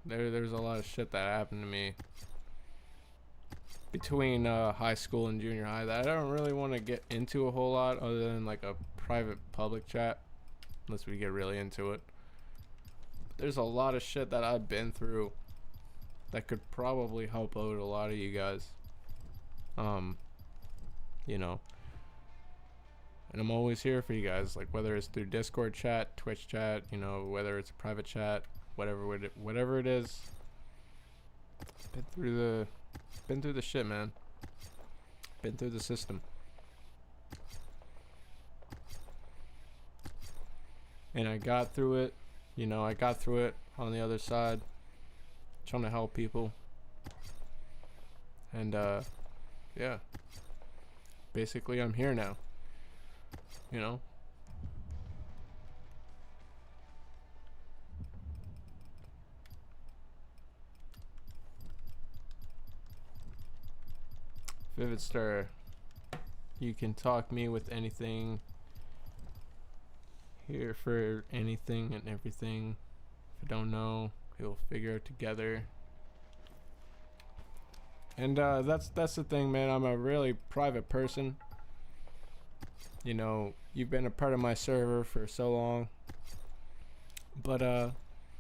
there's a lot of shit that happened to me between high school and junior high that I don't really want to get into a whole lot, other than like a private public chat, unless we get really into it. There's a lot of shit that I've been through that could probably help out a lot of you guys. You know, and I'm always here for you guys, like whether it's through Discord chat, Twitch chat, you know, whether it's a private chat, whatever it is. Been through the shit, man. Been through the system. And I got through it, you know, I got through it on the other side, trying to help people. And yeah, basically I'm here now, you know. Vivid Star, you can talk me with anything, here for anything and everything. If I don't know, we'll figure it together. And that's the thing, man. I'm a really private person. You know, you've been a part of my server for so long, but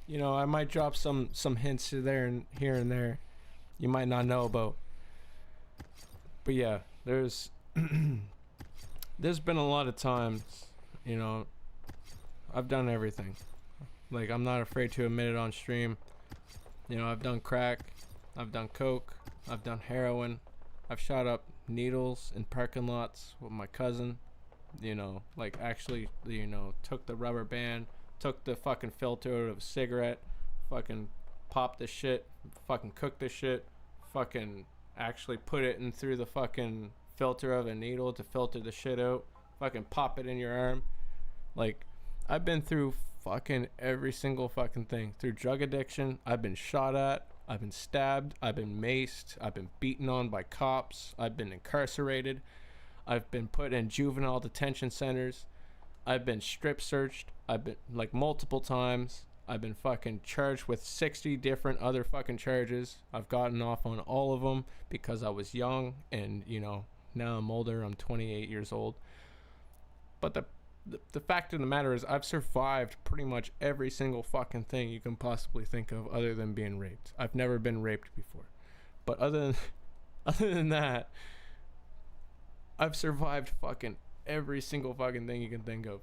you know, I might drop some hints there and here and there you might not know about. But yeah, there's there's been a lot of times, you know, I've done everything. Like, I'm not afraid to admit it on stream. You know, I've done crack, I've done coke, I've done heroin, I've shot up needles in parking lots with my cousin. You know, like, actually, you know, took the rubber band, took the fucking filter out of a cigarette, fucking popped the shit, fucking cooked the shit, fucking actually put it in through the fucking filter of a needle to filter the shit out, fucking pop it in your arm. Like, I've been through fucking every single fucking thing. Through drug addiction, I've been shot at, I've been stabbed, I've been maced, I've been beaten on by cops, I've been incarcerated, I've been put in juvenile detention centers, I've been strip searched, I've been, like, multiple times. I've been fucking charged with 60 different other fucking charges. I've gotten off on all of them because I was young, and, you know, now I'm older. I'm 28 years old. But the fact of the matter is, I've survived pretty much every single fucking thing you can possibly think of other than being raped. I've never been raped before. But other than that, I've survived fucking every single fucking thing you can think of.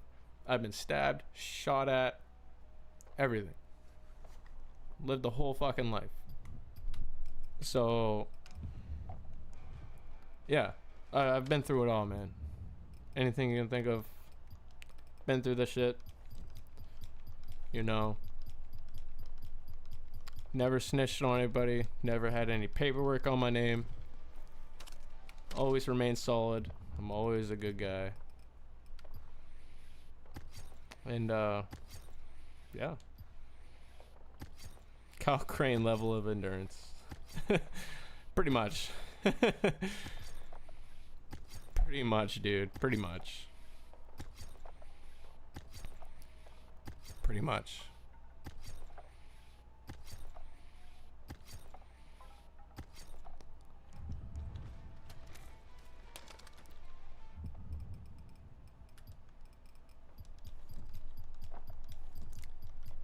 I've been stabbed, shot at, everything. Lived the whole fucking life. So yeah, I've been through it all, man. Anything you can think of, been through the shit. You know, never snitched on anybody, never had any paperwork on my name, always remained solid. I'm always a good guy. And yeah, Kyle Crane level of endurance. Pretty much. Pretty much, dude. Pretty much. Pretty much.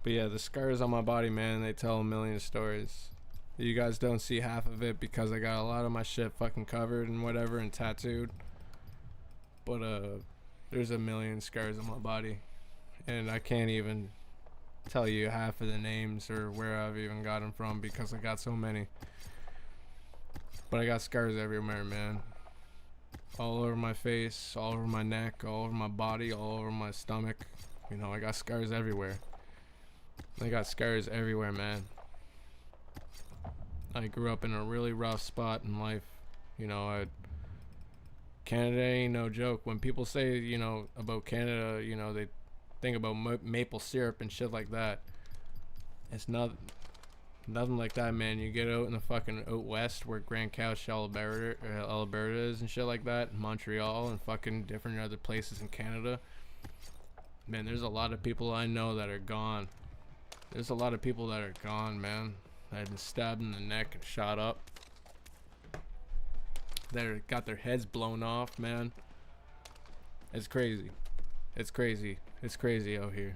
But yeah, the scars on my body, man, they tell a million stories. You guys don't see half of it because I got a lot of my shit fucking covered and whatever and tattooed. But there's a million scars on my body, and I can't even tell you half of the names or where I've even got them from because I got so many. But I got scars everywhere, man. All over my face, all over my neck, all over my body, all over my stomach. You know, I got scars everywhere. I got scars everywhere, man. I grew up in a really rough spot in life. You know, Canada ain't no joke. When people say, you know, about Canada, you know, they think about maple syrup and shit like that. It's nothing like that, man. You get out in the fucking out west where Grand Couch, Alberta is and shit like that, Montreal and fucking different other places in Canada. Man, there's a lot of people I know that are gone. There's a lot of people that are gone, man. That have been stabbed in the neck and shot up. That got their heads blown off, man. It's crazy. It's crazy. It's crazy out here.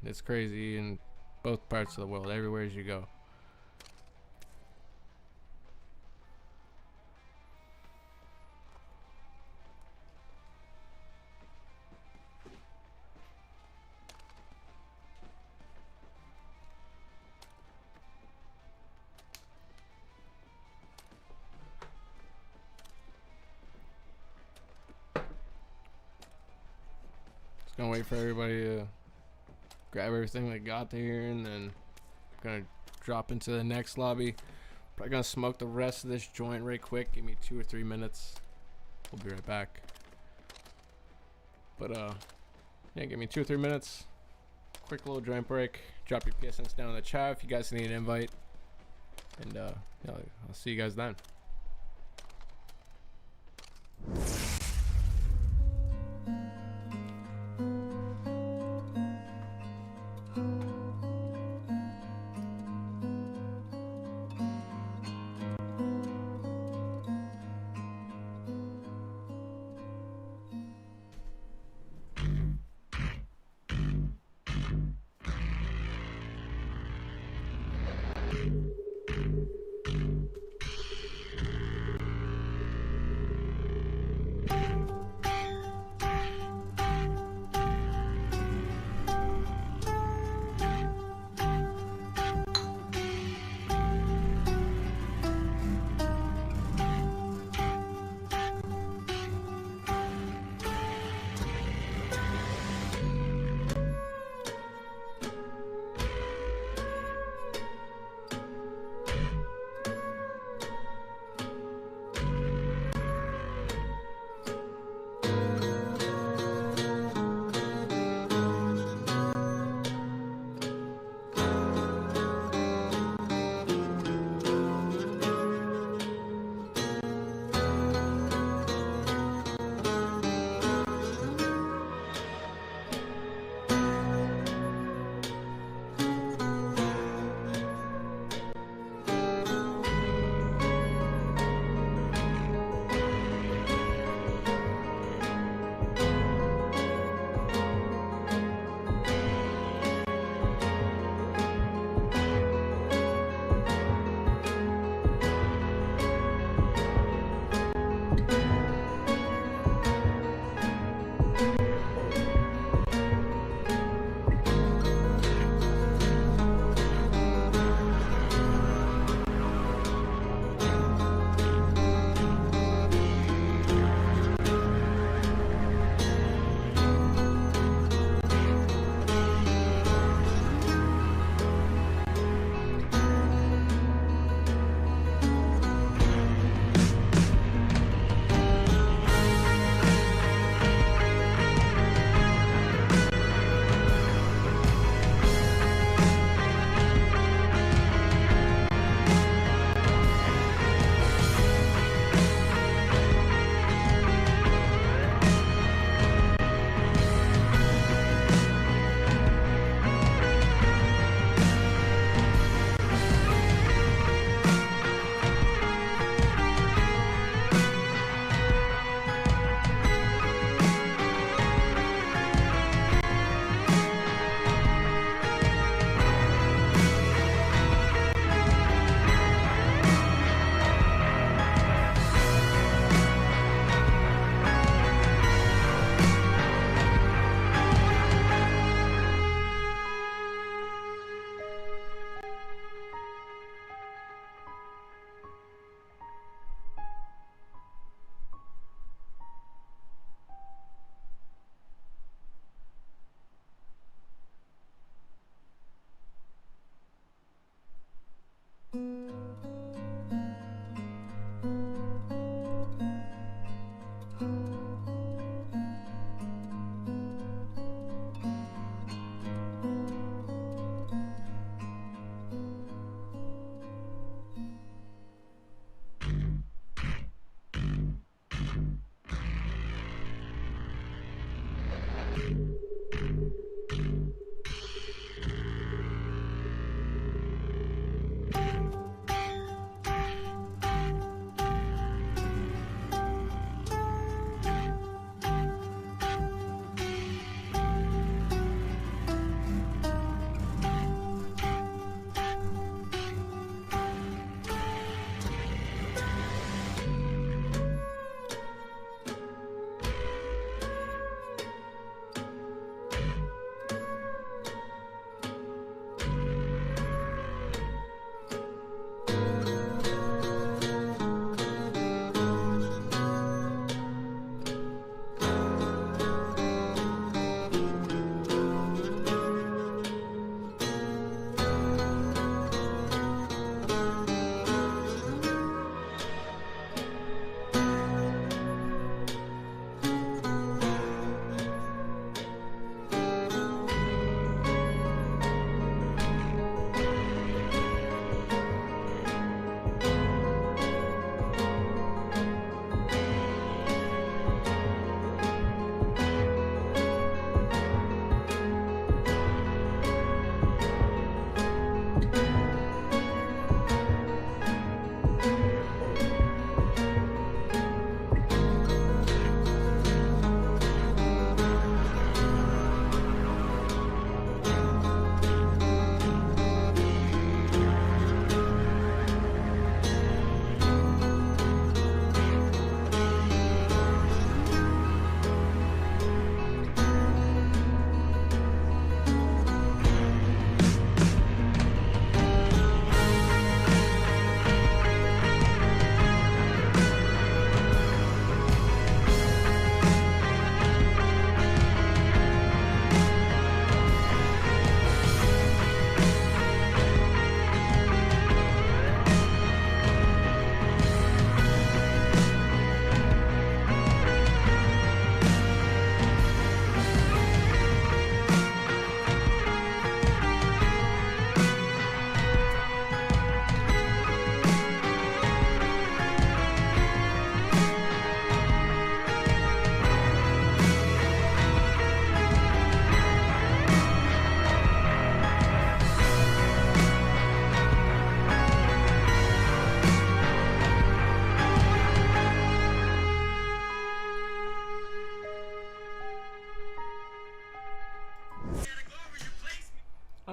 It's crazy in both parts of the world, everywhere as you go. Gonna wait for everybody to grab everything that got there, and then gonna drop into the next lobby. Probably gonna smoke the rest of this joint right quick. Give me 2 or 3 minutes. We'll be right back. But yeah, give me 2 or 3 minutes. Quick little joint break. Drop your PSNs down in the chat if you guys need an invite. And yeah, I'll see you guys then.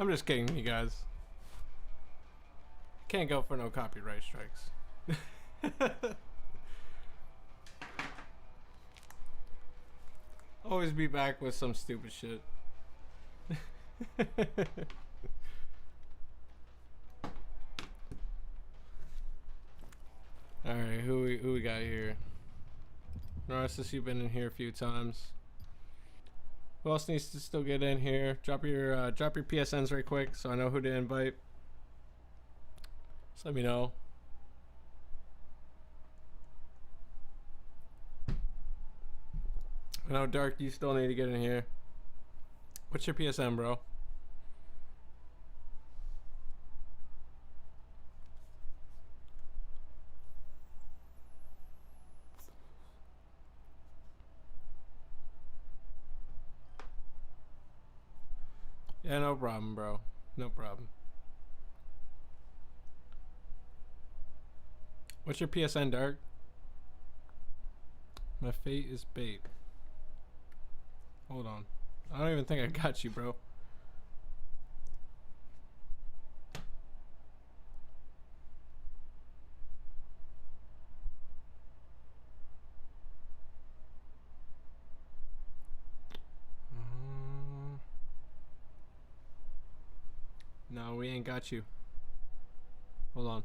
I'm just kidding, you guys. Can't go for no copyright strikes. Always be back with some stupid shit. Alright, who we got here? Narcissus, you've been in here a few times. Who else needs to still get in here? Drop your PSNs right quick so I know who to invite. Just let me know. I know Dark, you still need to get in here. What's your PSN, bro? Yeah, no problem, bro. No problem. What's your PSN, Dark? My fate is bait. Hold on. I don't even think I got you, bro. No, we ain't got you. Hold on.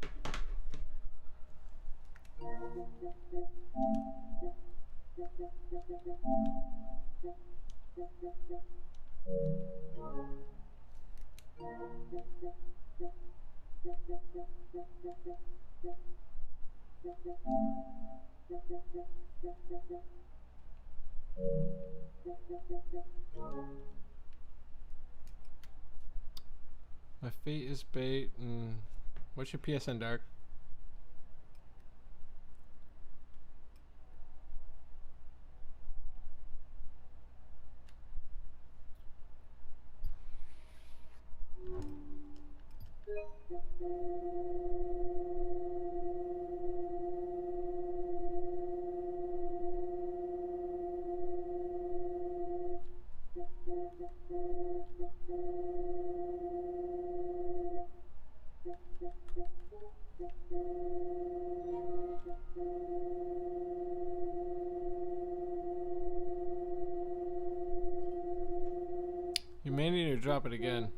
My fate is bait. What's your PSN, Dark? You may need to drop it again.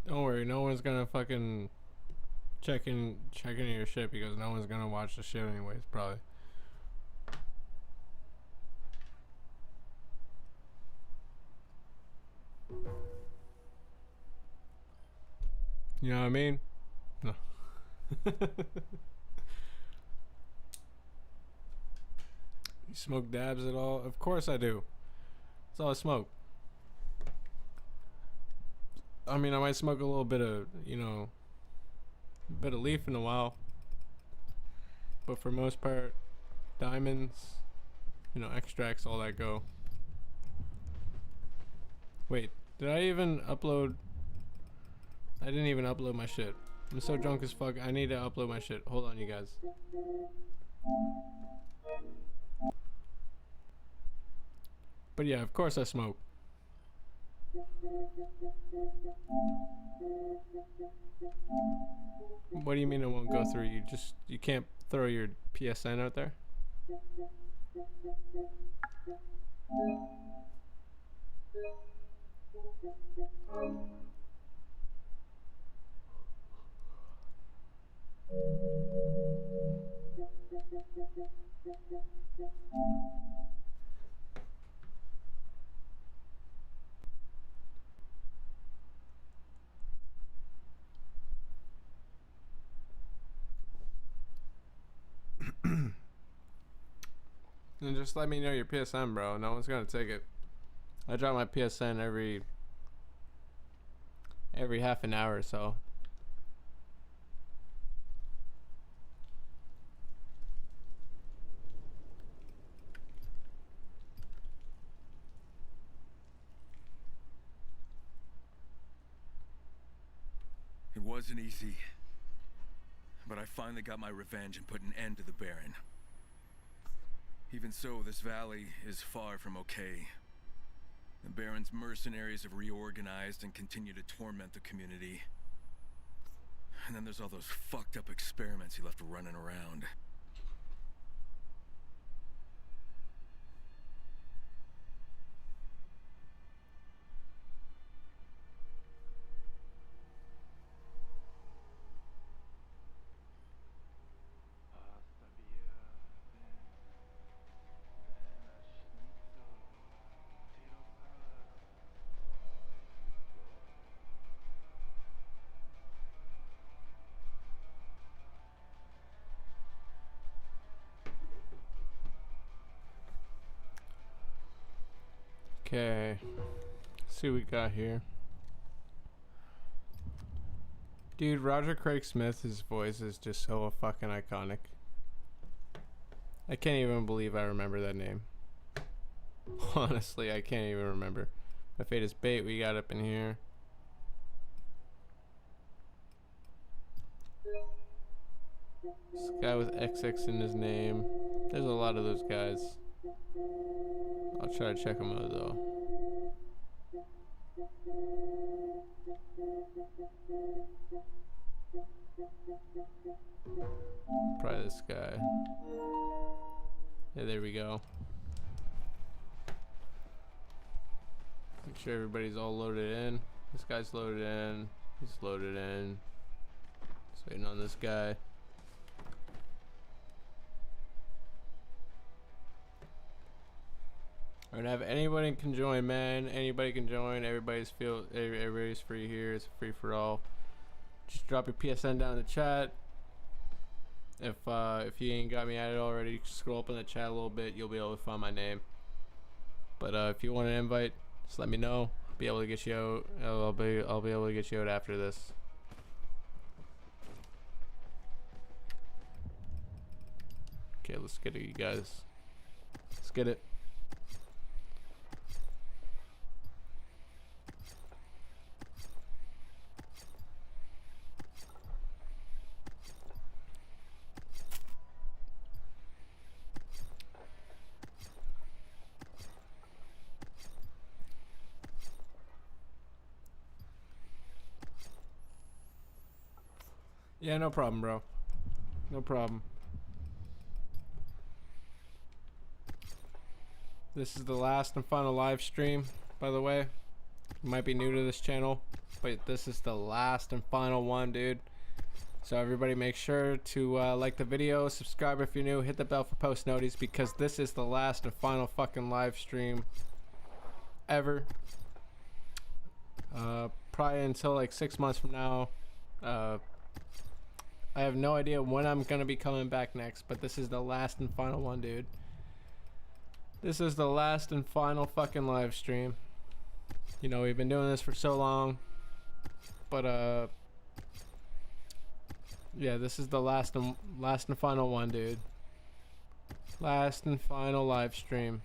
Don't worry, no one's gonna fucking check in your shit because no one's gonna watch the shit anyways, probably. You know what I mean? No. You smoke dabs at all? Of course I do. That's all I smoke. I mean, I might smoke a little bit of, you know, a bit of leaf in a while. But for most part, diamonds, you know, extracts, all that go. Wait, did I even upload? I didn't even upload my shit. I'm so drunk as fuck. I need to upload my shit. Hold on, you guys. But yeah, of course I smoke. What do you mean it won't go through? You can't throw your PSN out there? And just let me know your PSN, bro. No one's gonna take it. I drop my PSN every half an hour or so. wasn't easy, but I finally got my revenge and put an end to the Baron. Even so, this valley is far from okay. The Baron's mercenaries have reorganized and continue to torment the community. And then there's all those fucked up experiments he left running around. Okay, see what we got here. Dude, Roger Craig Smith's voice is just so fucking iconic. I can't even believe I remember that name. Honestly, I can't even remember. My fate is bait we got up in here. This guy with XX in his name. There's a lot of those guys. I'll try to check them out though. Probably this guy. Yeah, there we go. Make sure everybody's all loaded in. This guy's loaded in. He's loaded in. Just waiting on this guy. Alright, have anybody can join, man. Anybody can join. Everybody's free here. It's free for all. Just drop your PSN down in the chat. If you ain't got me added already, scroll up in the chat a little bit. You'll be able to find my name. But if you want an invite, just let me know. I'll be able to get you out. I'll be able to get you out after this. Okay, let's get it, you guys. Let's get it. Yeah, no problem, bro. No problem. This is the last and final live stream, by the way. You might be new to this channel, but this is the last and final one, dude. So everybody make sure to like the video, subscribe if you're new, hit the bell for post notice, because this is the last and final fucking live stream ever. Probably until like 6 months from now. I have no idea when I'm gonna be coming back next, but this is the last and final one, dude. This is the last and final fucking live stream. You know, we've been doing this for so long, but yeah, this is the last and final one, dude. Last and final live stream.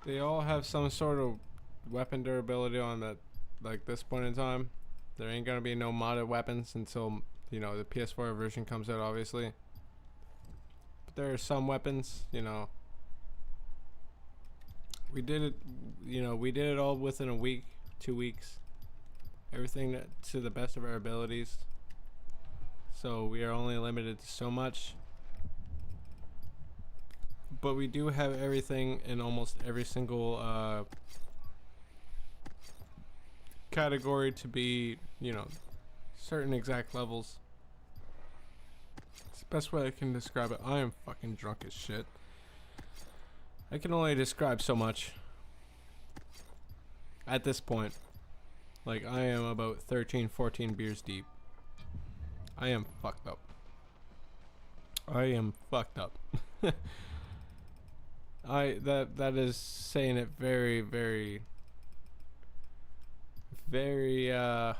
They all have some sort of weapon durability on that, like this point in time. There ain't gonna be no modded weapons until, you know, the PS4 version comes out, obviously. But there are some weapons, you know. We did it, you know, we did it all within a week, 2 weeks. Everything to the best of our abilities. So we are only limited to so much. But we do have everything in almost every single category to be, you know, certain exact levels. It's the best way I can describe it. I am fucking drunk as shit. I can only describe so much at this point. Like, I am about 13, 14 beers deep. I am fucked up. I am fucked up. That is saying it very, very, very I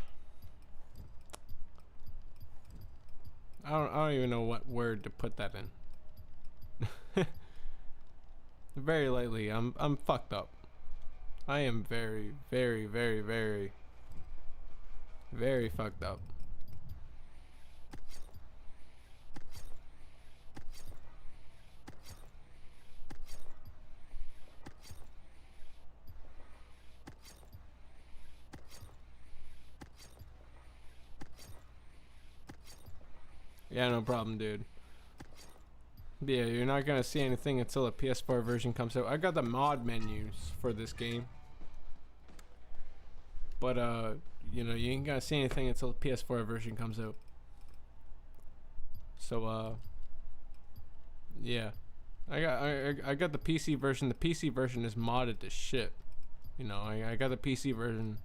don't even know what word to put that in. Very lightly. I'm fucked up. I am very, very, very, very, very fucked up. Yeah, no problem, dude. Yeah, you're not gonna see anything until the PS4 version comes out. I got the mod menus for this game, but you know, you ain't gonna see anything until the PS4 version comes out. So yeah, I got the PC version. The PC version is modded to shit. You know, I got the PC version.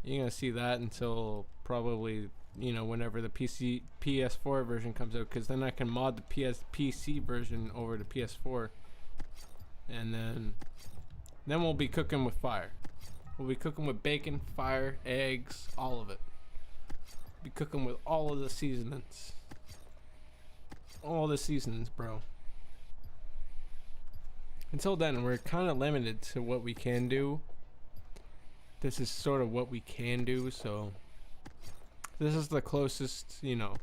You ain't gonna see that until probably, you know, whenever the PS4 version comes out, because then I can mod the PC version over to PS4, and then we'll be cooking with fire. We'll be cooking with bacon, fire, eggs, all of it. Be cooking with all of the seasonings. All the seasonings, bro. Until then, we're kind of limited to what we can do. This is sort of what we can do, so this is the closest, you know.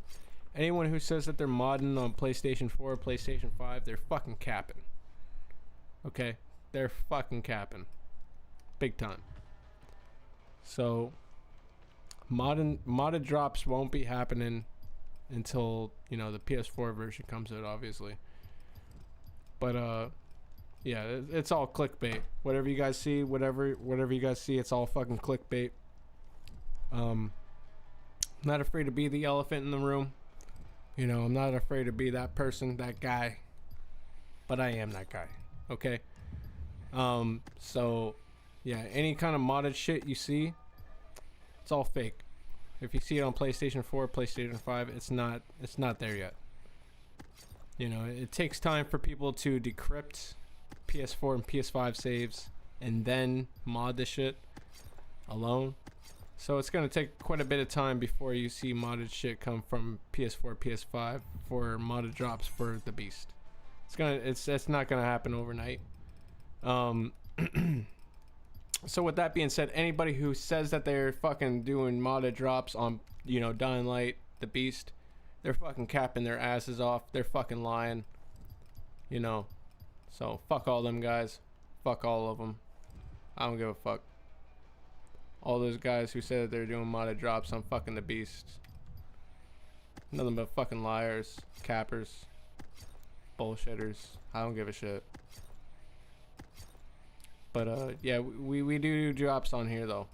Anyone who says that they're modding on PlayStation 4 or PlayStation 5, they're fucking capping. Okay? They're fucking capping. Big time. So, modded drops won't be happening until, you know, the PS4 version comes out, obviously. But, yeah, it's all clickbait. Whatever you guys see, whatever you guys see, it's all fucking clickbait. Not afraid to be the elephant in the room. You know, I'm not afraid to be that person, that guy. But I am that guy. Okay? So, yeah, any kind of modded shit you see, it's all fake. If you see it on PlayStation 4, PlayStation 5, it's not there yet. You know, it takes time for people to decrypt PS4 and PS5 saves and then mod the shit alone. So it's gonna take quite a bit of time before you see modded shit come from PS4, PS5 for modded drops for the Beast. It's not gonna happen overnight. So with that being said, anybody who says that they're fucking doing modded drops on, you know, Dying Light, the Beast, they're fucking capping their asses off. They're fucking lying. You know. So fuck all them guys. Fuck all of them. I don't give a fuck. All those guys who said that they're doing modded drops on fucking the Beast. Nothing but fucking liars, cappers, bullshitters. I don't give a shit. But yeah, we do drops on here though.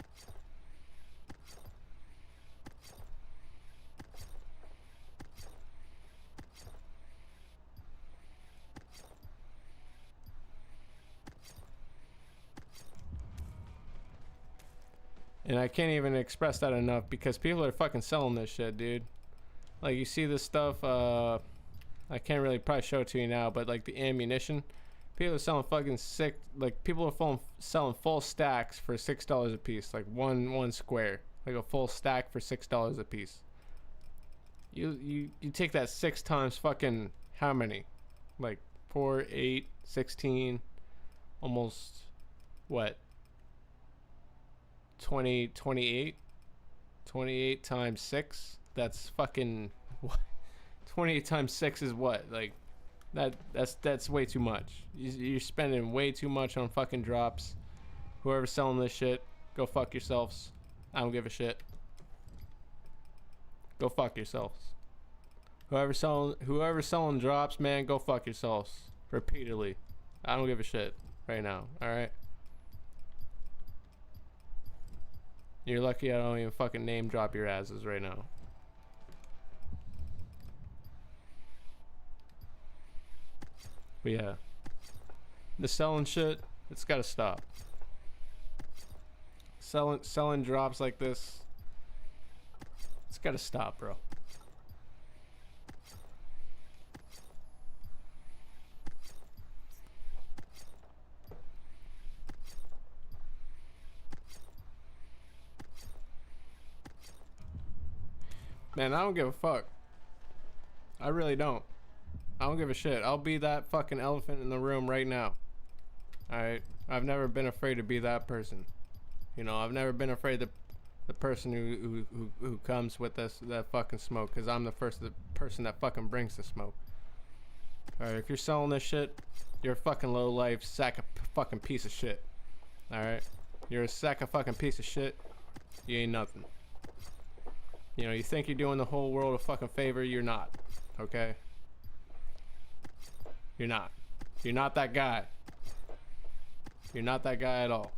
And I can't even express that enough because people are fucking selling this shit, dude. Like, you see this stuff, I can't really probably show it to you now, but like the ammunition, people are selling fucking sick, like people are selling full stacks for $6 a piece, like one square, like a full stack for $6 a piece. You take that 6 times fucking how many? Like 4, 8, 16. almost, what, 28 times 6, that's fucking, what, 28 times 6 is what, like, that's way too much. You're spending way too much on fucking drops. Whoever's selling this shit, go fuck yourselves. I don't give a shit. Go fuck yourselves. Whoever's selling drops, man, go fuck yourselves repeatedly. I don't give a shit right now. All right. You're lucky I don't even fucking name drop your asses right now. But yeah, the selling shit, it's gotta stop. Selling drops like this, it's gotta stop, bro. Man, I don't give a fuck. I really don't. I don't give a shit. I'll be that fucking elephant in the room right now. Alright? I've never been afraid to be that person. You know, I've never been afraid of the person who comes with that fucking smoke, because I'm the person that fucking brings the smoke. Alright, if you're selling this shit, you're a fucking low life sack of fucking piece of shit. Alright? You're a sack of fucking piece of shit. You ain't nothing. You know, you think you're doing the whole world a fucking favor, you're not. Okay? You're not. You're not that guy. You're not that guy at all.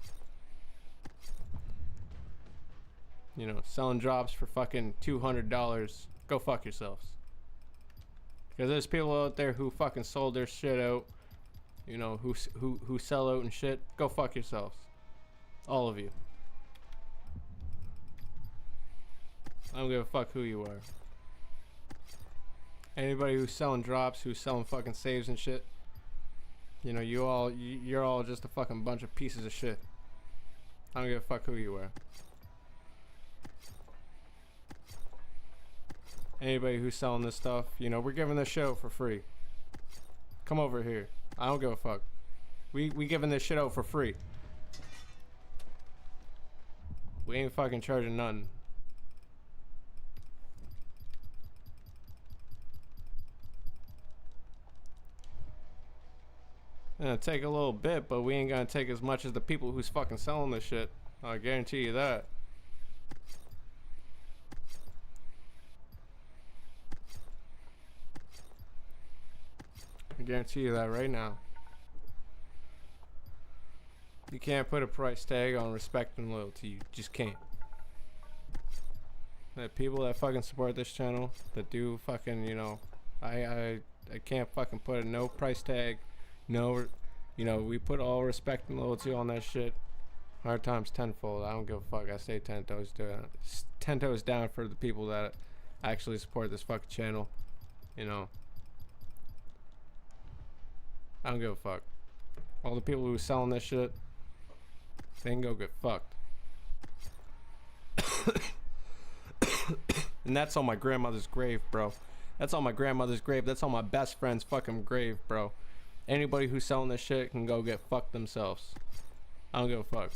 You know, selling drops for fucking $200, go fuck yourselves. Because there's people out there who fucking sold their shit out, you know, who sell out and shit. Go fuck yourselves. All of you. I don't give a fuck who you are. Anybody who's selling drops, who's selling fucking saves and shit, you know, you're all just a fucking bunch of pieces of shit. I don't give a fuck who you are. Anybody who's selling this stuff, you know, we're giving this show for free. Come over here. I don't give a fuck. We giving this shit out for free. We ain't fucking charging nothing. It'll take a little bit, but we ain't gonna take as much as the people who's fucking selling this shit. I guarantee you that. I guarantee you that right now. You can't put a price tag on respect and loyalty. You just can't. The people that fucking support this channel, that do fucking, you know, I can't fucking put a no price tag. No, you know, we put all respect and loyalty on that shit. 100 times tenfold. I don't give a fuck. I stay 10 toes down for the people that actually support this fucking channel. You know, I don't give a fuck. All the people who are selling this shit, they can go get fucked. And that's on my grandmother's grave, bro. That's on my grandmother's grave. That's on my best friend's fucking grave, bro. Anybody who's selling this shit can go get fucked themselves. I don't give a fuck.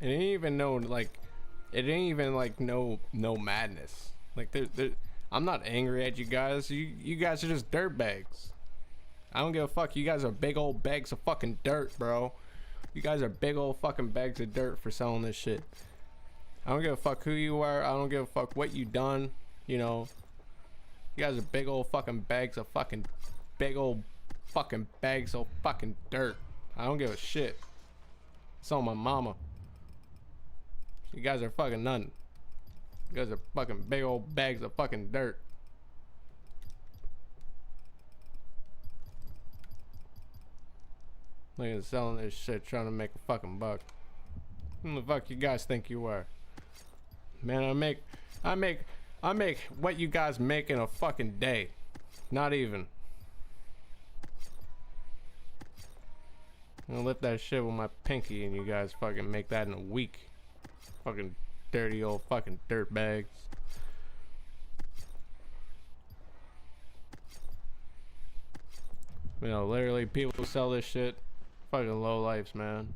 It ain't even no like, it ain't even like no madness. Like I'm not angry at you guys. You guys are just dirtbags. I don't give a fuck. You guys are big old bags of fucking dirt, bro. You guys are big old fucking bags of dirt for selling this shit. I don't give a fuck who you are. I don't give a fuck what you done. You know, you guys are big old fucking bags of fucking big old fucking bags of fucking dirt. I don't give a shit. It's on my mama. You guys are fucking nothing. You guys are fucking big old bags of fucking dirt. Look at selling this shit, trying to make a fucking buck. Who the fuck you guys think you are? Man, I make what you guys make in a fucking day. Not even. I'm gonna lift that shit with my pinky and you guys fucking make that in a week. Fucking dirty old fucking dirt bags. You know, literally people who sell this shit, fucking low lifes, man.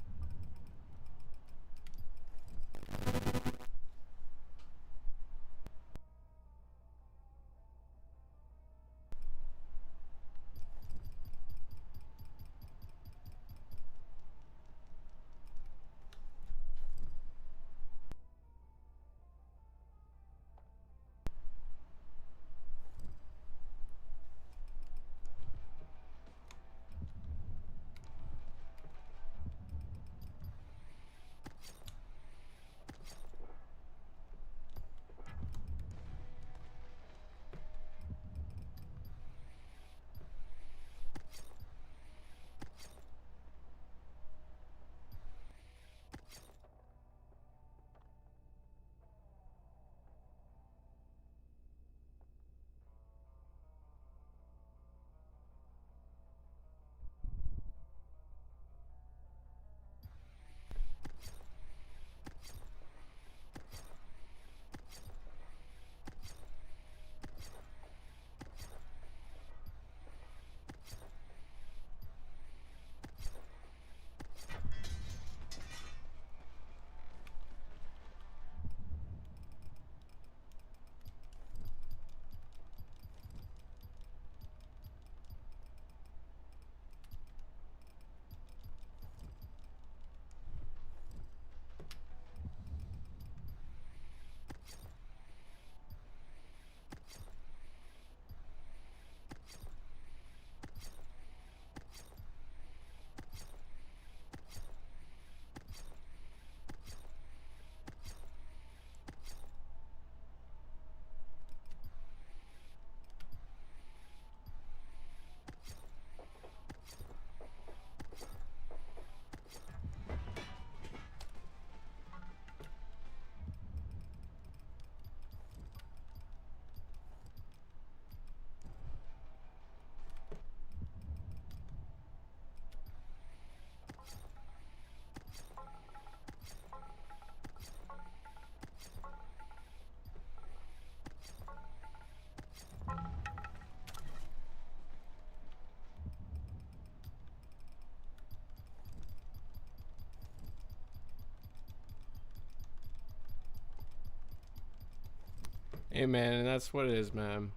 Hey man, and that's what it is, man.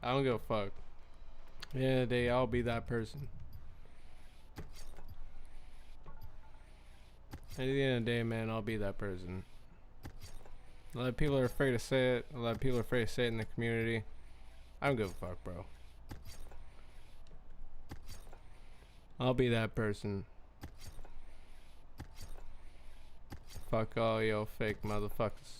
I don't give a fuck. At the end of the day, I'll be that person. At the end of the day, man, I'll be that person. A lot of people are afraid to say it. A lot of people are afraid to say it in the community. I don't give a fuck, bro. I'll be that person. Fuck all yo fake motherfuckers.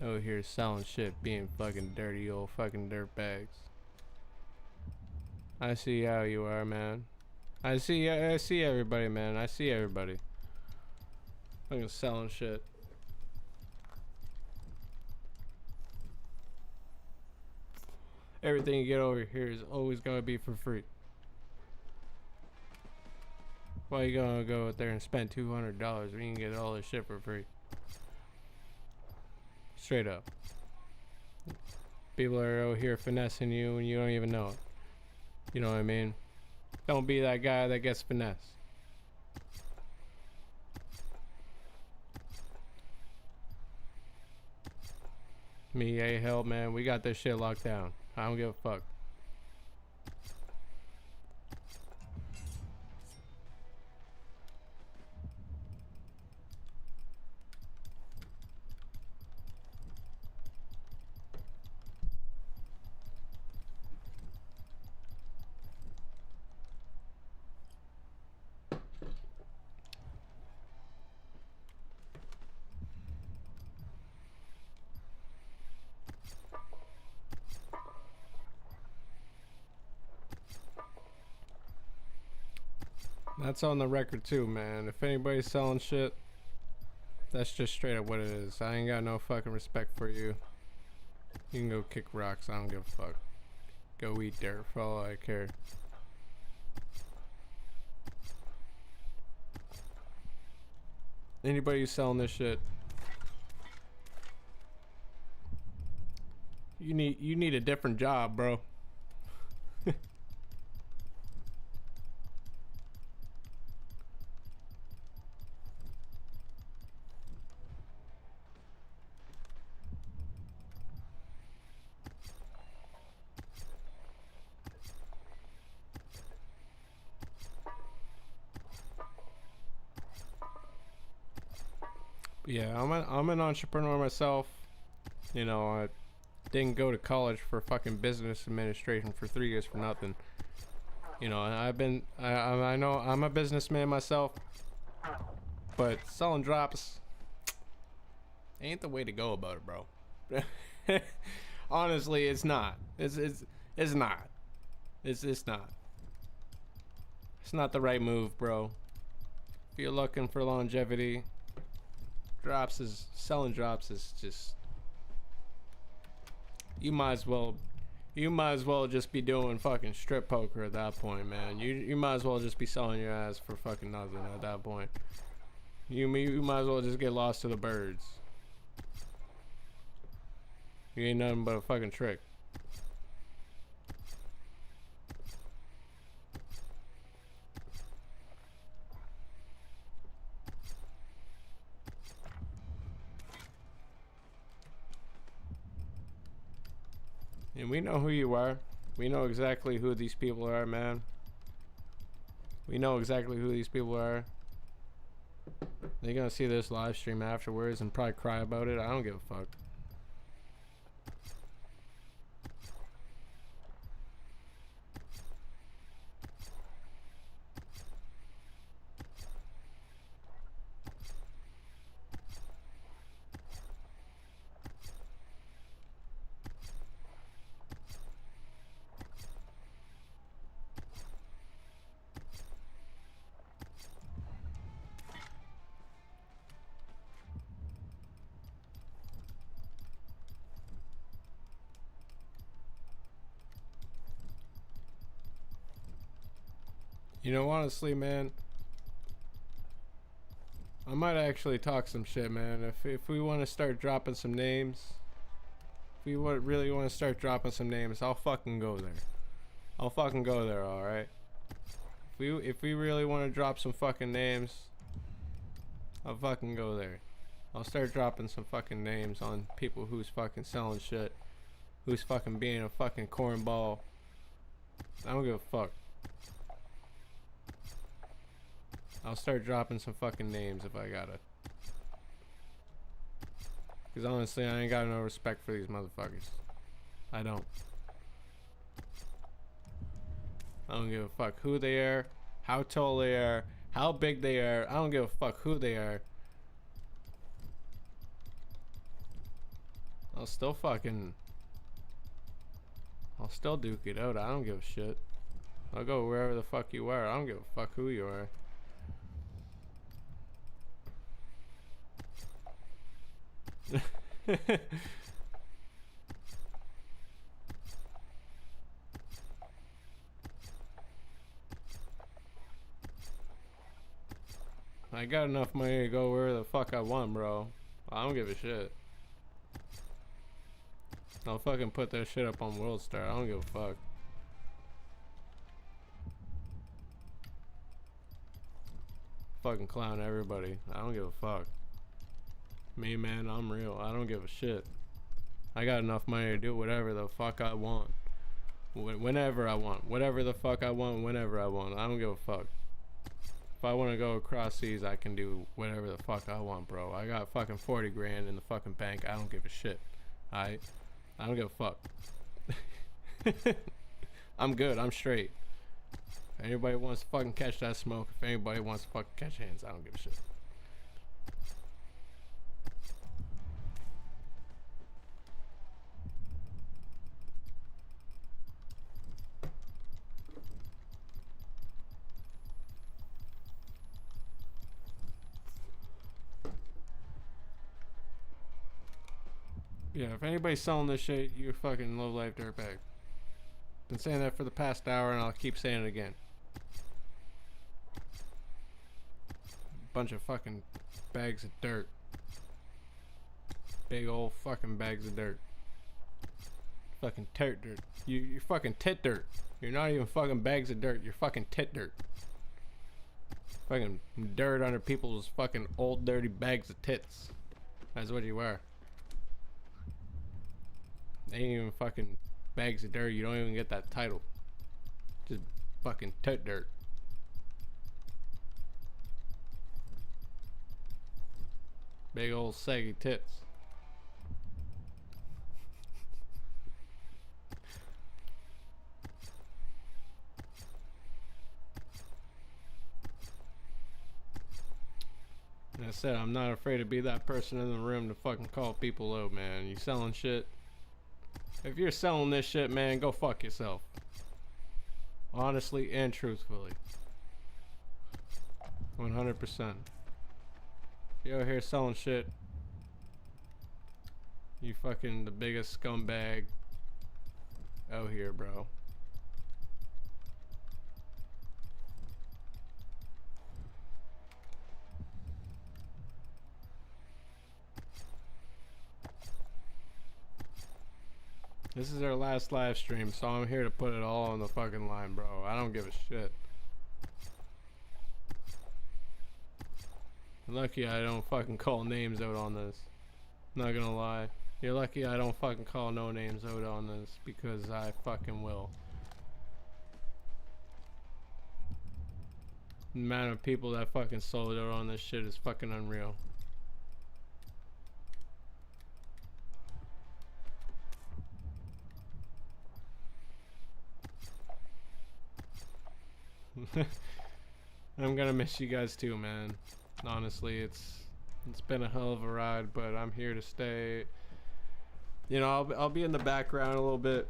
Over here selling shit, being fucking dirty old fucking dirt bags. I see how you are, man. I see everybody, man. I see everybody. Fucking selling shit. Everything you get over here is always gonna be for free. Why you gonna go out there and spend $200 when you can get all this shit for free? Straight up. People are out here finessing you and you don't even know it. You know what I mean? Don't be that guy that gets finessed. Me, hey, hell, man, we got this shit locked down. I don't give a fuck. That's on the record too, man. If anybody's selling shit, That's just straight up what it is. I ain't got no fucking respect for you. You can go kick rocks. I don't give a fuck. Go eat dirt for all I care. Anybody who's selling this shit, you need a different job, bro. Yeah, I'm an entrepreneur myself. You know, I didn't go to college for fucking business administration for 3 years for nothing. You know, and I know I'm a businessman myself, but selling drops ain't the way to go about it, bro. Honestly, it's not. It's not. It's not. It's not the right move, bro. If you're looking for longevity, selling drops is just, you might as well just be doing fucking strip poker at that point, man. You might as well just be selling your ass for fucking nothing at that point. You might as well just get lost to the birds. You ain't nothing but a fucking trick. And we know who you are. We know exactly who these people are, man. We know exactly who these people are. They're gonna see this live stream afterwards and probably cry about it. I don't give a fuck. You know, honestly, man, I might actually talk some shit, man. If we want to start dropping some names, if we really want to start dropping some names, I'll fucking go there. I'll fucking go there, alright? If we really want to drop some fucking names, I'll fucking go there. I'll start dropping some fucking names on people who's fucking selling shit, who's fucking being a fucking cornball. I don't give a fuck. I'll start dropping some fucking names if I gotta. Because honestly, I ain't got no respect for these motherfuckers. I don't. I don't give a fuck who they are, how tall they are, how big they are. I don't give a fuck who they are. I'll still duke it out. I don't give a shit. I'll go wherever the fuck you are. I don't give a fuck who you are. I got enough money to go where the fuck I want, bro. I don't give a shit. I'll fucking put that shit up on WorldStar. I don't give a fuck. Fucking clown everybody. I don't give a fuck. Me, man, I'm real. I don't give a shit. I got enough money to do whatever the fuck I want. Whenever I want. Whatever the fuck I want, whenever I want. I don't give a fuck. If I want to go across seas, I can do whatever the fuck I want, bro. I got fucking 40 grand in the fucking bank. I don't give a shit. Alright? I don't give a fuck. I'm good. I'm straight. If anybody wants to fucking catch that smoke, if anybody wants to fucking catch hands, I don't give a shit. Yeah, if anybody's selling this shit, you're a fucking low life dirtbag. Been saying that for the past hour, and I'll keep saying it again. Bunch of fucking bags of dirt. Big old fucking bags of dirt. Fucking dirt. You're fucking tit dirt. You're not even fucking bags of dirt. You're fucking tit dirt. Fucking dirt under people's fucking old dirty bags of tits. That's what you are. Ain't even fucking bags of dirt. You don't even get that title. Just fucking tit dirt. Big old saggy tits. And I said, I'm not afraid to be that person in the room to fucking call people out, man. You selling shit? If you're selling this shit, man, go fuck yourself. Honestly and truthfully. 100%. You out here selling shit, you fucking the biggest scumbag out here, bro. This is our last live stream, so I'm here to put it all on the fucking line, bro. I don't give a shit. Lucky I don't fucking call names out on this. Not gonna lie. You're lucky I don't fucking call no names out on this, because I fucking will. The amount of people that fucking sold out on this shit is fucking unreal. I'm gonna miss you guys too, man. Honestly, it's been a hell of a ride, but I'm here to stay. You know, I'll be in the background a little bit.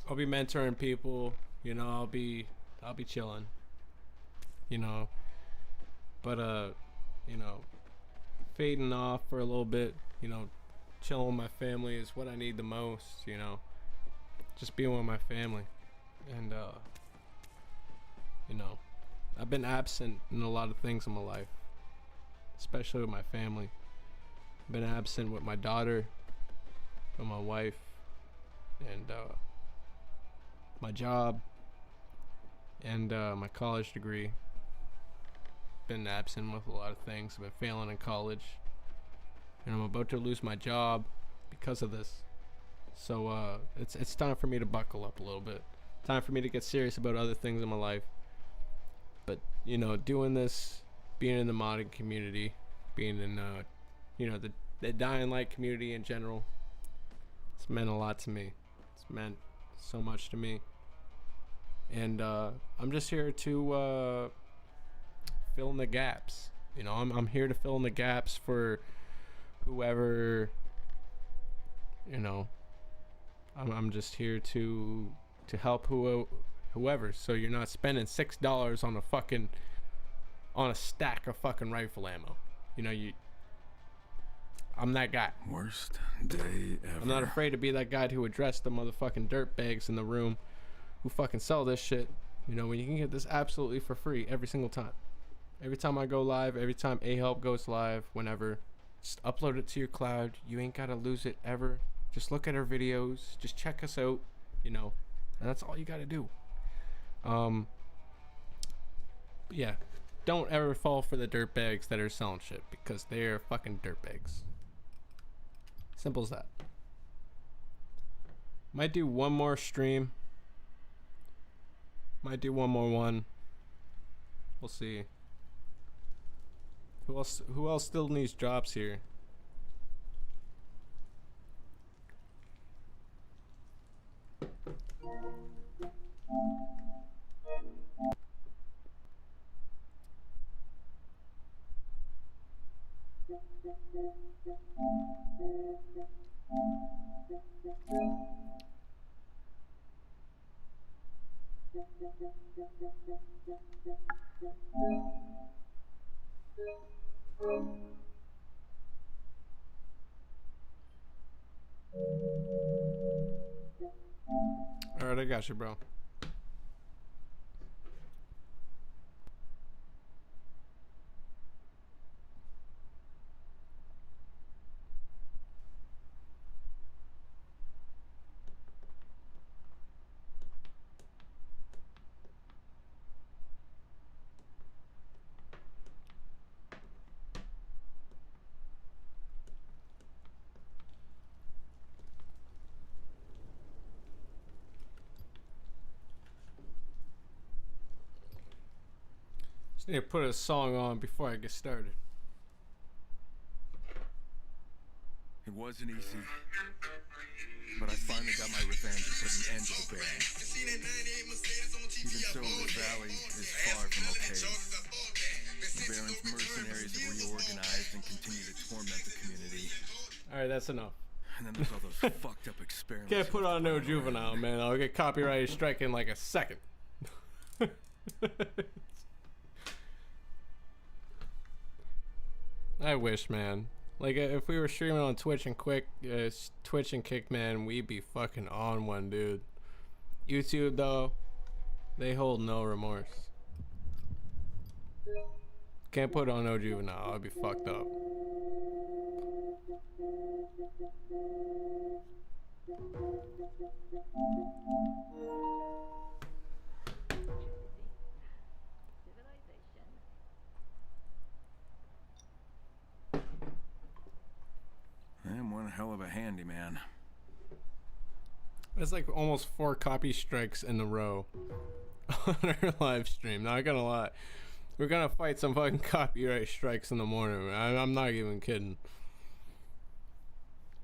I'll be mentoring people. You know, I'll be chilling. You know, but you know, fading off for a little bit. You know, chilling with my family is what I need the most. You know, just being with my family, and you know, I've been absent in a lot of things in my life, especially with my family. I've been absent with my daughter, with my wife, and my job, and my college degree. Been absent with a lot of things. I've been failing in college, and I'm about to lose my job because of this. So it's time for me to buckle up a little bit. Time for me to get serious about other things in my life. But you know, doing this, being in the modding community, being in you know, the Dying Light community in general, it's meant a lot to me. It's meant so much to me, and I'm just here to fill in the gaps. You know, I'm here to fill in the gaps for whoever. You know, I'm just here to help whoever. So you're not spending $6 on a stack of fucking rifle ammo. You know, I'm that guy. Worst day ever. I'm not afraid to be that guy to address the motherfucking dirt bags in the room who fucking sell this shit. You know, when you can get this absolutely for free every single time. Every time I go live, every time A-Help goes live, whenever, just upload it to your cloud. You ain't gotta lose it ever. Just look at our videos. Just check us out, you know, and that's all you gotta do. Yeah, don't ever fall for the dirt bags that are selling shit, because they're fucking dirt bags. Simple as that. Might do one more stream. Might do one more one. We'll see. Who else still needs drops here? Alright, I got you, bro. Just need to put a song on before I get started. It wasn't easy, but I finally got my revenge and put an end to the Baron. Even so, this valley is far from okay. The Baron's mercenaries have reorganized and continue to torment the community. Alright, that's enough. And then there's all those fucked up experiments. Can't put on no juvenile, man. I'll get copyright strike in like a second. I wish, man. Like, if we were streaming on Twitch and Twitch and Kick, man, we'd be fucking on one, dude. YouTube, though, they hold no remorse. Can't put on no juvenile. I'd be fucked up. I'm one hell of a handyman. That's like almost 4 copy strikes in a row on our live stream. Not gonna lie. We're gonna fight some fucking copyright strikes in the morning. I'm not even kidding.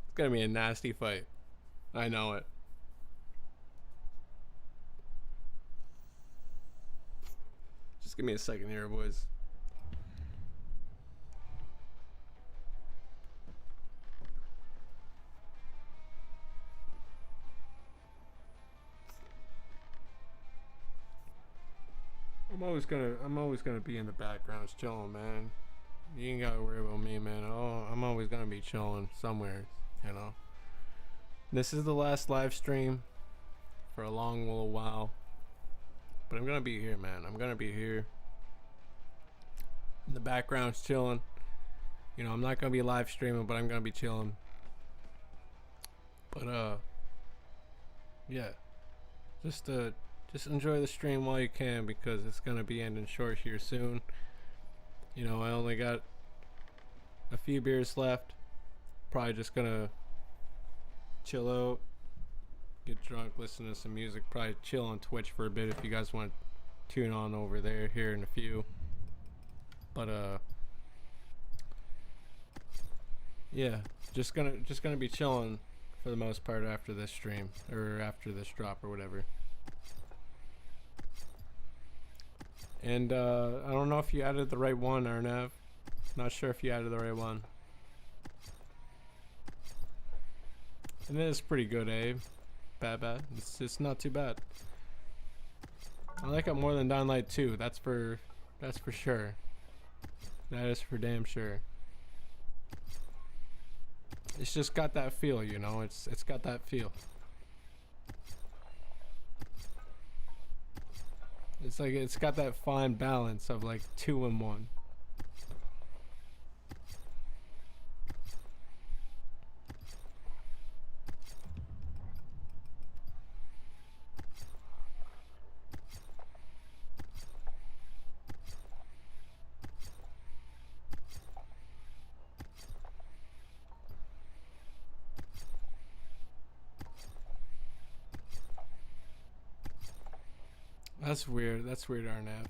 It's gonna be a nasty fight. I know it. Just give me a second here, boys. I'm always gonna be in the background chilling, man. You ain't gotta worry about me, man. I'm always gonna be chilling somewhere, you know. This is the last live stream for a long little while, but I'm gonna be here, man. I'm gonna be here in the background chilling. You know, I'm not gonna be live streaming, but I'm gonna be chilling. But yeah, just enjoy the stream while you can, because it's gonna be ending short here soon. You know, I only got a few beers left. Probably just gonna chill out, get drunk, listen to some music, probably chill on Twitch for a bit if you guys want to tune on over there here in a few. But yeah, just gonna be chilling for the most part after this stream, or after this drop or whatever. And I don't know if you added the right one, Arnav. Not sure if you added the right one. And it is pretty good, Abe. Bad. It's not too bad. I like it more than Dying Light 2. That's for sure. That is for damn sure. It's just got that feel, you know. It's got that feel. It's like it's got that fine balance of like 2 in 1. That's weird. That's weird, Arnav.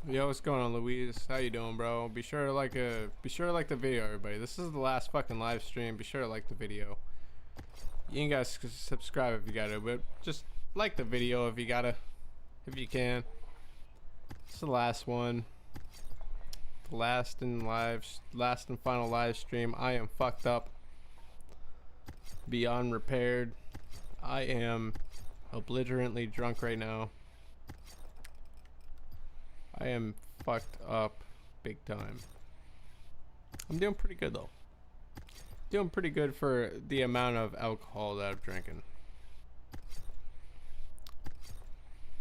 Yo, what's going on, Louise? How you doing, bro? Be sure to like the video, everybody. This is the last fucking live stream. Be sure to like the video. You ain't gotta subscribe if you gotta, but just like the video if you gotta, if you can. It's the last one. The last and final live stream. I am fucked up beyond repaired. I am belligerently drunk right now. I am fucked up big time. I'm doing pretty good though. Doing pretty good for the amount of alcohol that I'm drinking.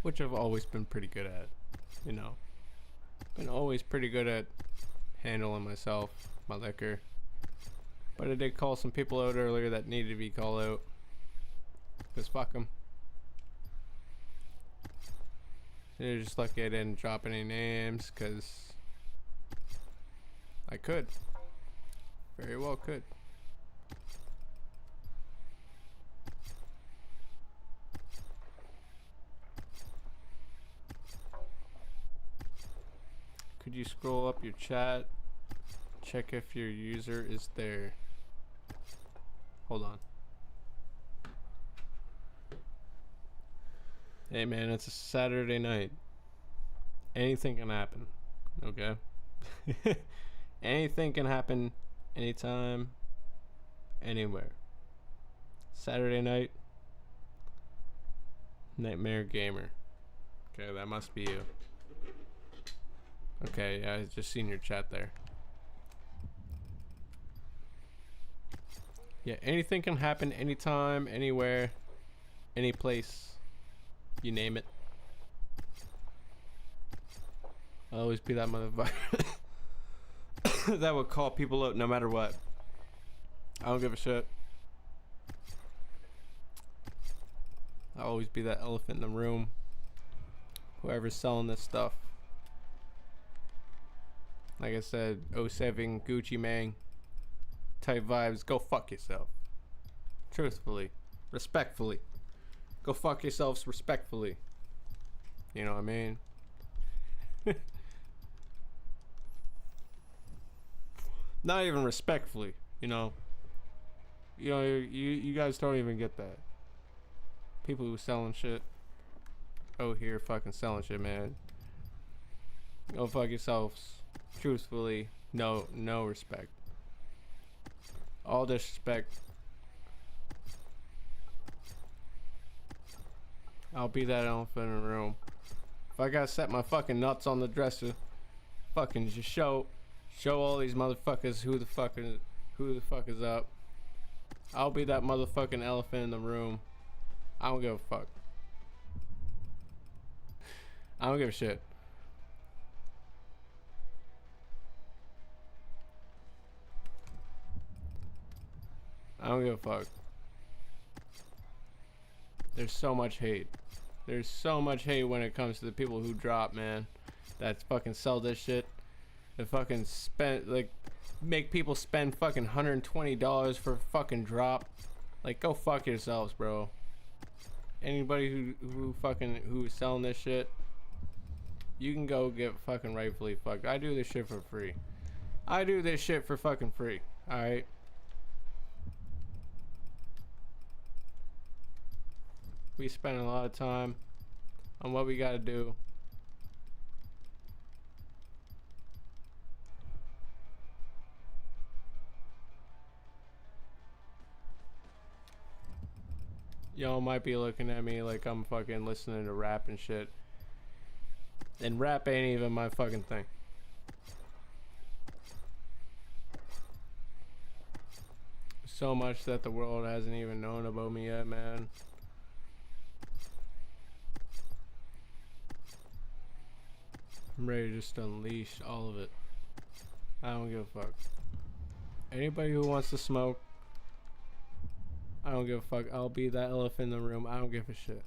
Which I've always been pretty good at, you know. Been always pretty good at handling myself, my liquor. But I did call some people out earlier that needed to be called out. Cause fuck them. They're just lucky I didn't drop any names, cause I could. Very well could. Could you scroll up your chat? Check if your user is there. Hold on. Hey man, it's a Saturday night. Anything can happen. Okay? Anything can happen anytime, anywhere. Saturday night. Nightmare Gamer. Okay, that must be you. Okay, yeah, I just seen your chat there. Yeah, anything can happen anytime, anywhere, any place. You name it. I'll always be that motherfucker that would call people out no matter what. I don't give a shit. I'll always be that elephant in the room. Whoever's selling this stuff. Like I said, 07 Gucci Mane type vibes. Go fuck yourself. Truthfully. Respectfully. Go fuck yourselves respectfully. You know what I mean? Not even respectfully, you know. You know, you guys don't even get that. People who selling shit out here fucking selling shit, man. Go fuck yourselves. Truthfully, no respect. All disrespect. I'll be that elephant in the room. If I gotta set my fucking nuts on the dresser, fucking just show all these motherfuckers who the fuck is up. I'll be that motherfucking elephant in the room. I don't give a fuck. I don't give a shit. I don't give a fuck. There's so much hate. There's so much hate when it comes to the people who drop, man. That fucking sell this shit. That fucking spend, like, make people spend fucking $120 for a fucking drop. Like, go fuck yourselves, bro. Anybody who's selling this shit, you can go get fucking rightfully fucked. I do this shit for free. I do this shit for fucking free. Alright? We spend a lot of time on what we gotta do. Y'all might be looking at me like I'm fucking listening to rap and shit. And rap ain't even my fucking thing. So much that the world hasn't even known about me yet, man. I'm ready to just unleash all of it. I don't give a fuck. Anybody who wants to smoke, I don't give a fuck. I'll be that elephant in the room. I don't give a shit.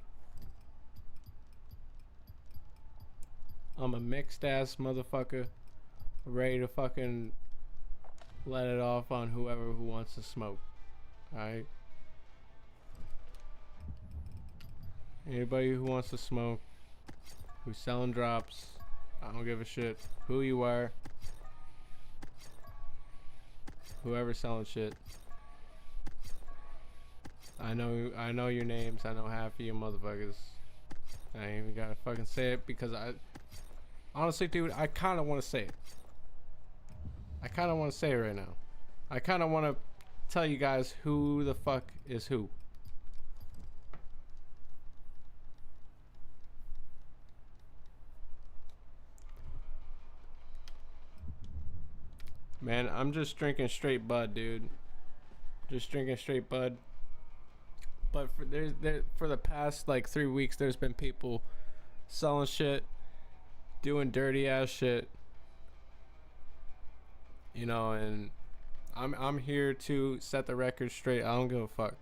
I'm a mixed ass motherfucker, ready to fucking let it off on whoever who wants to smoke. Alright? Anybody who wants to smoke, who's selling drops, I don't give a shit who you are. Whoever's selling shit. I know your names. I know half of you motherfuckers. I ain't even gotta fucking say it because honestly, dude, I kinda wanna say it. I kinda wanna say it right now. I kinda wanna tell you guys who the fuck is who. Man, I'm just drinking straight bud, dude. Just drinking straight bud. But for the past like 3 weeks, there's been people selling shit, doing dirty ass shit. You know, and I'm here to set the record straight. I don't give a fuck.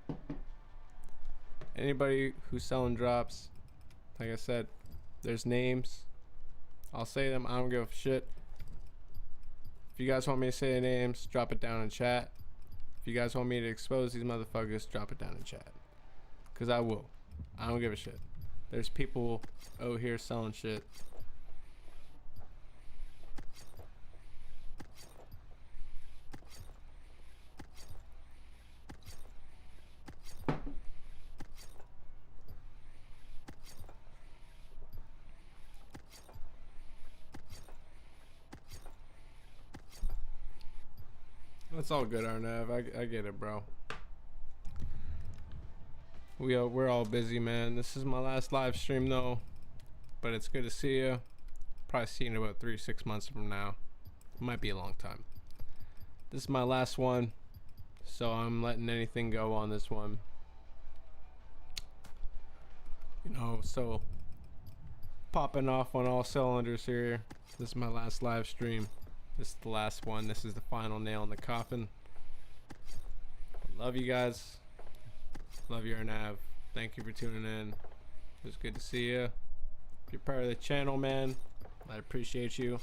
Anybody who's selling drops, like I said, there's names. I'll say them. I don't give a shit. If you guys want me to say the names, drop it down in chat. If you guys want me to expose these motherfuckers, drop it down in chat. Cause I will. I don't give a shit. There's people out here selling shit. That's all good, Arnav. I get it, bro. We're all busy, man. This is my last live stream though, but it's good to see you. Probably see you in about 3-6 months from now. It might be a long time. This is my last one, so I'm letting anything go on this one. You know, so popping off on all cylinders here. This is my last live stream. This is the last one. This is the final nail in the coffin. Love you guys. Love you, Arnav. Thank you for tuning in. It was good to see you. If you're part of the channel, man, I appreciate you.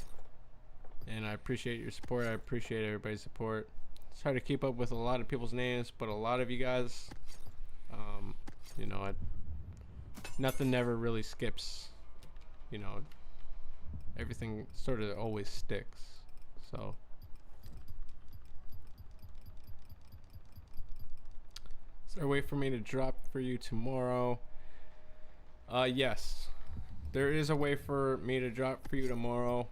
And I appreciate your support. I appreciate everybody's support. It's hard to keep up with a lot of people's names, but a lot of you guys, you know, nothing never really skips. You know, everything sort of always sticks. So is there a way for me to drop for you tomorrow? Yes, there is a way for me to drop for you tomorrow.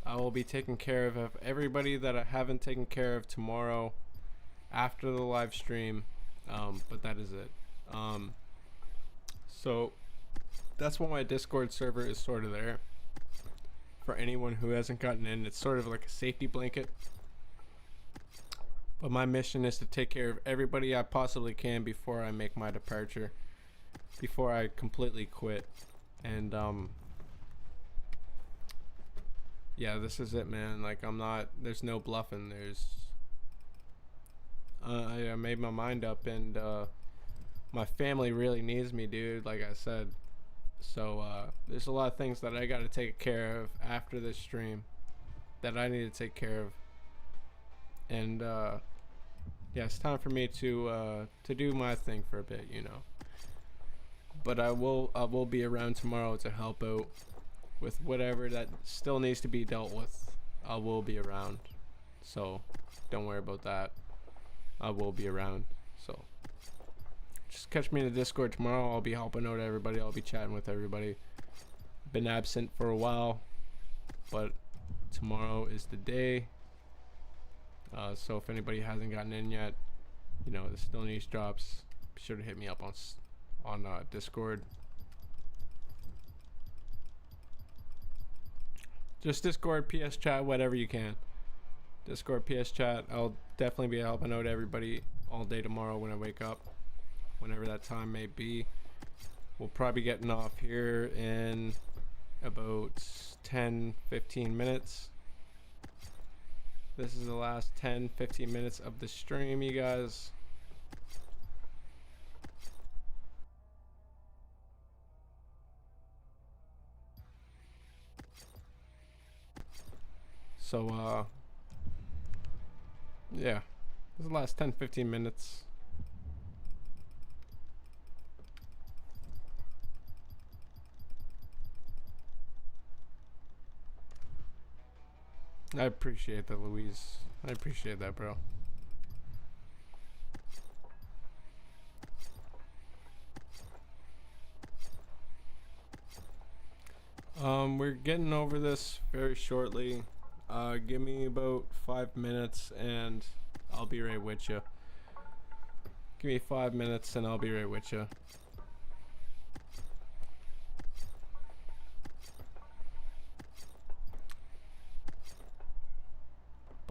I will be taking care of everybody that I haven't taken care of tomorrow after the live stream, but that is it. So that's why my Discord server is sort of there. For anyone who hasn't gotten in, it's sort of like a safety blanket. But my mission is to take care of everybody I possibly can before I make my departure, before I completely quit. And yeah, this is it, man. Like, there's no bluffing. I made my mind up, and my family really needs me, dude, like I said. So there's a lot of things that I got to take care of after this stream that I need to take care of. And yeah, it's time for me to do my thing for a bit, you know. But I will be around tomorrow to help out with whatever that still needs to be dealt with. I will be around, so don't worry about that. I will be around, so just catch me in the Discord tomorrow. I'll be helping out everybody. I'll be chatting with everybody. Been absent for a while, but tomorrow is the day. So if anybody hasn't gotten in yet, you know, the still needs drops, be sure to hit me up on Discord. Just Discord, PS chat, whatever you can. Discord, PS chat. I'll definitely be helping out everybody all day tomorrow when I wake up, whenever that time may be. We'll probably be getting off here in about 10-15 minutes. This is the last 10-15 minutes of the stream, you guys. So yeah, this is the last 10-15 minutes. I appreciate that, Louise. I appreciate that, bro. We're getting over this very shortly. Give me about 5 minutes and I'll be right with you. Give me 5 minutes and I'll be right with you.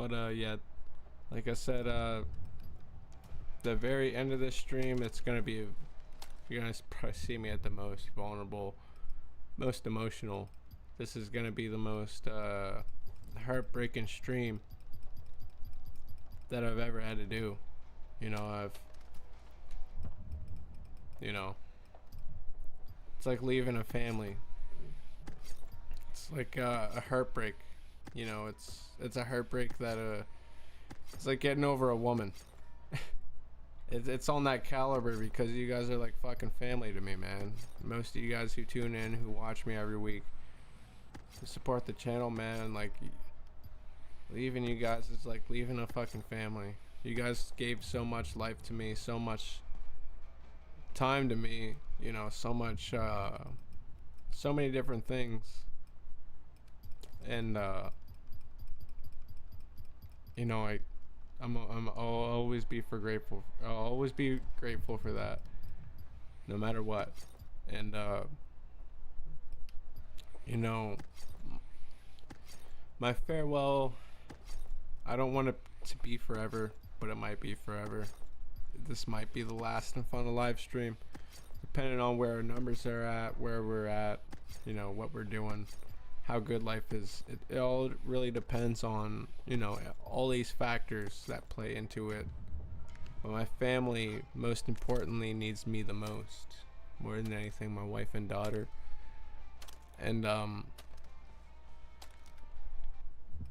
But yeah, like I said, the very end of this stream, it's gonna be, you're gonna probably see me at the most vulnerable, most emotional. This is gonna be the most heartbreaking stream that I've ever had to do. You know, it's like leaving a family. It's like a heartbreak. You know, it's a heartbreak that it's like getting over a woman. It's on that caliber because you guys are like fucking family to me, man. Most of you guys who tune in, who watch me every week, who support the channel, man, like leaving you guys is like leaving a fucking family. You guys gave so much life to me, so much time to me, you know, so much, so many different things. And you know, I'll always be grateful. I'll always be grateful for that, no matter what. And you know, my farewell, I don't want it to be forever, but it might be forever. This might be the last and final live stream, depending on where our numbers are at, where we're at, you know, what we're doing, how good life is. It all really depends on, you know, all these factors that play into it. But my family, most importantly, needs me the most, more than anything, my wife and daughter. And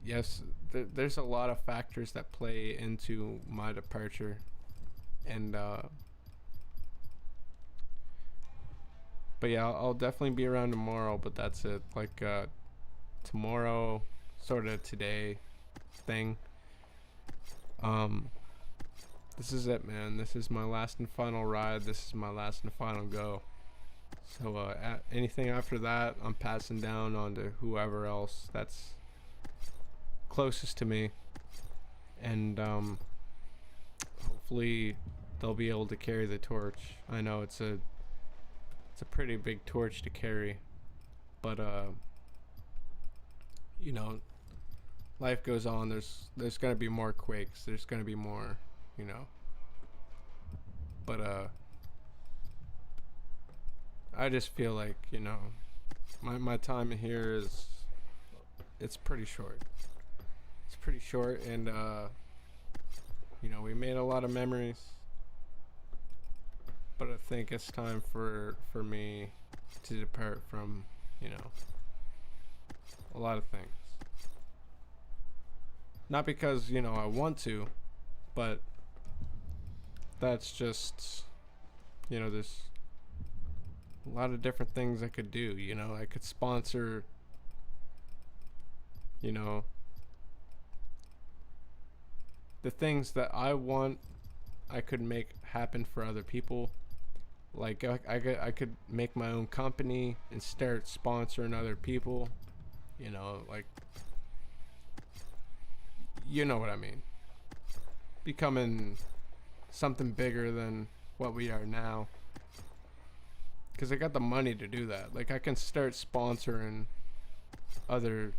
yes, there's a lot of factors that play into my departure. And but yeah, I'll definitely be around tomorrow, but that's it. Like tomorrow, sort of today thing. This is it, man. This is my last and final ride. This is my last and final go. So anything after that, I'm passing down on to whoever else that's closest to me. And hopefully they'll be able to carry the torch. I know it's a pretty big torch to carry, but you know, life goes on. There's gonna be more quakes. There's gonna be more, you know. But I just feel like, you know, my time here it's pretty short. It's pretty short, and you know, we made a lot of memories. But I think it's time for me to depart from, you know, a lot of things. Not because, you know, I want to, but that's just, you know, there's a lot of different things I could do. You know, I could sponsor, you know, the things that I want. I could make happen for other people. Like I could make my own company and start sponsoring other people, you know, like, you know what I mean, becoming something bigger than what we are now, because I got the money to do that. Like, I can start sponsoring other,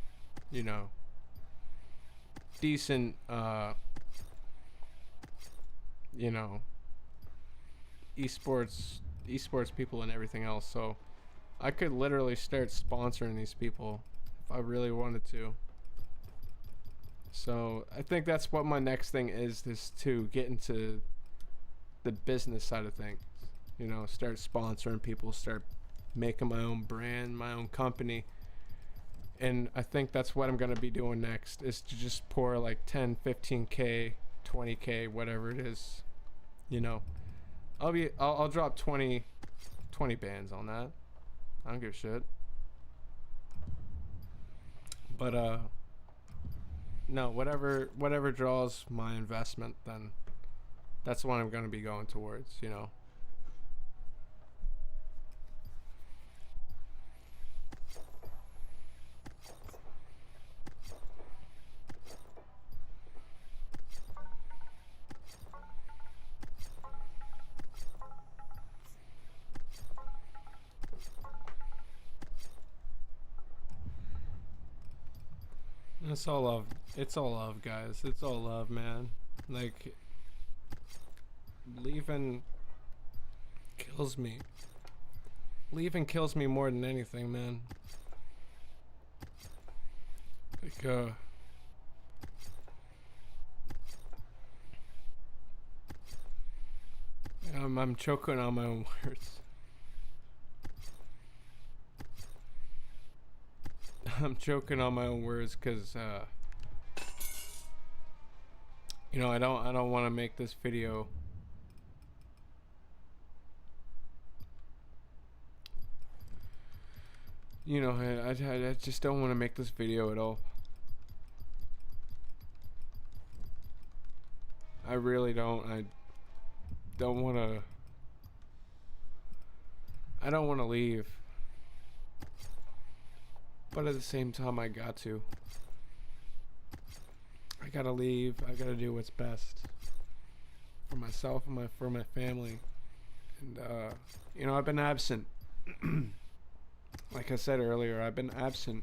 you know, decent you know, esports people and everything else. So I could literally start sponsoring these people if I really wanted to. So I think that's what my next thing is to get into the business side of things. You know, start sponsoring people, start making my own brand, my own company. And I think that's what I'm going to be doing next, is to just pour like 10, 15K, 20K, whatever it is. You know, I'll drop 20 bands on that. I don't give a shit. But no, whatever draws my investment, then that's what I'm going to be going towards, you know. It's all love. It's all love, guys. It's all love, man. Like, leaving kills me. Leaving kills me more than anything, man. Like, I'm choking on my own words. I'm choking on my own words because, you know, I don't want to make this video you know, I just don't want to make this video at all. I really don't. I don't want to leave. But at the same time, I got to. I gotta leave. I gotta do what's best for myself and for my family. And, you know, I've been absent. Like I said earlier, I've been absent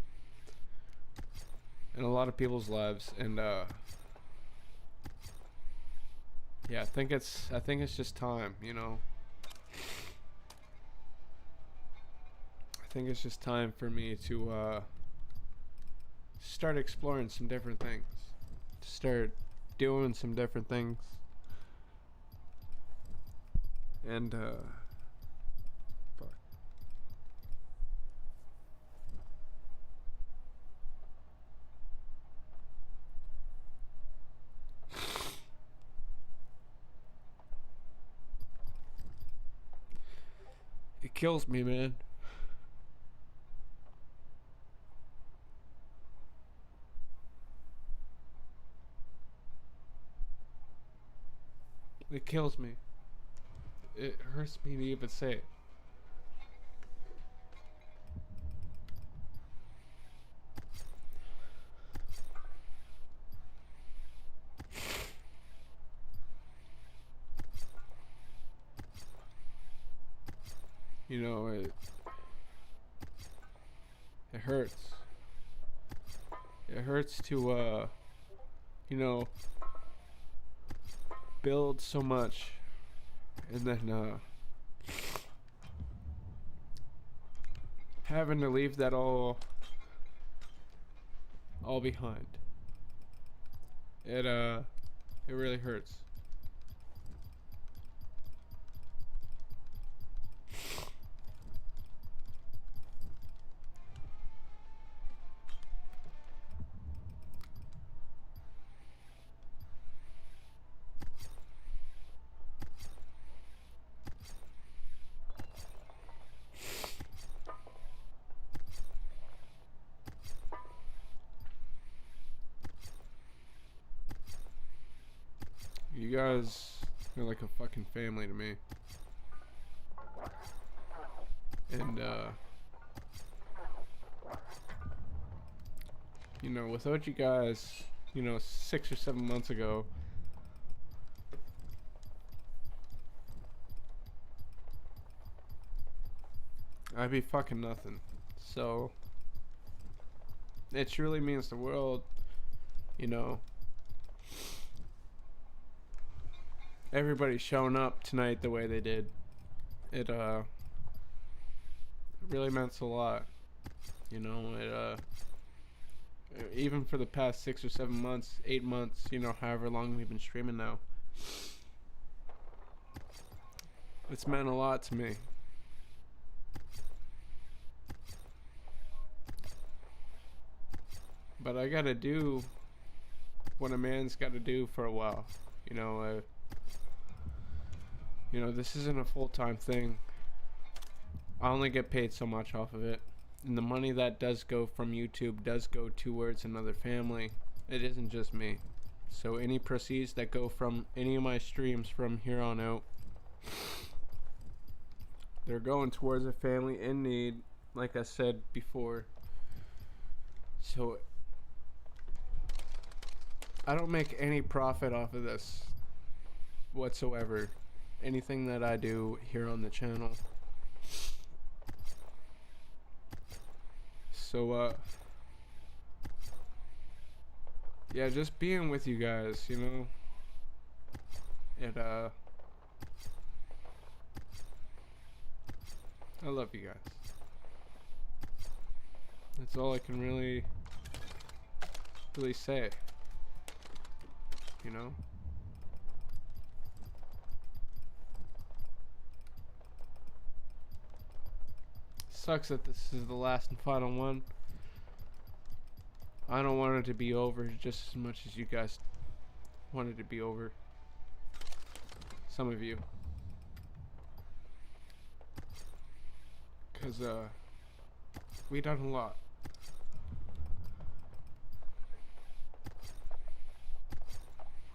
in a lot of people's lives. And, yeah, I think it's just time, you know. I think it's just time for me to start exploring some different things. To start doing some different things. And fuck. It kills me, man. It kills me. It hurts me to even say it. You know, it hurts. It hurts to, you know, build so much and then having to leave that all behind. It really hurts. You guys are like a fucking family to me. And, you know, without you guys, you know, 6 or 7 months ago, I'd be fucking nothing. So, it truly means the world, you know. Everybody showing up tonight the way they did. It really meant a lot. You know, even for the past 6 or 7 months, 8 months, you know, however long we've been streaming now. It's meant a lot to me. But I gotta do what a man's gotta do for a while. You know, you know, this isn't a full-time thing. I only get paid so much off of it. And the money that does go from YouTube does go towards another family. It isn't just me. So any proceeds that go from any of my streams from here on out, they're going towards a family in need, like I said before. So I don't make any profit off of this whatsoever. Anything that I do here on the channel. So yeah, just being with you guys, you know, it I love you guys. That's all I can really say, you know. Sucks that this is the last and final one. I don't want it to be over just as much as you guys want it to be over. Some of you. Cause we done a lot.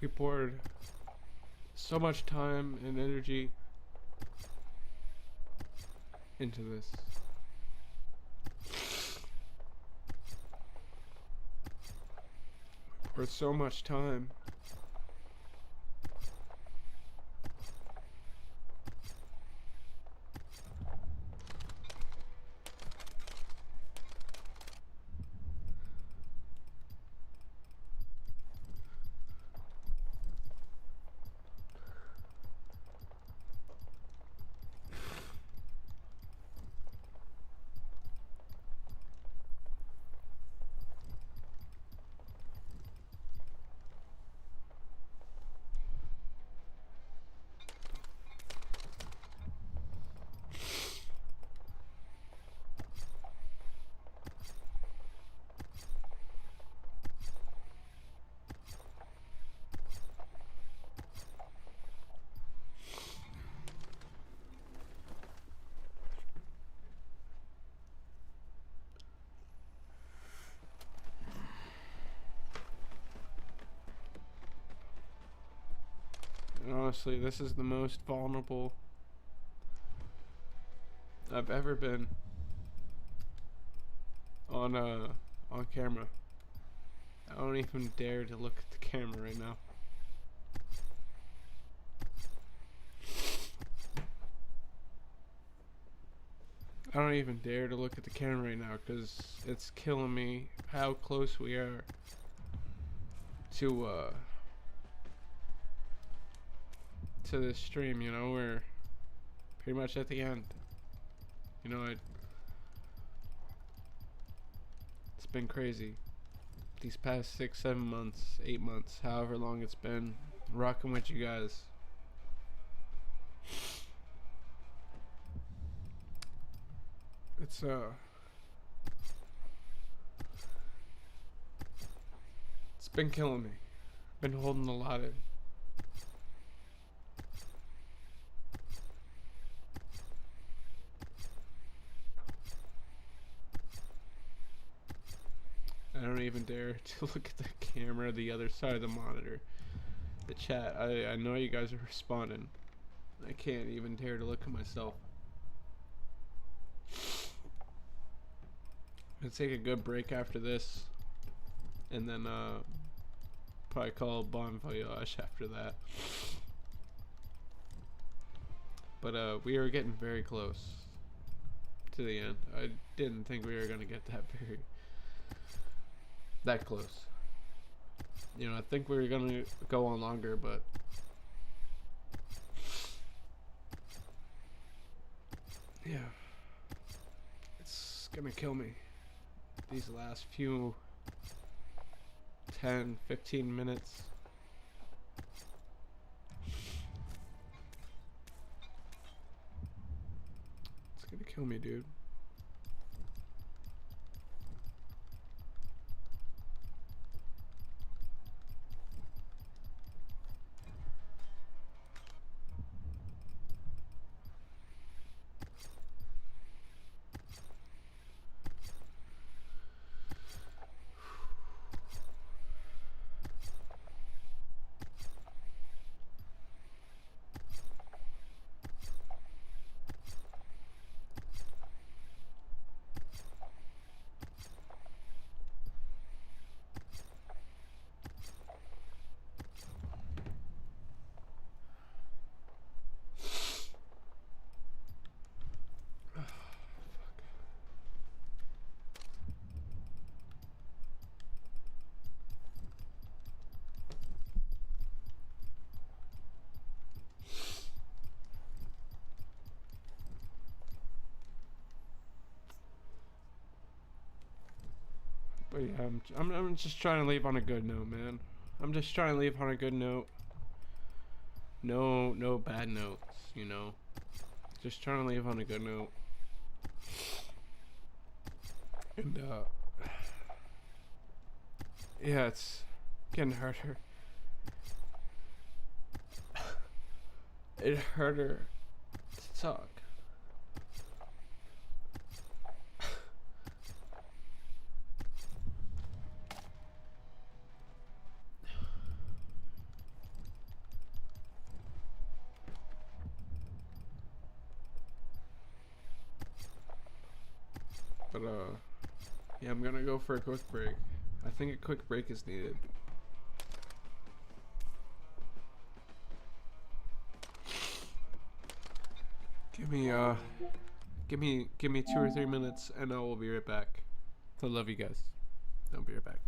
We poured so much time and energy into this. We poured so much time. And honestly, this is the most vulnerable I've ever been on camera. I don't even dare to look at the camera right now. I don't even dare to look at the camera right now because it's killing me how close we are to this stream, you know. We're pretty much at the end. You know, it's been crazy. These past 6, 7 months, 8 months, however long it's been, rocking with you guys. It's been killing me. Been holding a lot in. I don't even dare to look at the camera, the other side of the monitor. The chat, I know you guys are responding. I can't even dare to look at myself. I'm gonna take a good break after this. And then probably call Bon Voyage after that. But we are getting very close to the end. I didn't think we were gonna get that close. You know, I think we were gonna go on longer, but yeah, it's gonna kill me. These last few 10, 15 minutes. It's gonna kill me, dude. yeah, I'm just trying to leave on a good note, man. I'm just trying to leave on a good note. No bad notes, you know. Just trying to leave on a good note. And yeah, it's getting harder. It's harder to talk. But yeah, I'm gonna go for a quick break. I think a quick break is needed. Give me 2 or 3 minutes and I will be right back. I love you guys. I'll be right back.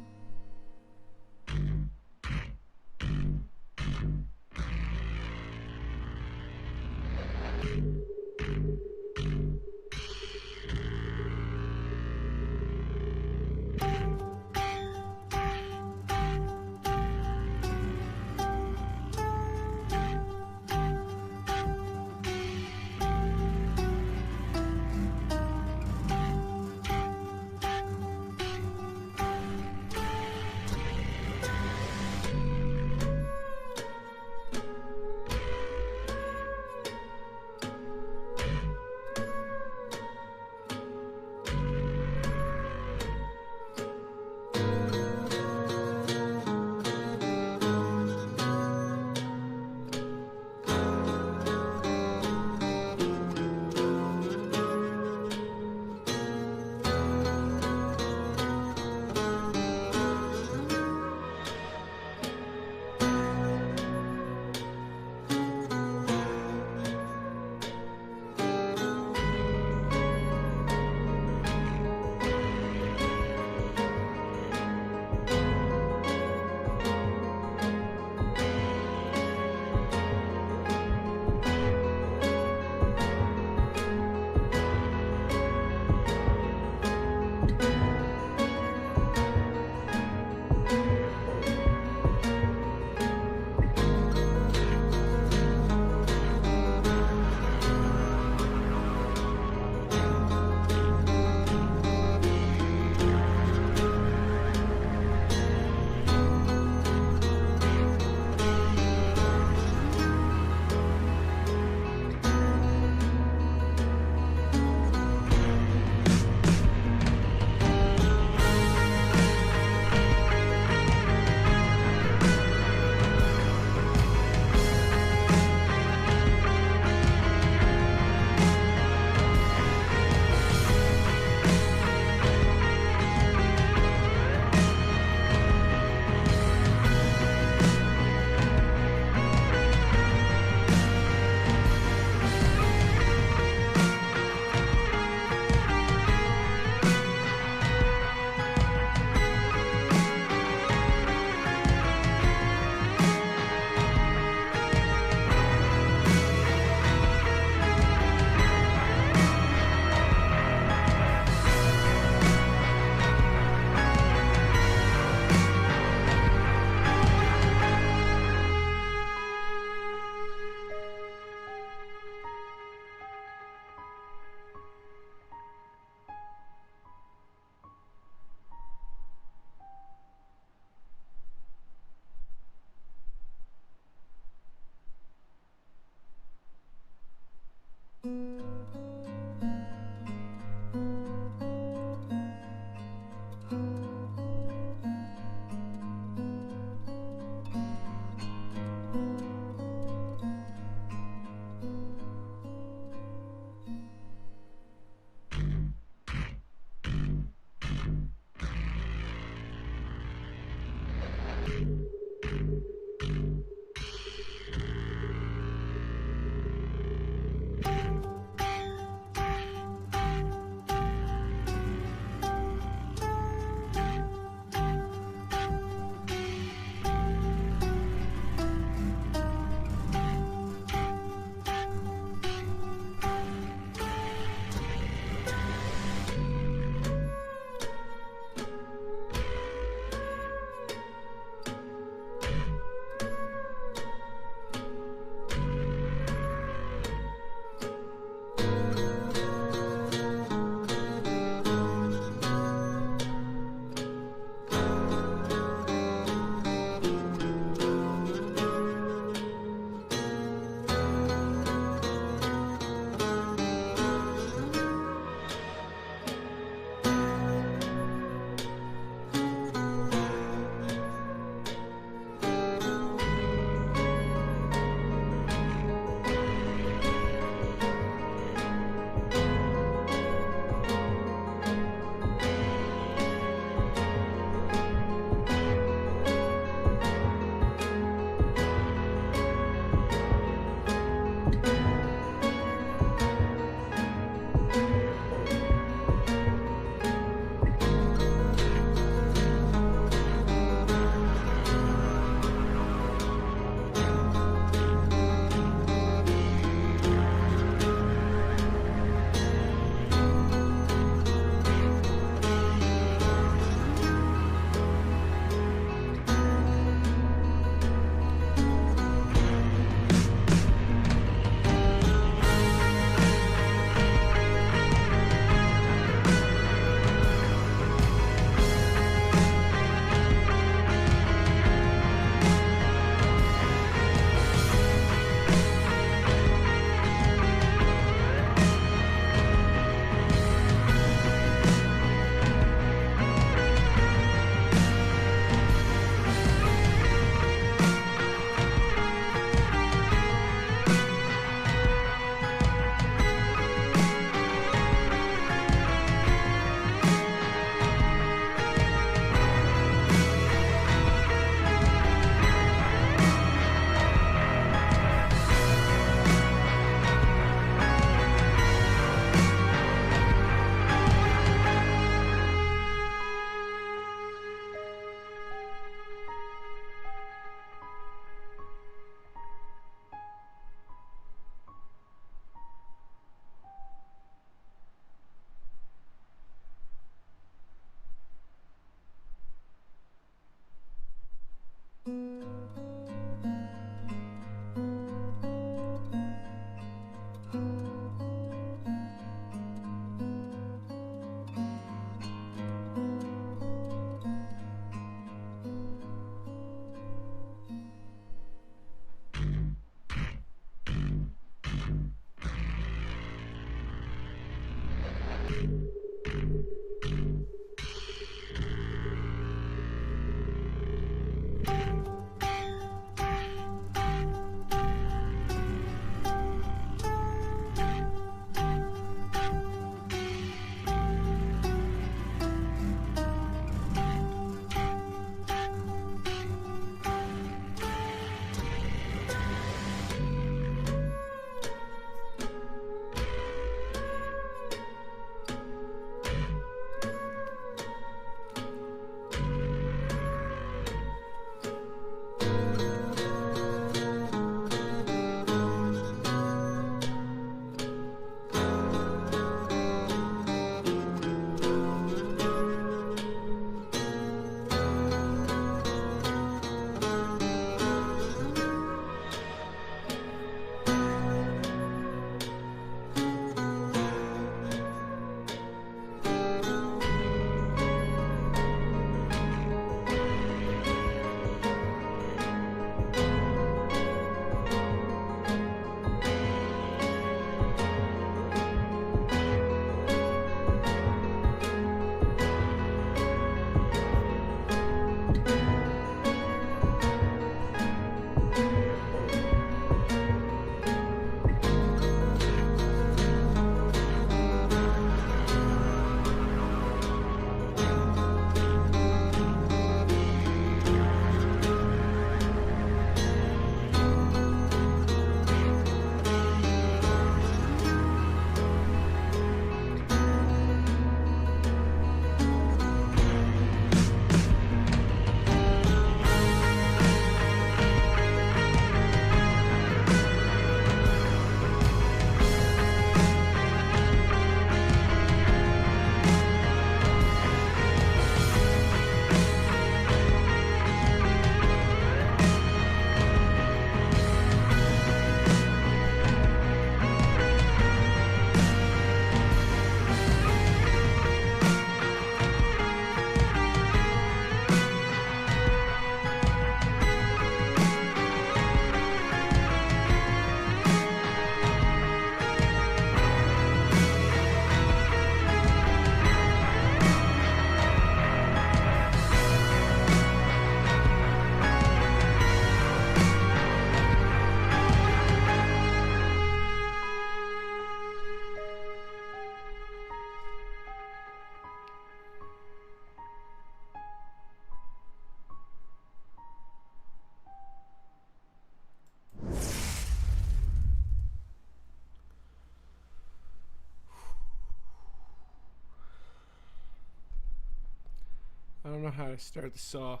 know how to start this off,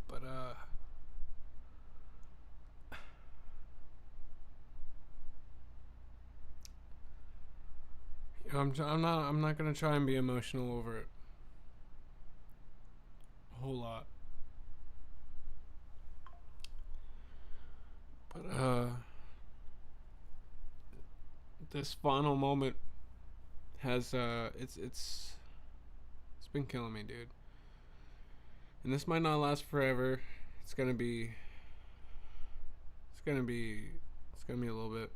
but you know, I'm not gonna try and be emotional over it a whole lot, but this final moment has it's been killing me, dude. And this might not last forever. It's gonna be a little bit.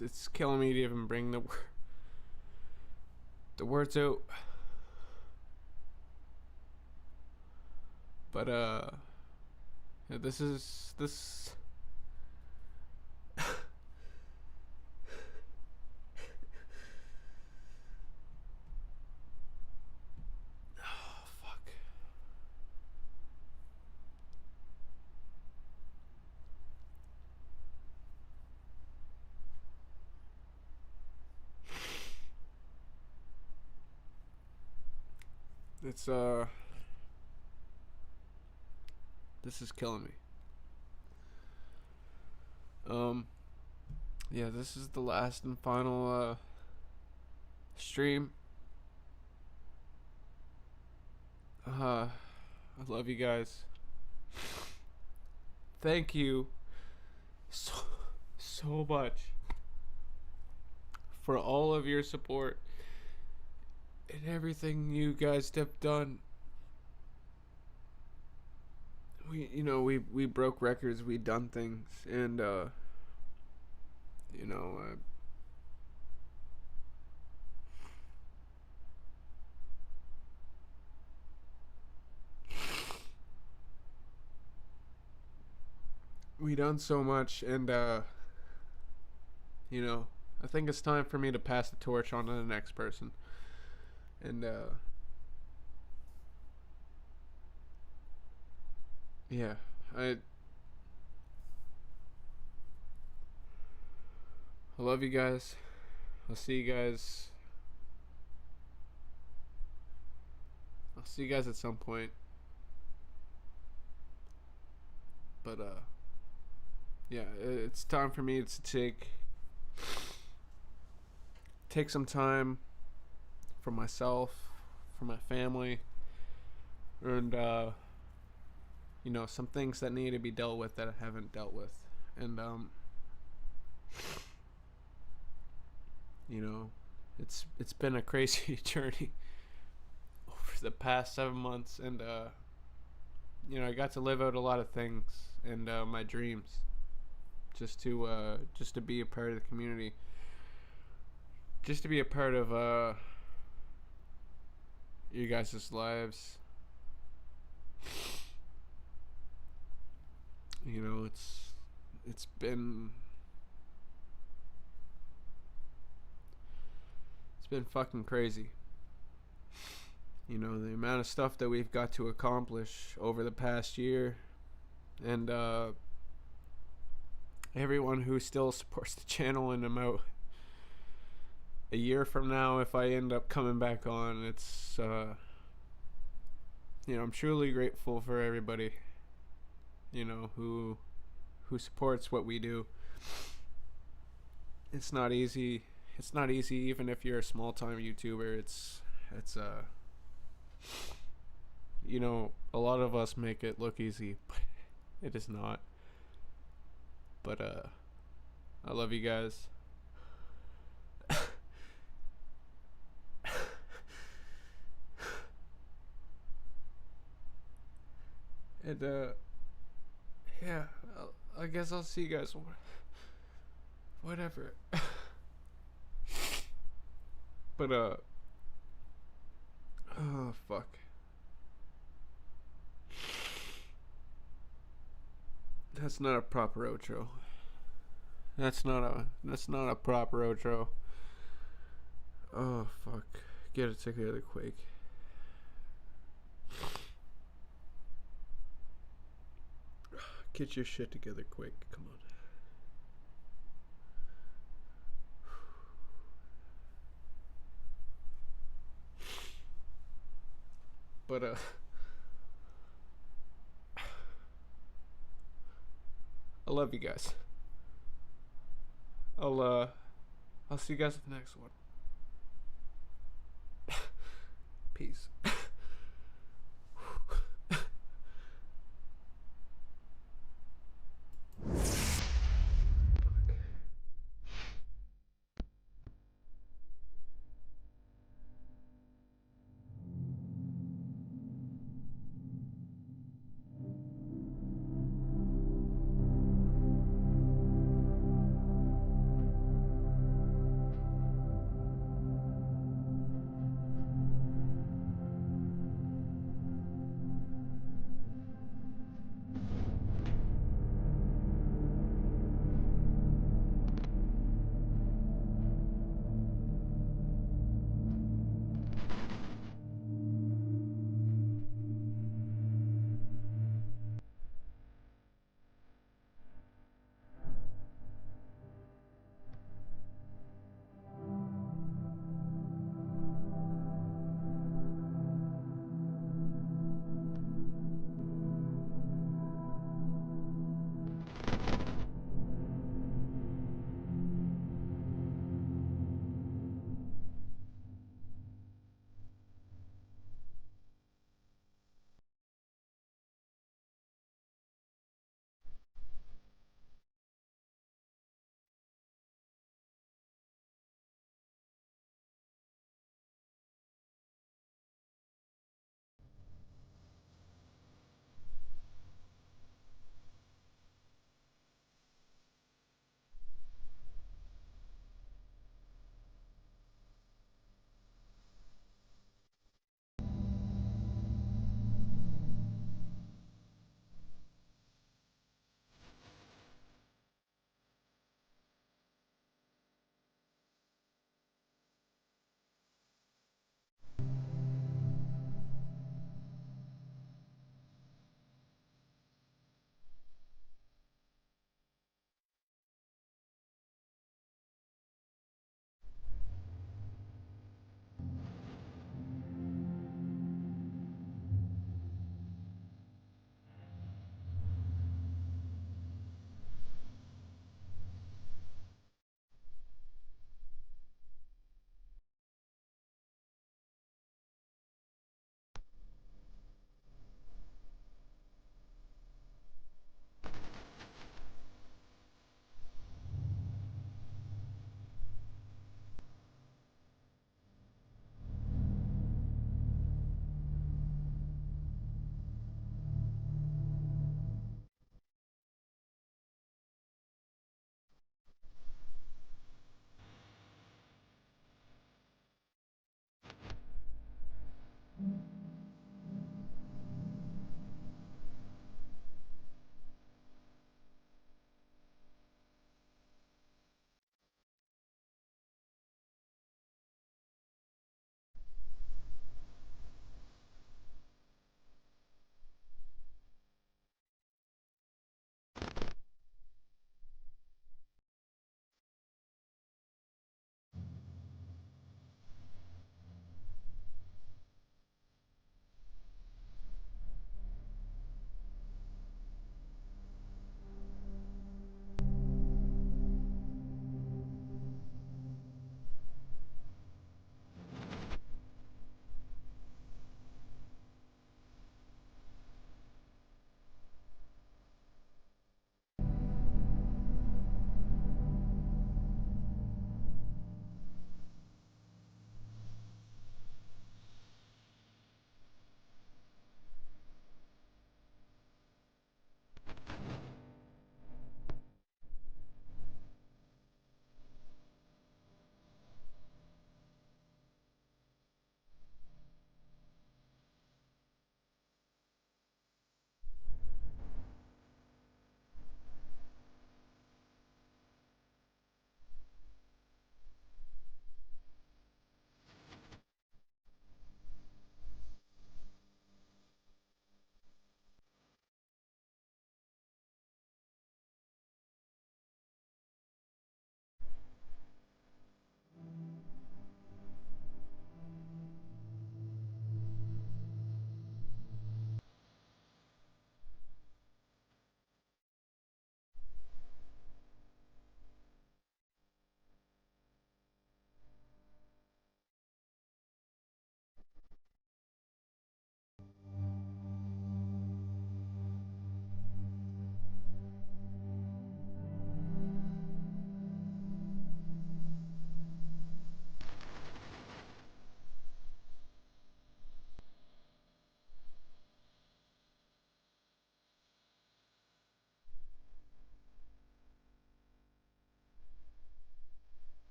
It's killing me to even bring the words out. But yeah, this oh fuck. It's this is killing me. Yeah, this is the last and final stream. I love you guys. Thank you so much for all of your support and everything you guys have done. We broke records, we done things, and we done so much, and I think it's time for me to pass the torch on to the next person. And yeah, I love you guys. I'll see you guys at some point. But yeah, it's time for me to take some time for myself, for my family, and some things that need to be dealt with that I haven't dealt with. And it's been a crazy journey over the past 7 months, and I got to live out a lot of things and my dreams, just to be a part of the community, just to be a part of you guys' lives. It's been fucking crazy. The amount of stuff that we've got to accomplish over the past year, and everyone who still supports the channel, and about a year from now, if I end up coming back on, it's I'm truly grateful for everybody who supports what we do. It's not easy even if you're a small time YouTuber. It's a lot of us make it look easy, but it is not. But I love you guys. And yeah, I guess I'll see you guys whatever. But oh fuck. That's not a proper outro. That's not a proper outro. Oh fuck. Get it together quick. Get your shit together quick. Come on. But I love you guys. I'll see you guys at the next one. Peace.